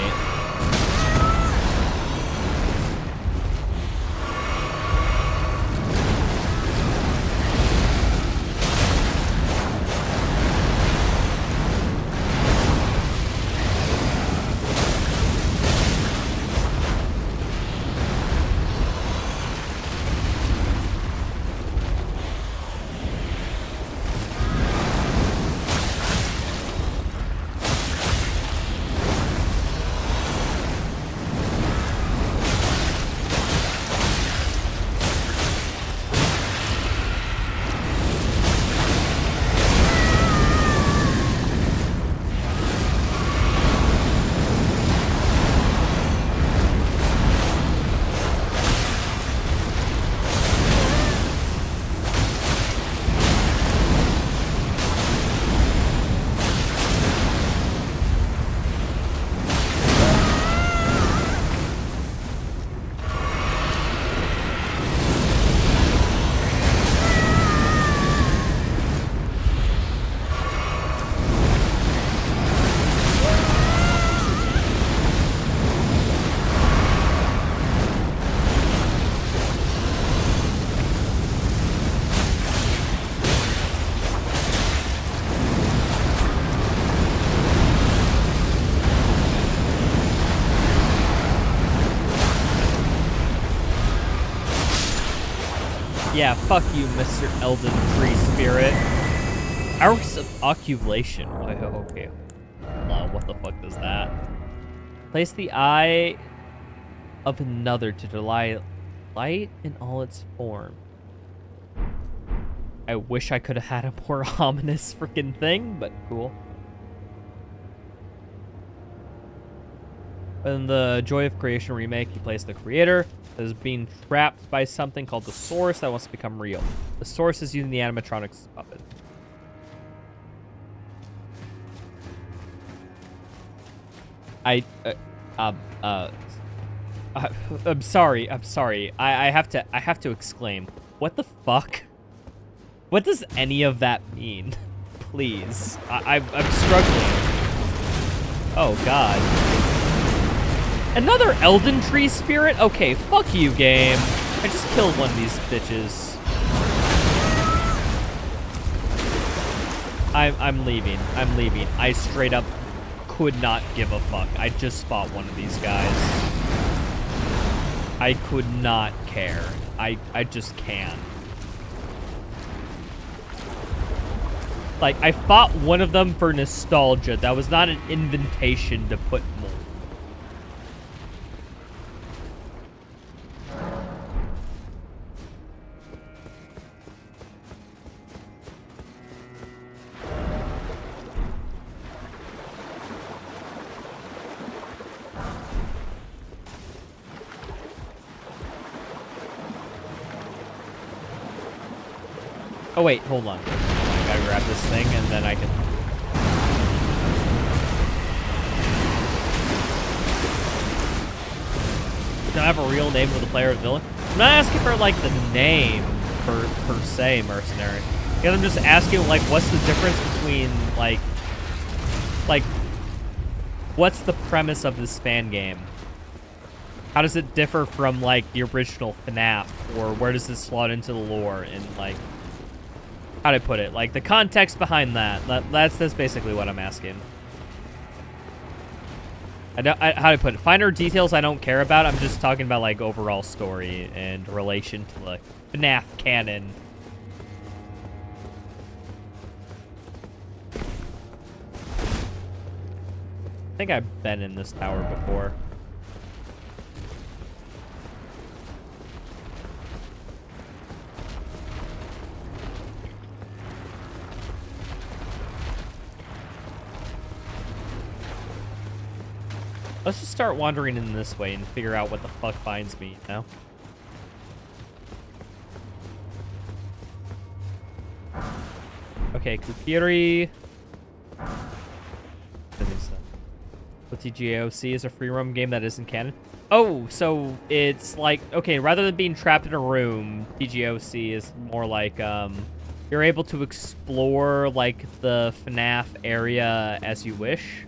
Yeah, fuck you, Mr. Erdtree spirit. Hours of occultation. Okay. What the fuck does that? Place the eye of another to delight light in all its form. I wish I could have had a more ominous freaking thing, but cool. In the Joy of Creation remake, you place the creator as being trapped by something called the source that wants to become real. The source is using the animatronics puppet. I'm sorry. I have to exclaim. What the fuck? What does any of that mean? please. I'm struggling. Oh, God. Another Erdtree spirit? Okay, fuck you, game. I just killed one of these bitches. I'm leaving. I'm leaving. I straight up could not give a fuck. I just fought one of these guys. I could not care. I just can't. Like, I fought one of them for nostalgia. That was not an invitation to put more. Oh, wait, hold on. I gotta grab this thing, and then I can... Can I have a real name for the player or villain? I'm not asking for, like, the name per se, Mercenary. Because I'm just asking, like, what's the difference between, like, what's the premise of this fan game? How does it differ from, like, the original FNAF? Or where does this slot into the lore? And, like... How do I put it? Like, the context behind that. That's basically what I'm asking. How do I put it? Finer details I don't care about. I'm just talking about, like, overall story and relation to, like, FNAF canon. I think I've been in this tower before. Let's just start wandering in this way and figure out what the fuck finds me, you know? Okay, Kupiri. TGOC is a free roam game that isn't canon. Oh, so it's like, okay, rather than being trapped in a room, TGOC is more like, you're able to explore, like, the FNAF area as you wish.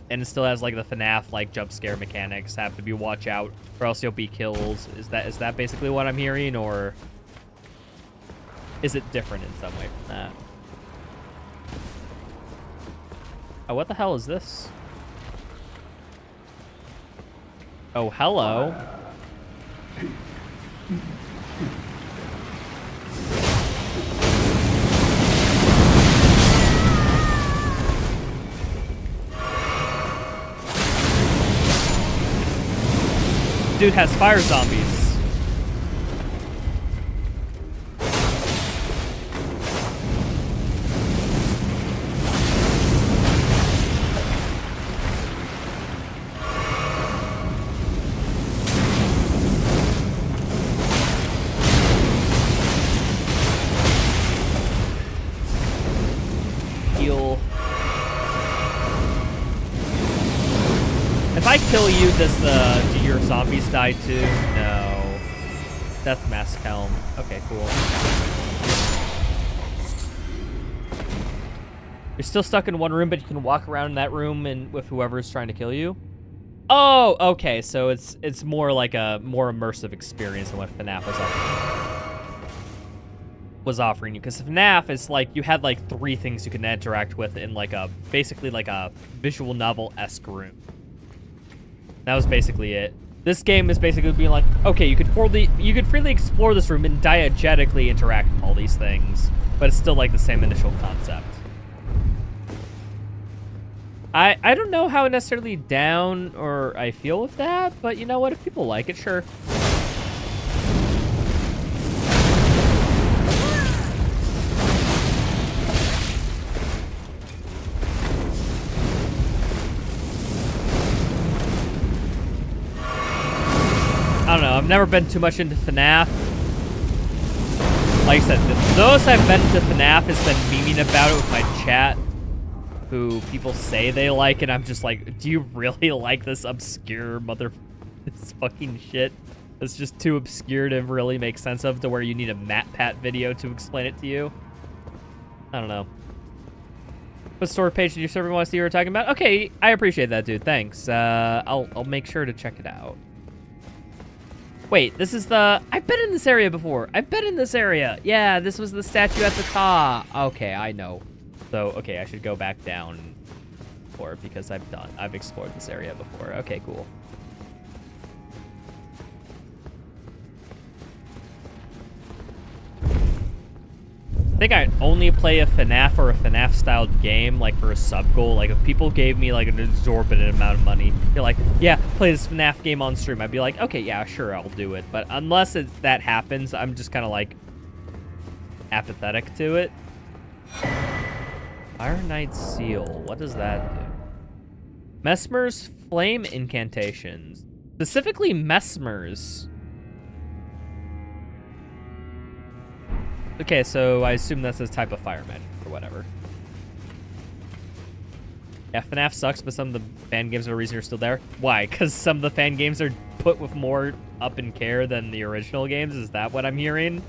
And it still has, like, the FNAF, like, jump scare mechanics. Have to be watch out, or else you'll be killed. Is that basically what I'm hearing, or is it different in some way from that? Oh, what the hell is this? Oh, hello. Dude has fire zombies. Heal. If I kill you, do your zombies die too? No. Death Mask Helm. Okay, cool. You're still stuck in one room, but you can walk around in that room and with whoever's trying to kill you? Oh, okay, so it's more like a more immersive experience than what FNAF was offering you. Because FNAF is like, you had like 3 things you can interact with in like a, basically like a visual novel-esque room. That was basically it. This game is basically being like, okay, you could freely explore this room and diegetically interact with all these things, but it's still like the same initial concept. I don't know how necessarily down or I feel with that, but you know what? If people like it, sure. I don't know, I've never been too much into FNAF. Like I said, those I've been into FNAF has been memeing about it with my chat, who people say they like, and I'm just like, do you really like this obscure this fucking shit? It's just too obscure to really make sense of, to where you need a MatPat video to explain it to you. I don't know. What store page did your server want to see you were talking about? Okay, I appreciate that, dude. Thanks. I'll make sure to check it out. Wait, this is the... I've been in this area before. I've been in this area. Yeah, this was the statue at the top. Okay, I know. So, okay, I should go back down for because I've explored this area before. Okay, cool. I think I'd only play a FNAF or a FNAF-styled game, like, for a sub-goal. Like, if people gave me, like, an exorbitant amount of money, they're like, yeah, play this FNAF game on stream, I'd be like, okay, yeah, sure, I'll do it. But unless that happens, I'm just kind of, like, apathetic to it. Iron Knight Seal. What does that do? Mesmer's Flame Incantations. Specifically, Mesmer's. Okay, so I assume that's a type of fire magic or whatever. Yeah, FNAF sucks, but some of the fan games are the reason you're still there. Why? Because some of the fan games are put with more up and care than the original games? Is that what I'm hearing?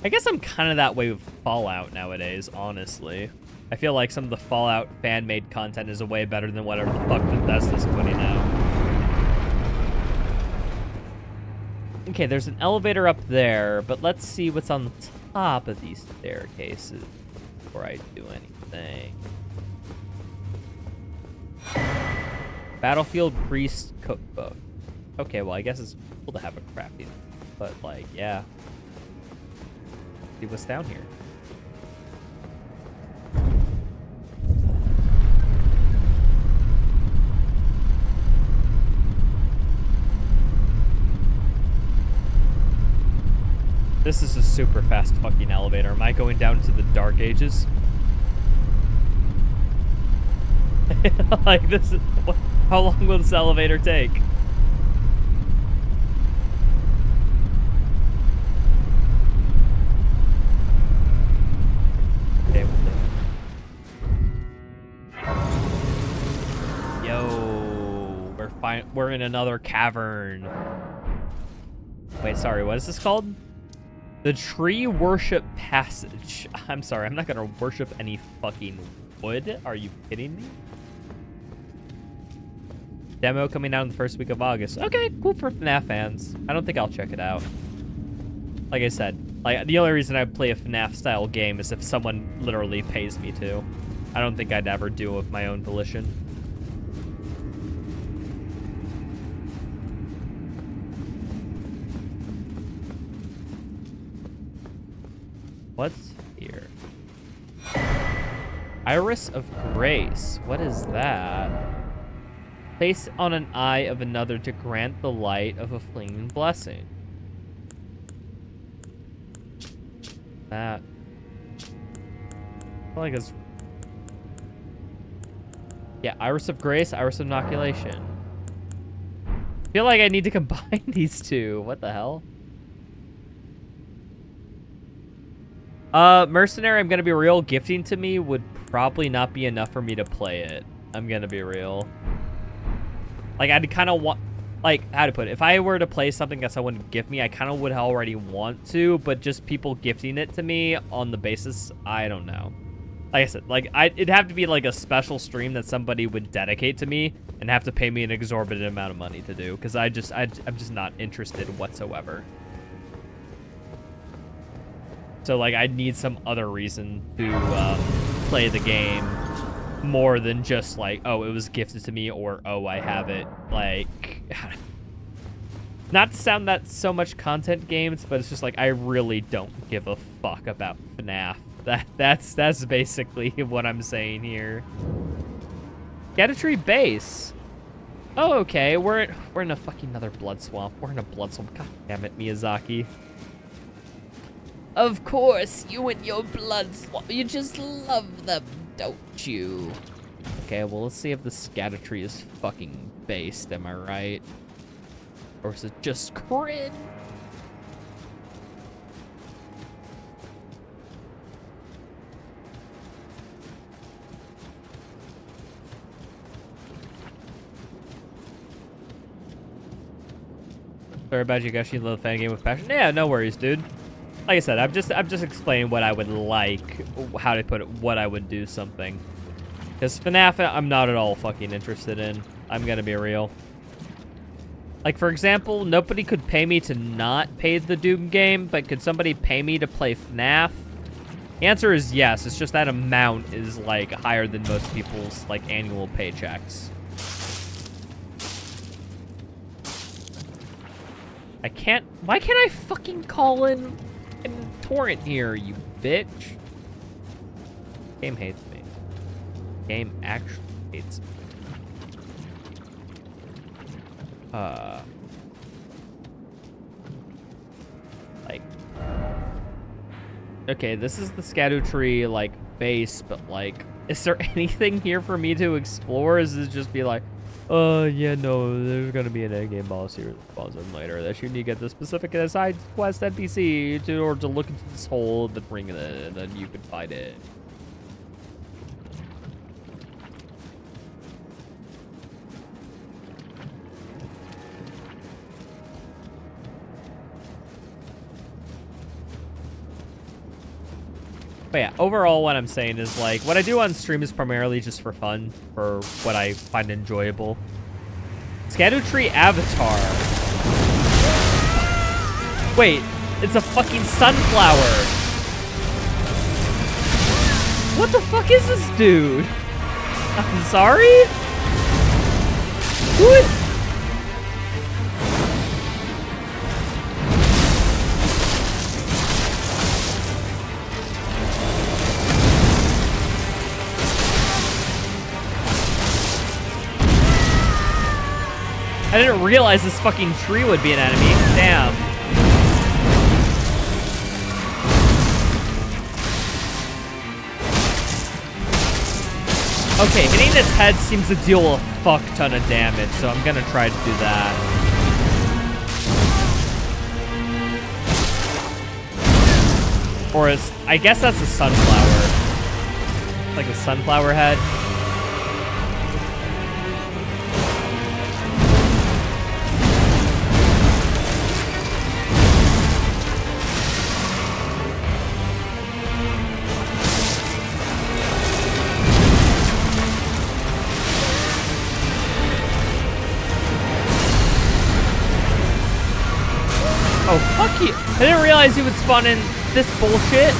I guess I'm kind of that way with Fallout nowadays, honestly. I feel like some of the Fallout fan-made content is way better than whatever the fuck Bethesda's putting out. Okay, there's an elevator up there, but let's see what's on the top of these staircases before I do anything. Battlefield Priest Cookbook. Okay, well, I guess it's cool to have a crafting, but, like, yeah. See what's down here. This is a super fast fucking elevator. Am I going down to the Dark Ages? Like, this is... How long will this elevator take? Okay, yo, we're in another cavern. Wait, sorry, what is this called? The Tree Worship Passage. I'm sorry, I'm not gonna worship any fucking wood. Are you kidding me? Demo coming out in the first week of August. Okay, cool for FNAF fans. I don't think I'll check it out. Like I said, like the only reason I play a FNAF style game is if someone literally pays me to. I don't think I'd ever do it of my own volition. What's here? Iris of Grace. What is that? Place on an eye of another to grant the light of a fleeting blessing. That. I feel like it's... Yeah, Iris of Grace, Iris of Inoculation. I feel like I need to combine these two. What the hell? Mercenary, I'm gonna be real. Gifting to me would probably not be enough for me to play it. I'm gonna be real. Like, I'd kind of want... Like, how to put it? If I were to play something that someone would gift me, I kind of would already want to, but just people gifting it to me on the basis, I don't know. Like I said, like, it'd have to be, like, a special stream that somebody would dedicate to me and have to pay me an exorbitant amount of money to do, because I'm just not interested whatsoever. So, like, I'd need some other reason to play the game more than just, like, oh, it was gifted to me, or, oh, I have it. Like, not to sound that so much content games, but it's just, like, I really don't give a fuck about FNAF. That's basically what I'm saying here. Erdtree base. Oh, okay. We're in a fucking another blood swamp. We're in a blood swamp. God damn it, Miyazaki. Of course, you and your blood swamp. You just love them, don't you? Okay, well, let's see if the Erdtree is fucking based, am I right? Or is it just cringe? Sorry about you guys. You love the fan game with passion. Yeah, no worries, dude. Like I said, I'm just explaining what I would like, how to put it, what I would do something. Because FNAF, I'm not at all fucking interested in. I'm gonna be real. Like, for example, nobody could pay me to not pay the Doom game, but could somebody pay me to play FNAF? The answer is yes. It's just that amount is, like, higher than most people's, like, annual paychecks. I can't... Why can't I fucking call in torrent here, you bitch? Game hates me. Game actually hates me. Like... Okay, this is the Erdtree, like, base, but, like... Is there anything here for me to explore? Is it just be like... yeah, no, there's gonna be an endgame boss here that spawns in later. That you need to get the specific side quest NPC to look into this hole, then bring it in, and then you can find it. But yeah, overall what I'm saying is, like, what I do on stream is primarily just for fun, for what I find enjoyable. Erdtree avatar. Wait, it's a fucking sunflower. What the fuck is this dude? I'm sorry? Who is... I didn't realize this fucking tree would be an enemy. Damn. Okay, hitting its head seems to deal a fuck ton of damage, so I'm gonna try to do that. Or I guess that's a sunflower. Like a sunflower head. Oh, fuck you. I didn't realize he would spawn in this bullshit.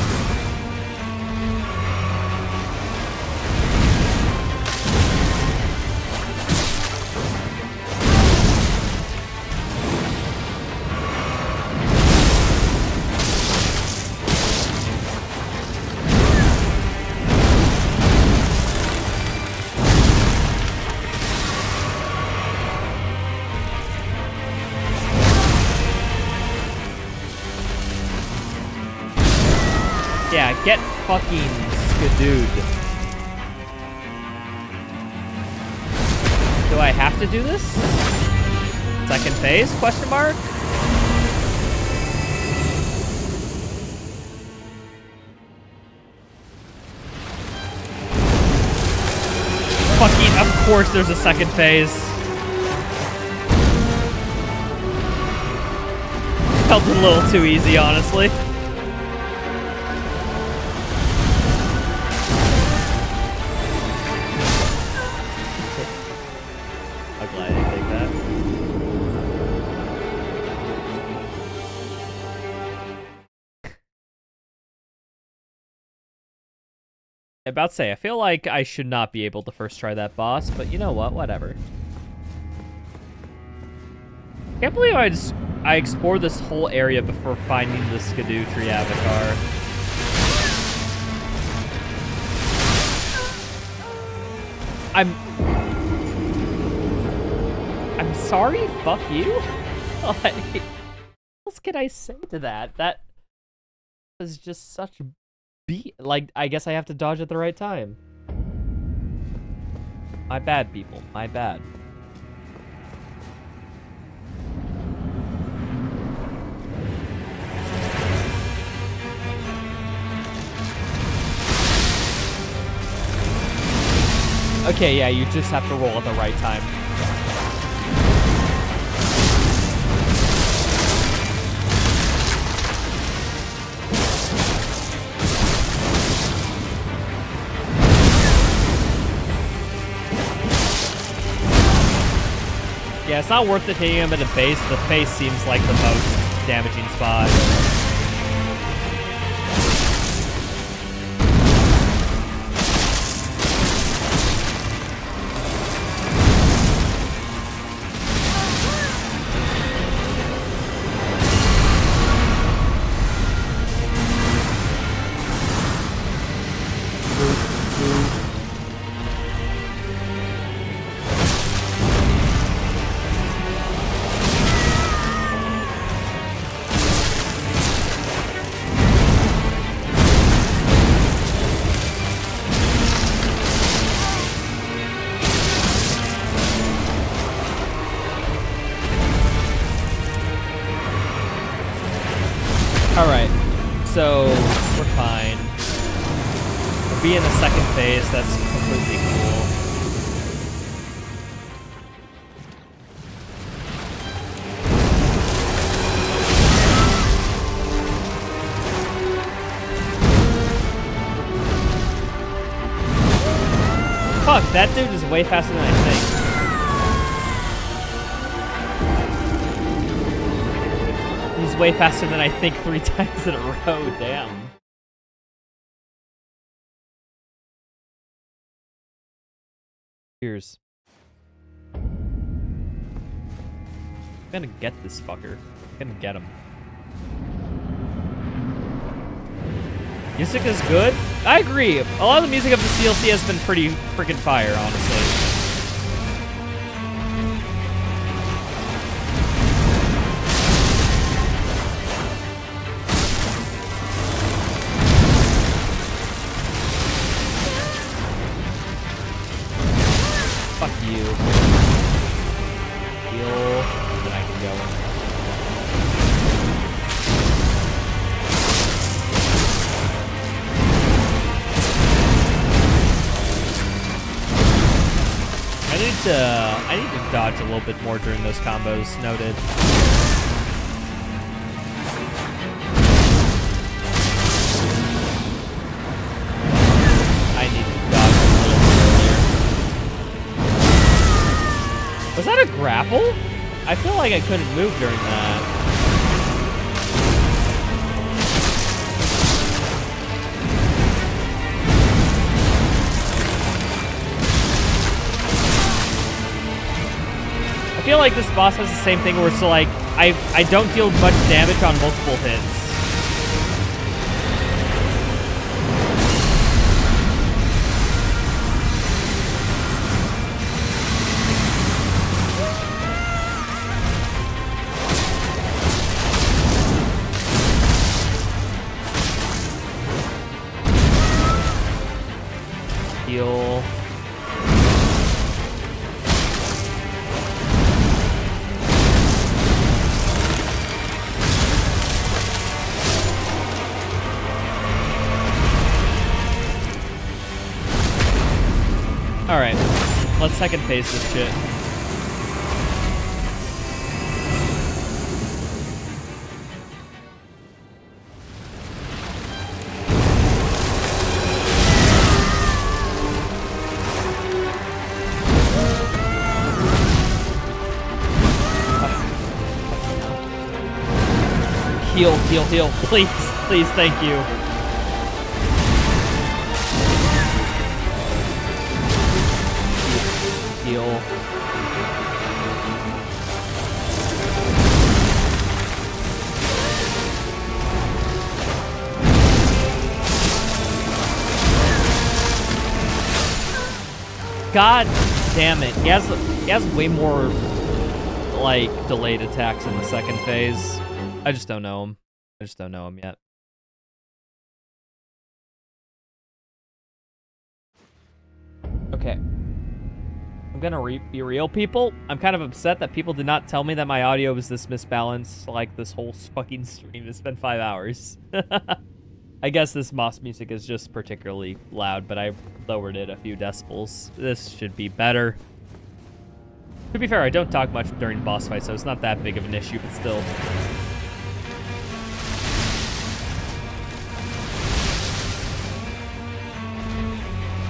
Yeah, get fucking skadooed. Do I have to do this? Second phase? Question mark? Fucking, of course there's a second phase. Felt a little too easy, honestly. About to say, I feel like I should not be able to first try that boss, but you know what? Whatever. Can't believe I explored this whole area before finding the Erdtree avatar. I'm sorry? Fuck you? Like, what else can I say to that? That was just such... Like, I guess I have to dodge at the right time. My bad, people. My bad. Okay, yeah, you just have to roll at the right time. Yeah, it's not worth it hitting him in the face. The face seems like the most damaging spot. Alright, so we're fine. We'll be in the second phase, that's completely cool. Fuck, that dude is way faster than I think. He's way faster than I think 3 times in a row, damn. Cheers. I'm gonna get this fucker. I'm gonna get him. Music is good? I agree. A lot of the music of this DLC has been pretty freaking fire, honestly. Fuck you. Heal, and then I can go. I need to dodge a little bit more during those combos. Noted. I need to dodge a little bit earlier. Was that a grapple? I feel like I couldn't move during that. I feel like this boss has the same thing where it's like, I don't deal much damage on multiple hits. Heal. Alright, let's second phase this shit. Heal, heal, heal. Please, please, thank you. Heal. God damn it. He has way more, like, delayed attacks in the second phase. I just don't know him. I just don't know him yet. Okay. I'm gonna be real, people. I'm kind of upset that people did not tell me that my audio was this misbalanced, like, this whole fucking stream. It's been 5 hours. I guess this boss music is just particularly loud, but I lowered it a few decibels. This should be better. To be fair, I don't talk much during boss fights, so it's not that big of an issue, but still.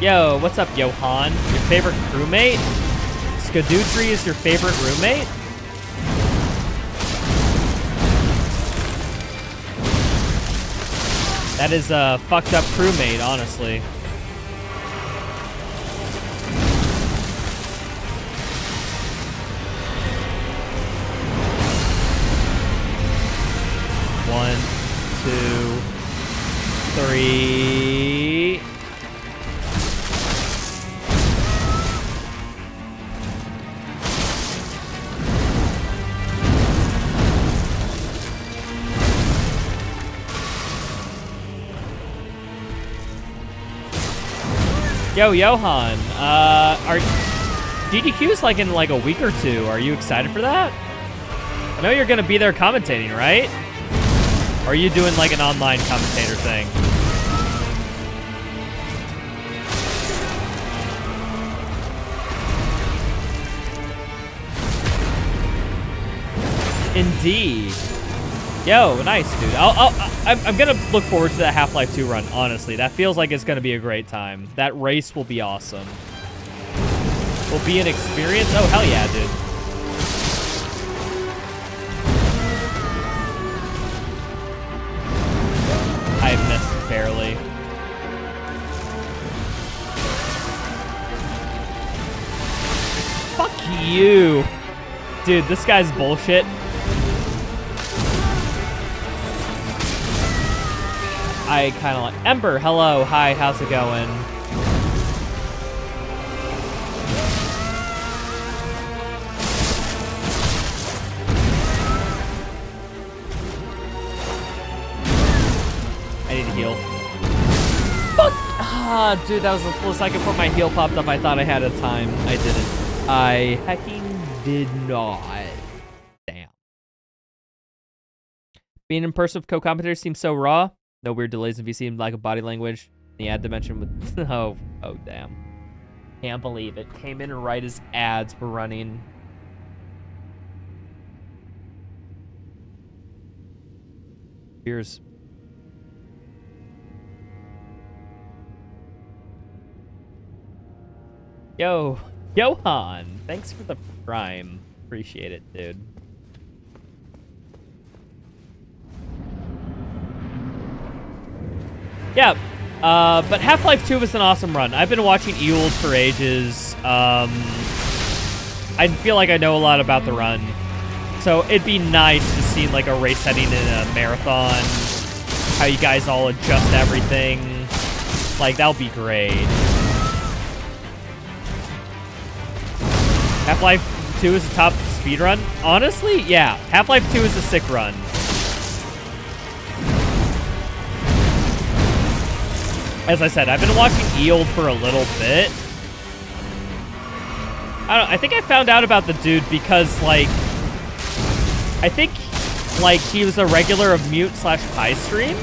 Yo, what's up, Johan? Your favorite crewmate? Erdtree is your favorite roommate? That is a fucked up crewmate, honestly. One, two, three. Yo, Johan, are DDQ's like in like a week or two. Are you excited for that? I know you're gonna be there commentating, right? Or are you doing like an online commentator thing? Indeed. Yo, nice, dude. I'm gonna look forward to that Half-Life 2 run, honestly. That feels like it's gonna be a great time. That race will be awesome. Will be an experience? Oh, hell yeah, dude. I missed barely. Fuck you. Dude, this guy's bullshit. I kind of like... Ember, hello. Hi, how's it going? I need to heal. Fuck! Ah, dude, that was the full second before my heal popped up. I thought I had a time. I didn't. I hecking did not. Damn. Being in person with co-commentators seems so raw. No weird delays in VC and lack of body language. The ad dimension with... oh, damn. Can't believe it. Came in right as ads were running. Cheers. Yo, Johan, thanks for the prime. Appreciate it, dude. Yeah, but Half-Life 2 was an awesome run. I've been watching Ewald for ages. I feel like I know a lot about the run. So it'd be nice to see like a race heading in a marathon. How you guys all adjust everything. Like, that'll be great. Half-Life 2 is a top speed run? Honestly, yeah. Half-Life 2 is a sick run. As I said, I've been watching Ewald for a little bit. I think I found out about the dude because, like, I think, like, he was a regular of Mute/Pi stream.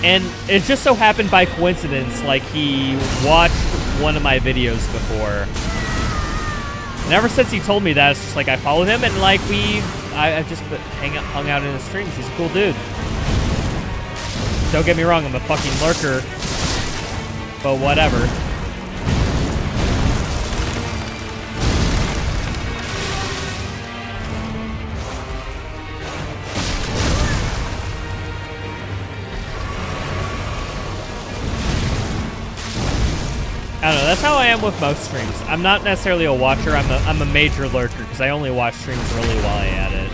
And it just so happened by coincidence, like, he watched one of my videos before. And ever since he told me that, it's just like I followed him and, like, I've just hung out in his streams. He's a cool dude. Don't get me wrong, I'm a fucking lurker. But whatever. I don't know, that's how I am with most streams. I'm not necessarily a watcher, I'm a major lurker, because I only watch streams really while I at it.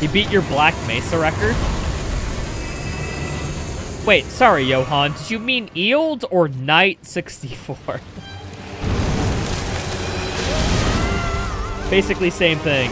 You beat your Black Mesa record? Wait, sorry, Johan. Did you mean Ewald or Knight 64? Basically same thing.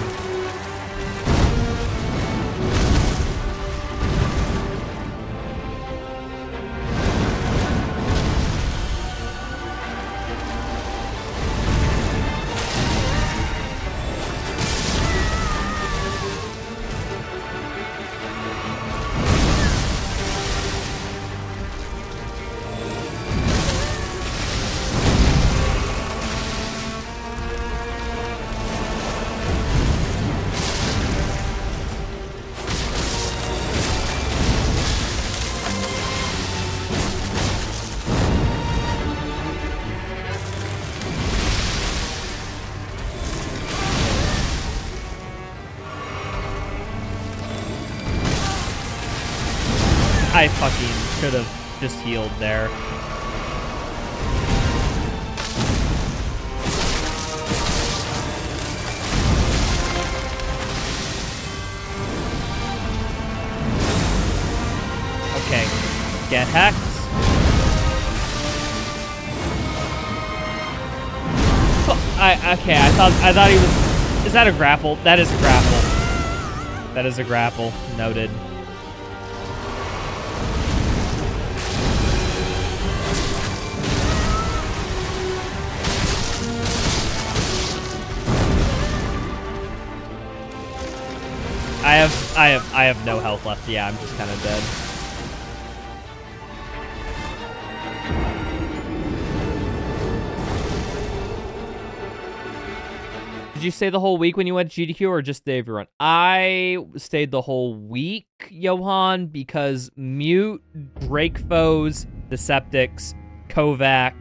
I fucking should have just healed there. Okay, get hacked. Okay, I thought he was. Is that a grapple? That is a grapple. That is a grapple. Noted. I have no health left. Yeah, I'm just kind of dead. Did you stay the whole week when you went to GDQ or just day of your run? I stayed the whole week, Johan, because Mute, Drake Foes, Deceptics, Kovac,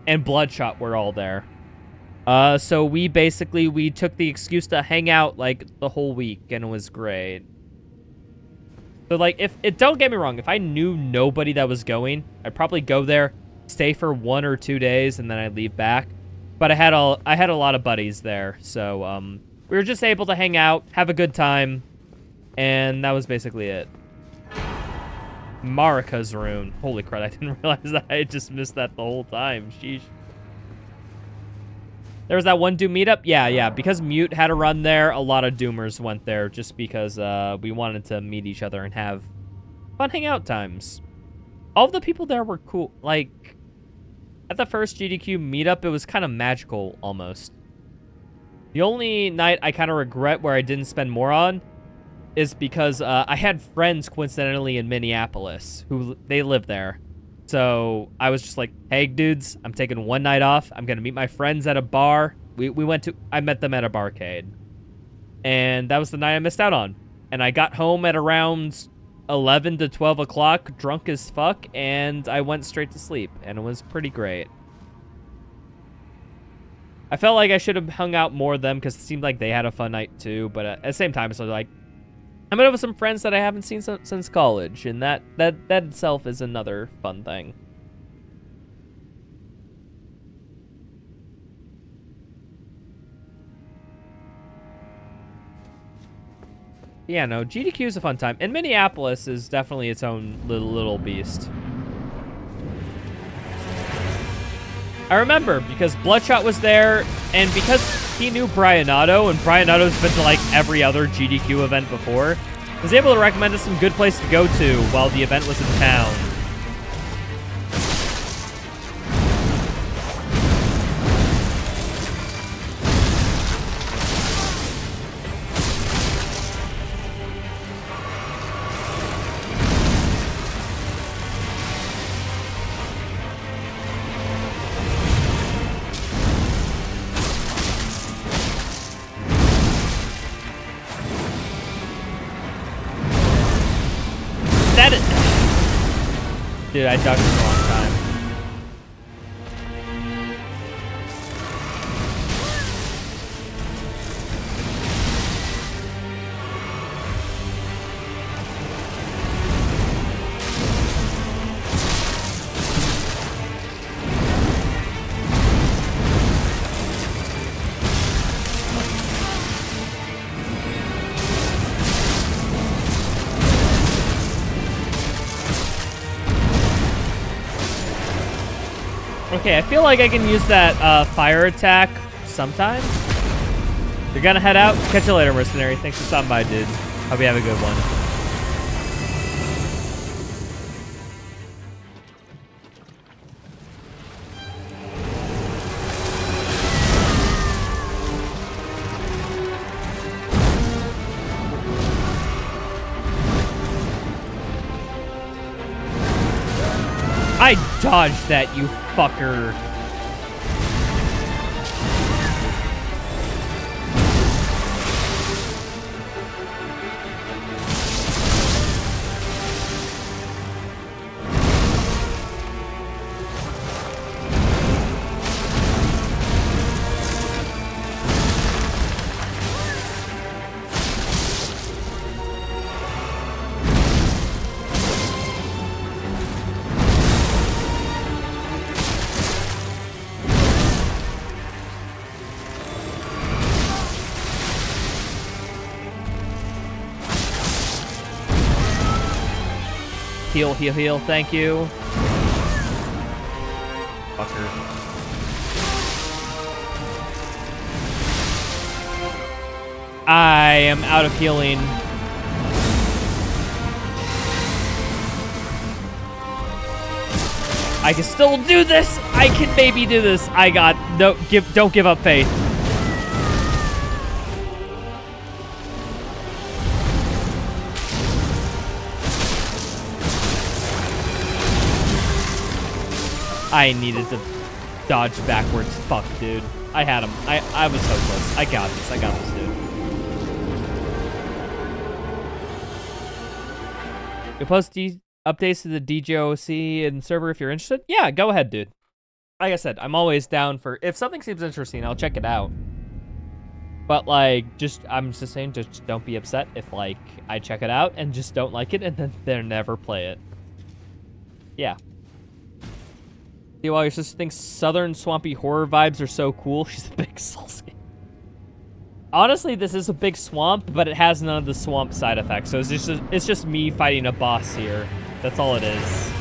and Bloodshot were all there. So we took the excuse to hang out, like, the whole week, and it was great. So, like, don't get me wrong, if I knew nobody that was going, I'd probably go there, stay for 1 or 2 days, and then I'd leave back. But I had a lot of buddies there, so we were just able to hang out, have a good time, and that was basically it. Marika's rune. Holy crap, I didn't realize that. I just missed that the whole time. Sheesh. There was that one Doom meetup? Yeah. Because Mute had a run there, a lot of Doomers went there just because we wanted to meet each other and have fun hangout times. All of the people there were cool. Like, at the first GDQ meetup, it was kind of magical, almost. The only night I kind of regret where I didn't spend more on is because I had friends, coincidentally, in Minneapolis, who, they live there. So I was just like, hey, dudes, I'm taking 1 night off. I'm going to meet my friends at a bar. I met them at a barcade. And that was the night I missed out on. And I got home at around 11 to 12 o'clock, drunk as fuck, and I went straight to sleep. And it was pretty great. I felt like I should have hung out more with them because it seemed like they had a fun night too. But at the same time, it's like, I'm out with some friends that I haven't seen since college, and that itself is another fun thing. Yeah, no, GDQ is a fun time, and Minneapolis is definitely its own little beast. I remember because Bloodshot was there, and because he knew Brianotto, and Brianotto's been to like every other GDQ event before, I was able to recommend us some good place to go to while the event was in town. Dude, I ducked for a long time. Okay, I feel like I can use that fire attack sometime. You're gonna head out. Catch you later, mercenary. Thanks for stopping by, dude. Hope you have a good one. I dodged that, you fucker. Heal, heal, heal. Thank you. Fucker. I am out of healing. I can still do this. I can maybe do this. I got no. Don't give up faith. I needed to dodge backwards. Fuck, dude. I had him. I was so close. I got this. I got this, dude. You post updates to the DJOC and server if you're interested. Yeah, go ahead, dude. Like I said, I'm always down for... If something seems interesting, I'll check it out. But, like, I'm just saying, just don't be upset if, like, I check it out and just don't like it and then never play it. Yeah. See why your sister thinks southern swampy horror vibes are so cool? She's a big Souls game. Honestly, this is a big swamp, but it has none of the swamp side effects. So it's just me fighting a boss here. That's all it is.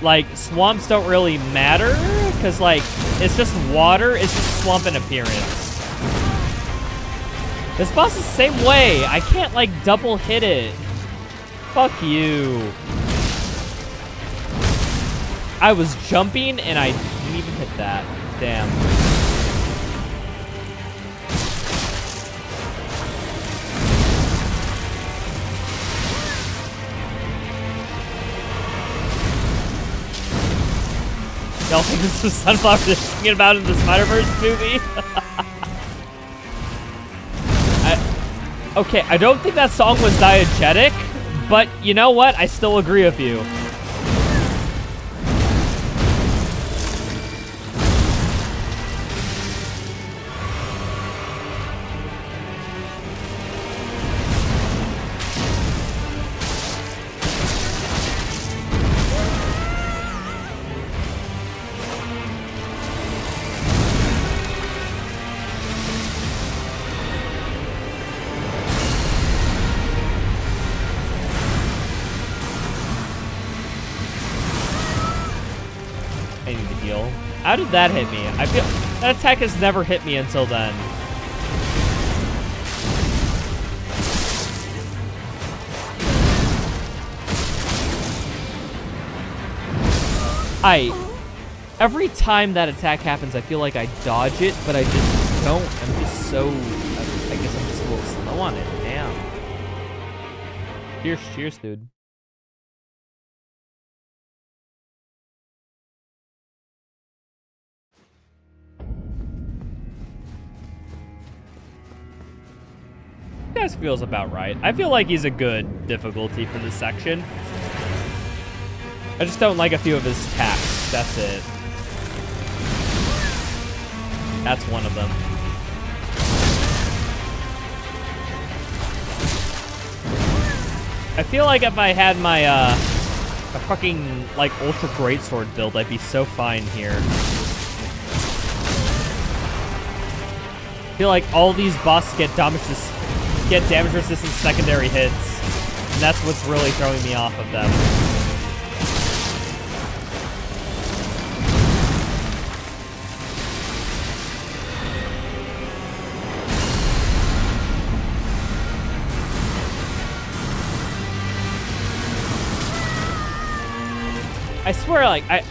Like, swamps don't really matter, because, like, it's just water. It's just swamp in appearance. This boss is the same way. I can't, like, double hit it. Fuck you. I was jumping and I didn't even hit that. Damn. Y'all think this is Sunflower they're singing about in the Spider-Verse movie? Okay, I don't think that song was diegetic, but you know what? I still agree with you. How did that hit me? I feel that attack has never hit me until then. Every time that attack happens, I feel like I dodge it, but I just don't. I'm just so, I guess I'm just a little slow on it. Damn. Cheers, dude. This feels about right. I feel like he's a good difficulty for this section. I just don't like a few of his attacks. That's it. That's one of them. I feel like if I had my a fucking like ultra greatsword build, I'd be so fine here. I feel like all these bosses get damage resistant secondary hits, and that's what's really throwing me off of them. I swear, like, I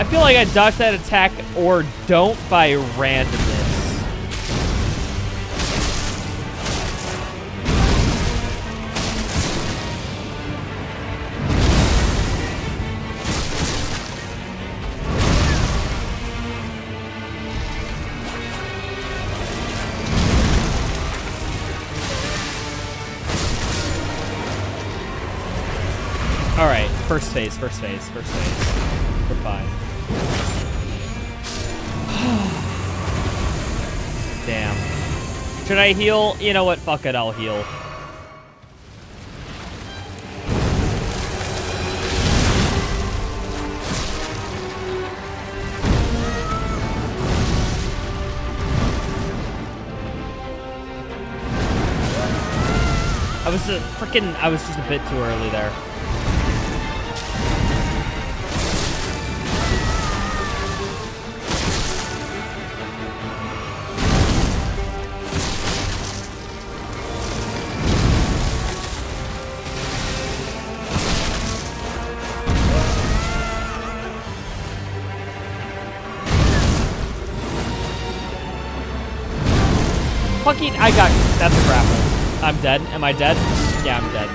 feel like I dodge that attack or don't by randomness. Alright, first phase. We're fine. Damn. Should I heal? You know what? Fuck it, I'll heal. I was just a bit too early there. Fucking, that's a grapple. I'm dead. Am I dead? Yeah, I'm dead.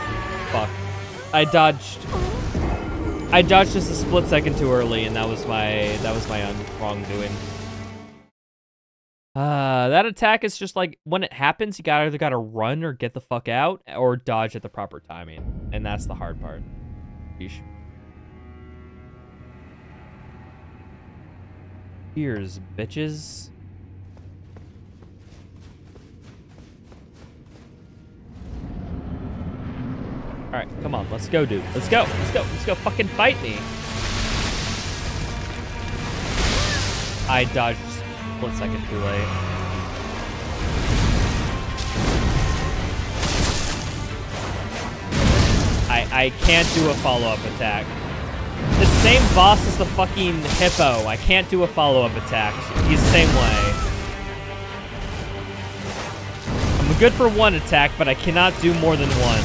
Fuck. I dodged just a split second too early, and that was my wrongdoing. That attack is just like, when it happens, you either gotta run or get the fuck out, or dodge at the proper timing. And that's the hard part. Yeesh. Cheers, bitches. Alright, come on, let's go, dude. Let's go, let's go, let's go fucking fight me. I dodged a split second too late. I can't do a follow-up attack. The same boss as the fucking hippo. I can't do a follow-up attack. He's the same way. I'm good for one attack, but I cannot do more than one.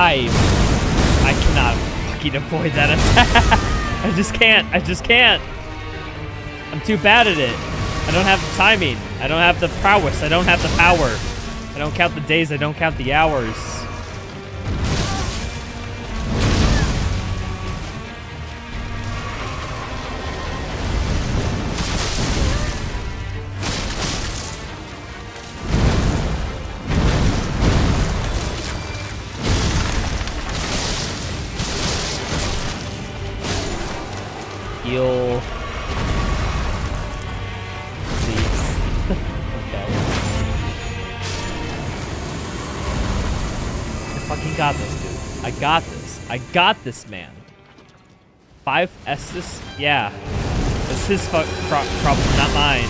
I cannot fucking avoid that attack. I just can't. I'm too bad at it. I don't have the timing. I don't have the prowess. I don't have the power. I don't count the days. I don't count the hours. Heal. Please. Okay. I fucking got this, dude. I got this. I got this, man. 5 Estus? Yeah. It's his problem, not mine.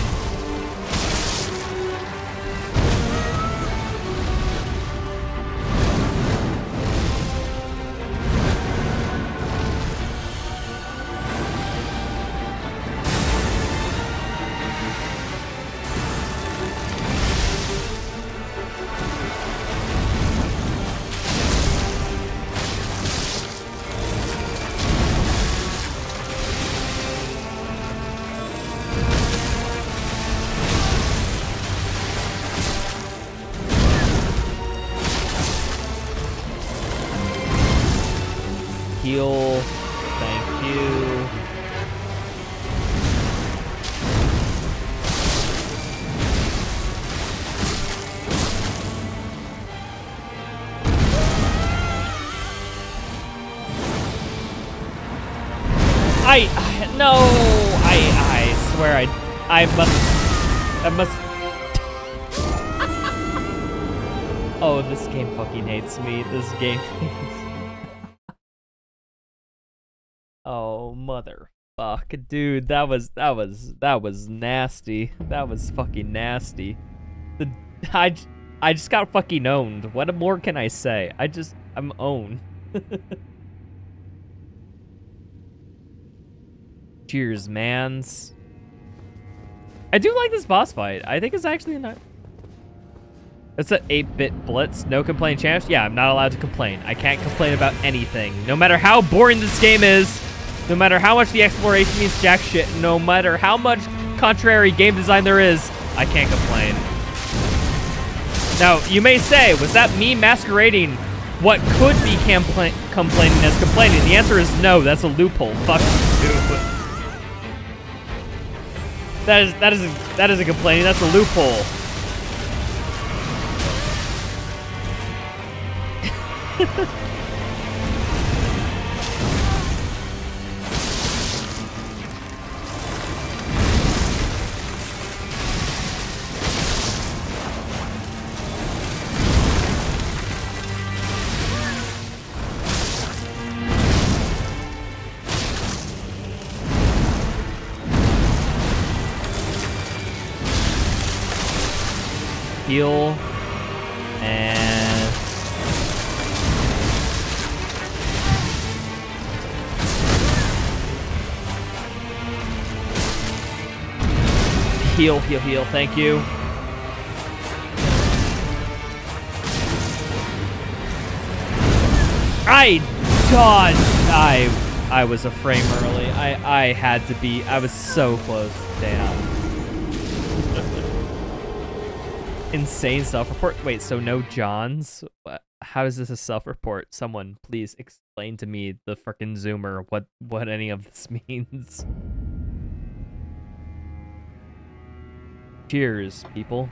Heal. Thank you. I swear I must. Oh, this game fucking hates me. This game hates. Oh, motherfuck, dude, that was nasty. That was fucking nasty. I just got fucking owned. What more can I say? I'm owned. Cheers, mans. I do like this boss fight. I think it's actually not. It's an 8-bit blitz. No complaint chance. Yeah, I'm not allowed to complain. I can't complain about anything. No matter how boring this game is, no matter how much the exploration means jack shit, no matter how much contrary game design there is, I can't complain. Now, you may say, was that me masquerading what could be complaining as complaining? The answer is no, that's a loophole. Fuck you. That isn't complaining. That's a loophole. Heal and heal. Thank you. I dodged. I was a frame early. I had to be. I was so close. Damn. Insane self-report. Wait, so no Johns? How is this a self-report? Someone please explain to me, the frickin' Zoomer, what any of this means. Cheers, people.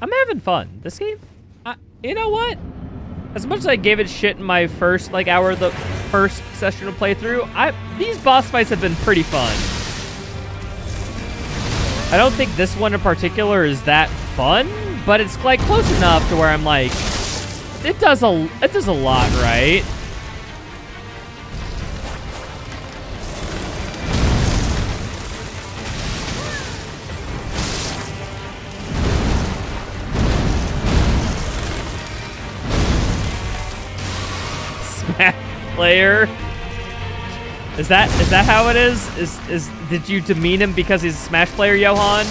I'm having fun. This game, you know what? As much as I gave it shit in my first hour of the first session of playthrough, these boss fights have been pretty fun. I don't think this one in particular is that fun, but it's like close enough to where I'm like, it does a lot, right? Smash player. Is that how it is? Did you demean him because he's a Smash player, Johan?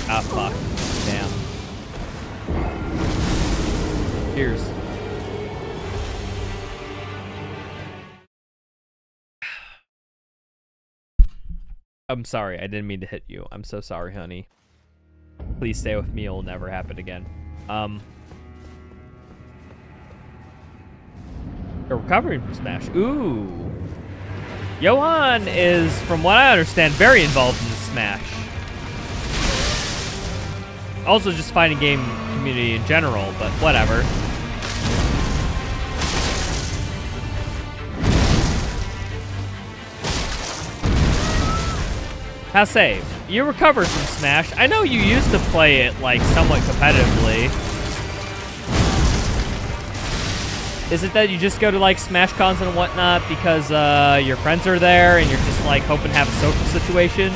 Ah, fuck. Damn. Cheers. I'm sorry, I didn't mean to hit you. I'm so sorry, honey. Please stay with me, it'll never happen again. You're recovering from Smash. Ooh. Johan is, from what I understand, very involved in the Smash. Also just fighting game community in general, but whatever. How say, you recovered from Smash. I know you used to play it, somewhat competitively. Is it that you just go to, Smash cons and whatnot because, your friends are there and you're just, hoping to have a social situation?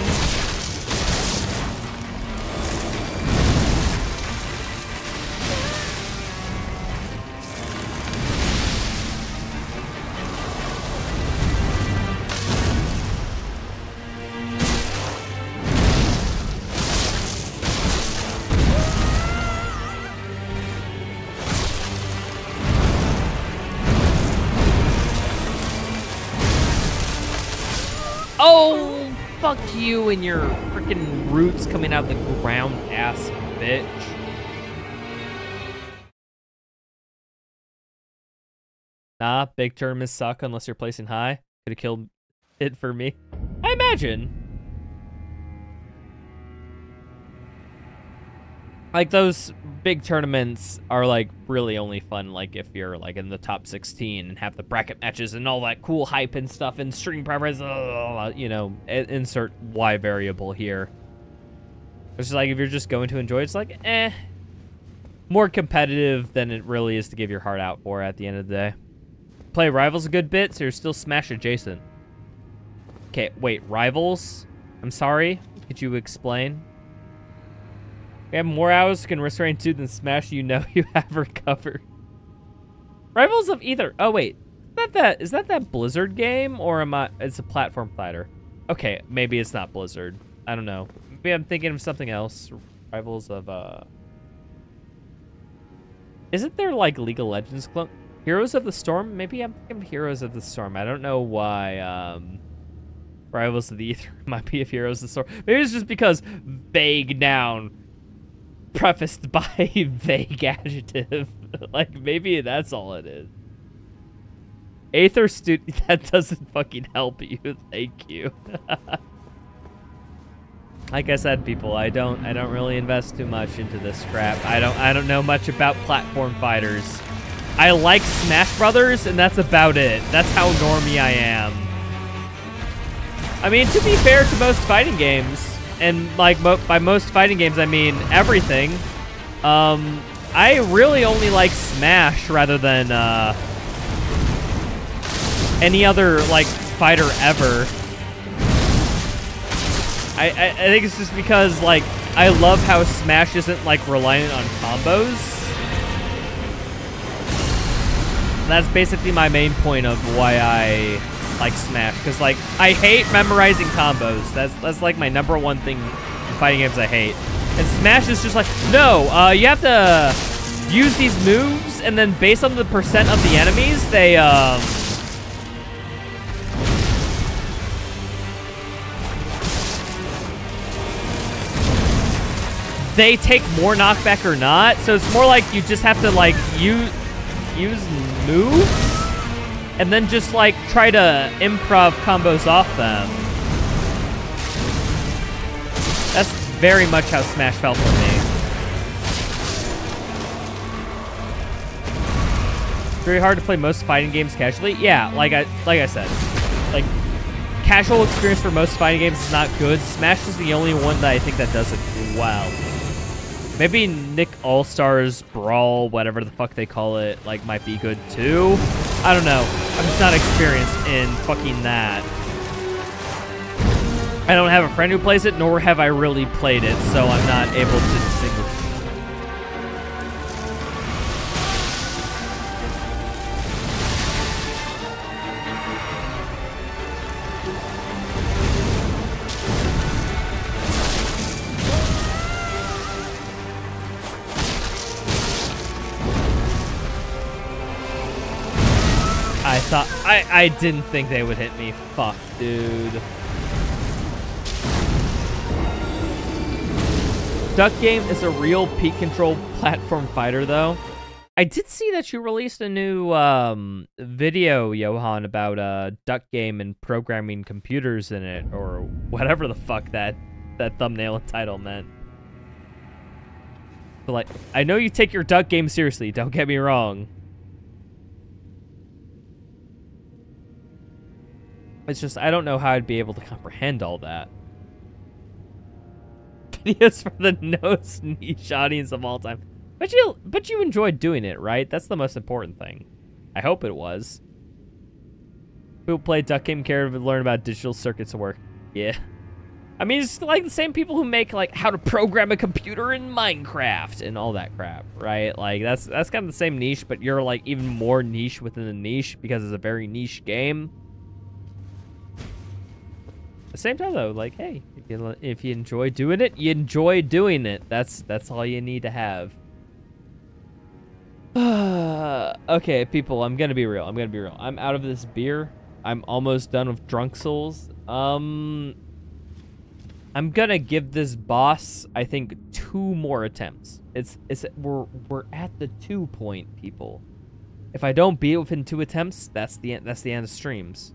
Oh, fuck you and your freaking roots coming out the ground, ass bitch. Nah, big tournaments suck unless you're placing high. Could have killed it for me. I imagine. Those big tournaments are, really only fun, if you're, in the top 16 and have the bracket matches and all that cool hype and stuff and stream preference, you know, insert Y variable here. It's just if you're just going to enjoy it, it's more competitive than it really is to give your heart out for at the end of the day. Play Rivals a good bit, so you're still Smash adjacent. Okay, wait, Rivals? I'm sorry, could you explain? We have more hours can restrain 2 than Smash, you know you have recovered. Rivals of either. Oh wait, is that that Blizzard game, or it's a platform fighter? Okay, maybe it's not Blizzard. I don't know. Maybe I'm thinking of something else. Rivals of Isn't there League of Legends clone? Heroes of the Storm? Maybe I'm thinking of Heroes of the Storm. I don't know why Rivals of the Ether might be of Heroes of the Storm. Maybe it's just because vague noun prefaced by vague adjective. Like, maybe that's all it is. Aether that doesn't fucking help you. Thank you. Like I said, people, I don't really invest too much into this crap. I don't know much about platform fighters. I like Smash Brothers, and that's about it. That's how normie I am. I mean, to be fair to most fighting games, and like by most fighting games, I mean everything. I really only like Smash rather than any other like fighter ever. I think it's just because like I love how Smash isn't like reliant on combos. That's basically my main point of why I like Smash, because like I hate memorizing combos. That's like my #1 thing in fighting games I hate. And Smash is just like, no, you have to use these moves, and then based on the percent of the enemies, they take more knockback or not. So it's more like you just have to like use moves and then just like try to improv combos off them. That's very much how Smash felt for me. Very hard to play most fighting games casually. Yeah, like I said, like casual experience for most fighting games is not good. Smash is the only one that I think that does it well. Maybe Nick All-Stars Brawl, whatever the fuck they call it, like might be good too. I don't know. I'm just not experienced in fucking that. I don't have a friend who plays it, nor have I really played it, so I'm not able to distinguish. I didn't think they would hit me. Fuck, dude. Duck Game is a real peak control platform fighter, though. I did see that you released a new video, Johan, about Duck Game and programming computers in it, or whatever the fuck that thumbnail and title meant. But like, I know you take your Duck Game seriously. Don't get me wrong. It's just, I don't know how I'd be able to comprehend all that. Videos for the most niche audience of all time. But you enjoyed doing it, right? That's the most important thing. I hope it was. People play Duck Game care to learn about digital circuits work. Yeah. I mean, it's like the same people who make, like, how to program a computer in Minecraft and all that crap, right? Like, that's kind of the same niche, but you're, like, even more niche within the niche because it's a very niche game. At the same time, though, like, hey, if you enjoy doing it, you enjoy doing it. That's all you need to have. Okay, people, I'm gonna be real. I'm out of this beer. I'm almost done with Drunk Souls. I'm gonna give this boss, I think, 2 more attempts. We're at the 2 point, people. If I don't beat it within 2 attempts, that's the end of streams.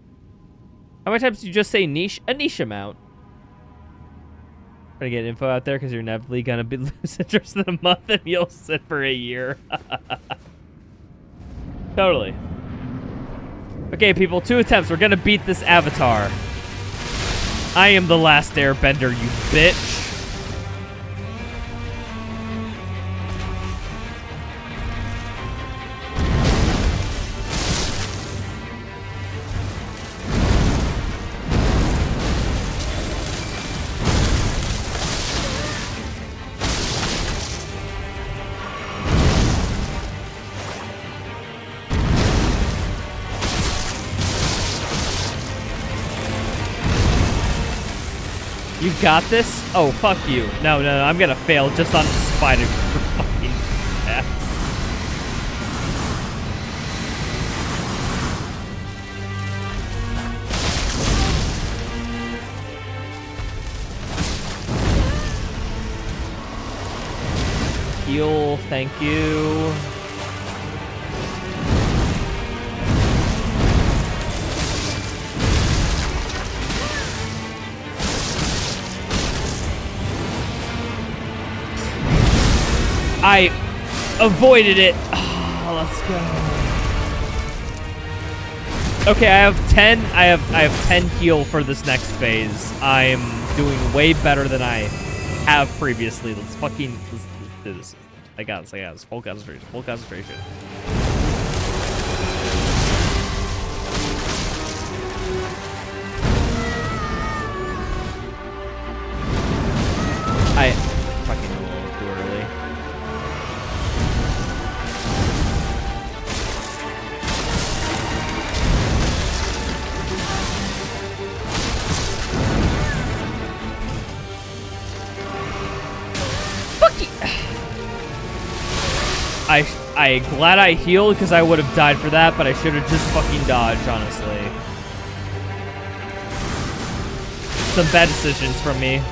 How many times did you just say niche? A niche amount. Trying to get info out there because you're inevitably gonna be lose interest in a month and you'll sit for a year. Totally. Okay, people, 2 attempts. We're gonna beat this avatar. I am the last airbender, you bitch. You got this? Oh, fuck you. No, I'm gonna fail just on spite of your fucking ass. heal, thank you. I avoided it. Oh, let's go. Okay, I have 10. I have 10 heal for this next phase. I'm doing way better than I have previously. Let's do this. I got this. I got this. Full concentration. Full concentration. I fucking a little too early. I glad I healed because I would have died for that, but I should have just fucking dodged, honestly. Some bad decisions from me.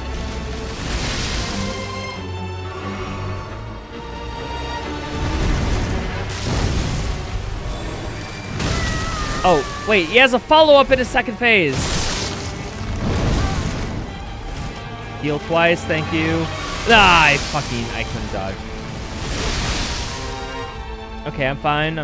Oh, wait, he has a follow-up in his second phase. Heal twice, thank you. Ah, I couldn't dodge. Okay, I'm fine.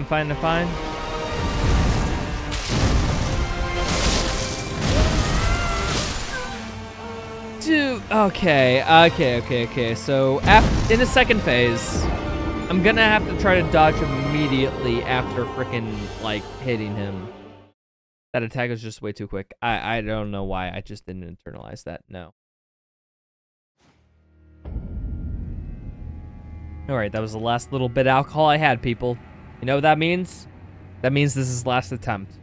Dude, okay. So, in the second phase, I'm gonna have to try to dodge immediately after frickin', like, hitting him. That attack was just way too quick. I don't know why. I just didn't internalize that. No. Alright, that was the last little bit of alcohol I had, people. You know what that means? That means this is last attempt.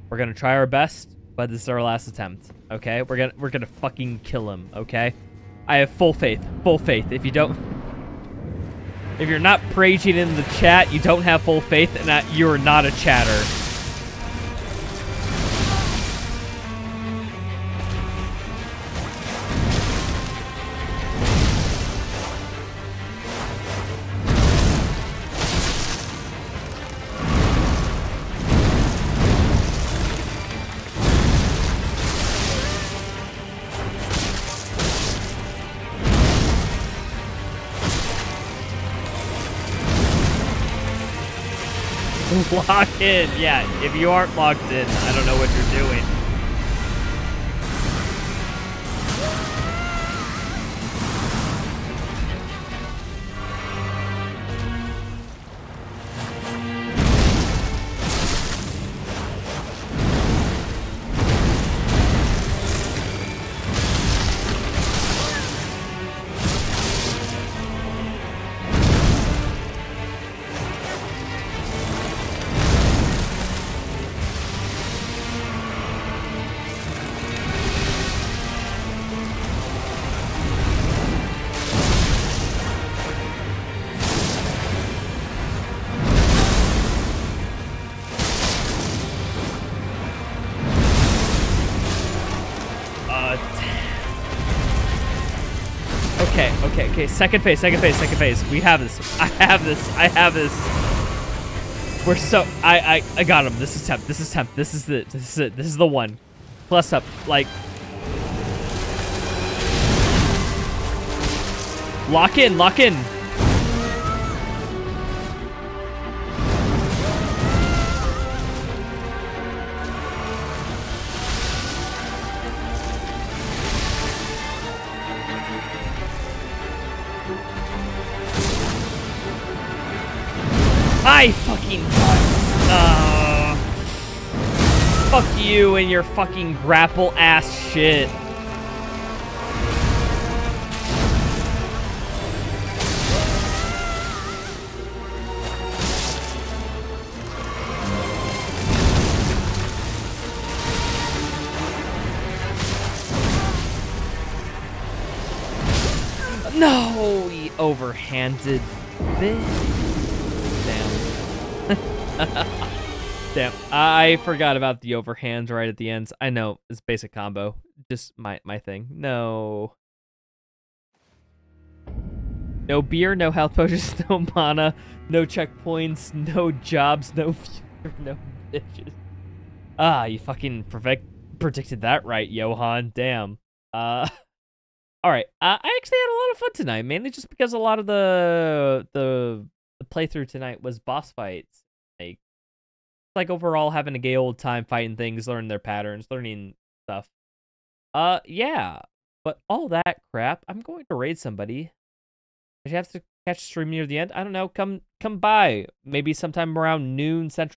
We're gonna try our best, but this is our last attempt. Okay? We're gonna fucking kill him, okay? I have full faith. Full faith. If you're not praising in the chat, you don't have full faith, and you're not a chatter. Lock in. Yeah, if you aren't locked in, I don't know what you're doing. Okay, second phase. We have this. I have this. We're so I got him. This is temp. This is it. This is the one. Plus up. Like, lock in. I fucking fuck you and your fucking grapple ass shit. No, he overhanded bitch. Damn, I forgot about the overhands right at the end. I know, it's basic combo. Just my thing. No. No beer, no health potions, no mana, no checkpoints, no jobs, no future, no bitches. Ah, you fucking predicted that right, Johan. Damn. All right. I actually had a lot of fun tonight, mainly just because a lot of the playthrough tonight was boss fights. Like overall having a gay old time fighting things, learning their patterns, learning stuff. Yeah. But all that crap, I'm going to raid somebody. I have to catch stream near the end. I don't know. Come by. Maybe sometime around noon Central